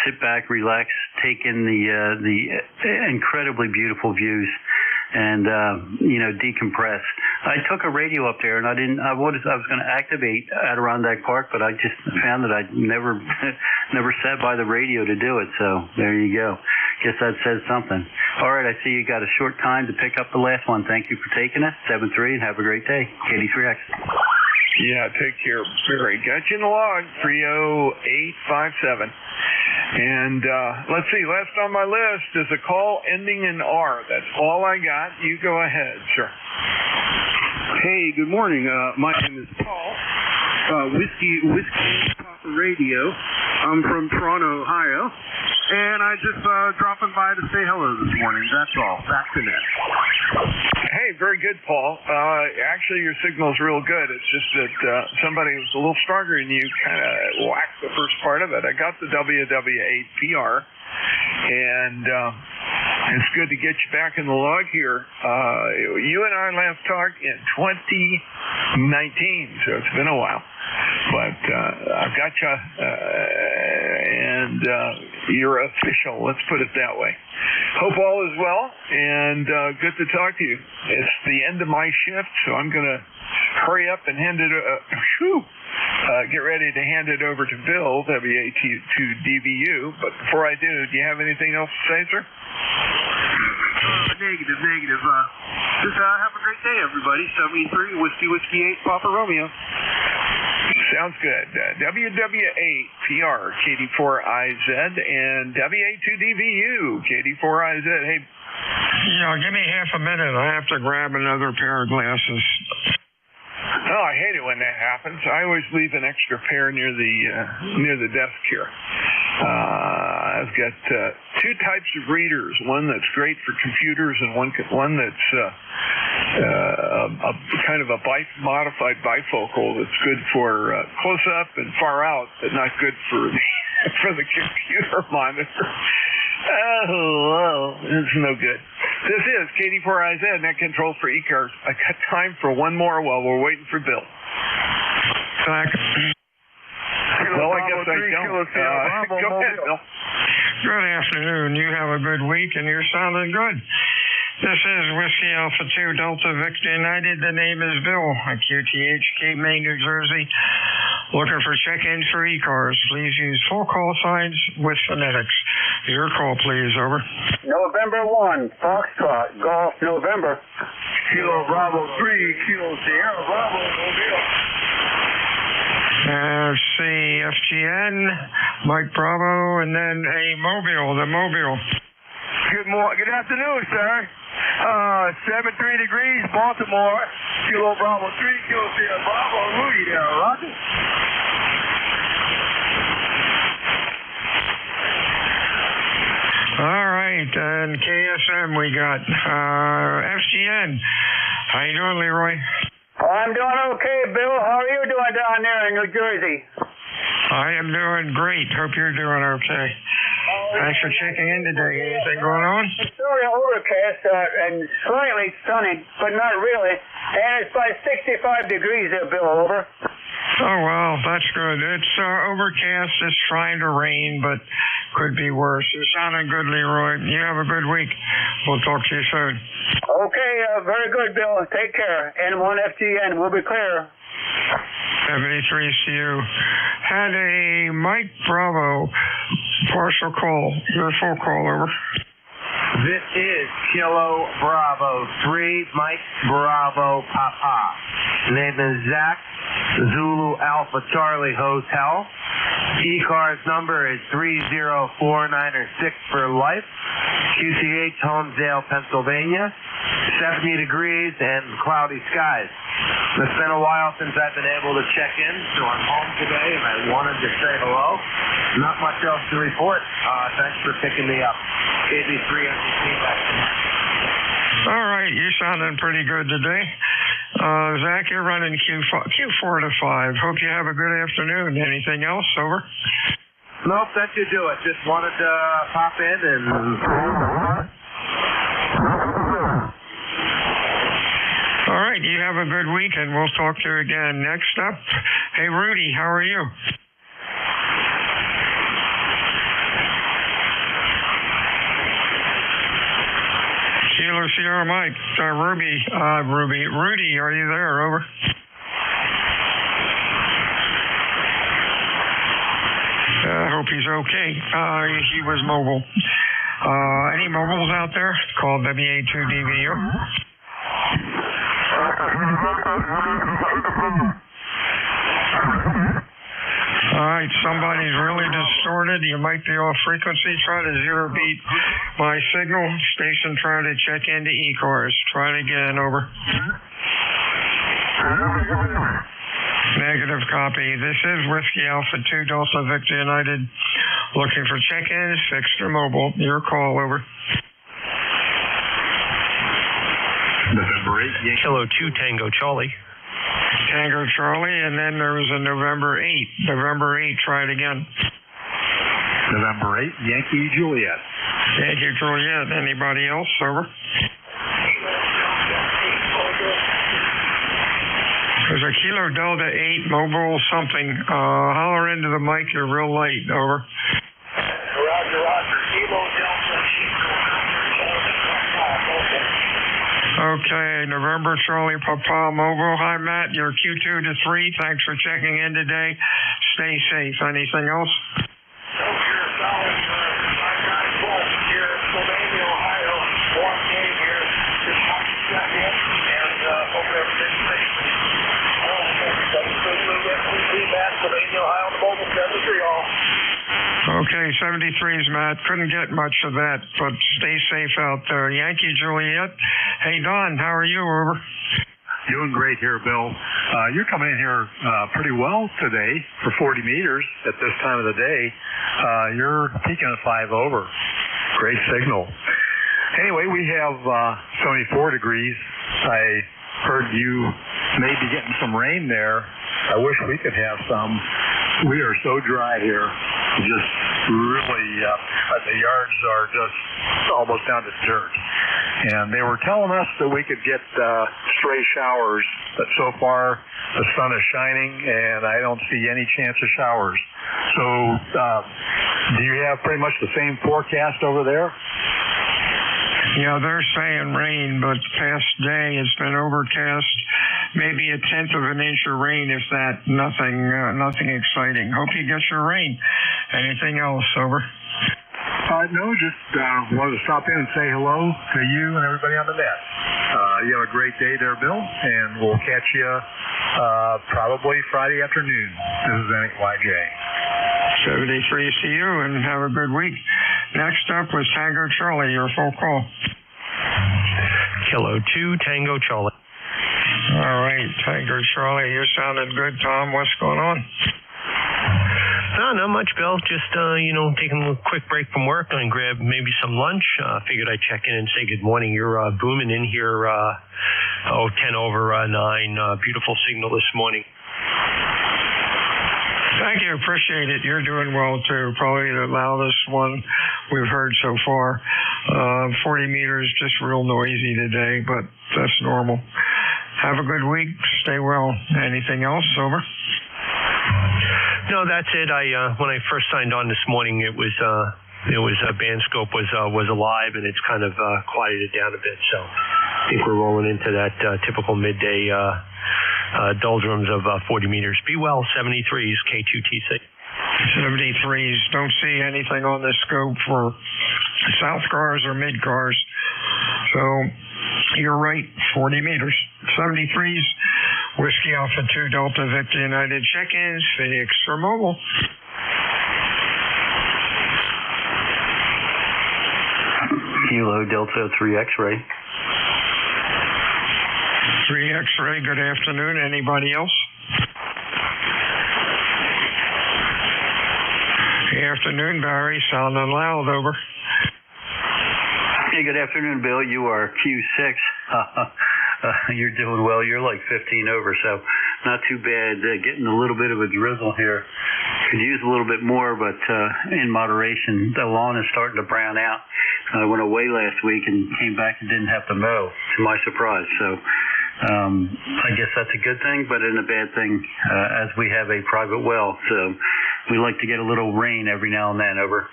sit back, relax, take in the incredibly beautiful views, and decompress. I took a radio up there, and I was going to activate Adirondack Park, but I just found that I'd never sat by the radio to do it. So there you go. Guess that says something. All right, I see you got a short time to pick up the last one. Thank you for taking it. 7-3, and have a great day. KD3X. Yeah, take care, Barry. Got you in the log, 30857. And let's see, last on my list is a call ending in R. That's all I got. You go ahead, sir. Hey, good morning. My name is Paul. Whiskey Papa Radio. I'm from Toronto, Ohio. And I just dropping by to say hello this morning. That's all. Back to net. Hey, very good, Paul. Actually, your signal's real good. It's just that somebody who's a little stronger than you kind of whacked the first part of it. I got the WW8PR, and it's good to get you back in the log here. You and I last talked in 2019, so it's been a while. But I've got you, and you're official. Let's put it that way. Hope all is well, and good to talk to you. It's the end of my shift, so I'm going to hurry up and get ready to hand it over to Bill, WA2DVU. But before I do you have anything else to say, sir? Negative. Just have a great day, everybody. 73 Whiskey 8 Papa Romeo. Sounds good. WW8PR KD4IZ and WA2DVU KD4IZ. Hey. Give me half a minute. I have to grab another pair of glasses. Oh, I hate it when that happens. I always leave an extra pair near the desk here. I've got two types of readers. One that's great for computers, and one that's a kind of a modified bifocal that's good for close up and far out, but not good for the computer monitor. Oh, it's no good. This is KD4IZ, net control for ECARS. I got time for one more while we're waiting for Bill. Well, I guess I don't. Go ahead, Bill. Good afternoon. You have a good week, and you're sounding good. This is Whiskey Alpha 2 Delta Victor United. The name is Bill, QTH, Cape May, New Jersey. Looking for check-ins for ECARS. Please use full call signs with phonetics. Your call, please. Over. November 1, Foxtrot, Golf, November. Kilo Bravo 3, Kilo Sierra Bravo, Mobile. FC FGN, Mike Bravo, and then a Mobile, the Mobile. Good afternoon, sir. 73 degrees, Baltimore. Kilo Bravo 3, Kilo Sierra Bravo, Rudy there, Roger. All right, and KSM we got. FGN. How you doing, Leroy? I'm doing okay, Bill. How are you doing down there in New Jersey? I am doing great. Hope you're doing okay. Thanks for checking in today. Anything going on? It's sort of overcast and slightly sunny, but not really. And it's by 65 degrees there, Bill. Over. Oh, well, that's good. It's overcast. It's trying to rain, but could be worse. You're sounding good, Leroy. You have a good week. We'll talk to you soon. Okay, very good, Bill. Take care. N1FGN, we'll be clear. 73 CU. Had a Mike Bravo partial call. Your full call, over. This is Kilo Bravo 3, Mike Bravo Papa. Name is Zach, Zulu Alpha Charlie Hotel. ECARS number is 30496 for life. QTH, Holmesdale, Pennsylvania. 70 degrees and cloudy skies. It's been a while since I've been able to check in, so I'm home today and I wanted to say hello. Not much else to report. Thanks for picking me up. KB3 MDC back tonight. All right, you're sounding pretty good today. Zach, you're running Q4 to 5. Hope you have a good afternoon. Anything else? Over? Nope, that should do it. Just wanted to pop in and... All right, you have a good week, and we'll talk to you again. Next up, hey, Rudy, how are you? Kilo Sierra Mike, Rudy, are you there? Over. I hope he's okay. He was mobile. Any mobiles out there? Call WA2DVU. All right, somebody's really distorted. You might be off frequency. Try to zero beat my signal. Station trying to check into ECARS. Try it again. Over. Negative copy. This is Whiskey Alpha 2 Delta Victor United. Looking for check-ins, fixed or mobile. Your call. Over. November 8, Kilo 2 Tango Charlie. Tango Charlie, and then there was a November 8. November 8, try it again. November 8, Yankee Juliet. Yankee Juliet. Anybody else? Over. There's a Kilo Delta 8 mobile something. Holler into the mic. You're real light. Over. Roger. Kilo Delta 8. Okay, November Charlie Papa Mobile. Hi, Matt. You're Q2 to 3. Thanks for checking in today. Stay safe. Anything else? Okay, 73's Matt. Couldn't get much of that, but stay safe out there. Yankee Juliet. Hey, Don, how are you? Over. Doing great here, Bill. You're coming in here pretty well today for 40 meters at this time of the day. You're peaking at 5 over. Great signal. Anyway, we have 74 degrees. I heard you may be getting some rain there. I wish we could have some. We are so dry here. Just really, the yards are just almost down to dirt. And they were telling us that we could get stray showers, but so far the sun is shining and I don't see any chance of showers. So do you have pretty much the same forecast over there? Yeah, they're saying rain, but the past day it's been overcast. Maybe a tenth of an inch of rain, if that. Nothing exciting. Hope you get your rain. Anything else? Over. No, just wanted to stop in and say hello to you and everybody on the net. You have a great day there, Bill, and we'll catch you probably Friday afternoon. This is NYJ. 73, see you, and have a good week. Next up was Tango Charlie, your full call. Kilo 2, Tango Charlie. All right, Tango Charlie, you're sounding good. Tom, what's going on? Not much, Bill. Just, taking a quick break from work and grab maybe some lunch. Figured I'd check in and say good morning. You're booming in here, 10 over 9. Beautiful signal this morning. Thank you. Appreciate it. You're doing well, too. Probably the loudest one we've heard so far. 40 meters, just real noisy today, but that's normal. Have a good week. Stay well. Anything else? Over? No, that's it. When I first signed on this morning, it was Bandscope was alive, and it's kind of quieted down a bit. So I think we're rolling into that typical midday doldrums of 40 meters. Be well, 73s, K2TC. 73s. Don't see anything on the scope for South cars or mid cars. So you're right, 40 meters. 73s, Whiskey Alpha 2 Delta Victor United check-ins, Phoenix for mobile. Kilo Delta 3 X-ray. 3 X-ray, good afternoon. Anybody else? Good afternoon, Barry. Sounding loud, over. Hey, good afternoon, Bill. You are Q6. You're doing well. You're like 15 over, so not too bad. Getting a little bit of a drizzle here. Could use a little bit more, but in moderation. The lawn is starting to brown out. I went away last week and came back and didn't have to mow, to my surprise. So I guess that's a good thing, but in a bad thing, as we have a private well. So we like to get a little rain every now and then, over.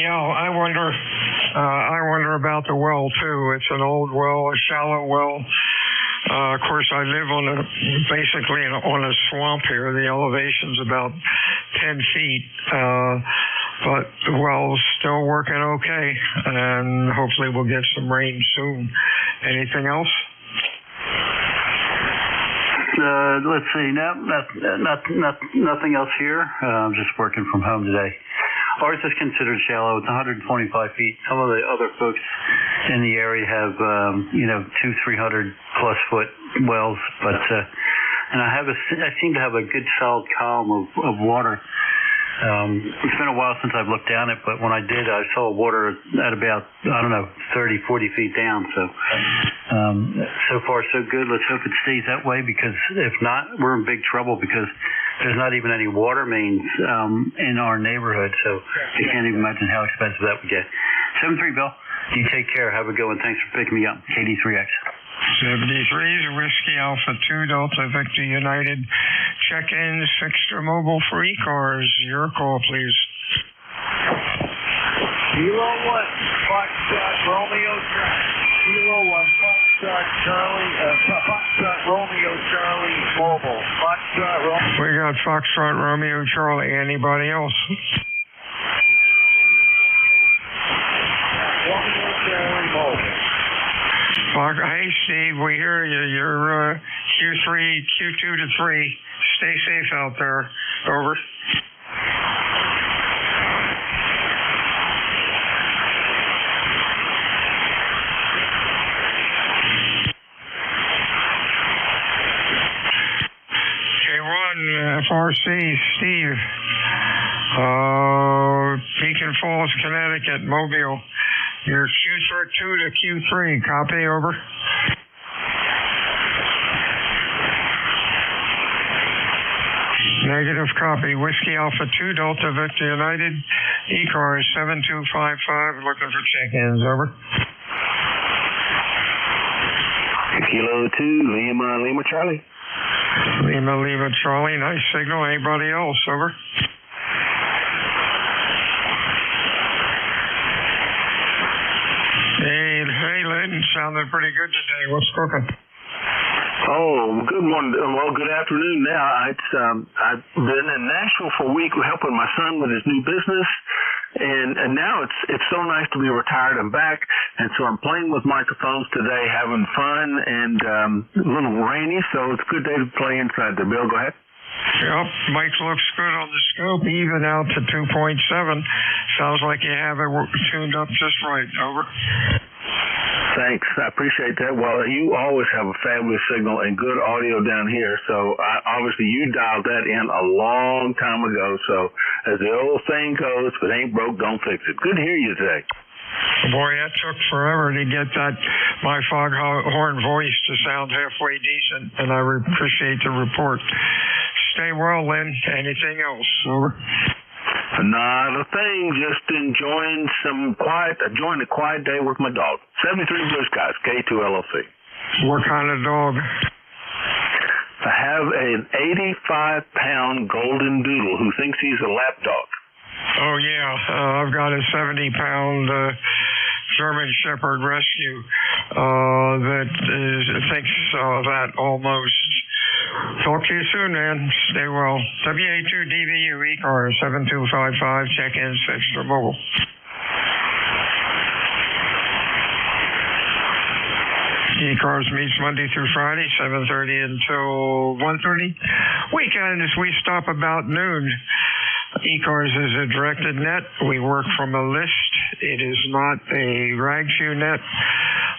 Yeah, I wonder about the well, too. It's an old well, a shallow well. Of course, I live basically on a swamp here. The elevation's about 10 feet. But the well's still working okay, and hopefully we'll get some rain soon. Anything else? Let's see. Nothing else here. I'm just working from home today. Ours is considered shallow. It's 125 feet. Some of the other folks in the area have, 200-300 plus foot wells, but and I seem to have a good solid column of water. It's been a while since I've looked down it, but when I did, I saw water at about, 30, 40 feet down. So far so good. Let's hope it stays that way, because if not, we're in big trouble, because there's not even any water mains in our neighborhood. So you can't even imagine how expensive that would get. 7-3, Bill. You take care. Have a good one. Thanks for picking me up. KD3X. 73s, Whiskey Alpha 2 Delta Victor United. Check-ins, extra mobile for ECARS. Your call, please. Kilo 1, Foxtrot Romeo Charlie. Kilo 1, Foxtrot Charlie. Foxtrot Romeo Charlie mobile. Foxtrot Romeo. We got Foxtrot Romeo Charlie. Anybody else? Romeo Charlie mobile. Hey, Steve, we hear you. You're Q2 to 3. Stay safe out there. Over. K1, FRC, Steve. Beacon Falls, Connecticut, Mobile. You're Q2 to Q3. Copy, over. Negative copy. Whiskey Alpha 2 Delta Victor United. ECARS 7255. Looking for check-ins, over. Kilo 2, Lima Charlie. Lima Charlie. Nice signal. Anybody else, over. Hey, Lynn, sounded pretty good today. What's cooking? Oh, good morning. Well, good afternoon now. I've been in Nashville for a week helping my son with his new business, and now it's so nice to be retired and back, and so I'm playing with microphones today, having fun, and a little rainy, so it's a good day to play inside there. Bill, go ahead. Yep, mic looks good on the scope, even out to 2.7. Sounds like you have it tuned up just right. Over. Thanks. I appreciate that. Well, you always have a fabulous signal and good audio down here, so obviously you dialed that in a long time ago, so as the old saying goes, if it ain't broke, don't fix it. Good to hear you today. Boy, that took forever to get my foghorn voice to sound halfway decent, and I appreciate the report. Stay well, Lynn. Anything else? Over. Not a thing. Just enjoying a quiet day with my dog. 73 Blue Skies, K2 LLC. What kind of dog? I have an 85-pound golden doodle who thinks he's a lap dog. Oh, yeah. I've got a 70-pound German Shepherd Rescue that thinks that almost. Talk to you soon, man. Stay well. WA2 DVU ECARS 7255. Check-ins extra mobile. ECARS meets Monday through Friday, 7:30 until 1:30. Weekends, we stop about noon. ECARS is a directed net. We work from a list. It is not a rag shoe net.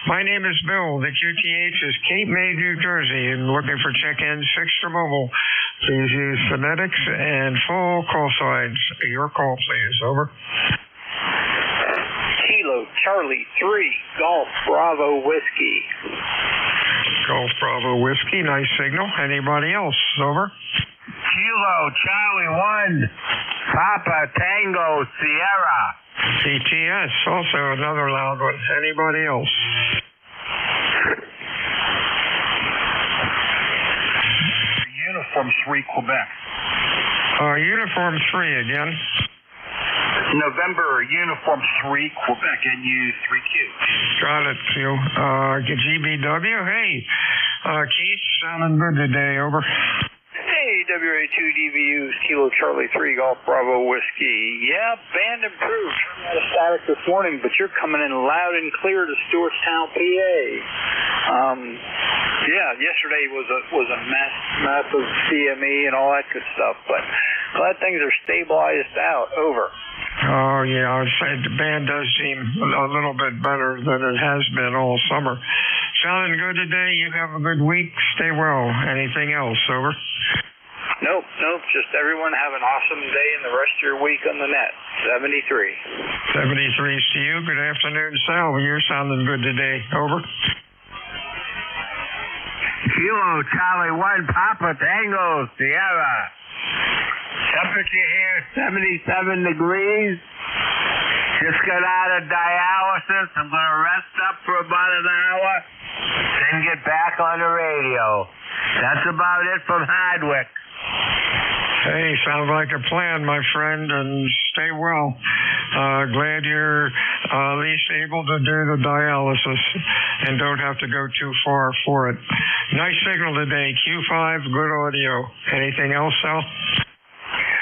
My name is Bill. The QTH is Cape May, New Jersey, and looking for check-ins fixed or mobile. Please use phonetics and full call signs. Your call, please. Over. Kilo Charlie 3, Golf Bravo Whiskey. Golf Bravo Whiskey, nice signal. Anybody else? Over. Kilo Charlie 1, Papa Tango Sierra. CTS, also another loud one. Anybody else? Uniform 3, Quebec. Uniform 3 again. November, Uniform 3, Quebec, NU3Q. Got it, Q. GBW, hey. Keith, sounding good today, over. Hey, WA2DVU's Kilo Charlie 3 Golf Bravo Whiskey. Yeah, band improved. Turned out of static this morning, but you're coming in loud and clear to Stewartstown, PA. Yeah, yesterday was a mess of CME and all that good stuff, but glad things are stabilized out. Over. Oh, yeah, I'd say the band does seem a little bit better than it has been all summer. Sounding good today. You have a good week. Stay well. Anything else? Over. Nope. Just everyone have an awesome day and the rest of your week on the net. 73. 73's to you. Good afternoon, Sal. You're sounding good today. Over. Kilo Charlie 1, Papa Tango Sierra. Temperature here, 77 degrees. Just got out of dialysis. I'm going to rest up for about an hour, then get back on the radio. That's about it from Hardwick. Hey, sounds like a plan, my friend, and stay well. Glad you're at least able to do the dialysis and don't have to go too far for it. Nice signal today, Q5, good audio. Anything else, Sal?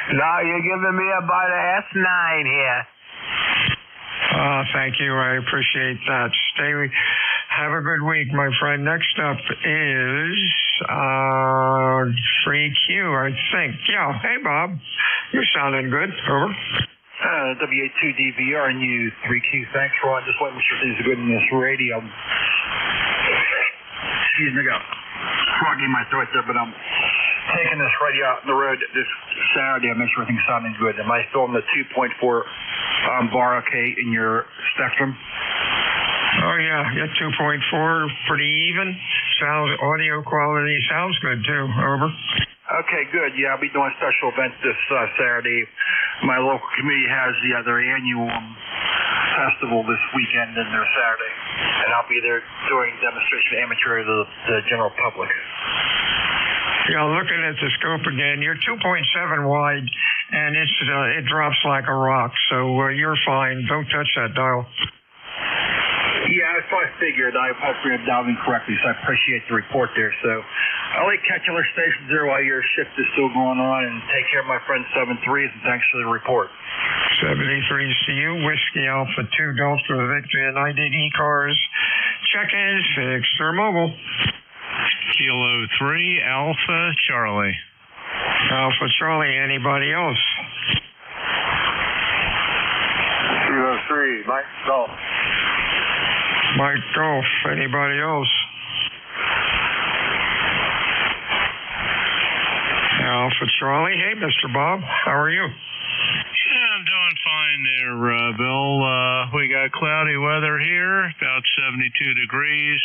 No, you're giving me about an S9 here. Thank you. I appreciate that. Have a good week, my friend. Next up is Free Q, I think. Yeah. Hey, Bob. You're sounding good. Over. WA2DVR and U3Q. Thanks, Ron. Just waiting for things good in this radio. Excuse me, I got frog in my throat there, but I'm taking this radio out on the road this Saturday. I'll make sure everything's sounding good. Am I still in the 2.4 bar okay in your spectrum? Oh, yeah. 2.4, pretty even. Audio quality sounds good, too. Over. Okay, good. Yeah, I'll be doing a special event this Saturday. My local community has their annual festival this weekend and their Saturday, and I'll be there doing demonstration amateur to the general public. Yeah, looking at the scope again, you're 2.7 wide, and it drops like a rock, so you're fine. Don't touch that dial. Yeah, that's what I figured. I read down incorrectly, so I appreciate the report there. So I'll catch your station there while your shift is still going on, and take care of my friend 73s, and thanks for the report. 73's to you. Whiskey Alpha 2 Delta Victory United ECARS. Check-in, fixed or mobile. Kilo 3 Alpha Charlie. Alpha Charlie, anybody else? Kilo 3, Mike Golf. Mike Golf, anybody else? Alpha Charlie, hey, Mr. Bob, how are you? Yeah, I'm doing fine there, Bill. We got cloudy weather here, about 72 degrees,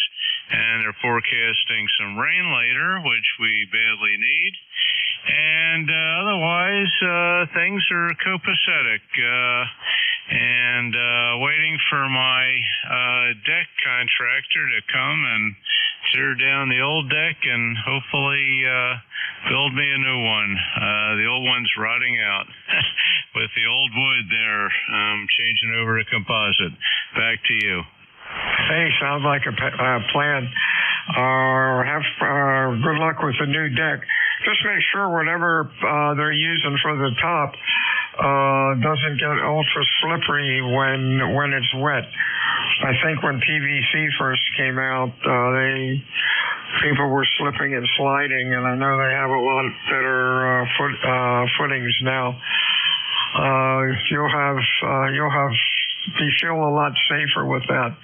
and they're forecasting some rain later, which we badly need. And otherwise, things are copacetic. And waiting for my deck contractor to come and tear down the old deck and hopefully build me a new one. The old one's rotting out with the old wood there, changing over to composite. Back to you. Hey, sounds like a plan. Have good luck with the new deck. Just make sure whatever they're using for the top doesn't get ultra slippery when it's wet. I think when PVC first came out, people were slipping and sliding, and I know they have a lot better footings now. You'll be feel a lot safer with that.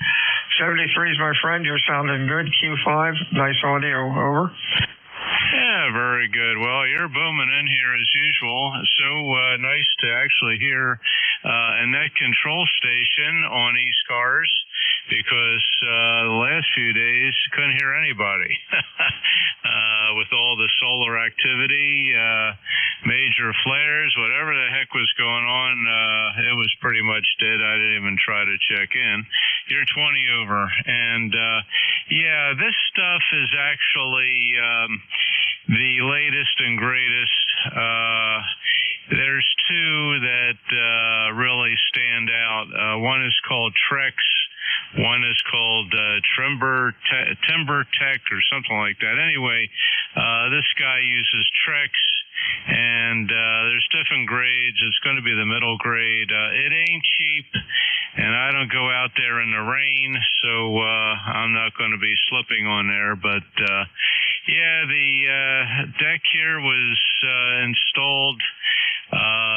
73 is my friend. You're sounding good. Q5, nice audio. Over. Yeah, very good. Well, you're booming in here as usual. So nice to actually hear a net control station on ECARS, because the last few days couldn't hear anybody. With all the solar activity, major flares, whatever the heck was going on, it was pretty much dead. I didn't even try to check in. You're 20 over. And yeah, this stuff is actually the latest and greatest. There's two that really stand out. One is called Trex. One is called Timber Tech or something like that. Anyway, this guy uses Trex, and there's different grades. It's going to be the middle grade. It ain't cheap, and I don't go out there in the rain, so I'm not going to be slipping on there. But yeah, the deck here was installed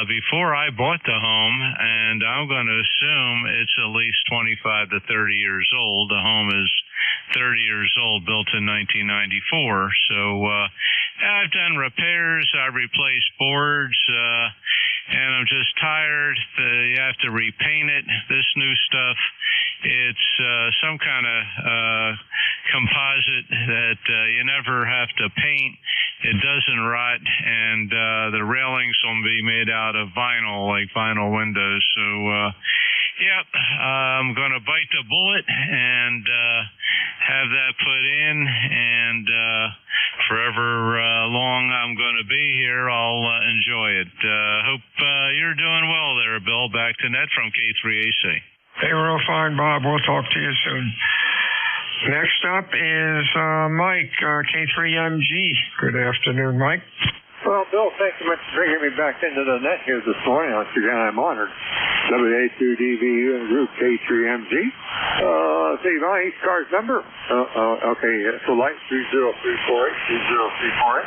before I bought the home, and I'm going to assume it's at least 25 to 30 years old. The home is 30 years old, built in 1994. So I've done repairs, I've replaced boards, and I'm just tired. You have to repaint it. This new stuff, it's some kind of composite that you never have to paint. It doesn't rot, and the railings will be made out of vinyl, like vinyl windows. So, yep, I'm going to bite the bullet and have that put in, and forever long I'm going to be here, I'll enjoy it. Hope you're doing well there, Bill. Back to net from K3AC. Hey, real fine, Bob. We'll talk to you soon. Next up is Mike, K3MG. Good afternoon, Mike. Well, Bill, thank you much for bringing me back into the net here this morning. Once again, I'm honored. WA2DVU and Group K3MG. See, my ECARS number. Okay, so light 30348.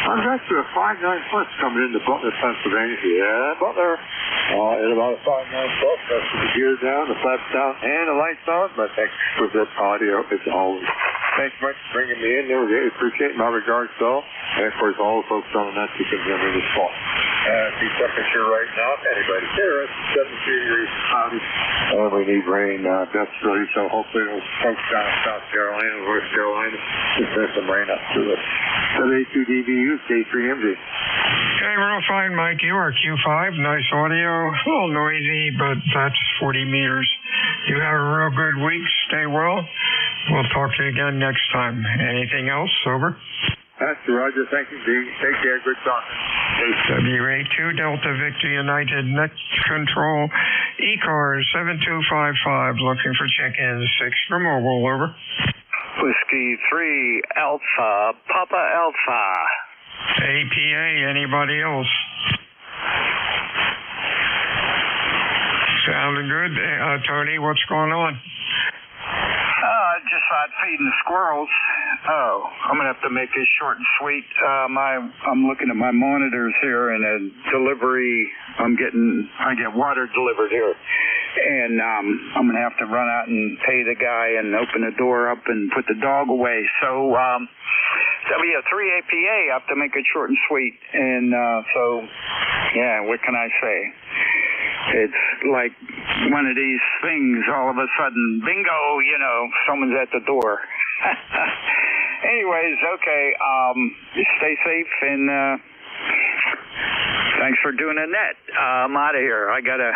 I'm actually a 5.9 plus coming into Butler, Pennsylvania. Yeah, Butler. At about a 5.9 plus. That's with the gears down, the flaps down, and the lights on. But exquisite audio as always. Thanks much for bringing me in there. Really appreciate it. My regards, Bill. And of course, all the folks on the net who can hear me this fall. See temperature right now. If anybody's there, it's 73 degrees cloudy. We need rain desperately, so hopefully those folks down in South Carolina, North Carolina, there's some rain up to us. WA2DVU, K3MG. Okay, real fine, Mike. You are Q5. Nice audio. A little noisy, but that's 40 meters. You have a real good week. Stay well. We'll talk to you again next time. Anything else? Over. That's Roger. Thank you, Dean. Take care. Good talking. WA2 Delta Victor United Net Control ECARS 7255 looking for check-in 6 for mobile. Over. Whiskey 3 Alpha Papa Alpha. APA. Anybody else? Sounding good. Tony, what's going on? Just out feeding the squirrels. I'm going to have to make this short and sweet. I'm looking at my monitors here, and a delivery, I get water delivered here. And I'm going to have to run out and pay the guy and open the door up and put the dog away. So, W3 APA, I have to make it short and sweet. And so, yeah, what can I say? It's like one of these things, all of a sudden, bingo, someone's at the door. Anyways, okay, stay safe, and thanks for doing the net. I'm out of here. I gotta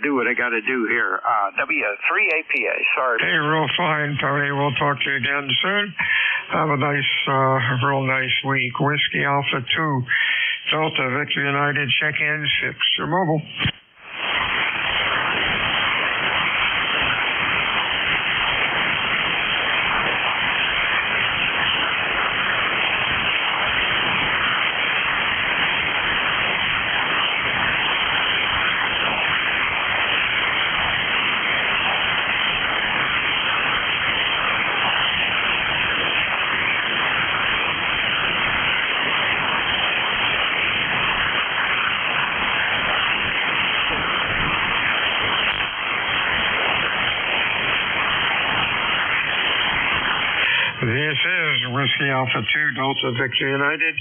do what I gotta do here. W3 APA, sorry. Hey, real fine, Tony. We'll talk to you again soon. Have a nice, real nice week. Whiskey Alpha 2, Delta Victor United, check-in 6, your mobile. This is Whiskey Alpha 2 Delta Victor United.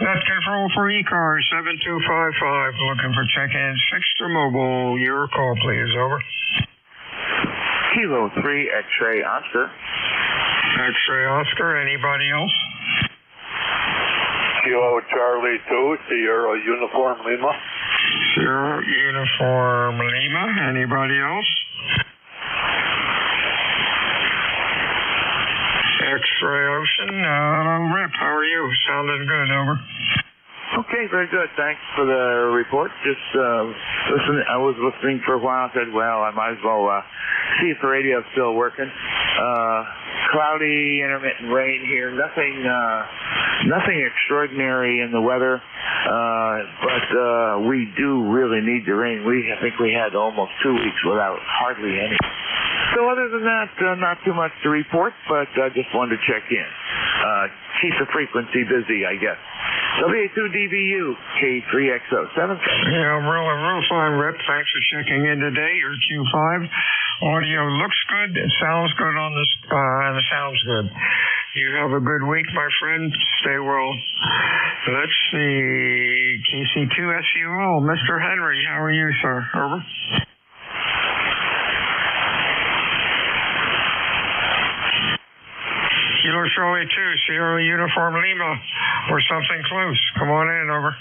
Net control for ECARS 7255. Looking for check-ins fixed or mobile. Your call, please. Over. Kilo 3 X-ray Oscar. X-ray Oscar. Anybody else? Kilo Charlie 2 Sierra Uniform Lima. Sierra Uniform Lima. Anybody else? X-ray Ocean. Rip, how are you? Sounding good. Over. Okay, very good. Thanks for the report. Just listen. I was listening for a while. I said, well, I might as well see if the radio's still working. Cloudy, intermittent rain here. Nothing extraordinary in the weather, but we do really need the rain. I think we had almost 2 weeks without hardly any. So other than that, not too much to report, but I just wanted to check in. Keep the frequency busy, I guess. WA2DBU, K3XO7. Yeah, real fine, Rip. Thanks for checking in today. Your Q5 audio looks good. It sounds good on this, and it sounds good. You have a good week, my friend. Stay well. Let's see. KC2SUL, Mr. Henry. How are you, sir? Over. Kilo Charlie 2, Sierra Uniform Lima, or something close. Come on in, over.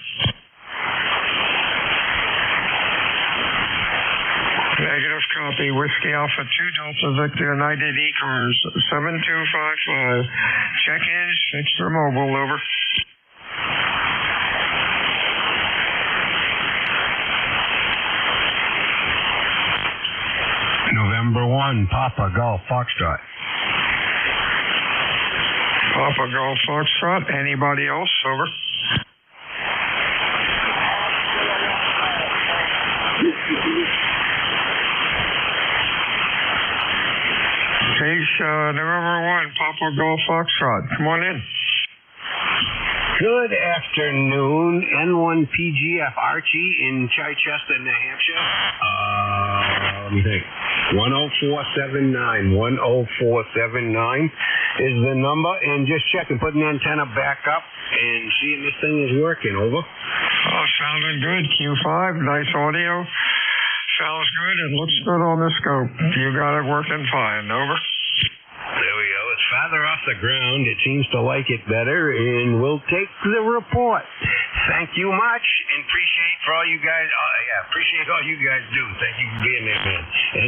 Negative copy. Whiskey Alpha 2 Delta Victor United ECARS 7255. Check-in, fixed or mobile, over. November 1, Papa Golf Foxtrot. Papa Golf Foxtrot. Anybody else? Over. Case November 1, Papa Golf Foxtrot. Come on in. Good afternoon, N1PGF Archie in Chichester, New Hampshire. Let me think. 10479. 10479 is the number, and just checking, putting the antenna back up and seeing this thing is working. Over. Oh, sounding good. Q5, nice audio. Sounds good. It looks good on the scope. You got it working fine. Over. There we go. It's farther off the ground. It seems to like it better, and we'll take the report. Thank you much, and appreciate for all you guys. Appreciate all you guys do. Thank you for being there, man.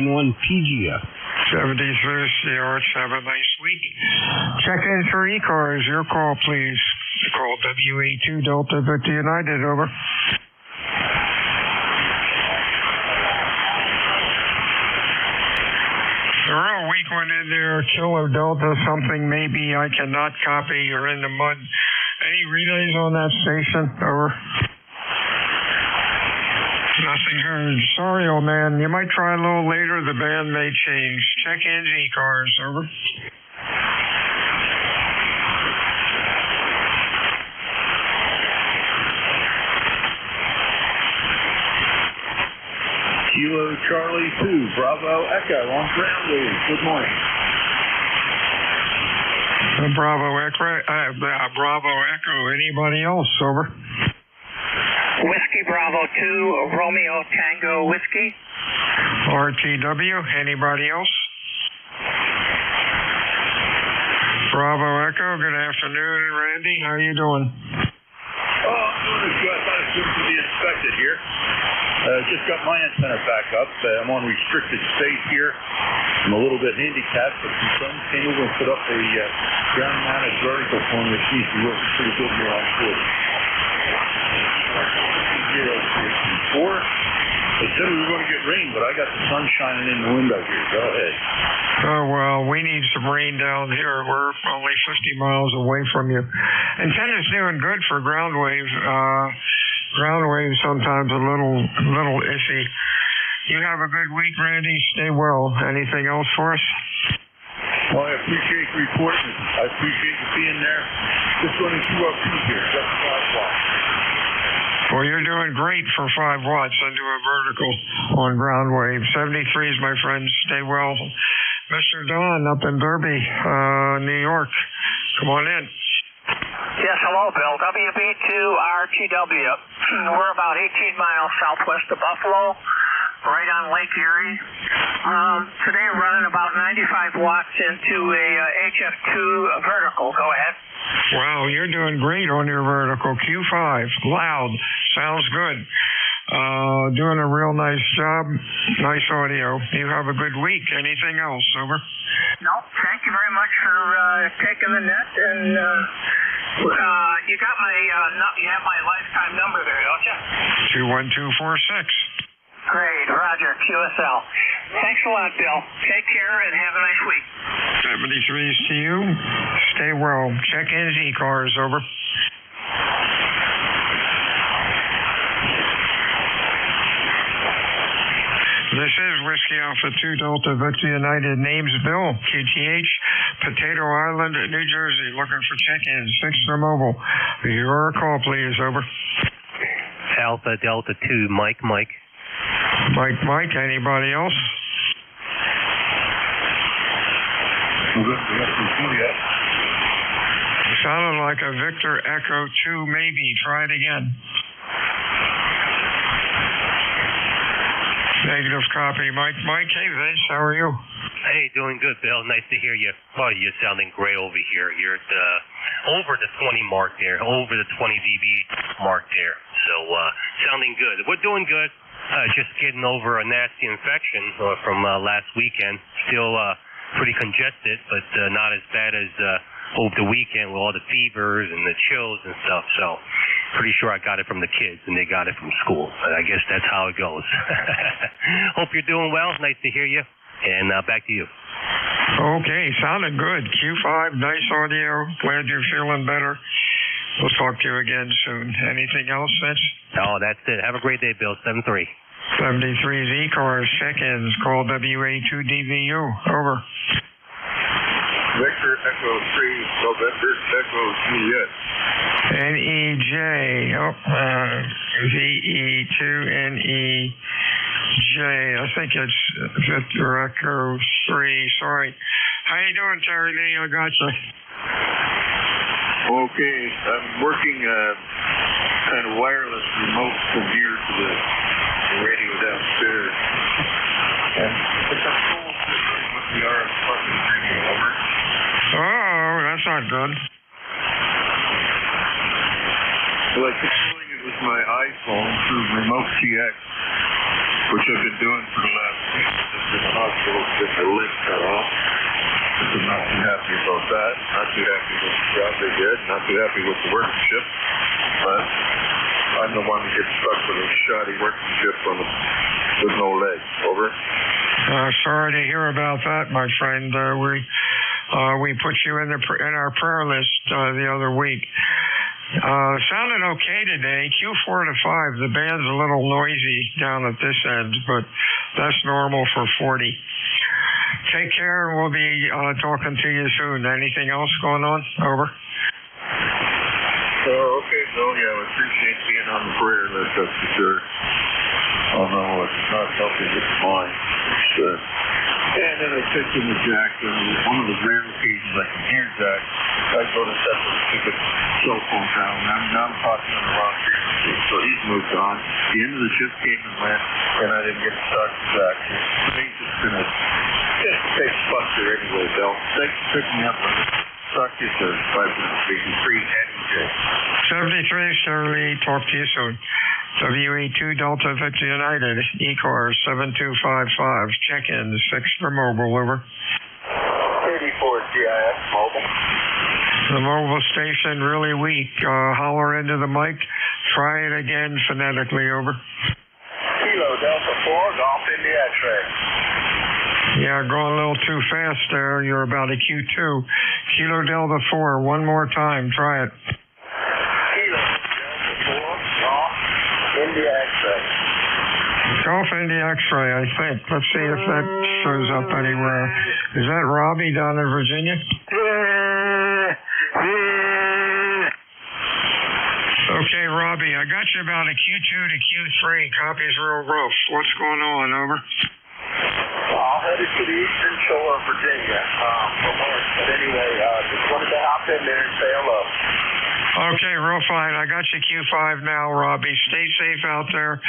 N1PGF. 73 CRH. Have a nice week. Check in for ECARS. Your call, please. Call WA2 Delta Victor United. Over. The real weak one in there, Kilo Delta, something maybe I cannot copy. You're in the mud. Any relays on that station? Over. Nothing heard. Sorry, old man. You might try a little later. The band may change. Check in ECARS. Over. Kilo Charlie 2, Bravo Echo on ground wave. Good morning. Bravo Echo. Anybody else? Over. Whiskey Bravo 2, Romeo Tango Whiskey. RTW. Anybody else? Bravo Echo. Good afternoon, Randy. How you doing? Oh, I'm doing good. I thought it was to be inspected here. Just got my antenna back up. I'm on restricted space here. I'm a little bit handicapped, but some friends came over and put up a ground-mounted vertical phone, which seems to be working pretty good here on 40. 034. They said we were going to get rain, but I got the sun shining in the window here. Go ahead. Oh, well, we need some rain down here. We're only 50 miles away from you. Antenna's doing good for ground wave. Ground wave sometimes a little iffy. You have a good week, Randy. Stay well. Anything else for us? Well, I appreciate the report. I appreciate you being there. Just running 202 here, just 5 watts. Well, you're doing great for 5 watts into a vertical on ground wave. 73s, my friends. Stay well. Mr. Don up in Derby, New York. Come on in. Yes, hello, Bill. WB2RTW. We're about 18 miles southwest of Buffalo, right on Lake Erie. Today we're running about 95 watts into a HF2 vertical. Go ahead. Wow, you're doing great on your vertical. Q5, loud, sounds good. Doing a real nice job. Nice audio. You have a good week. Anything else? Over. No, thank you very much for taking the net, and you got my you have my lifetime number there, don't you? 21246. Great, Roger, QSL. Thanks a lot, Bill. Take care and have a nice week. 73s to you. Stay well. Check-ins, ECARS, over. This is Whiskey Alpha 2 Delta Victor United. Name's Bill, QTH, Potato Island, New Jersey. Looking for check-ins. 6 for mobile. Your call, please. Over. Alpha Delta 2, Mike. Mike. Anybody else? Sounded like a Victor Echo 2, maybe. Try it again. Negative copy. Mike, hey, Vince, how are you? Hey, doing good, Bill. Nice to hear you. Oh, you're sounding great over here. You're at over the 20 mark there, over the 20 dB mark there. So, sounding good. We're doing good. Just getting over a nasty infection from last weekend. Still pretty congested, but not as bad as over the weekend with all the fevers and the chills and stuff. So, pretty sure I got it from the kids, and they got it from school. But I guess that's how it goes. Hope you're doing well. Nice to hear you. And back to you. Okay, sounded good. Q5, nice audio. Glad you're feeling better. We'll talk to you again soon. Anything else, Vince? Oh, that's it. Have a great day, Bill. 7-3. 73's ECARS, check-ins. Call WA2DVU. Over. Victor Echo 3, November Echo Juliet. NEJ, VE2NEJ. I think it's Victor Echo 3. Sorry. How you doing, Terry Lee? I got you. Okay, I'm working kind of wireless remote from here to the radio downstairs. And it's a cool system with the RF fucking radio. Over. Oh, that's not good. Well, I'm controlling it with my iPhone through Remote TX, which I've been doing for the last week. I've been in the hospital to get the lid cut off. I'm not too happy about that. Not too happy with the job they did. Not too happy with the workmanship. But I'm the one that gets stuck with a shoddy workmanship with no legs. Over. Sorry to hear about that, my friend. We put you in our prayer list the other week. Sounded okay today. Q4 to 5. The band's a little noisy down at this end, but that's normal for 40. Take care, and we'll be talking to you soon. Anything else going on? Over. Okay, so yeah, I appreciate being on the prayer list, that's for sure. Although it's not helping with mine. And then I said to the Jack, one of the rare occasions I can hear Jack, I go to set the stupid cell phone down. Now I'm talking on the wrong frequency, so he's moved on. The end of the shift came and went, and I didn't get to talk to Jack. He's just gonna take Buster anyway, Bill. Thanks for picking me up on this. Talk to you soon. 5 minutes. Free NJ. 73, Shirley. Talk to you soon. WA2 Delta Victor United, ECARS 7255. Check-in 6 for mobile. Over. 34 GIS mobile. The mobile station really weak. Holler into the mic. Try it again phonetically. Over. Kilo Delta 4, Golf India X-ray. Yeah, going a little too fast there. You're about a Q2. Kilo Delta 4, one more time. Try it. Kilo Delta 4, Golf India X-ray. Golf India X-ray, I think. Let's see if that shows up anywhere. Is that Robbie down in Virginia? Okay, Robbie, I got you about a Q2 to Q3. Copy's real rough. What's going on? Over. Well, headed to the eastern shore of Virginia for work. But anyway, just wanted to hop in there and say hello. Okay, real fine. I got you Q5 now, Robbie. Stay safe out there,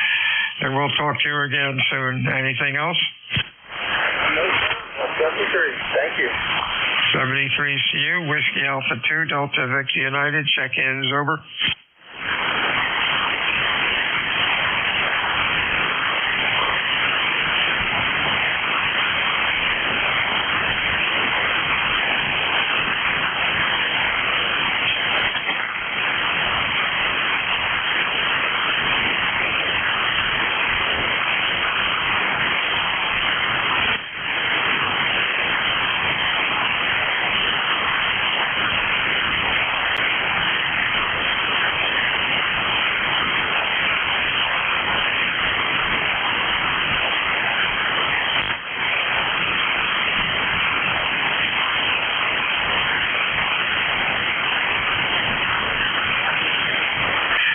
and we'll talk to you again soon. Anything else? No, sir. 73. Thank you. 73CU, Whiskey Alpha 2, Delta Victor United. Check-ins, over.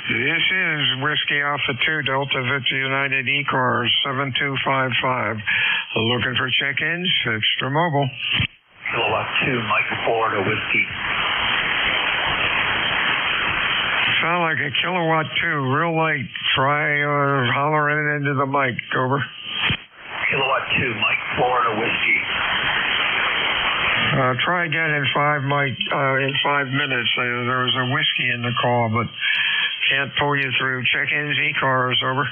This is Whiskey Alpha 2, Delta Victor United ECARS 7255. Looking for check-ins, extra mobile. Kilowatt 2, Mike Florida Whiskey. Sound like a Kilowatt 2, real light. Try hollering it into the mic, over. Kilowatt 2, Mike Florida Whiskey. Try again in 5 minutes. There was a whiskey in the call, but can't pull you through. Check-ins, ECARS, over.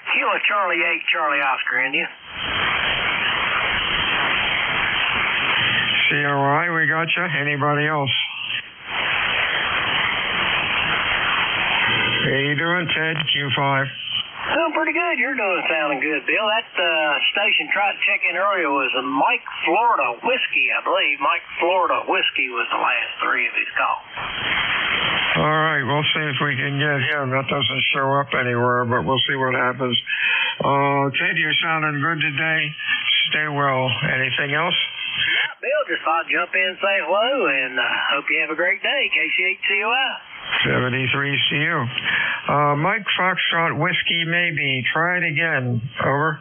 Kilo Charlie 8, Charlie Oscar, India. COI, we got you. Anybody else? How you doing, Ted? Q5. Oh, pretty good. You're sounding good, Bill. That station tried to check in earlier was a Mike Florida Whiskey, I believe. Mike Florida Whiskey was the last 3 of his calls. All right, we'll see if we can get him. That doesn't show up anywhere, but we'll see what happens. Ted, you're sounding good today. Stay well. Anything else? Yeah, Bill, just thought I'd jump in and say hello, and hope you have a great day. KC8COI. 73CU. Mike Foxtrot Whiskey, maybe. Try it again. Over.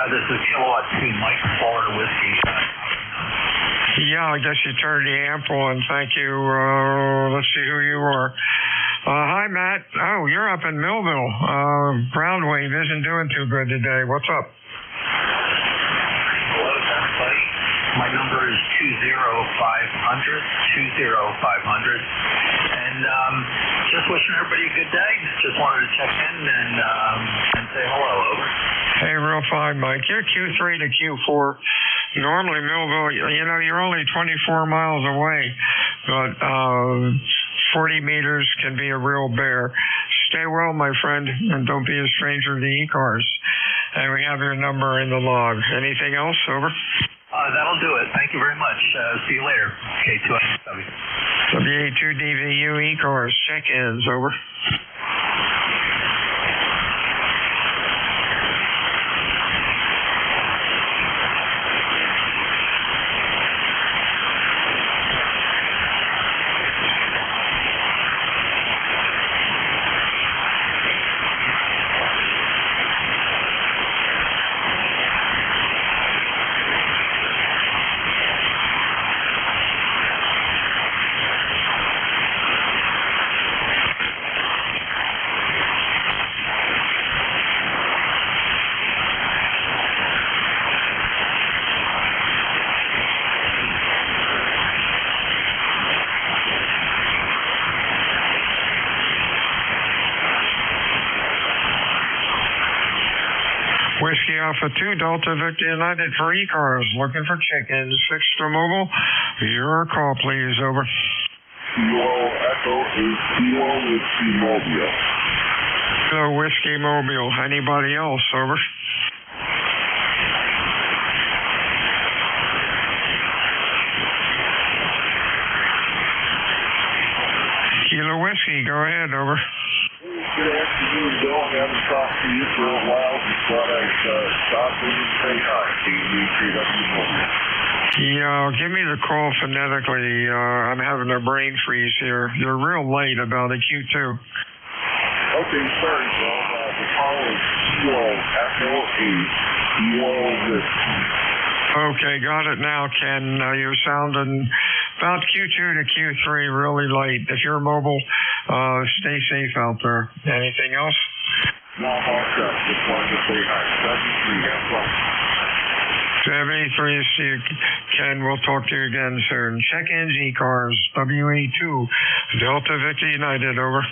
This is Kilowatt 2, Mike Florida Whiskey. Yeah, I guess you turned the amp on. Thank you. Let's see who you are. Hi, Matt. Oh, you're up in Millville. Brownwave isn't doing too good today. What's up? Hello, everybody. My number is 20500, 20500. And just wishing everybody a good day. Just wanted to check in and say hello, over. Hey, real fine, Mike. You're Q3 to Q4. Normally, Millville, you're only 24 miles away, but 40 meters can be a real bear. Stay well, my friend, and don't be a stranger to ECARS. And we have your number in the log. Anything else? Over. That'll do it. Thank you very much. See you later. K2SW. WA2DVU ECARS. Check-ins. Over. Whiskey Alpha 2, Delta Victor United for ECARS. Looking for check-ins. Extra mobile. Your call, please. Over. Kilo Echo is Kilo Whiskey Mobile. Kilo Whiskey Mobile. Anybody else? Over. Kilo Whiskey. Go ahead. Over. Good afternoon, Bill. I haven't talked to you for a while. Just thought I'd stop in and say hi. Yeah, give me the call phonetically. I'm having a brain freeze here. You're real late about a Q2. Okay, sorry, Bill. Okay, got it now, Ken. You're sounding about Q2 to Q3 really light. If you're mobile, stay safe out there. Anything else? Small stuff. Just wanted to say hi. 73 is to you, Ken. We'll talk to you again soon. Check-ins, ECARS, WA2, Delta Victor United, over.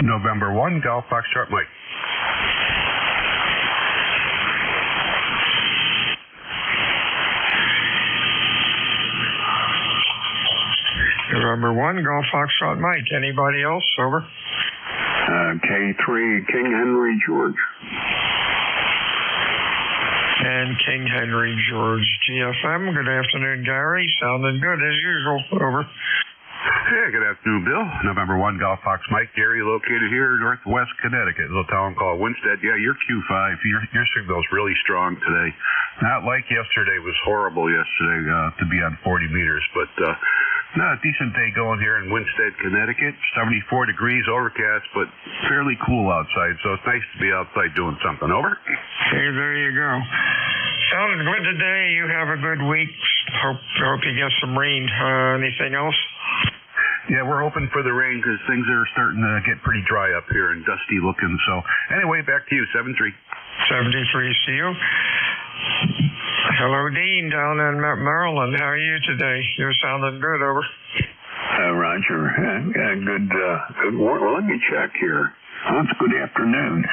November 1, Golf Foxtrot Mike. November 1, Golf Foxtrot Mike. Anybody else? Over. K3, King Henry George. And King Henry George, GFM. Good afternoon, Gary. Sounding good as usual. Over. Hey, good afternoon, Bill. November 1, Golf Fox Mike. Gary, located here in northwest Connecticut, a little town called Winstead. Yeah, you're Q5. Your signal's really strong today. Not like yesterday. It was horrible yesterday to be on 40 meters, but a decent day going here in Winstead, Connecticut. 74 degrees, overcast, but fairly cool outside, so it's nice to be outside doing something. Over. Hey, there you go. Sounding good today. You have a good week. Hope you get some rain. Anything else? Yeah, we're hoping for the rain because things are starting to get pretty dry up here and dusty looking. So anyway, back to you, 73. 73 to you. Hello, Dean, down in Maryland. How are you today? You're sounding good, over. Roger. Good morning. Well, let me check here. Oh, it's good afternoon,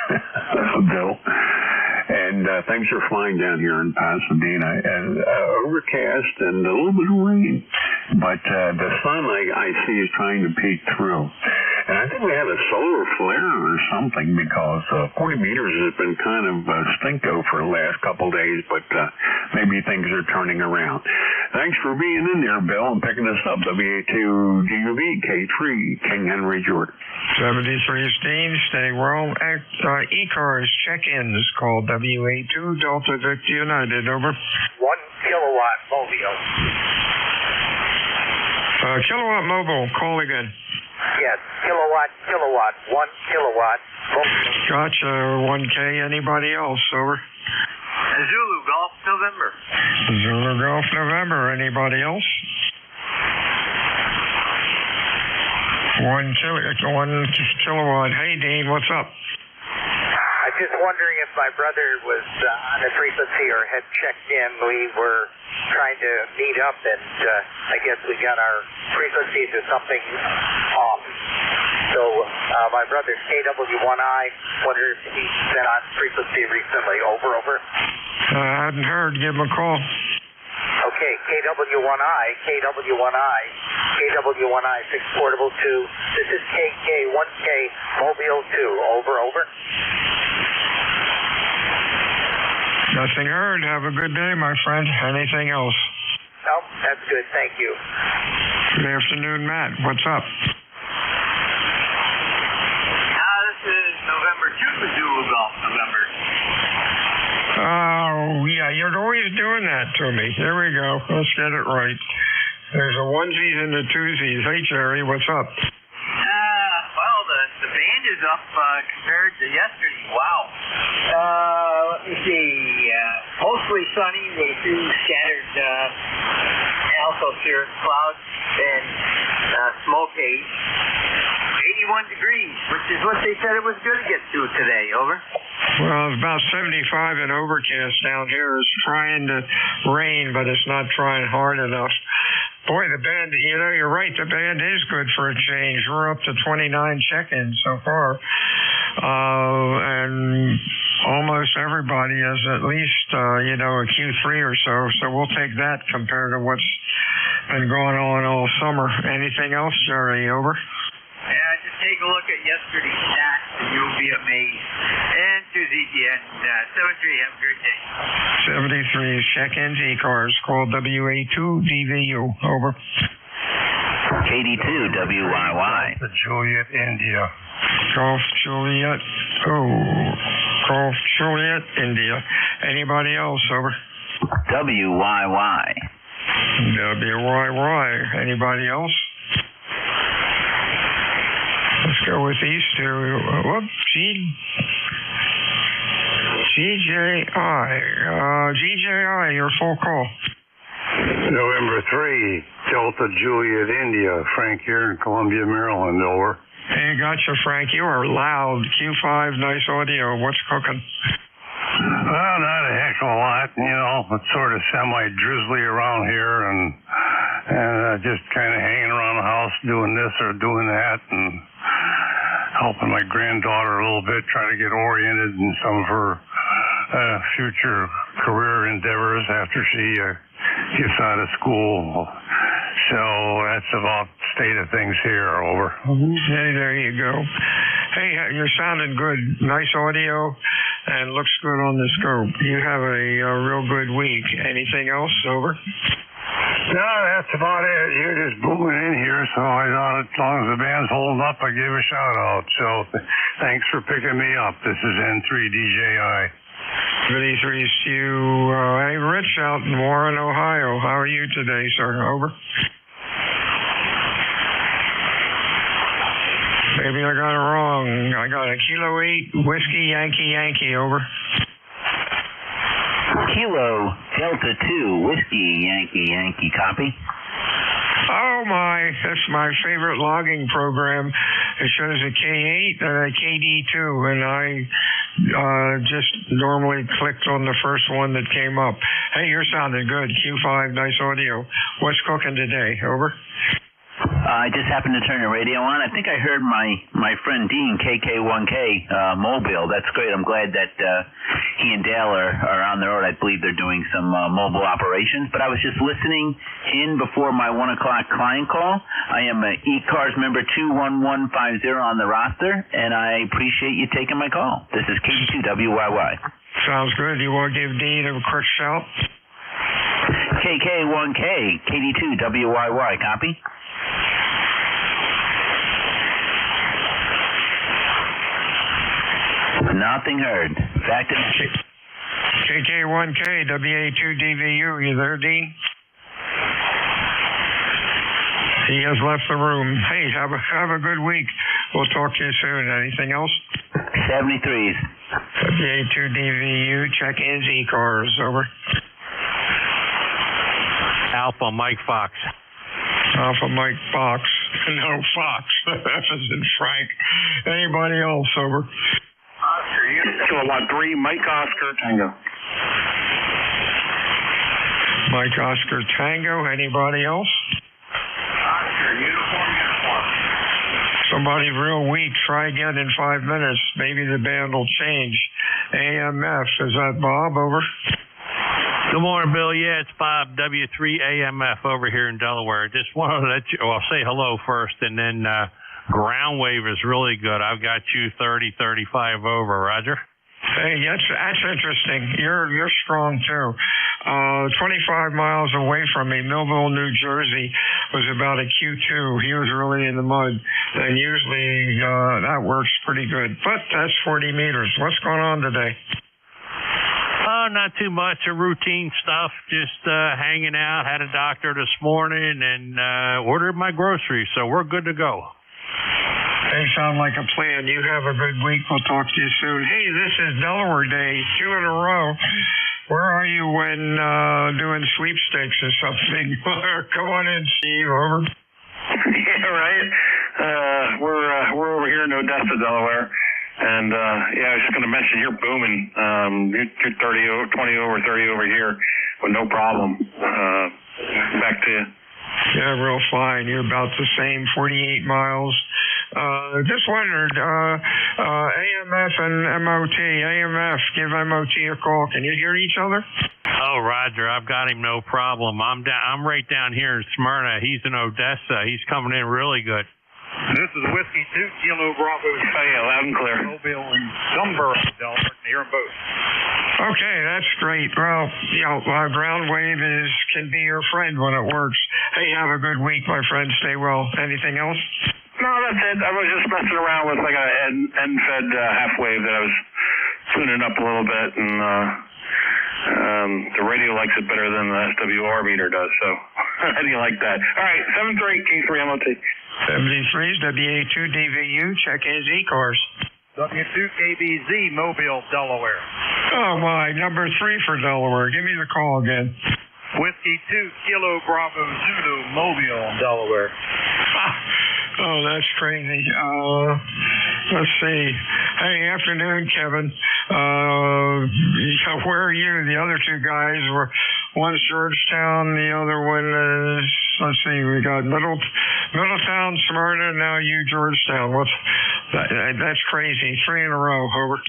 Bill. And things are fine down here in Pasadena. Overcast and a little bit of rain. But the sun I see is trying to peek through. And I think we had a solar flare or something because 40 meters has been kind of stinko for the last couple days, but maybe things are turning around. Thanks for being in there, Bill, and picking us up. WA2 GUV K3 King Henry Jordan. 73 Steen, stay well. ECARS check-ins called WA2 Delta Victor United, over. 1 kilowatt mobile. Kilowatt mobile, call again. Yes, kilowatt, 1 kilowatt mobile. Gotcha, 1K, anybody else, over. Zulu Golf November. Zulu Golf November, anybody else? 1 kilowatt. Hey, Dean, what's up? I'm just wondering if my brother was on the frequency or had checked in. We were trying to meet up, and I guess we got our frequencies or something off. So my brother's KW1I, wonder if he's been on frequency recently. Over. I hadn't heard. Give him a call. Okay, KW1I, KW1I, 6 portable 2. This is KK1K, Mobile 2. Over. Nothing heard. Have a good day, my friend. Anything else? No, that's good. Thank you. Good afternoon, Matt. What's up? This is November 2 for Zulu Golf, November. Oh, yeah, you're always doing that to me. Here we go. Let's get it right. There's a onesies and a twosies. Hey, Jerry, what's up? Well, the band is up compared to yesterday. Wow. Let me see. Mostly sunny with a few scattered alpha cirrus clouds and smoke haze. 81 degrees, which is what they said it was going to get to today. Over. Well, it's about 75 and overcast down here. It's trying to rain, but it's not trying hard enough. Boy, the band, you're right, the band is good for a change. We're up to 29 check-ins so far. And almost everybody has at least, a Q3 or so. So we'll take that compared to what's been going on all summer. Anything else, Jerry? Over. Yeah, just take a look at yesterday's stats and you'll be amazed. And ZTN, 73, have a great day. 73, check-ins, ECARS, call WA2DVU, over. KD2, WYY. The Juliet, India. Golf Juliet, Golf Juliet, India. Anybody else, over? WYY. WYY, anybody else? Let's go with these two. GJI, your full call. November 3, Delta Juliet, India. Frank here in Columbia, Maryland, over. Hey, gotcha, Frank. You are loud. Q5, nice audio. What's cooking? Well, not a heck of a lot, It's sort of semi-drizzly around here, and just kind of hanging around the house doing this or doing that, and helping my granddaughter a little bit, try to get oriented in some of her future career endeavors after she gets out of school. So that's about the state of things here, over. Hey, there you go. Hey, you're sounding good. Nice audio and looks good on the scope. You have a real good week. Anything else, over? No, that's about it. You're just booming in here, so I thought as long as the band's holding up, I gave a shout out. So thanks for picking me up. This is N3DJI. 33 is you. Hey, Rich out in Warren, Ohio. How are you today, sir? Over. Maybe I got it wrong. I got a Kilo 8 Whiskey Yankee, over. Kilo Delta 2 Whiskey Yankee, copy. Oh my, that's my favorite logging program. It shows a K8 and a KD2, and I just normally clicked on the first one that came up. Hey, you're sounding good. Q5, nice audio. What's cooking today? Over. I just happened to turn the radio on. I think I heard my friend Dean, KK1K, mobile. That's great. I'm glad that he and Dale are on the road. I believe they're doing some mobile operations. But I was just listening in before my 1 o'clock client call. I am an ECARS member 21150 on the roster, and I appreciate you taking my call. This is KD2WYY. Sounds good. You want to give Dean a quick shout? KK1K, KD2WYY, copy? Nothing heard. Back to KK1K, WA2DVU. You there, Dean? He has left the room. Hey, have a good week. We'll talk to you soon. Anything else? 73s. WA2DVU, check-ins, ECARS, over. Alpha Mike Fox. Alpha Mike Fox. No, Fox. F is in Frank. Anybody else, over? Kilowatt 3, Mike Oscar Tango. Mike Oscar Tango. Anybody else? Oscar Uniform. Somebody real weak. Try again in 5 minutes. Maybe the band will change. AMF. Is that Bob? Over. Good morning, Bill. Yeah, it's Bob, W3AMF over here in Delaware. Just wanted to let you, I'll say hello first, and then ground wave is really good. I've got you 30, 35 over. Roger. Hey, that's interesting. You're strong too. 25 miles away from me, Millville, New Jersey, was about a Q2. He was really in the mud, and usually that works pretty good. But that's 40 meters. What's going on today? Not too much. Routine stuff. Just hanging out. Had a doctor this morning and ordered my groceries, so we're good to go. They sound like a plan. You have a good week. We'll talk to you soon. Hey, this is Delaware Day, 2 in a row. Where are you when doing sweepstakes or something? Come on in, Steve. Over. Yeah, right. We're over here in Odessa, Delaware. And, I was just going to mention you're booming. You're 20 over, 30 over here with no problem. Back to you. Yeah, real fine. You're about the same, 48 miles. Just wondered, AMF and MOT. AMF, give MOT a call. Can you hear each other? Oh, Roger, I've got him no problem. I'm right down here in Smyrna. He's in Odessa. He's coming in really good. This is Whiskey 2, Kilo Bravo. Oh, yeah, loud and clear. Mobile and Gumboro, Delaware. Hear them both. Okay, that's great. Well, ground wave can be your friend when it works. Hey, have a good week, my friend. Stay well. Anything else? No, that's it. I was just messing around with like a end-fed half wave that I was tuning up a little bit, and the radio likes it better than the SWR meter does, so how do you like that? All right, 73 K3MOT. 73's WA2DVU, check-ins ECARS. W2KBZ, Mobile, Delaware. Oh, my, number 3 for Delaware. Give me the call again. Whiskey 2, Kilo Bravo, Zulu, Mobile, Delaware. Oh, that's crazy. Let's see. Hey, afternoon, Kevin. Where are you? The other two guys were, one's Georgetown, the other one is, let's see, we got Middletown, Smyrna, now you, Georgetown. That's crazy. 3 in a row. Over.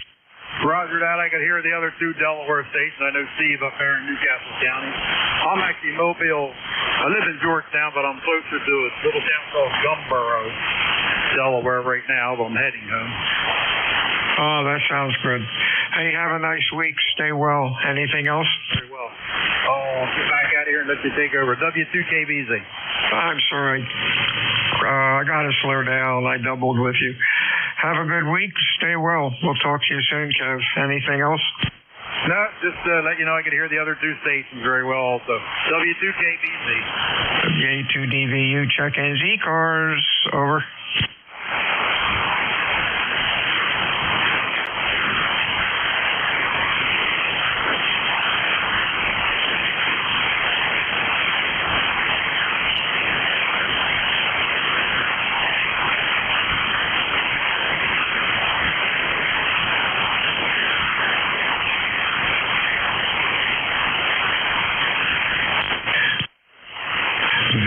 Roger that. I could hear the other two Delaware stations. I know Steve up there in Newcastle County. I'm actually Mobile. I live in Georgetown, but I'm closer to a little town called Gumboro, Delaware right now, but I'm heading home. Oh, that sounds good. Hey, have a nice week. Stay well. Anything else? Very well. I'll get back out here and let you take over. W2KBZ. I'm sorry. I got to slow down. I doubled with you. Have a good week. Stay well. We'll talk to you soon, Kev. Anything else? No, just let you know I can hear the other two stations very well also. W2KBZ. WA2DVU, check-ins ECARS. Over.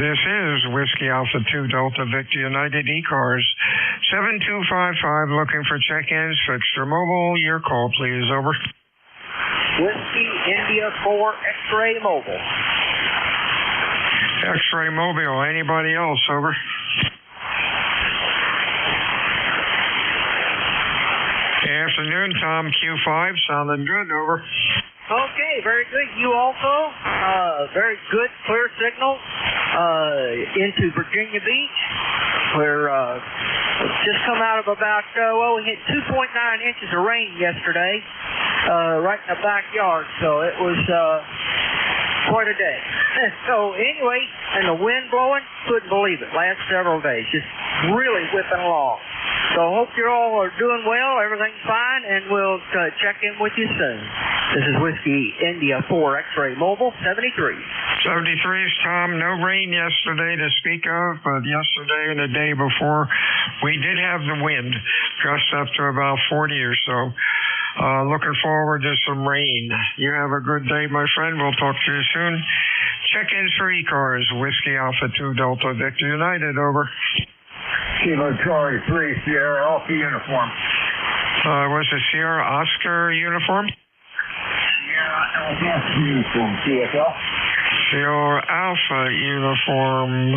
This is Whiskey Alpha 2 Delta Victor United ECARS 7255 looking for check-ins. Fixture Mobile. Your call, please. Over. Whiskey India 4 X-Ray Mobile. X-Ray Mobile. Anybody else? Over. Afternoon, Tom Q5. Sounding good. Over. Okay, very good. You also, very good, clear signal into Virginia Beach. We're just come out of about, we hit 2.9 inches of rain yesterday, right in the backyard. So it was quite a day. So anyway, and the wind blowing, couldn't believe it. Last several days, just really whipping along. So hope you all are doing well, everything's fine, and we'll check in with you soon. This is Whiskey India 4 X-Ray Mobile 73. 73's Tom. No rain yesterday to speak of, but yesterday and the day before we did have the wind, gust up to about 40 or so. Looking forward to some rain. You have a good day, my friend. We'll talk to you soon. Check-ins for ECARS. Whiskey Alpha 2 Delta Victor United. Over. Kilo Charlie 3 Sierra Alpha uniform. Was it Sierra Oscar uniform? Sierra Alpha uniform. CSL. Sierra Alpha uniform.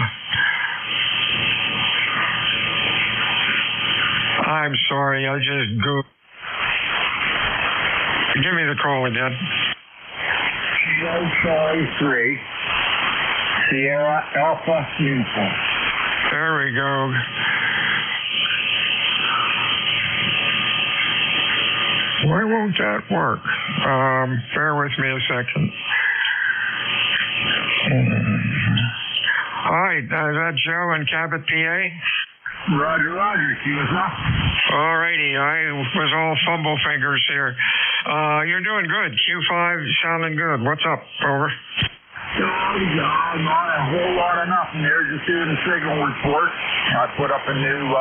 I'm sorry, I just googled. Give me the call again. Kilo Charlie 3 Sierra Alpha uniform. There we go. Why won't that work? Bear with me a second. Hi, is that Joe in Cabot, PA? Roger, QSL. All righty, I was all fumble fingers here. You're doing good. Q5 sounding good. What's up? Over. Not a whole lot of nothing there, just doing a signal report. I put up a new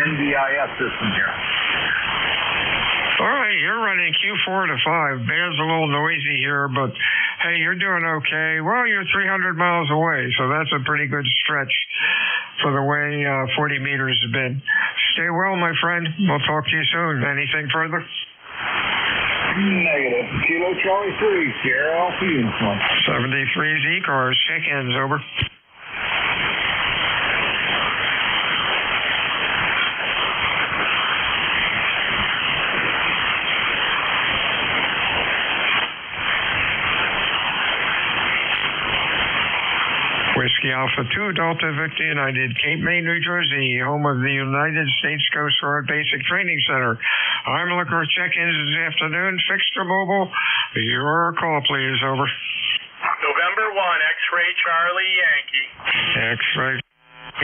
NVIS system here. All right, you're running Q4 to 5. Band's a little noisy here, but hey, you're doing okay. Well, you're 300 miles away, so that's a pretty good stretch for the way 40 meters has been. Stay well, my friend. We'll talk to you soon. Anything further? Negative. Kilo Charlie 3, Sierra Alpha uniform. 73's ECARS. Check-ins. Over. Alpha 2 Delta Victor United, Cape May, New Jersey, home of the United States Coast Guard Basic Training Center. I'm looking for check-ins this afternoon. Fixed or mobile? Your call, please. Over. November 1, X-Ray Charlie Yankee. X-Ray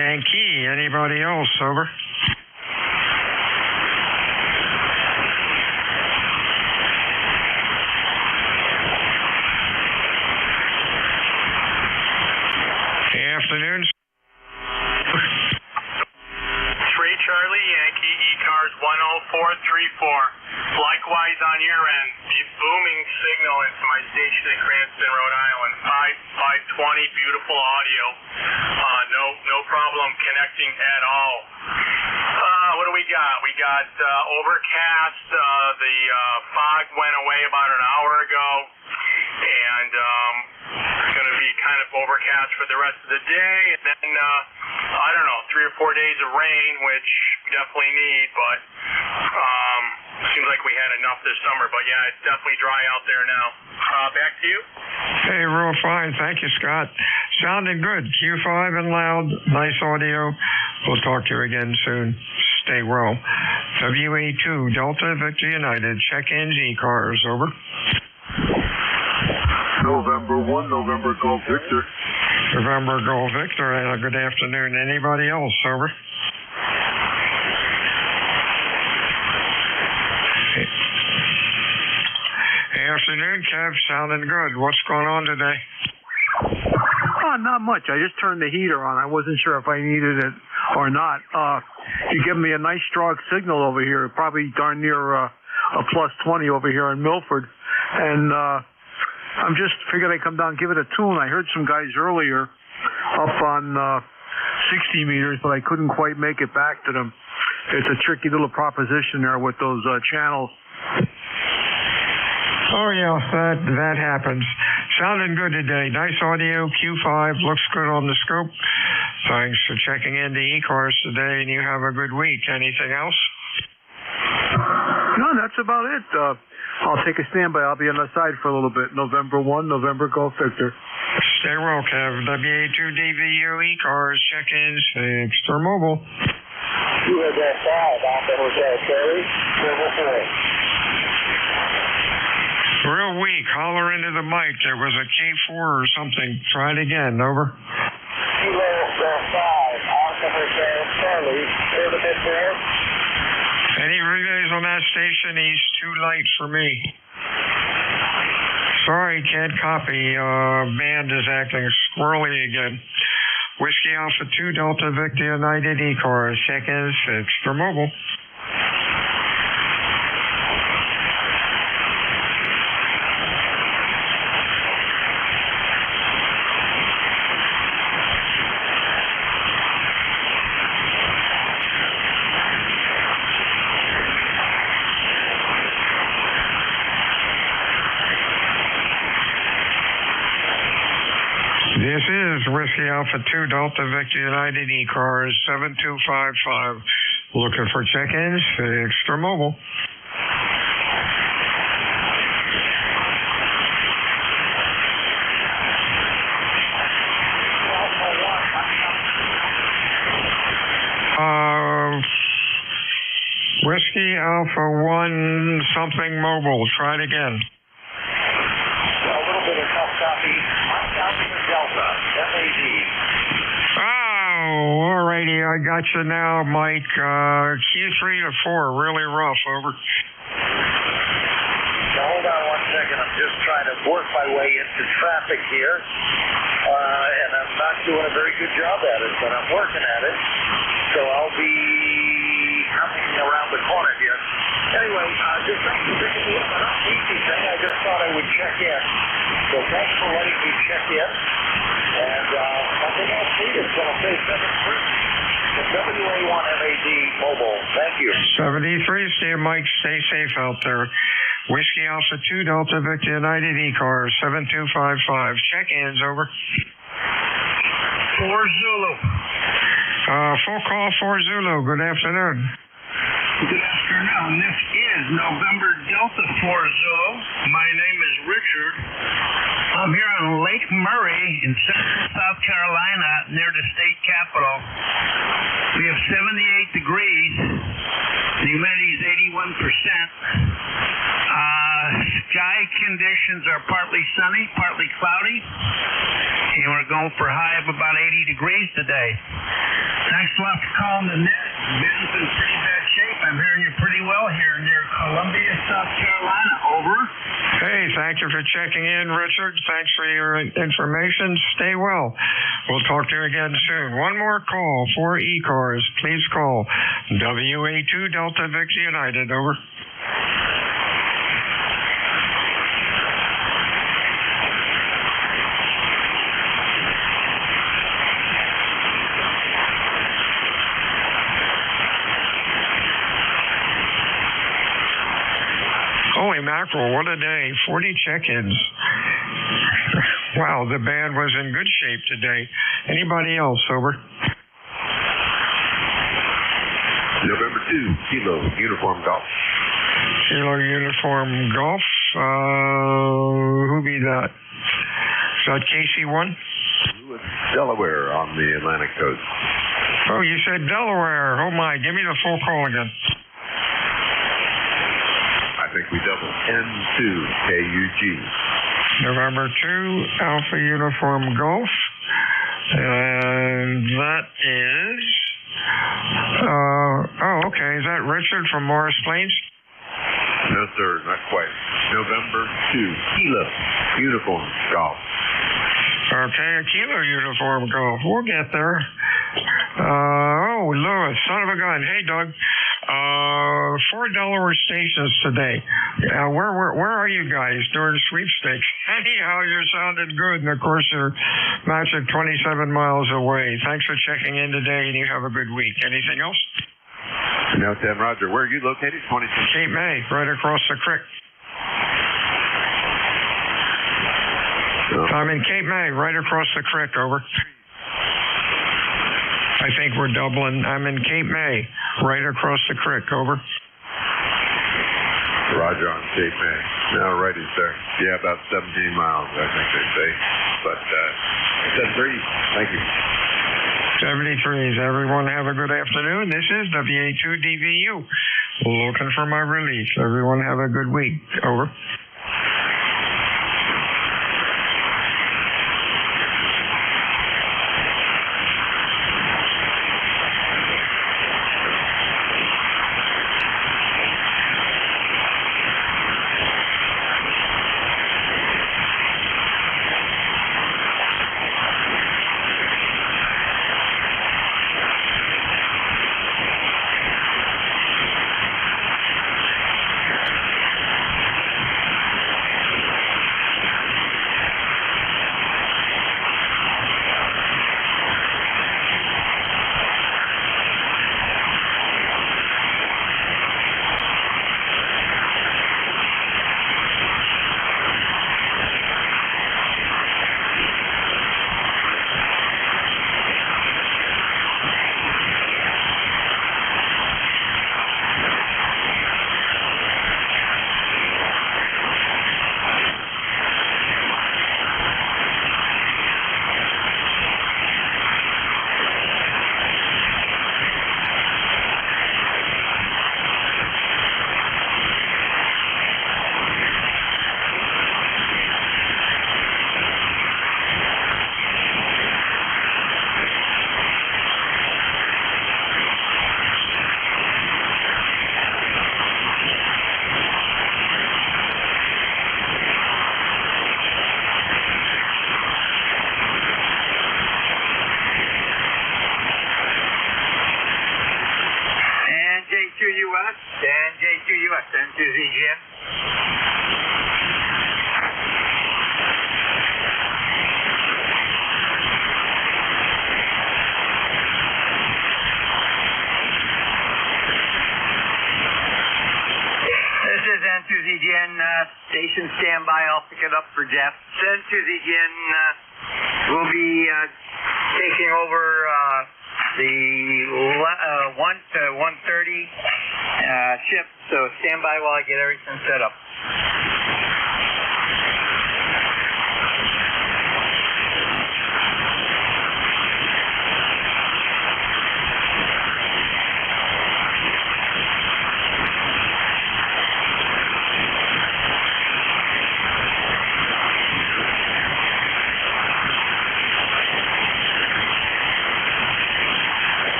Yankee. Anybody else? Over. Afternoon. X-Ray Charlie Yankee, ECARS 10434. Likewise on your end, booming signal into my station in Cranston, Rhode Island. 520, beautiful audio. No problem connecting at all. What do we got? We got overcast. The fog went away about an hour ago. And it's going to be kind of overcast for the rest of the day. And then, I don't know, 3 or 4 days of rain, which we definitely need. But seems like we had enough this summer. But, yeah, it's definitely dry out there now. Back to you. Hey, real fine. Thank you, Scott. Sounding good. Q5 and loud. Nice audio. We'll talk to you again soon. Stay well. WA2 Delta Victor United. Check-ins ECARS. Over. November 1, November Golf Victor. November Golf Victor. Good afternoon. Anybody else? Over. Afternoon, Kev. Sounding good. What's going on today? Not much. I just turned the heater on. I wasn't sure if I needed it or not. You give me a nice strong signal over here, probably darn near a plus 20 over here in Milford. And I'm just figured I'd come down and give it a tune. I heard some guys earlier up on 60 meters, but I couldn't quite make it back to them. It's a tricky little proposition there with those channels. Oh, yeah, that happens. Sounding good today. Nice audio. Q5 looks good on the scope. Thanks for checking in the ECARS today, and you have a good week. Anything else? No, that's about it. I'll take a standby. I'll be on the side for a little bit. November 1, November Golf Victor. Stay well, Kev. WA2 DVU ECARS check-ins. Extra mobile. You had that 5 out there with that Terry. Real weak. Holler into the mic. There was a K4 or something. Try it again. Over. Kilo 5. Alpha Charlie. Hear the bit there? Any relays on that station? He's too light for me. Sorry, can't copy. Band is acting squirrely again. Whiskey Alpha 2 Delta Victor United ECARS. Check-ins fixed for mobile. This is Whiskey Alpha 2 Delta Victor United ECARS 7255. Looking for check-ins, fixed for mobile. Whiskey Alpha 1 something mobile. Try it again. A little bit of tough copy. Delta, FAD. Oh, alrighty, I got you now, Mike. Q3 to 4, really rough, over. Now, hold on 1 second. I'm just trying to work my way into traffic here. And I'm not doing a very good job at it, but I'm working at it. So I'll be coming around the corner here. Anyway, just thanks for picking me up. Not an easy thing. I just thought I would check in. So thanks for letting me check in. And nothing else needed. So I'll say 73. The WA1MAD mobile. Thank you. 73, stay Mike. Stay safe out there. Whiskey Alpha 2 Delta Victor United ECARS 7255. Check-ins, over. 4 Zulu. Full call 4 Zulu. Good afternoon. Good afternoon. This is November Delta 4 Zulu. My name is Richard. I'm here on Lake Murray in central South Carolina near the state capitol. We have 78 degrees. The humidity is 81%. Sky conditions are partly sunny, partly cloudy. And we're going for a high of about 80 degrees today. Thanks a lot for calling the net. Ben's in pretty bad shape. I'm hearing you pretty well here near Columbia, South Carolina. Over. Hey, thank you for checking in, Richard. Thanks for your information. Stay well. We'll talk to you again soon. One more call for ECARS. Please call WA2 Delta Victor United. Over. Holy mackerel, what a day. 40 check-ins. Wow, the band was in good shape today. Anybody else? Over. November 2, Kilo Uniform Golf. Kilo Uniform Golf. Who be that? Is that KC1? Lewis, Delaware on the Atlantic coast. Oh, you said Delaware. Oh, my. Give me the full call again. I think we double. N2 KUG. November 2, Alpha Uniform Golf. And that is... okay. Is that Richard from Morris Plains? No, sir. Not quite. November 2, Kilo Uniform Golf. Okay, a Kilo Uniform Golf. We'll get there. Lewis, son of a gun. Hey, Doug. 4 Delaware stations today. Where are you guys during sweepstakes? Anyhow, you're sounding good, and of course you're magic 27 miles away. Thanks for checking in today, and you have a good week. Anything else? No, Sam Roger. Where are you located? Cape May, right across the creek. I'm in Cape May, right across the creek. Over. I think we're doubling. I'm in Cape May, right across the creek. Over. Roger on Cape May. No, righty, sir. Yeah, about 17 miles, I think they say. But, 73. Thank you. 73s. Everyone have a good afternoon. This is WA2DVU. Looking for my release. Everyone have a good week. Over. J2US, N2ZGN. This is N2ZGN, station standby. I'll pick it up for Jeff. N2ZGN will be taking over the 1 to 1:30 shift, so stand by while I get everything set up.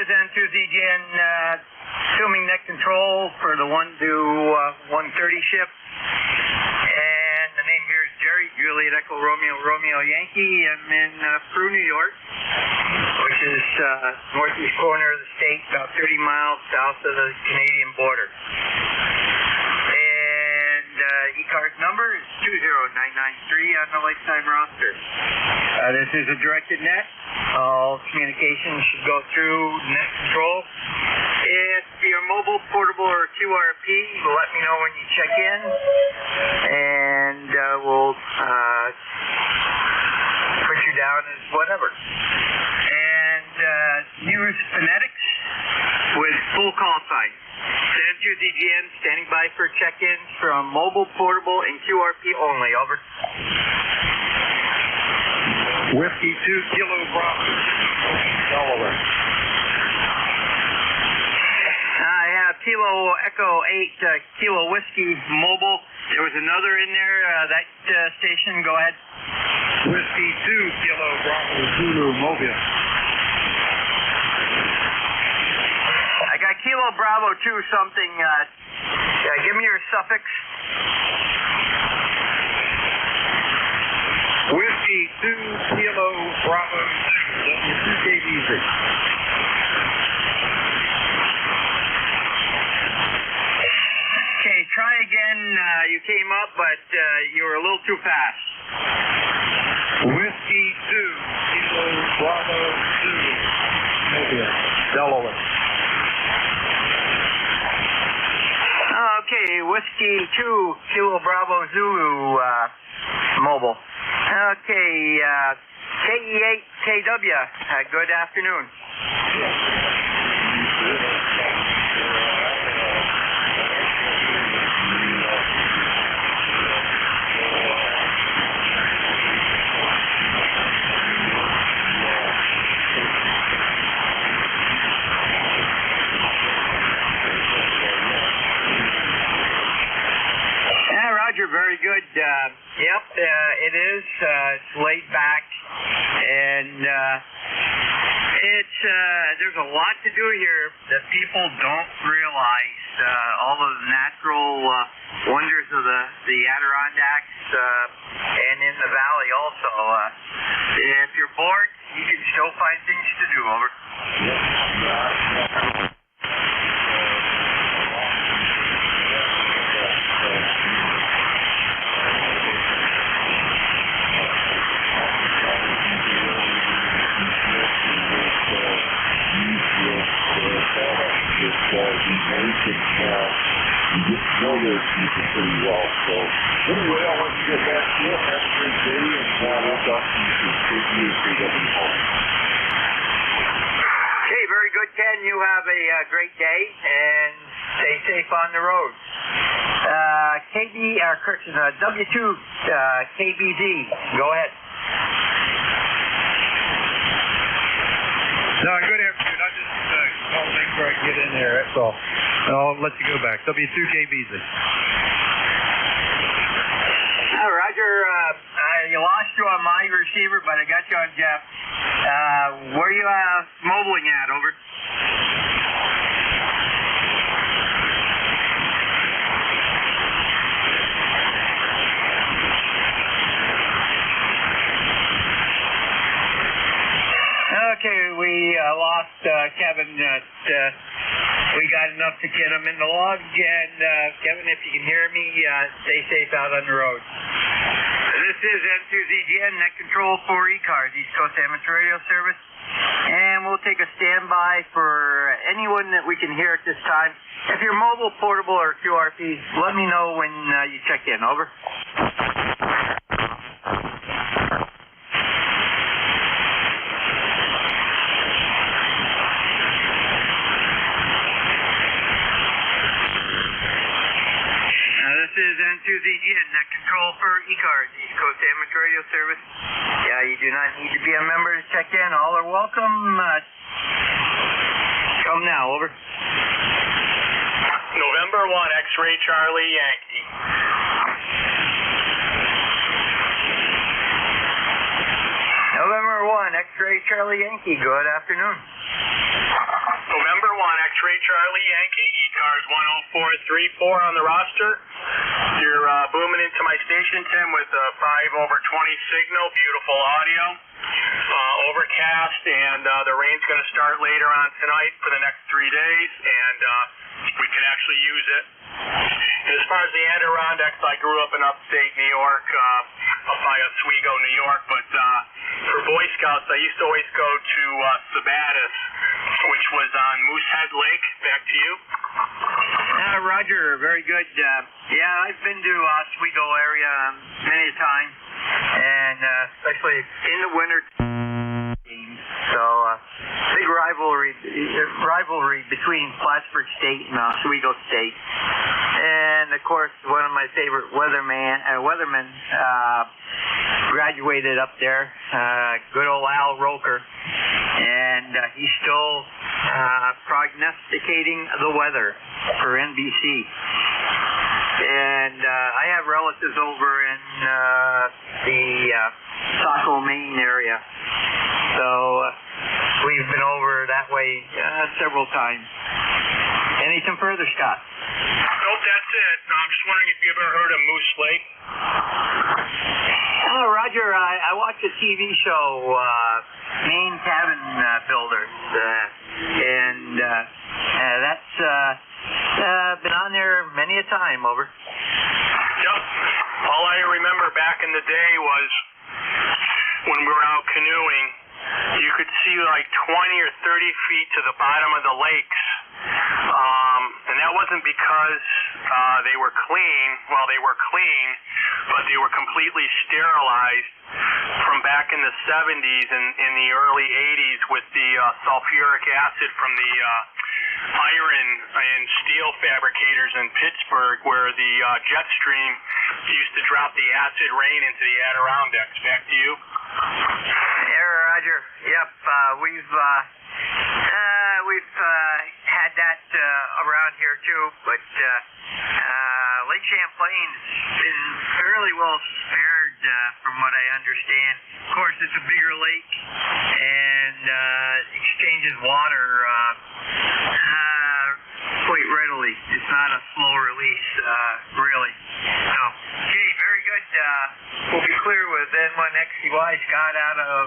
N2ZGN assuming net control for the 1 to 1:30 shift. And the name here is Jerry, Juliet Echo Romeo, Romeo Yankee. I'm in Peru, New York, which is northeast corner of the state, about 30 miles south of the Canadian border. And ECARS number is 20993 on the lifetime roster. This is a directed net. All communications should go through net control. If you're mobile, portable, or QRP, let me know when you check in, and we'll put you down as whatever. And use phonetics with full call sign. N2ZGN standing by for check-ins from mobile, portable, and QRP only. Over. Whiskey 2 Kilo Bravo, Delaware. I have Kilo Echo 8 Kilo Whiskey mobile. There was another in there, that station. Go ahead. Whiskey 2 Kilo Bravo Zulu Mobile. I got Kilo Bravo 2 something. Give me your suffix. Whiskey 2 Kilo Bravo W2KBZ. Okay, try again. You came up, but you were a little too fast. Whiskey 2 Kilo Bravo Zulu Mobile, Delaware. Okay, Whiskey 2 Kilo Bravo Zulu mobile. Okay, KE8KW, good afternoon. Roger, very good. Yep, it is. It's laid back, and there's a lot to do here that people don't realize. All of the natural wonders of the Adirondacks and in the valley also. If you're bored, you can still find things to do. Over. You get to know those people pretty well. So anyway, I'll let you get back to it. Have a great day, and we'll talk to you soon. KBW home. Okay, very good, Ken. You have a great day, and stay safe on the road. W2 KBZ. Go ahead. No, good afternoon. I just want to make sure I can get in there. That's all. I'll let you go back. W2KBZ. Roger, you lost you on my receiver, but I got you on Jeff. Where are you mobiling at? Over. Okay, we lost Kevin. We got enough to get him in the log. And Kevin, if you can hear me, stay safe out on the road. This is N2ZGN, net control for ECARS, East Coast Amateur Radio Service. And we'll take a standby for anyone that we can hear at this time. If you're mobile, portable, or QRP, let me know when you check in. Over. Control for ECARS, East Coast Amateur Radio Service. Yeah, you do not need to be a member to check in. All are welcome. Come now, over. November 1, X-Ray Charlie Yankee. November 1, X-Ray Charlie Yankee. Good afternoon. November 1, X-Ray Charlie Yankee, ECARS 10434 on the roster. You're booming into my station, Tim, with a 5/20 signal, beautiful audio. Overcast, and the rain's going to start later on tonight for the next 3 days, and we can actually use it. And as far as the Adirondacks, I grew up in upstate New York, up by Oswego, New York, but for Boy Scouts, I used to always go to Sabatis, which was on Moosehead Lake. Back to you. Roger, very good. Yeah, I've been to Oswego area many a time, and especially in the winter. So, big rivalry between Plattsburgh State and Oswego State. And, of course, one of my favorite weathermen graduated up there, good old Al Roker. And he's still prognosticating the weather for NBC. And I have relatives over in the Saco, Maine area. So we've been over that way several times. Anything further, Scott? Nope, that's it. I'm just wondering if you ever heard of Moose Lake. Roger, I watched a TV show, Maine Cabin Builders, and that's been on there many a time, over. Yep. All I remember back in the day was when we were out canoeing, you could see like 20 or 30 feet to the bottom of the lakes. And that wasn't because they were clean. Well, they were clean, but they were completely sterilized from back in the 70s and in the early 80s with the sulfuric acid from the iron and steel fabricators in Pittsburgh, where the jet stream used to drop the acid rain into the Adirondacks. Back to you. Yeah, Roger. Yep, we've had that around here too, but Lake Champlain's been fairly well spared from what I understand. Of course, it's a bigger lake and exchanges water quite readily. It's not a slow release, really. So, okay, very good. We'll be clear with N1XCY, Scott, out of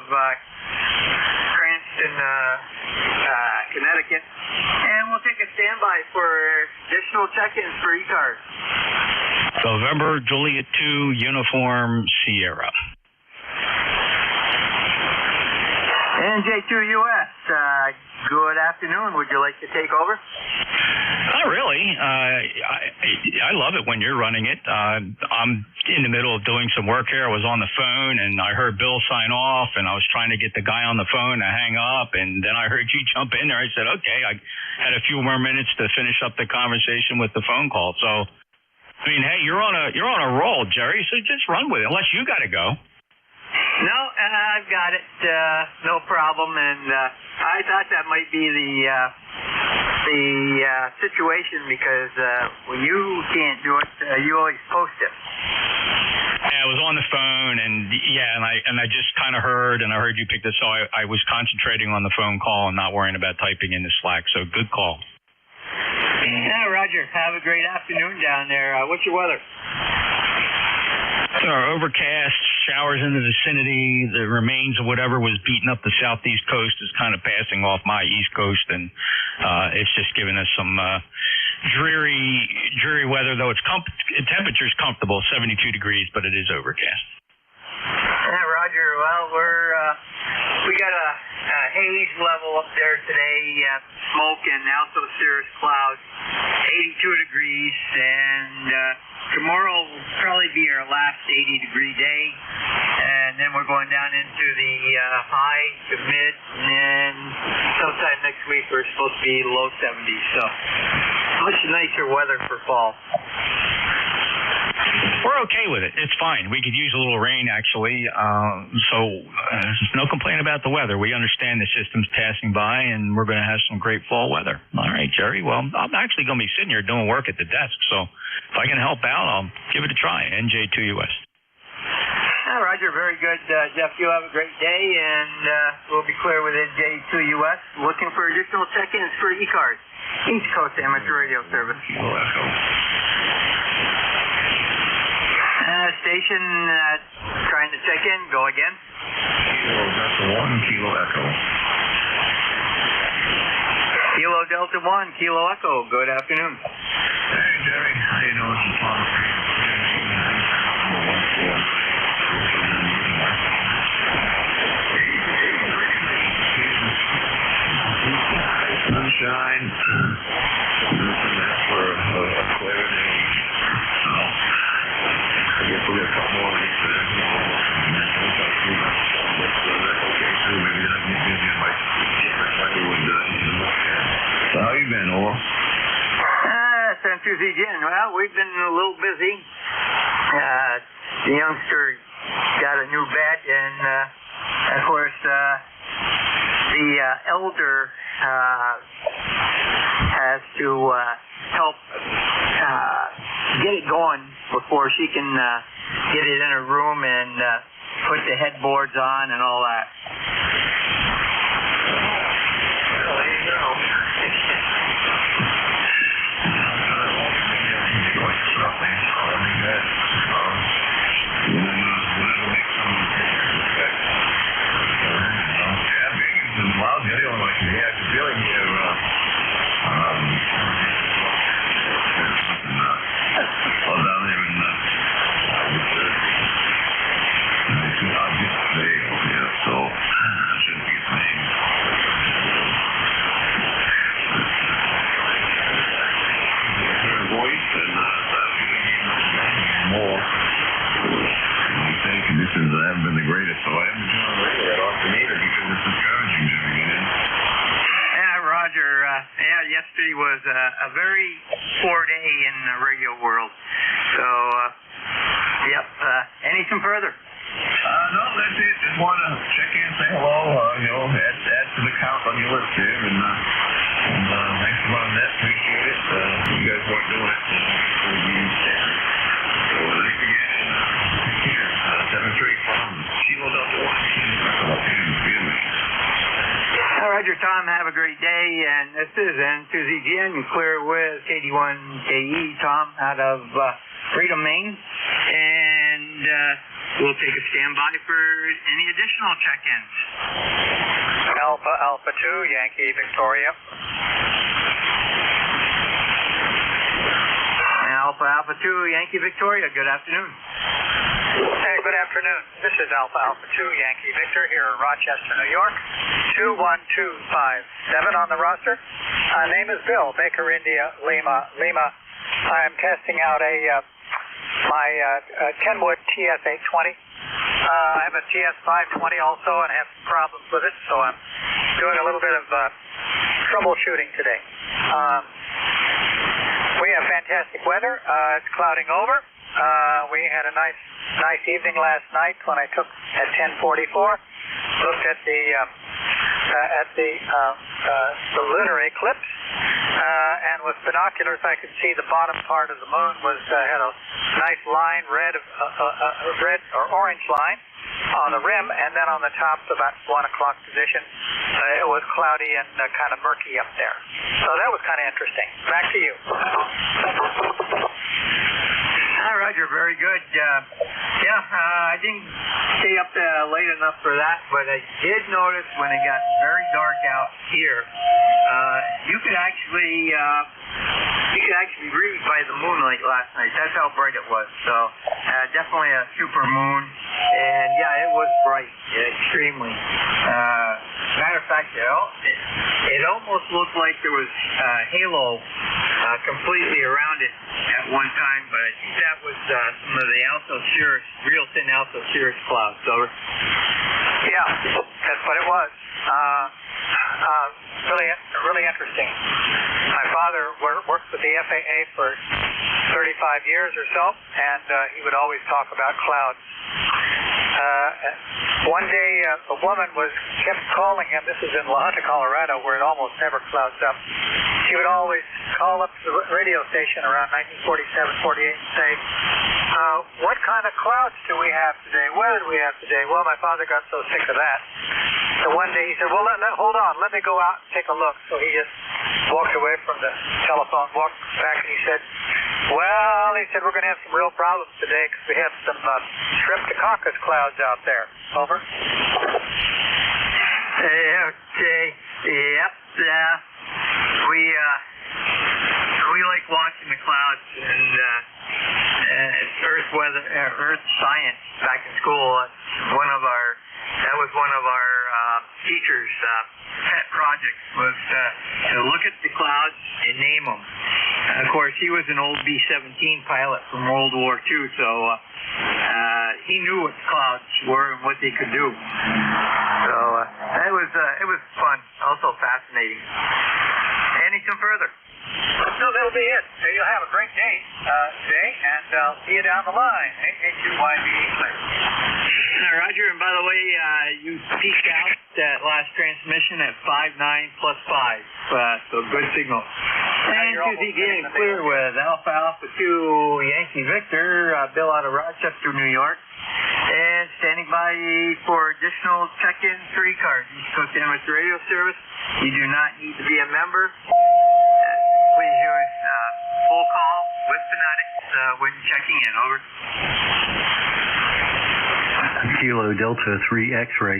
Cranston, Connecticut. And we'll take a standby for additional check-ins for ECARS. November Juliet 2, Uniform Sierra. NJ2US, good afternoon. Would you like to take over? Not really. I love it when you're running it. I'm in the middle of doing some work here. I was on the phone, and I heard Bill sign off, and I was trying to get the guy on the phone to hang up, and then I heard you jump in there. I said, okay. I had a few more minutes to finish up the conversation with the phone call. So, I mean, hey, you're on a roll, Jerry, so just run with it, unless you got to go. No, I've got it. No problem. And I thought that might be the situation because when you can't do it, you always post it. Yeah, I was on the phone, and I just kind of heard, and I heard you pick this, so I was concentrating on the phone call and not worrying about typing in the Slack. So good call. Yeah, Roger. Have a great afternoon down there. What's your weather? Overcast, showers in the vicinity, the remains of whatever was beating up the southeast coast is kind of passing off my east coast, and it's just giving us some dreary weather, though temperature's comfortable, 72 degrees, but it is overcast. Yeah, Roger. Well, we got a haze level up there today, smoke and also cirrus clouds, 82 degrees, and tomorrow will probably be our last 80-degree day, and then we're going down into the high to mid, and then sometime next week we're supposed to be low 70s, so much nicer weather for fall. we're okay with it. It's fine. We could use a little rain, actually. So there's no complaint about the weather. We understand the system's passing by, and we're going to have some great fall weather. All right, Jerry. Well, I'm actually going to be sitting here doing work at the desk, so if I can help out, I'll give it a try. NJ2US. Roger, very good. Jeff, you have a great day, and we'll be clear with NJ2US. Looking for additional check-ins for ECARS, East Coast Amateur Radio Service. Station trying to check in. Go again. Kilo Delta 1, Kilo Echo. Kilo Delta 1, Kilo Echo. Good afternoon. Hey, Jerry. How you doing? This is Tom. Sunshine. That's for a clear day. So, I guess we'll get a couple more weeks for that. That's okay too. Maybe I get busy and might would So how you been, Oral? San Susie Jen. Well, we've been a little busy. The youngster got a new bat, and of course, the elder has to help get it going before she can get it in her room and put the headboards on and all that. Well, there you go. Conditions haven't been the greatest, so I haven't been doing radio that often either because it's discouraging to me. Yeah, Roger. Yesterday was a very poor day in the radio world. So, yep. Anything further? No, that's it. Just want to check in, say hello, add to the count on your list here, and thanks for running that. Appreciate it. You guys weren't doing it. We'll be there. So thanks again. Take care. 7-3 from Kilo Delta 1. All right, Tom, have a great day. And this is N2ZGN. You clear with KD1KE, Tom, out of Freedom, Maine. And we'll take a standby for any additional check-ins. Alpha 2, Yankee Victoria. Alpha 2, Yankee Victoria. Good afternoon. Hey, good afternoon. This is Alpha 2, Yankee Victor here in Rochester, New York. 21257 on the roster. Name is Bill, Baker India, Lima. I am testing out my Kenwood TS820. I have a TS520 also, and I have some problems with it, so I'm doing a little bit of troubleshooting today. We have fantastic weather. It's clouding over. We had a nice evening last night when I took at 10:44. Looked at the lunar eclipse, and with binoculars I could see the bottom part of the moon had a nice line, red or orange line on the rim, and then on the top, about 1 o'clock position, it was cloudy and kind of murky up there. So that was kind of interesting. Back to you. Roger, very good. I didn't stay up late enough for that, but I did notice when it got very dark out here, you could actually read by the moonlight last night. That's how bright it was. So definitely a super moon, and it was bright, extremely. Matter of fact, it almost looked like there was a halo completely around it at one time, but I think that was some of the Alto Cirrus, real thin Alto Cirrus clouds. So, yeah, that's what it was. really interesting. My father worked with the FAA for 35 years or so, and he would always talk about clouds. One day, a woman kept calling him. This is in La Junta, Colorado, where it almost never clouds up. She would always call up the radio station around 1947, 48 and say, what kind of clouds do we have today? Weather do we have today? Well, my father got so sick of that. So one day he said, well, hold on, let me go out and take a look. So he just walked away from the telephone, walked back, and he said, well, he said, we're going to have some real problems today because we have some streptococcus clouds out there. Over. Okay. Yep. We like watching the clouds and Earth science back in school. That was one of our teachers' pet projects was to look at the clouds and name them. Of course, he was an old B-17 pilot from World War II, so he knew what the clouds were and what they could do. So it was fun, also fascinating. Anything further? No, that'll be it. You'll have a great day today, and I'll see you down the line. HUYB. Roger, and by the way, you peaked out that last transmission at 5.9 plus 5, so good signal. And to begin clear with Alpha 2 Yankee Victor, Bill out of Rochester, New York. And standing by for additional check-in for ECARS, East Coast Amateur Radio Service. You do not need to be a member. Please use full call with phonetics when checking in. Over. Kilo Delta 3 X-ray.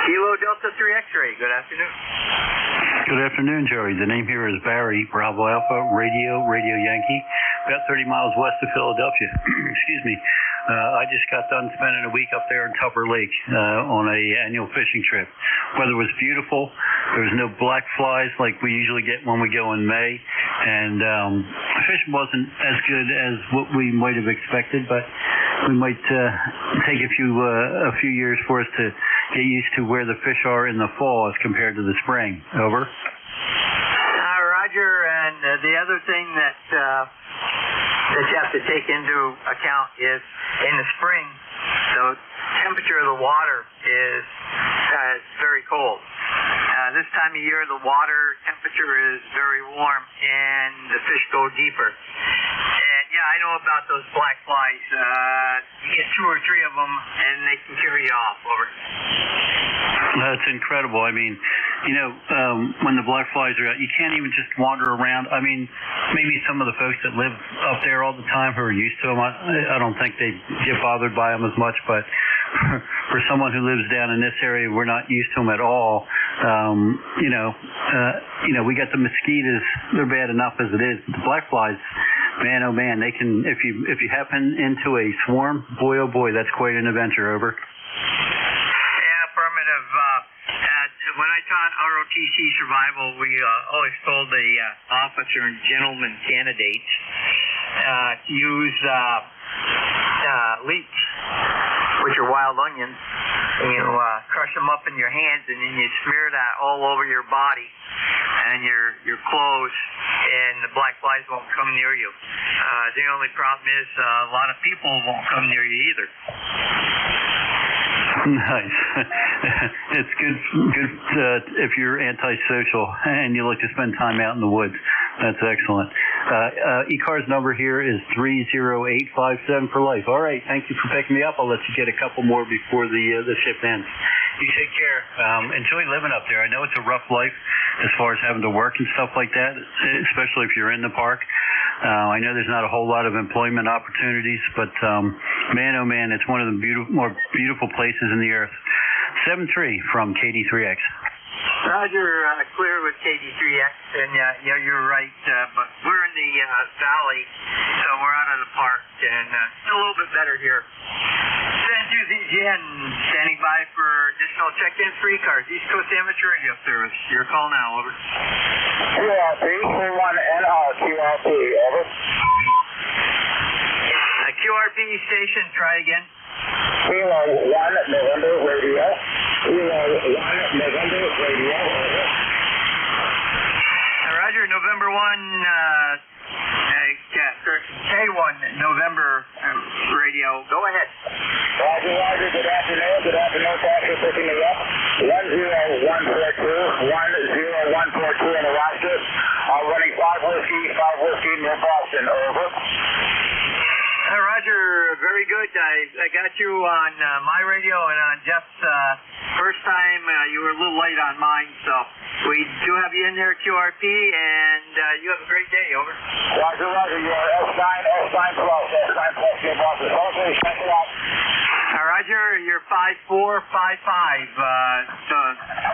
Kilo Delta 3 X-ray. Good afternoon. Good afternoon, Jerry. The name here is Barry, Bravo Alpha, Radio Yankee, about 30 miles west of Philadelphia. Excuse me. I just got done spending a week up there in Tupper Lake on a annual fishing trip. Weather was beautiful. There was no black flies like we usually get when we go in May, and fishing wasn't as good as what we might have expected, but we might take a few years for us to get used to where the fish are in the fall as compared to the spring. Over. Roger, and the other thing that you have to take into account is in the spring, the temperature of the water is very cold. This time of year, the water temperature is very warm, and the fish go deeper. And yeah, I know about those black flies. You get 2 or 3 of them, and they can carry you off. Over. That's incredible. I mean, when the black flies are out, you can't even just wander around. I mean, maybe some of the folks that live up there all the time who are used to them, I don't think they get bothered by them as much, but for someone who lives down in this area, we're not used to them at all. We got the mosquitoes; they're bad enough as it is. The black flies, man, oh man, they can. If you happen into a swarm, boy oh boy, that's quite an adventure. Over. Yeah, affirmative. When I taught ROTC survival, we always told the officer and gentleman candidates to use leeks, which are wild onions, and you crush them up in your hands, and then you smear that all over your body and your clothes, and the black flies won't come near you. The only problem is a lot of people won't come near you either. Nice. It's good if you're antisocial and you like to spend time out in the woods. That's excellent. ECARS number here is 30857 for life. All right, thank you for picking me up. I'll let you get a couple more before the shift ends. You take care. Enjoy living up there. I know it's a rough life as far as having to work and stuff like that, especially if you're in the park. I know there's not a whole lot of employment opportunities, but man, oh man, it's one of the more beautiful places in the earth. 7-3 from KD3X. Roger, clear with KD3X, and you're right, but we're in the valley, so we're out of the park, and it's a little bit better here. Jen, standing by for additional check-in for ECARS, East Coast Amateur Radio Service. Your call now, over. QRP, 31NR, QRP, over. QRP station, try again. Kilo 1, November, radio. November radio. Roger, November 1, K1, November radio. Go ahead. Roger, Roger. Good afternoon. Good afternoon. Thanks for picking me up. 10142, 10142 in the roster. Running 5 whiskey near Boston. Over. Roger, very good. I got you on my radio and on Jeff's first time. You were a little late on mine, so we do have you in there, QRP, and you have a great day. Over. Roger, Roger. You are S9 plus near Boston. Okay, thanks a lot. Roger, you're 5455. So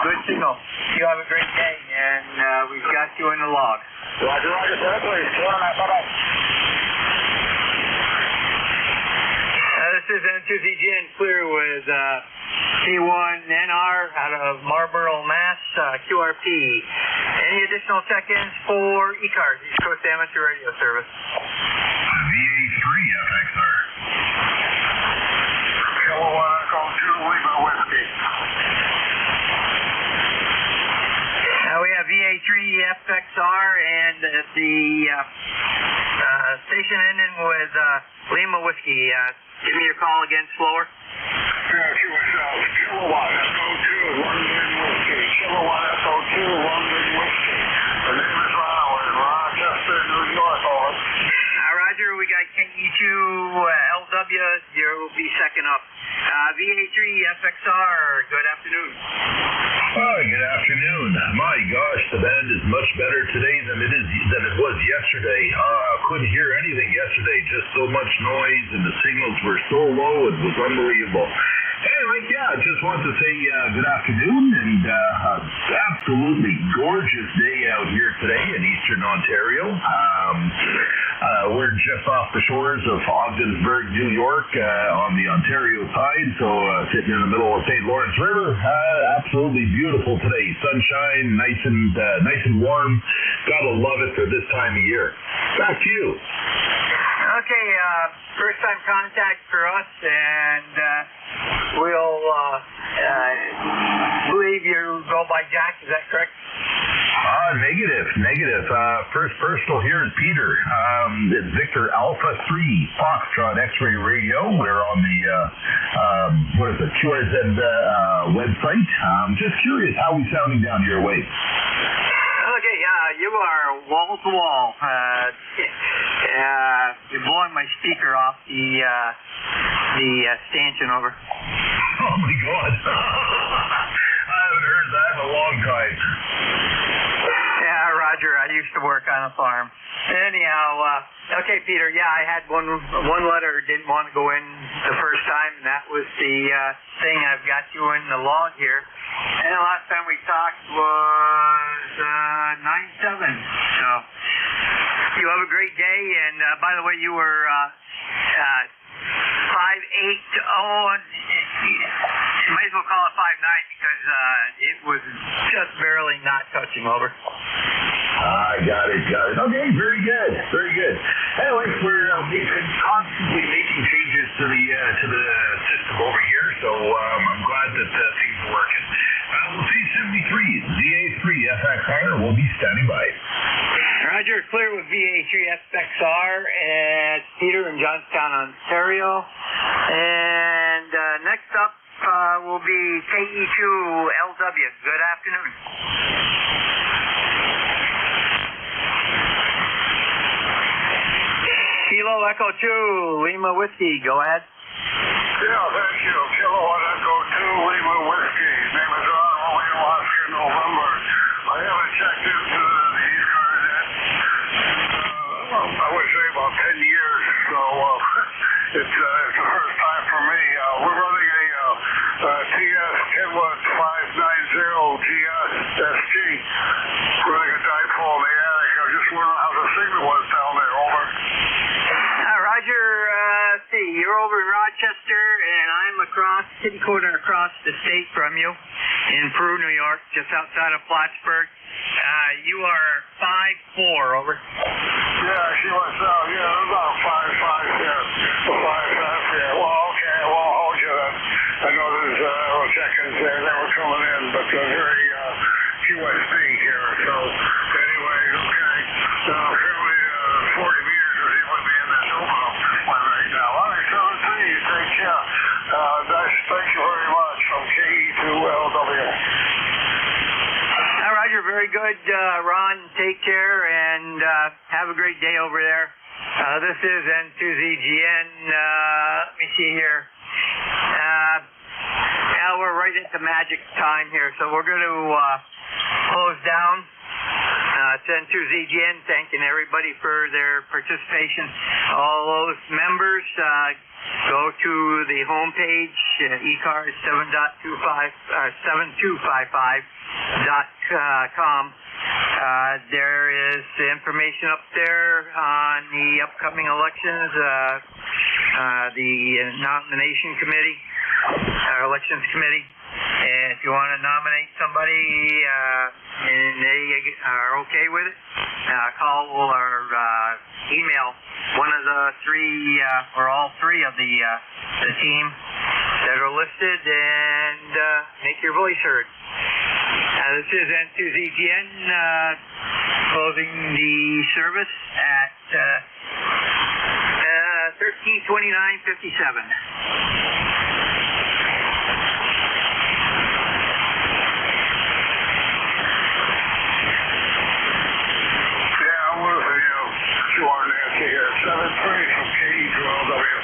good signal. You have a great day, and we've got you in the log. Roger, Roger. Please. Bye-bye. This is N2ZGN Clear with T1NR out of Marlboro, Mass, QRP. Any additional check-ins for ECARS, East Coast Amateur Radio Service? VA3 FXR. Kilowatt Echo 2 Lima Whiskey. Now we have VA3 FXR and the station ending with Lima Whiskey. Give me your call again, slower. Kilowatt Echo 2 London Whiskey. Kilowatt Echo 2 London Whiskey. The name is Ronald in Rochester, New York. Over. Roger, we got KE2 LW. You'll be second up. VA3 FXR, good afternoon. Hi, good afternoon. My gosh, the band is much better today than it was yesterday. Couldn't hear anything yesterday, just so much noise, and the signals were so low, it was unbelievable. Anyway, yeah, just wanted to say good afternoon, and absolutely gorgeous day out here today in Eastern Ontario. We're just off the shores of Ogdensburg, New York, on the Ontario side, so sitting in the middle of St. Lawrence River. Absolutely beautiful today. Sunshine, nice and warm. Gotta love it for this time of year. Back to you. Okay, first time contact for us, and we'll believe you go by Jack, is that correct? Negative. First personal here is Peter. It's Victor Alpha 3 Foxtrot X-Ray Radio. We're on the QRZ website. Just curious, how we sounding down your way? Okay, you are wall to wall. You're blowing my speaker off the stanchion over. Oh my God! I haven't heard that in a long time. Yeah, Roger. I used to work on a farm. Anyhow, okay, Peter. Yeah, I had one letter didn't want to go in the first time, and that was the thing. I've got you in the log here. And the last time we talked was 9/7. So you have a great day. And by the way, you were 580. You might as well call it 59 because it was just barely not touching. Over. I got it. Okay, very good. Anyway, we're constantly making changes to the system over here, so I'm glad that things are working. C73, VA3 FXR will be standing by. Roger, clear with VA3 FXR at Peter in Johnstown, Ontario. And next up will be KE2 LW. Good afternoon. Kilo Echo 2, Lima Whiskey. Go ahead. Yeah, thank you. Kilowatt Echo 2 Lima Whiskey. Name is Ronald in Oscar, November. I haven't checked into the ECARS yet. I would say about 10 years, so it's the first time for me. We're running a TS 10590 GS SG. Running a dipole in the attic. I just wondering how the signal was down there. Over. Roger, you're over in Rochester, and I'm across, kitty corner across the state from you in Peru, New York, just outside of Plattsburgh. You are 5'4", over. Yeah, she was, about 5'5", yeah. 5'5", yeah. Well, okay, well, I'll hold you then. I know there's check-ins there. one, but very QSD here. So anyway, okay. Fairly 40 meters or he would be in that terminal right now. All right, 7-3, take care. Thank you very much from KE2LW. Roger, very good, Ron. Take care and have a great day over there. This is N2ZGN. Let me see here. Now we're right at the magic time here, so we're going to close down. It's N2ZGN, thanking everybody for their participation. All those members, go to the homepage, ECARS 7255.com. There is information up there on the upcoming elections, the nomination committee, elections committee. And if you want to nominate somebody and they are okay with it, call or email one of the three or all three of the team that are listed and make your voice heard. This is N2ZGN closing the service at 13:29:57. Here, 7-3 from KE2LW.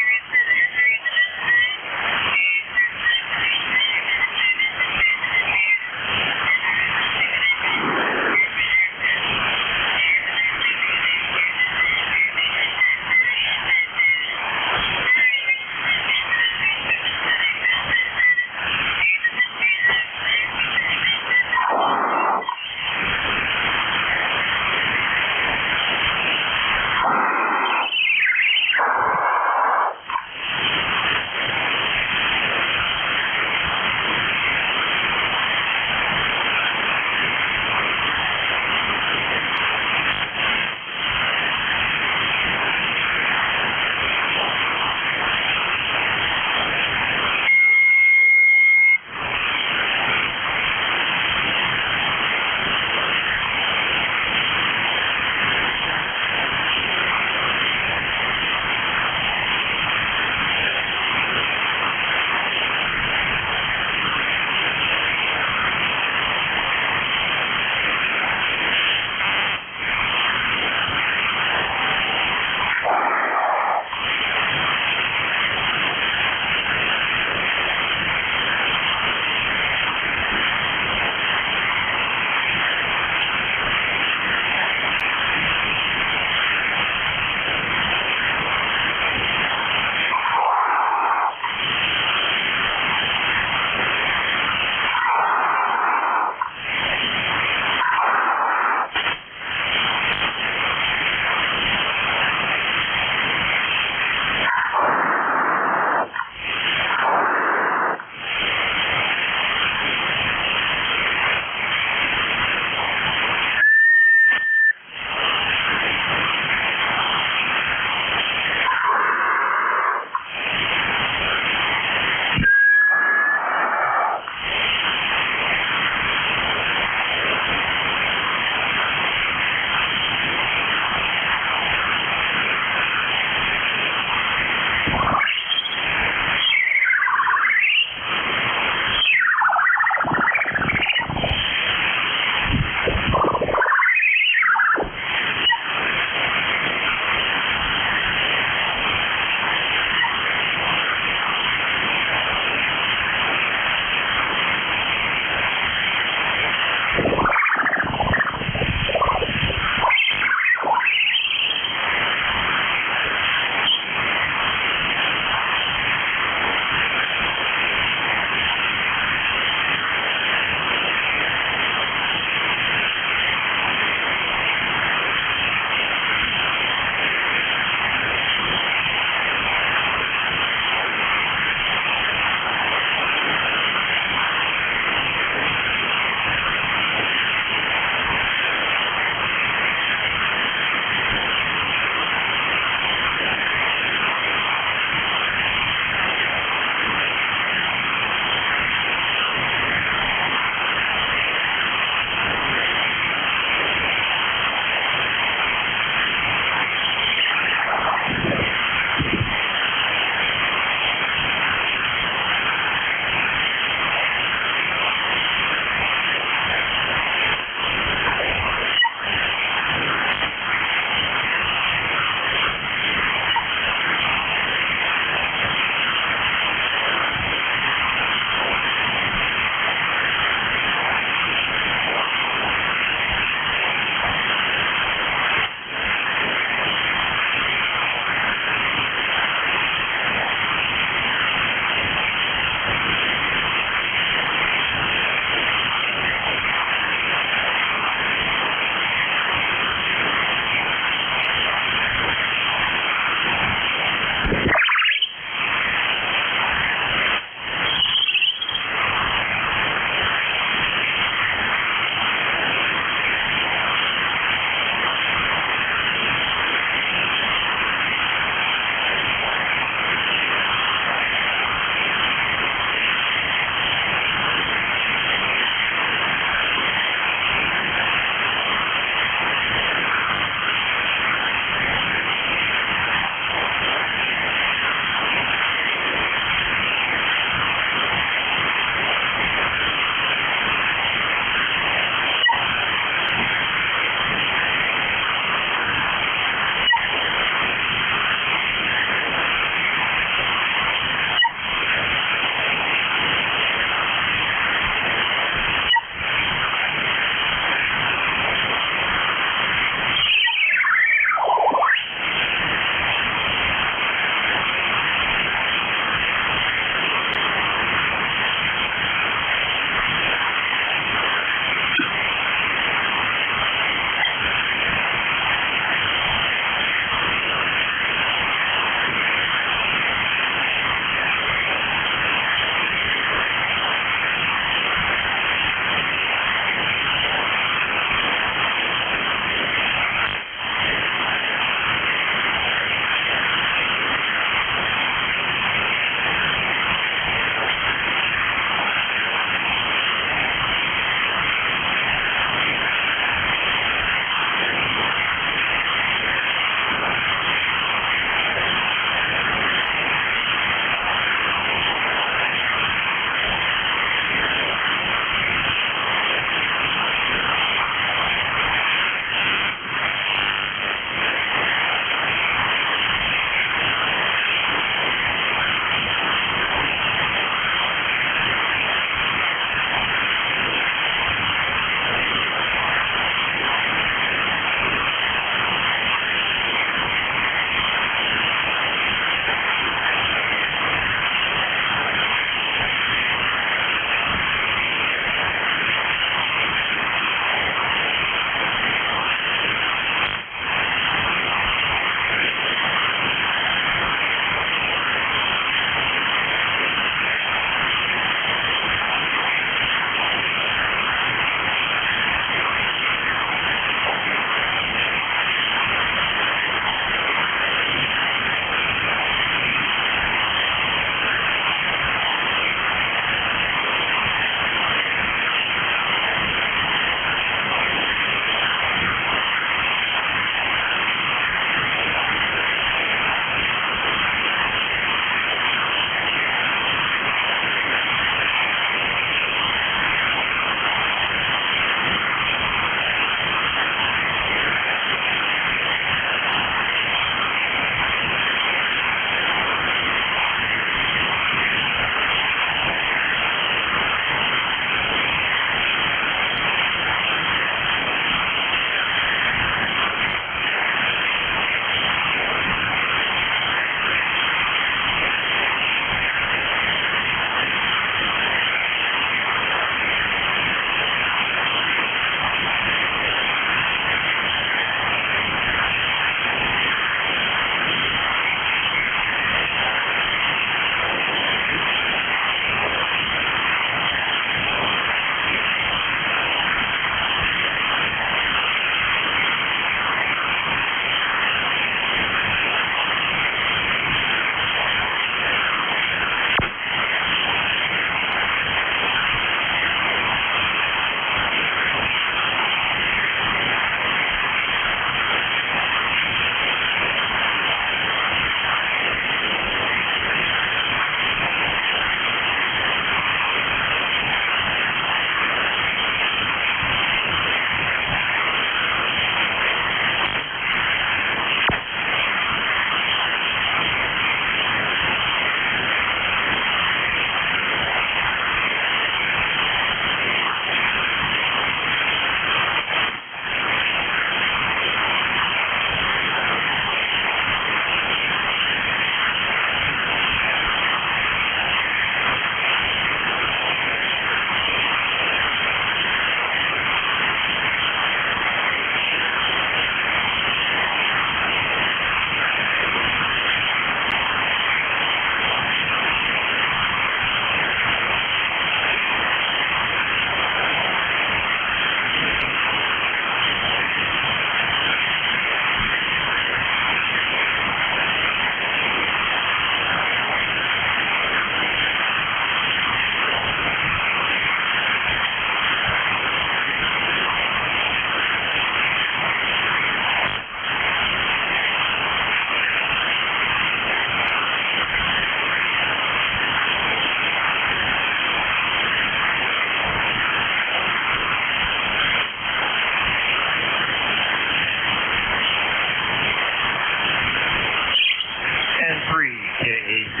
KAC.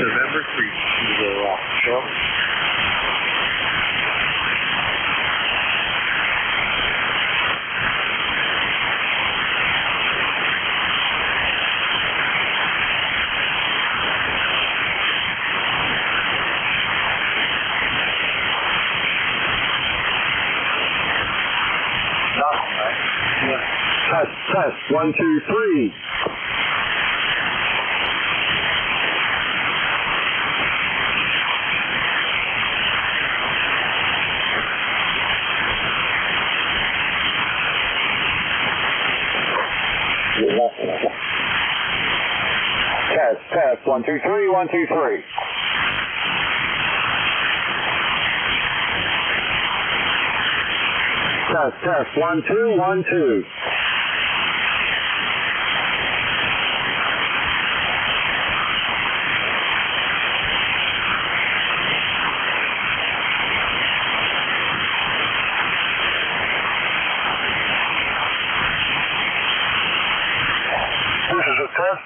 November 3, Kilo Alpha Charlie. Test, 1, 2, 3. Test, 1, 2, 3, 1, 2, 3. Test, 1, 2, 1, 2.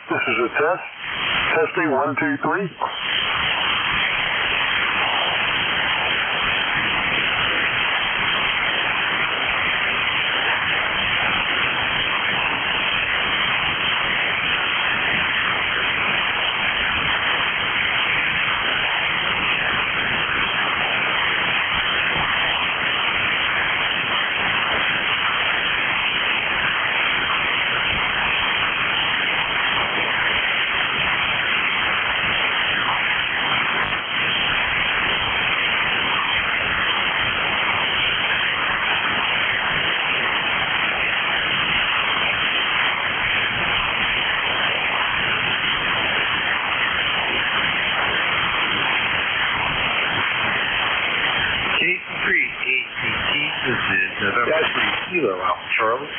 This is a test. Testing 1, 2, 3. This is November 3, Kilo Alpha Charlie.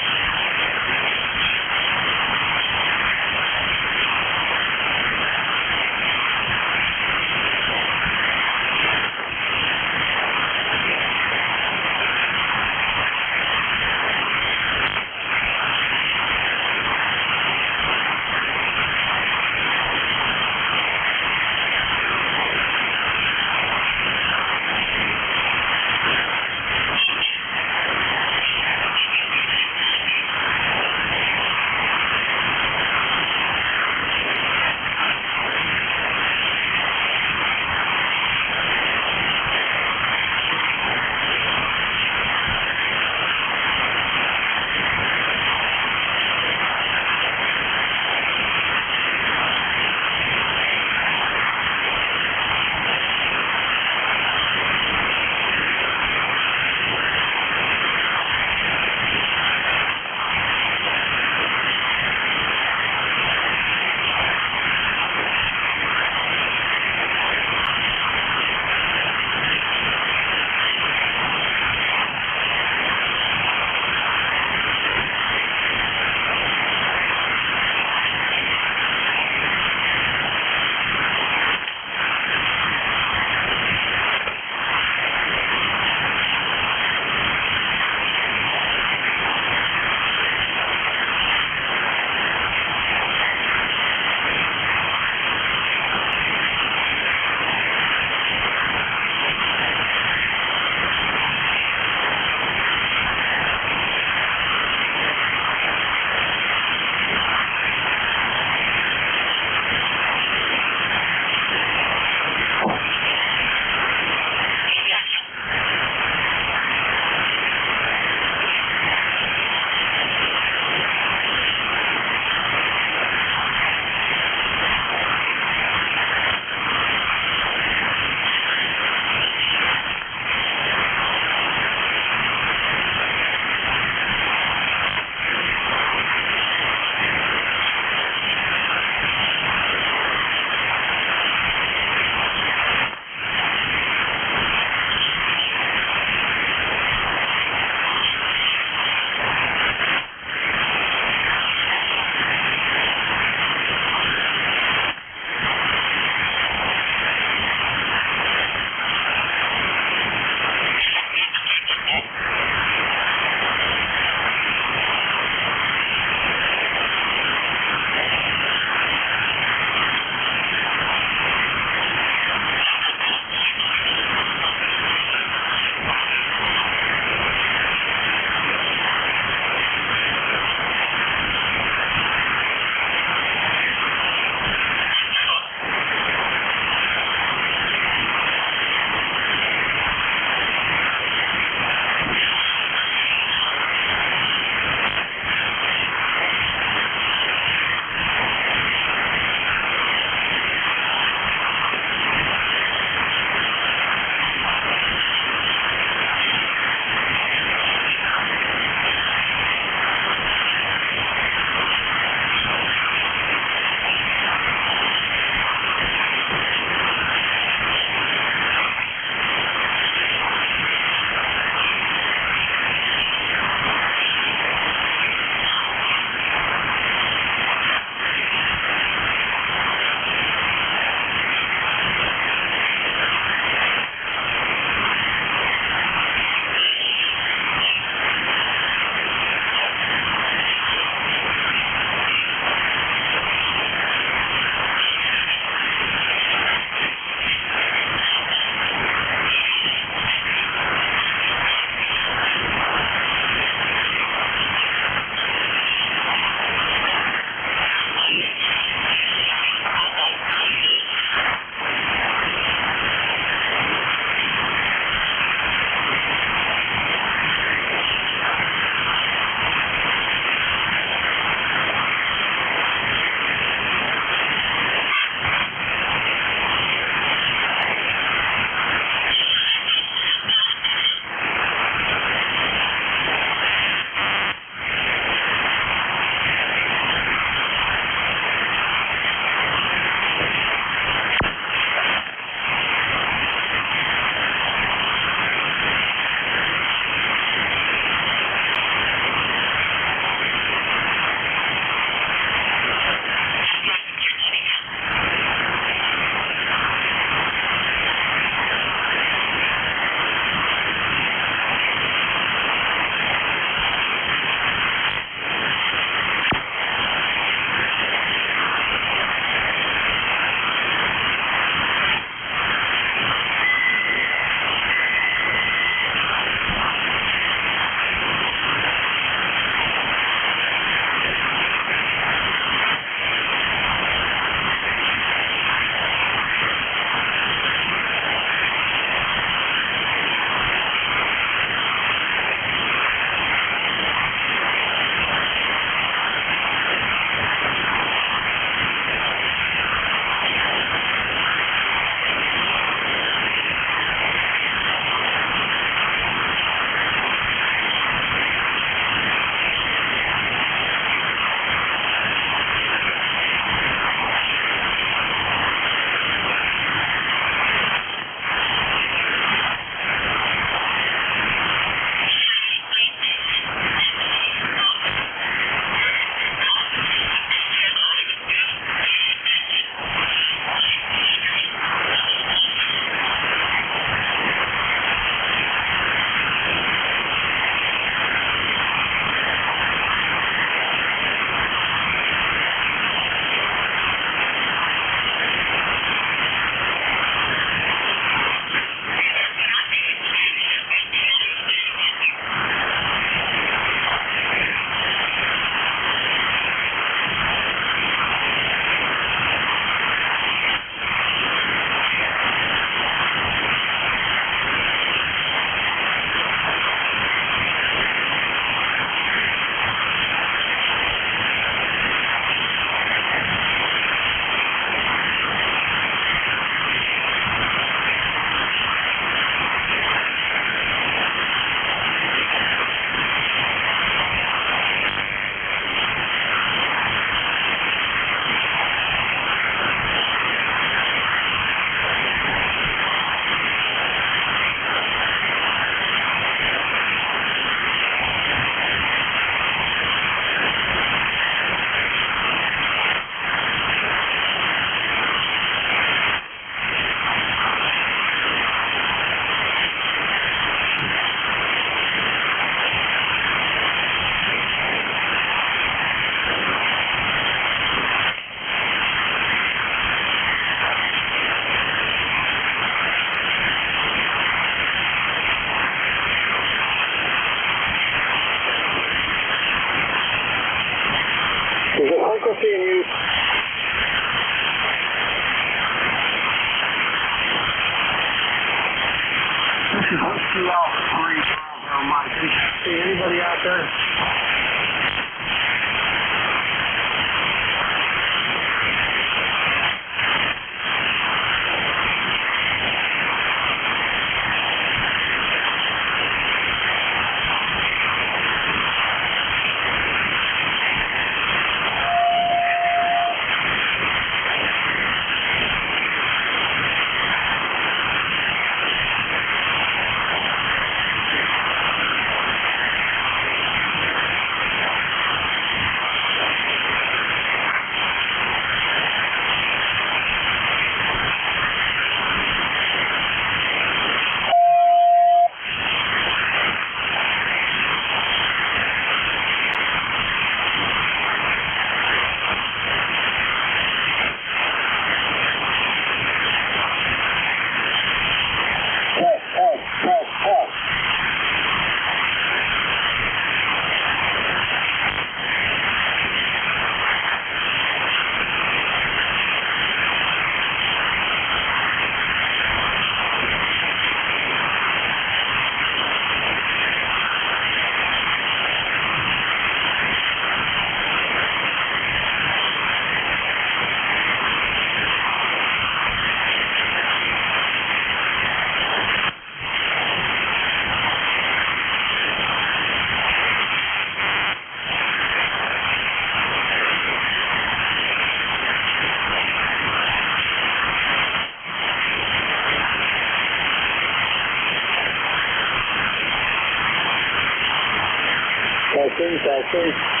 please.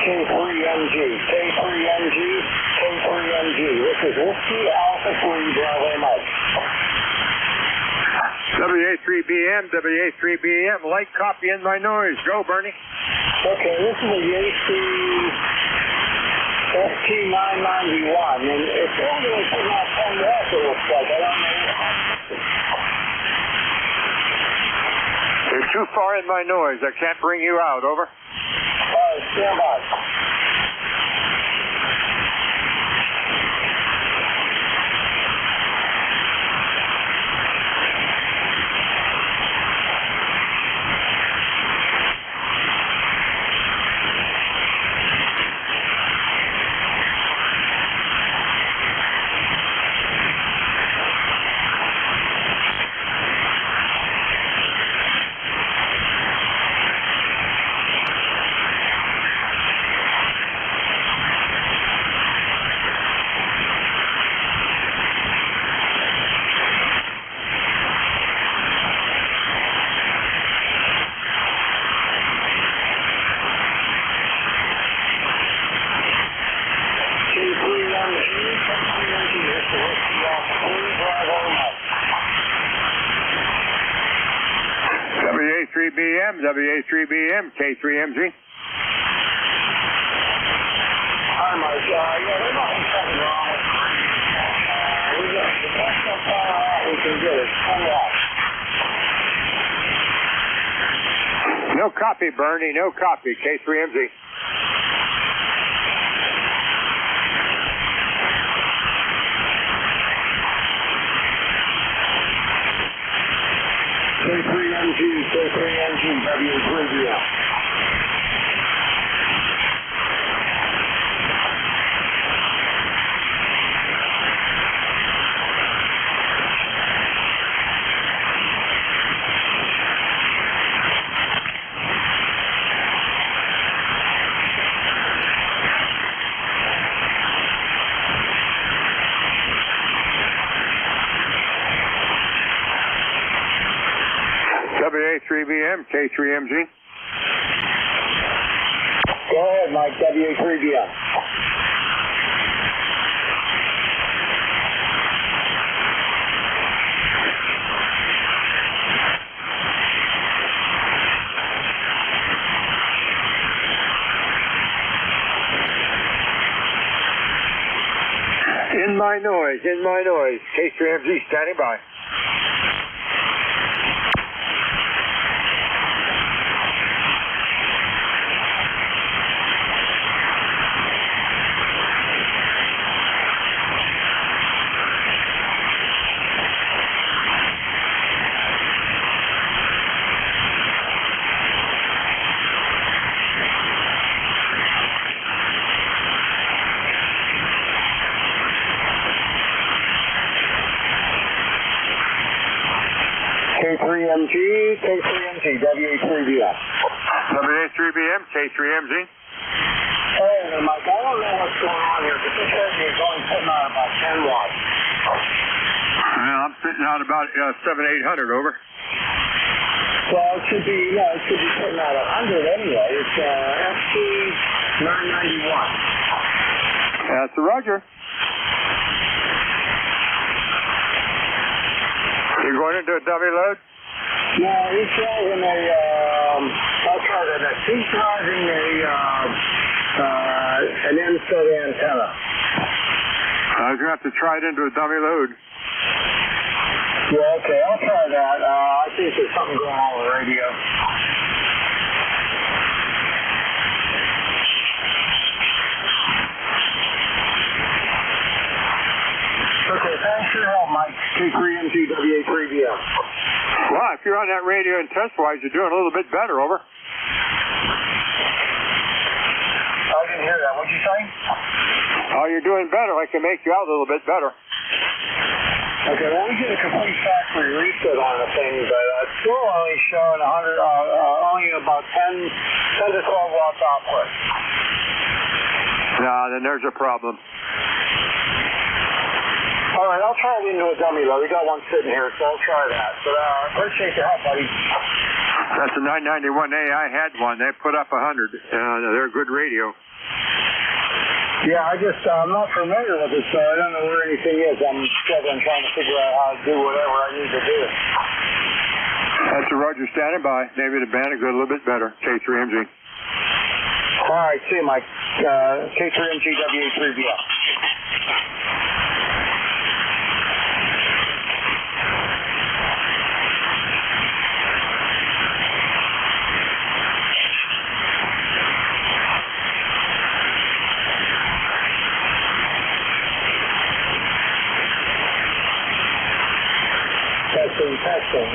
K3NG, K3NG, K3NG. This is Whiskey Alpha 3 Bravo Mike. WA3BM, WA3BM, light copy in my noise. Go, Bernie. Okay, this is a Yacy ST991, and it's only putting out 10 watts, it looks like. I don't know. You're too far in my noise. I can't bring you out. Over. Stand by. 3BM, WA3BM, K3MG. Hi, Mike. Yeah, there's nothing fucking wrong with it. We got the best of we can get it. Come on. No copy, Bernie. No copy. K3MG. K3MG, W3BM. WA3BM, K3MG. Go ahead, Mike. WA3BM. In my noise. K3MG standing by. K3MG, WA3BM. WA3BM, K3MG. Hey, Mike, I don't know what's going on here, but this says you're going sitting on about 10 watts. Well, I'm sitting out about 700-800, over. Well, it should be sitting at 100 anyway. It's FT 991. That's a Roger. You're going into a dummy load? No, he's driving I'll try that next. He's driving an inset antenna. I was going to have to try it into a dummy load. Yeah, okay, I'll try that. I think there's something going on with the radio. Okay, thanks for your help, Mike. K3MG, WA3BM. Well, if you're on that radio and test-wise, you're doing a little bit better, over. I didn't hear that. What'd you say? Oh, you're doing better. I can make you out a little bit better. Okay, well, we did a complete factory reset on the thing, but it's still only showing only about 10 to 12 watts output. Nah, then there's a problem. All right, I'll try it into a dummy load. We got one sitting here, so I'll try that. But I appreciate your help, buddy. That's a 991A. I had one. They put up 100. They're a good radio. Yeah, I'm not familiar with it, so I don't know where anything is. I'm struggling trying to figure out how to do whatever I need to do. That's a Roger standing by. Maybe the band will go a little bit better. K3MG. All right, see you, Mike. K3MG, WA3BM. Testing.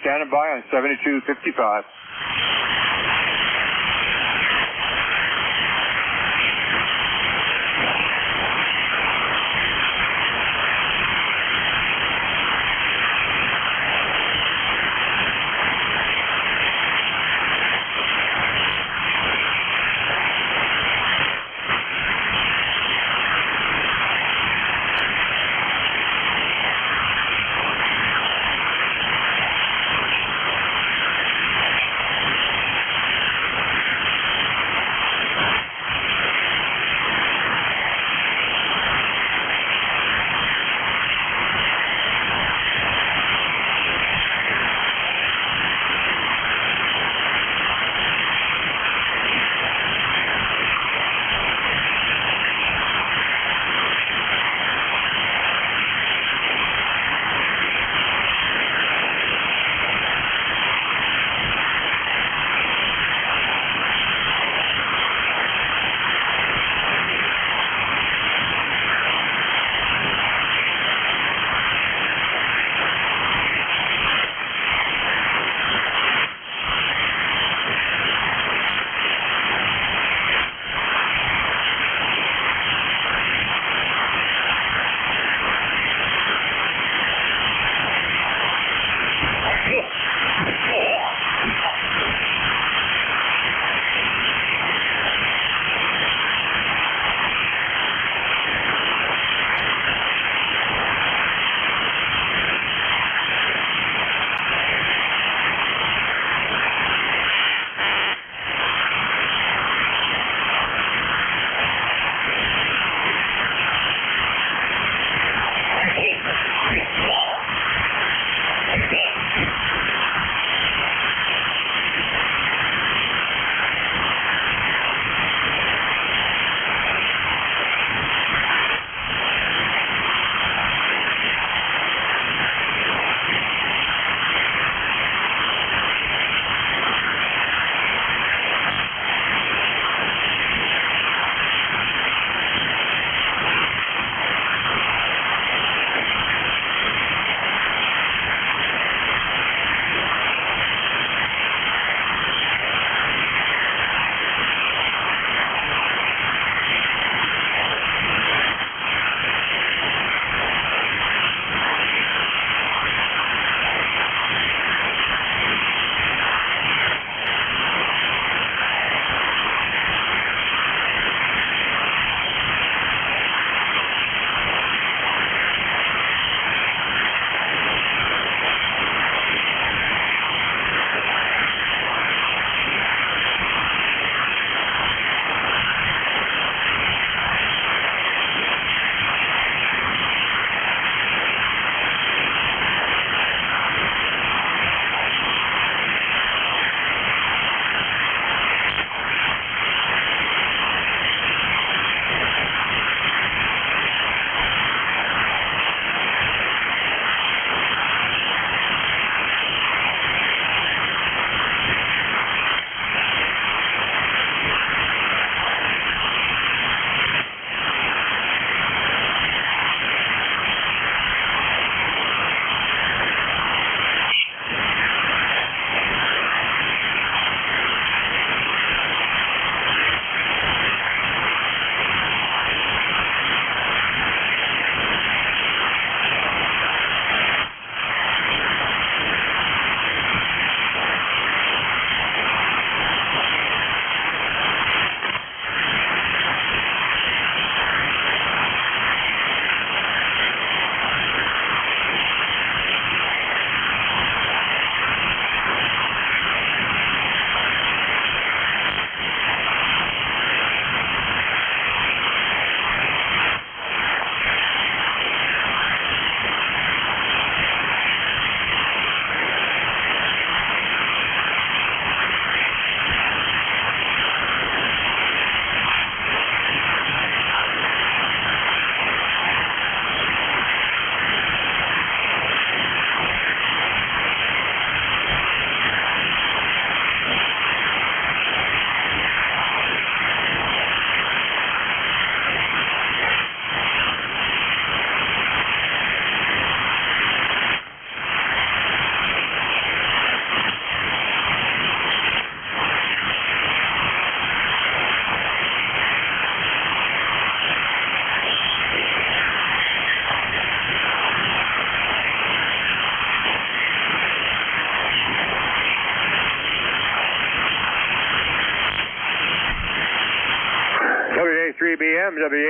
standing by on 7255.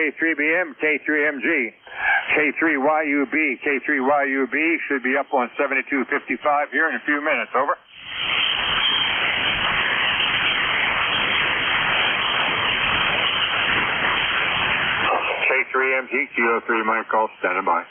K3BM, K3MG, K3YUB, K3YUB should be up on 7255 here in a few minutes. Over. K3MG, Kilo 3, Mike call, standing by.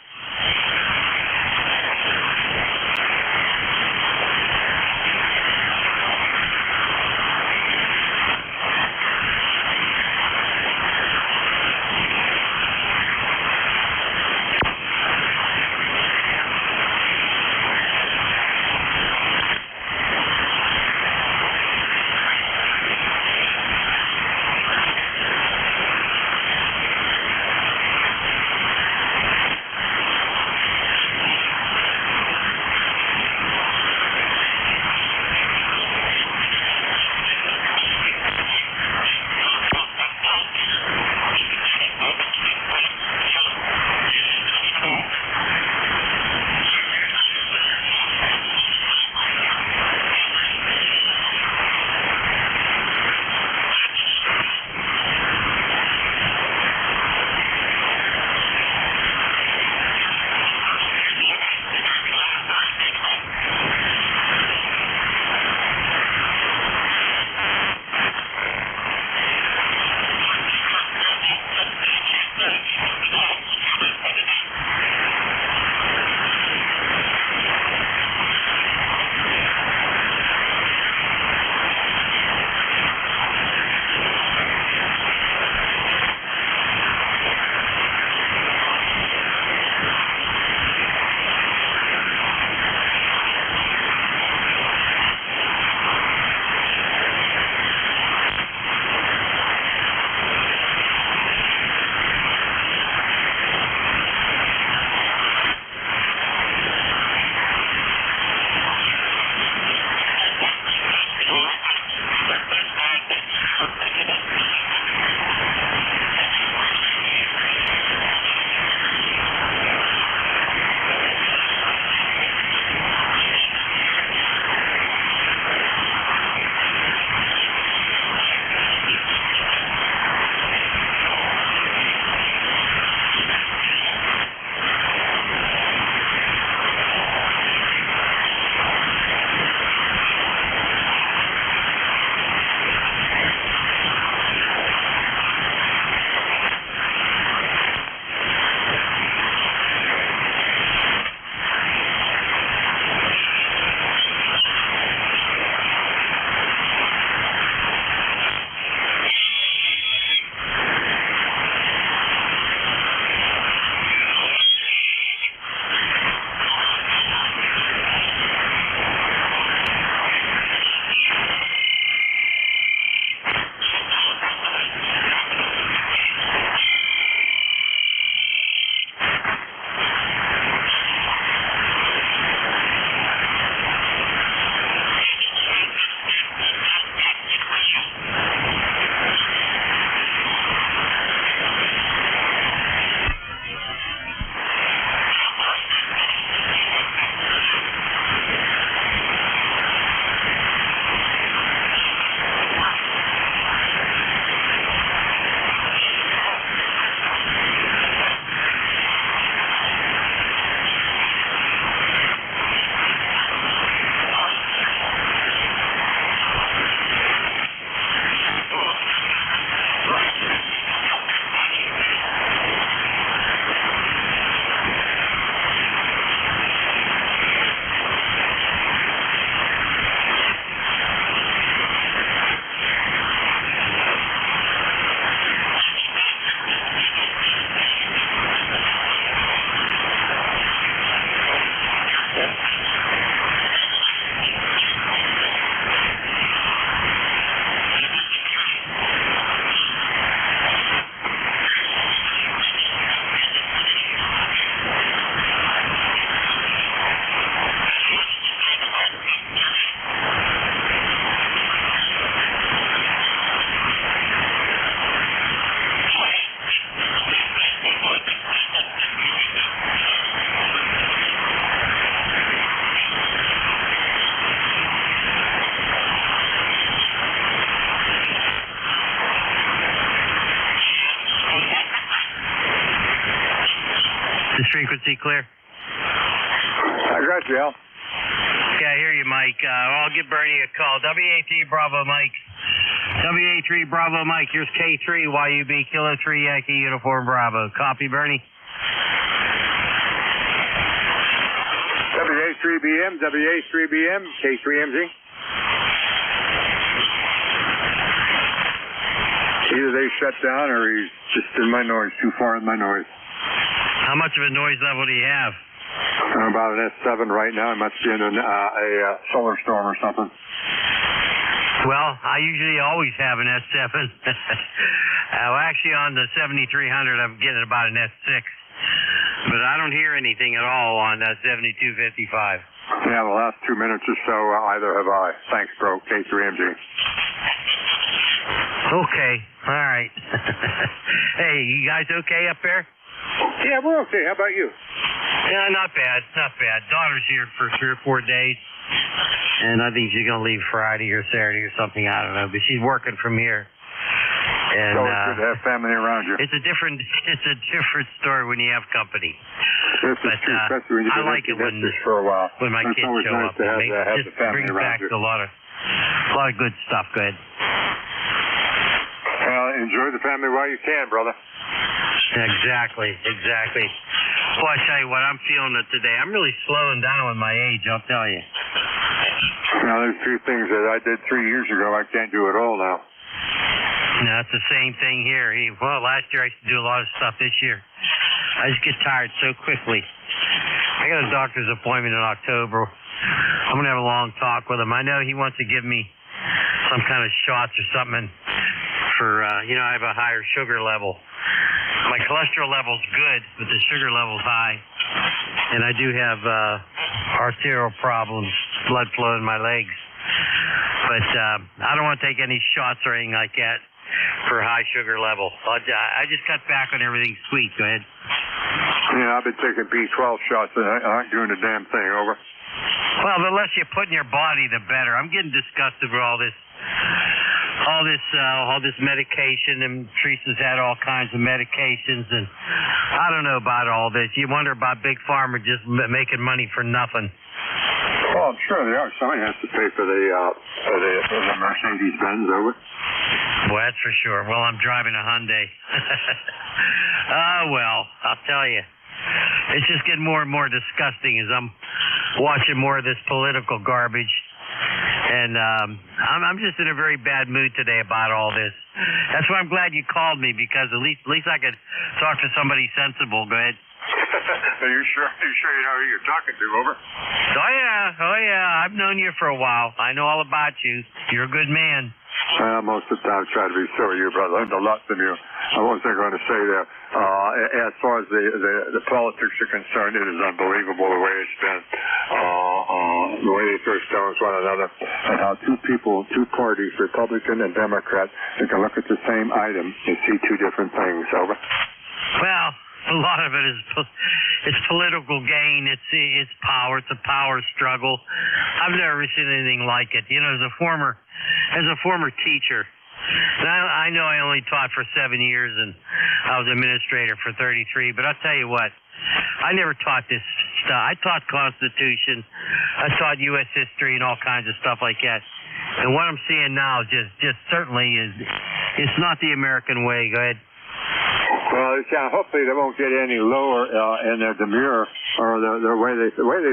Is frequency clear? I got you, Al. Okay, I hear you, Mike. I'll give Bernie a call. WA3 Bravo Mike. WA3 Bravo Mike. Here's K3 YUB Kilo 3 Yankee Uniform Bravo. Copy, Bernie. WA3BM, WA3BM, K3MG. Either they shut down or he's just in my noise, too far in my noise. How much of a noise level do you have? I'm about an S7 right now. I must be in a solar storm or something. Well, I usually always have an S7. Actually, on the 7300, I'm getting about an S6. But I don't hear anything at all on 7255. Yeah, the last 2 minutes or so, either have I. Thanks, bro. K3MG. Okay. All right. Hey, you guys okay up there? Yeah, we're okay. How about you? Yeah, not bad. Not bad. Daughter's here for 3 or 4 days. And I think she's going to leave Friday or Saturday or something. I don't know. But she's working from here. And, it's always good to have family around you. It's a different story when you have company. This is true, especially when you've been like it when for a while. When my it's kids always show nice up. To have Just the family brings around back you. a lot of good stuff. Go ahead. Well, enjoy the family while you can, brother. Exactly. Well, I tell you what, I'm feeling it today. I'm really slowing down with my age, I'll tell you. Now, there's 2 things that I did 3 years ago I can't do at all now. No, it's the same thing here. Well, last year I used to do a lot of stuff. This year, I just get tired so quickly. I got a doctor's appointment in October. I'm going to have a long talk with him. I know he wants to give me some kind of shots or something for, I have a higher sugar level. My cholesterol level's good, but the sugar level's high. And I do have arterial problems, blood flow in my legs. But I don't want to take any shots or anything like that for high sugar level. I just cut back on everything sweet. Go ahead. Yeah, I've been taking B12 shots and I ain't doing a damn thing. Over. Well, the less you put in your body, the better. I'm getting disgusted with all this medication, and Teresa's had all kinds of medications, and I don't know about all this. You wonder about Big Pharma just making money for nothing. Well, I'm sure they are. Somebody has to pay for the Mercedes-Benz, over. Well, that's for sure. Well, I'm driving a Hyundai. Well, I'll tell you. It's just getting more and more disgusting as I'm watching more of this political garbage. And I'm just in a very bad mood today about all this. That's why I'm glad you called me, because at least I could talk to somebody sensible. Go ahead. Are you sure you know who you're talking to, over? Oh yeah. I've known you for a while. I know all about you. You're a good man. Most of the time I try to be so are you, brother. I learned a lot from you. I wasn't going to say that. As far as the politics are concerned, it is unbelievable the way it's been. The way they throw stones one another, and how two parties, Republican and Democrat, they can look at the same item and see 2 different things. Over. Well, a lot of it is it's political gain. It's power. It's a power struggle. I've never seen anything like it. As a former teacher, and I know I only taught for 7 years, and I was administrator for 33. But I'll tell you what, I never taught this stuff. I taught Constitution. I taught U.S. history and all kinds of stuff like that. And what I'm seeing now just certainly it's not the American way. Go ahead. Well, hopefully they won't get any lower in their demeanor or the way they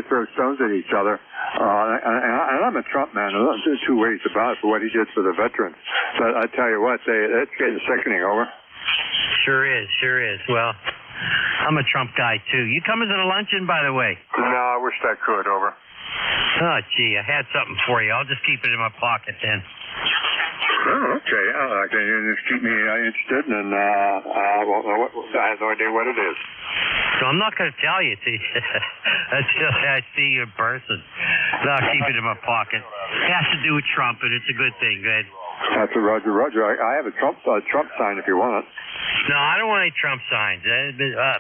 throw stones at each other. And I'm a Trump man. There's 2 ways about it for what he did for the veterans. But I tell you what, that's getting sickening. Over. Sure is. Well, I'm a Trump guy too. You coming to the luncheon, by the way? No, I wish I could. Over. Oh, gee, I had something for you. I'll just keep it in my pocket then. Oh, okay. Can you just keep me interested? And I have no idea what it is. So I'm not going to tell you until I see you in person. No, I'll keep it in my pocket. It has to do with Trump, and it's a good thing. Good. That's a Roger. I have a Trump sign if you want it. No, I don't want any Trump signs.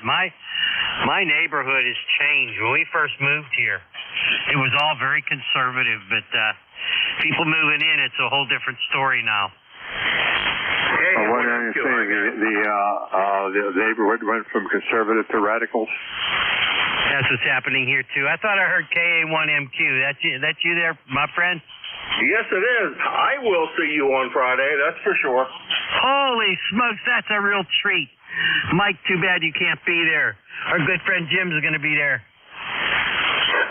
My neighborhood has changed. When we first moved here, it was all very conservative, but people moving in, it's a whole different story now. What are you you're saying the neighborhood went from conservative to radicals? That's what's happening here, too. I thought I heard KA1MQ. That's you there, my friend? Yes, it is. I will see you on Friday, that's for sure. Holy smokes, that's a real treat. Mike, too bad you can't be there. Our good friend Jim's going to be there.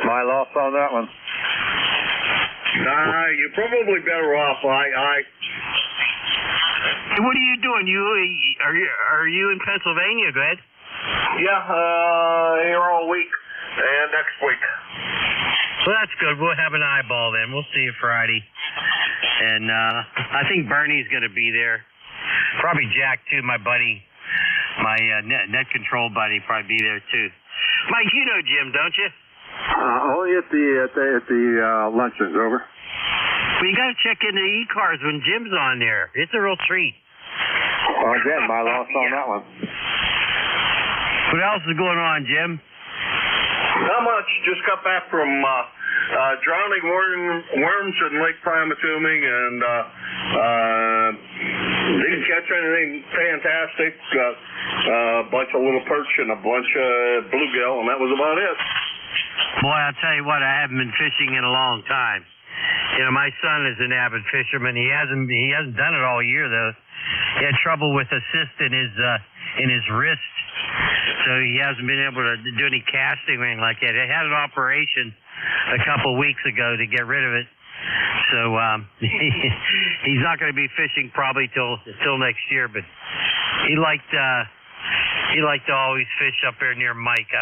My loss on that one. You're probably better off. Hey, what are you doing? Are you in Pennsylvania, Glad? Yeah, here all week and next week. Well, that's good. We'll have an eyeball then. We'll see you Friday. And I think Bernie's going to be there. Probably Jack, too, my buddy. My net control buddy probably be there, too. Mike, you know Jim, don't you? Only at the luncheons, over. Well, you got to check into ECARS when Jim's on there. It's a real treat. Well, again, my loss on that one. What else is going on, Jim? Not much. Just got back from drowning worms in Lake Pymatuming and didn't catch anything fantastic. A bunch of little perch and a bunch of bluegill, and that was about it. Boy, I'll tell you what, I haven't been fishing in a long time. You know, my son is an avid fisherman. He hasn't done it all year though. He had trouble with a cyst in his wrist, so he hasn't been able to do any casting or anything like that. He had an operation a couple weeks ago to get rid of it, so he's not going to be fishing probably till next year. But he liked to always fish up there near Mike,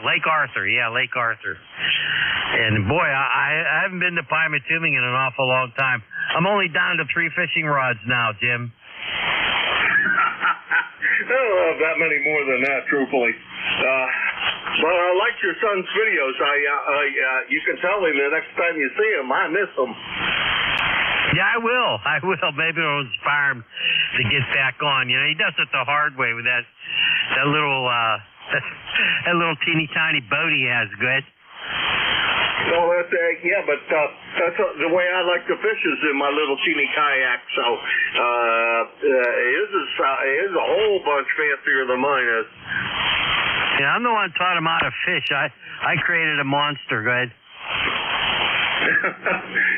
Lake Arthur. Yeah, Lake Arthur. And boy, I haven't been to Pymatuming in an awful long time. I'm only down to 3 fishing rods now, Jim. I don't have that many more than that, truthfully. But I like your son's videos. You can tell him the next time you see him, I miss him. Yeah, I will. Maybe it'll inspire him to get back on. You know, he does it the hard way with that little that little teeny tiny boat he has. Good. Well, but that's the way I like to fish is in my little teeny kayak. So his is a whole bunch fancier than mine is. Yeah, I'm the one who taught him how to fish. I created a monster. Go ahead.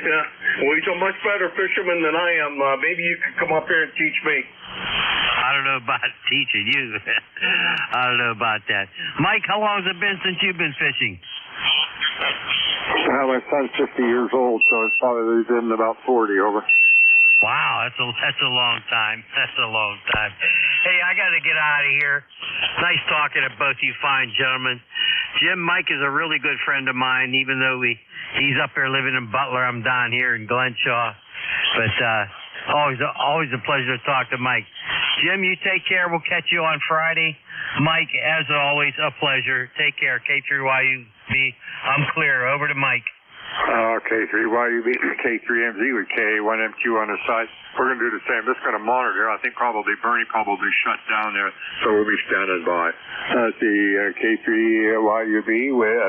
Yeah, well, he's a much better fisherman than I am. Maybe you could come up here and teach me. I don't know about teaching you. I don't know about that. Mike, how long has it been since you've been fishing? Well, my son's 50 years old, so it's probably been about 40, over. Wow, that's a long time. That's a long time. Hey, I got to get out of here. Nice talking to both you fine gentlemen. Jim, Mike is a really good friend of mine, even though he's up there living in Butler. I'm down here in Glenshaw. But always a pleasure to talk to Mike. Jim, you take care. We'll catch you on Friday. Mike, as always, a pleasure. Take care. K3YUB. I'm clear. Over to Mike. K3YUB, K3MZ with KA1MQ on the side. We're going to do the same. This is going to monitor. I think Bernie probably shut down there, so we'll be standing by. The K3YUB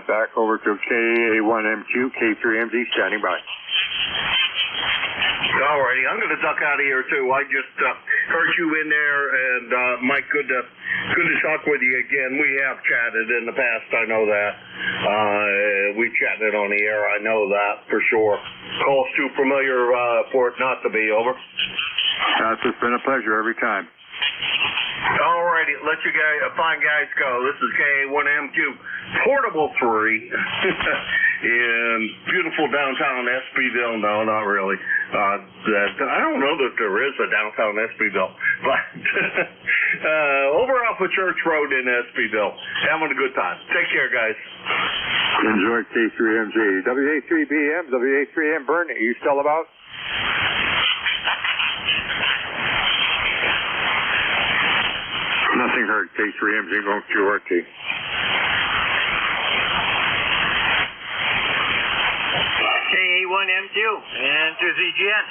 back over to KA1MQ, K3MZ standing by. Alrighty, I'm going to duck out of here too. I just heard you in there, and Mike, good to talk with you again. We have chatted in the past, I know that. We chatted on the air, I know that for sure. Call's too familiar for it not to be, over. It's been a pleasure every time. Alrighty, let you fine guys go. This is KA1MQ, Portable 3, in beautiful downtown Espyville. No, not really. I don't know that there is a downtown Espyville, but over off of Church Road in Espyville. Having a good time. Take care, guys. Enjoy K3MG. WA3BM, WA3M Bernie, you still about? Nothing heard. K3MG going QRT. KA1M2 and to ZGN.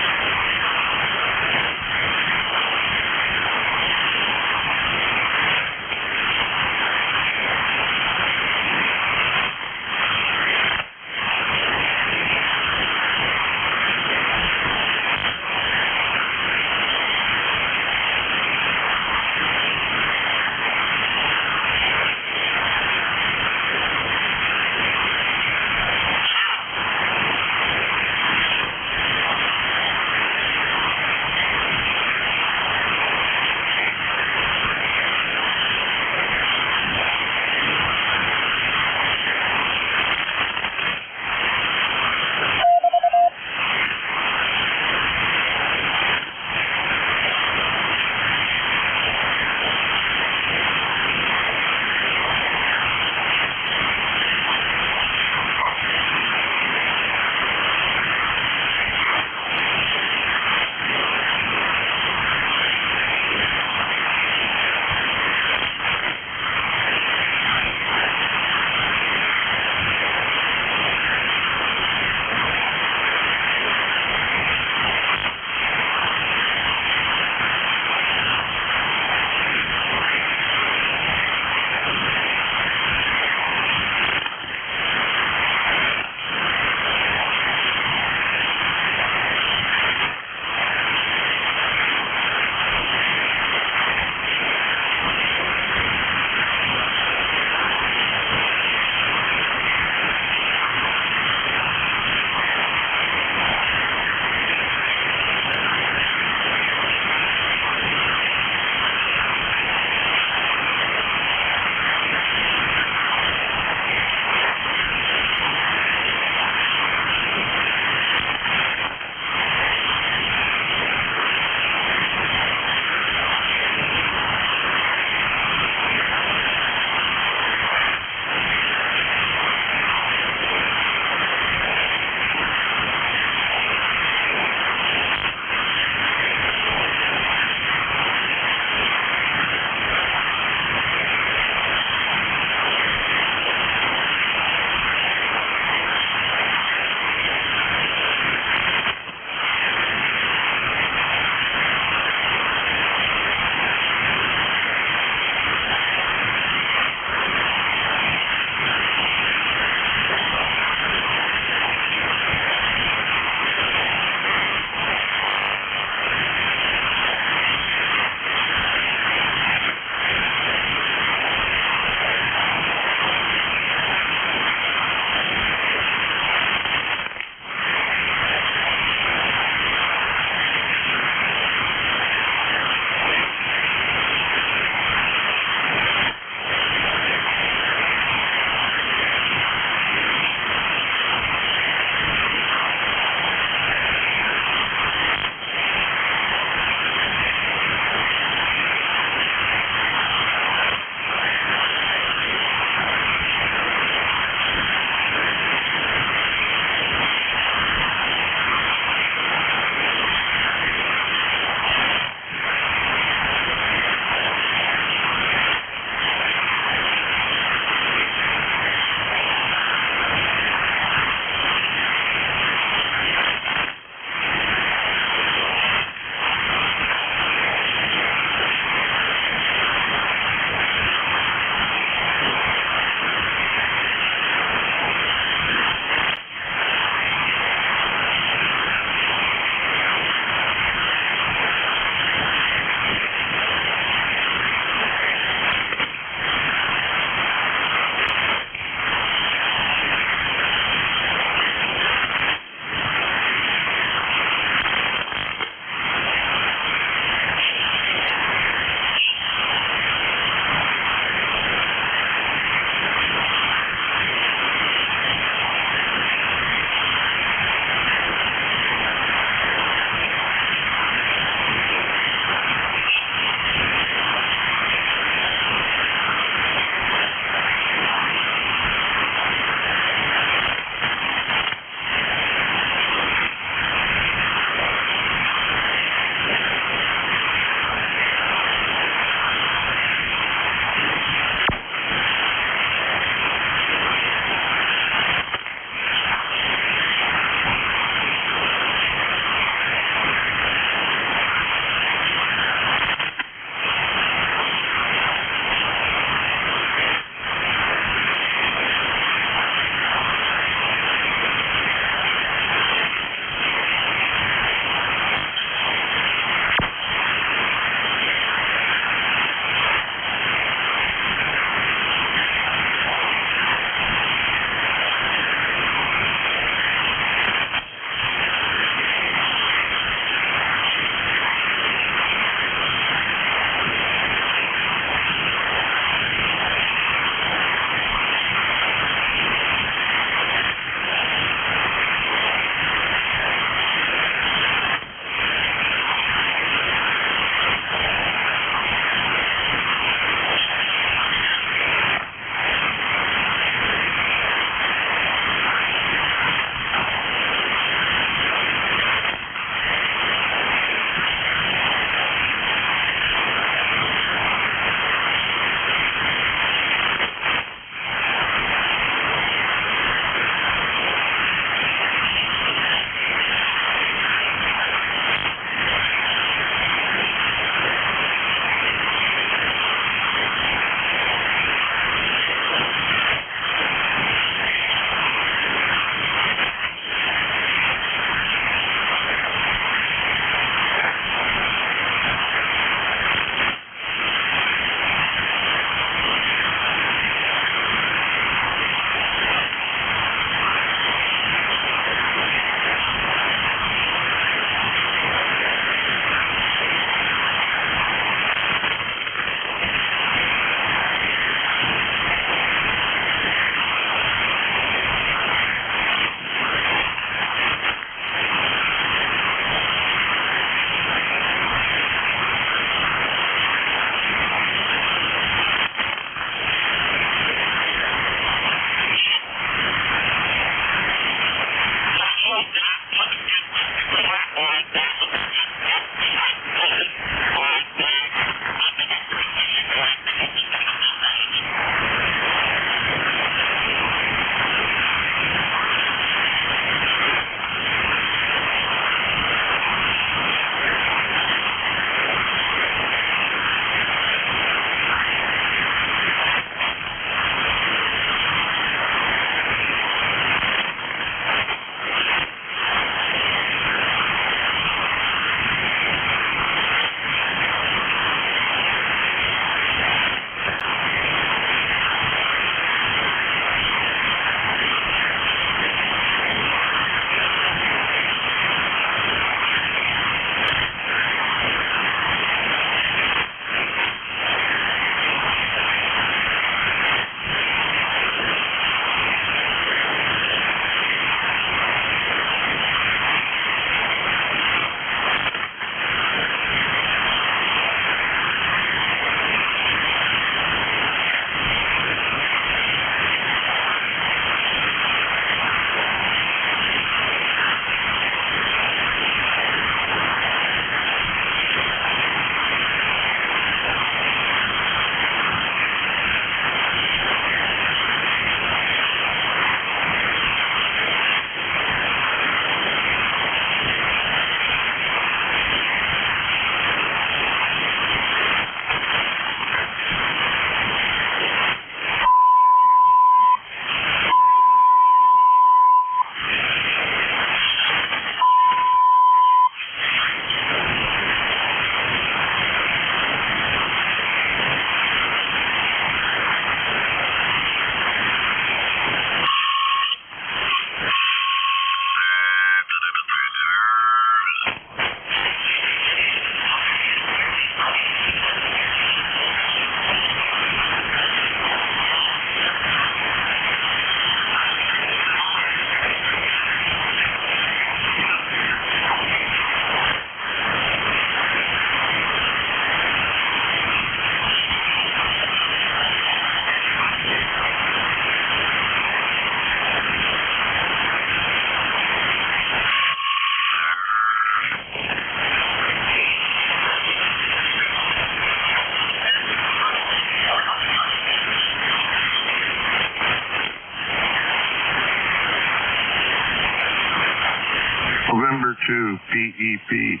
N2PEP.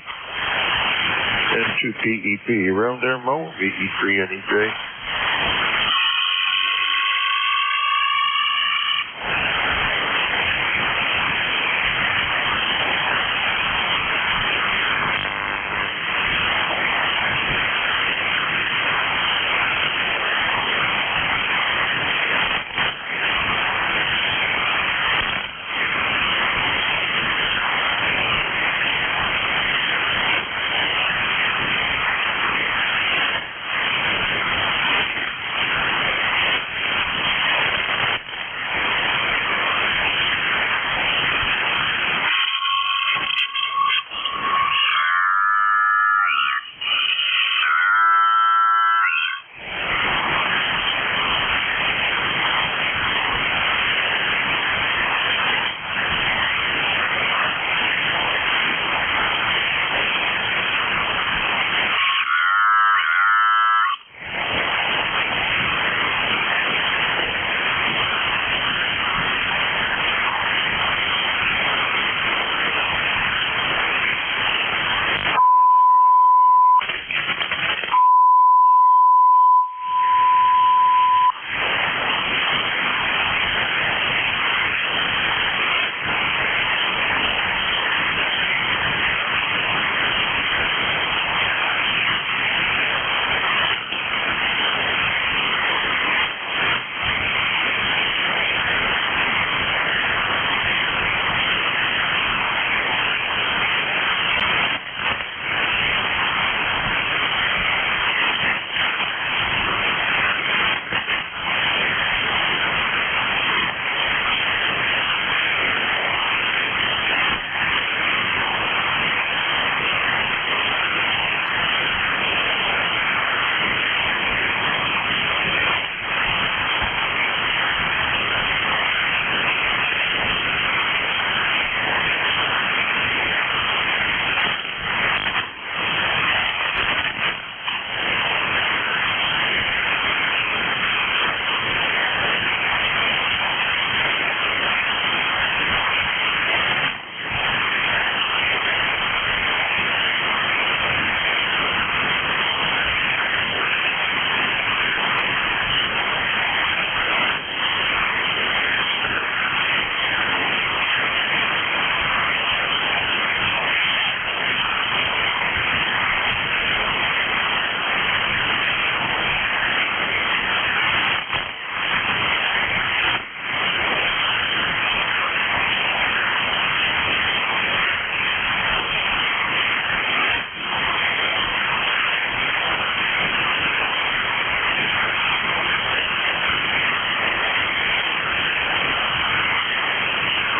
N2PEP. Around there, Mo? VE3NEJ.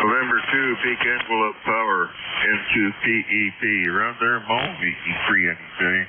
November 2, peak envelope power, N2PEP. Around there, Mo, VE3NEJ.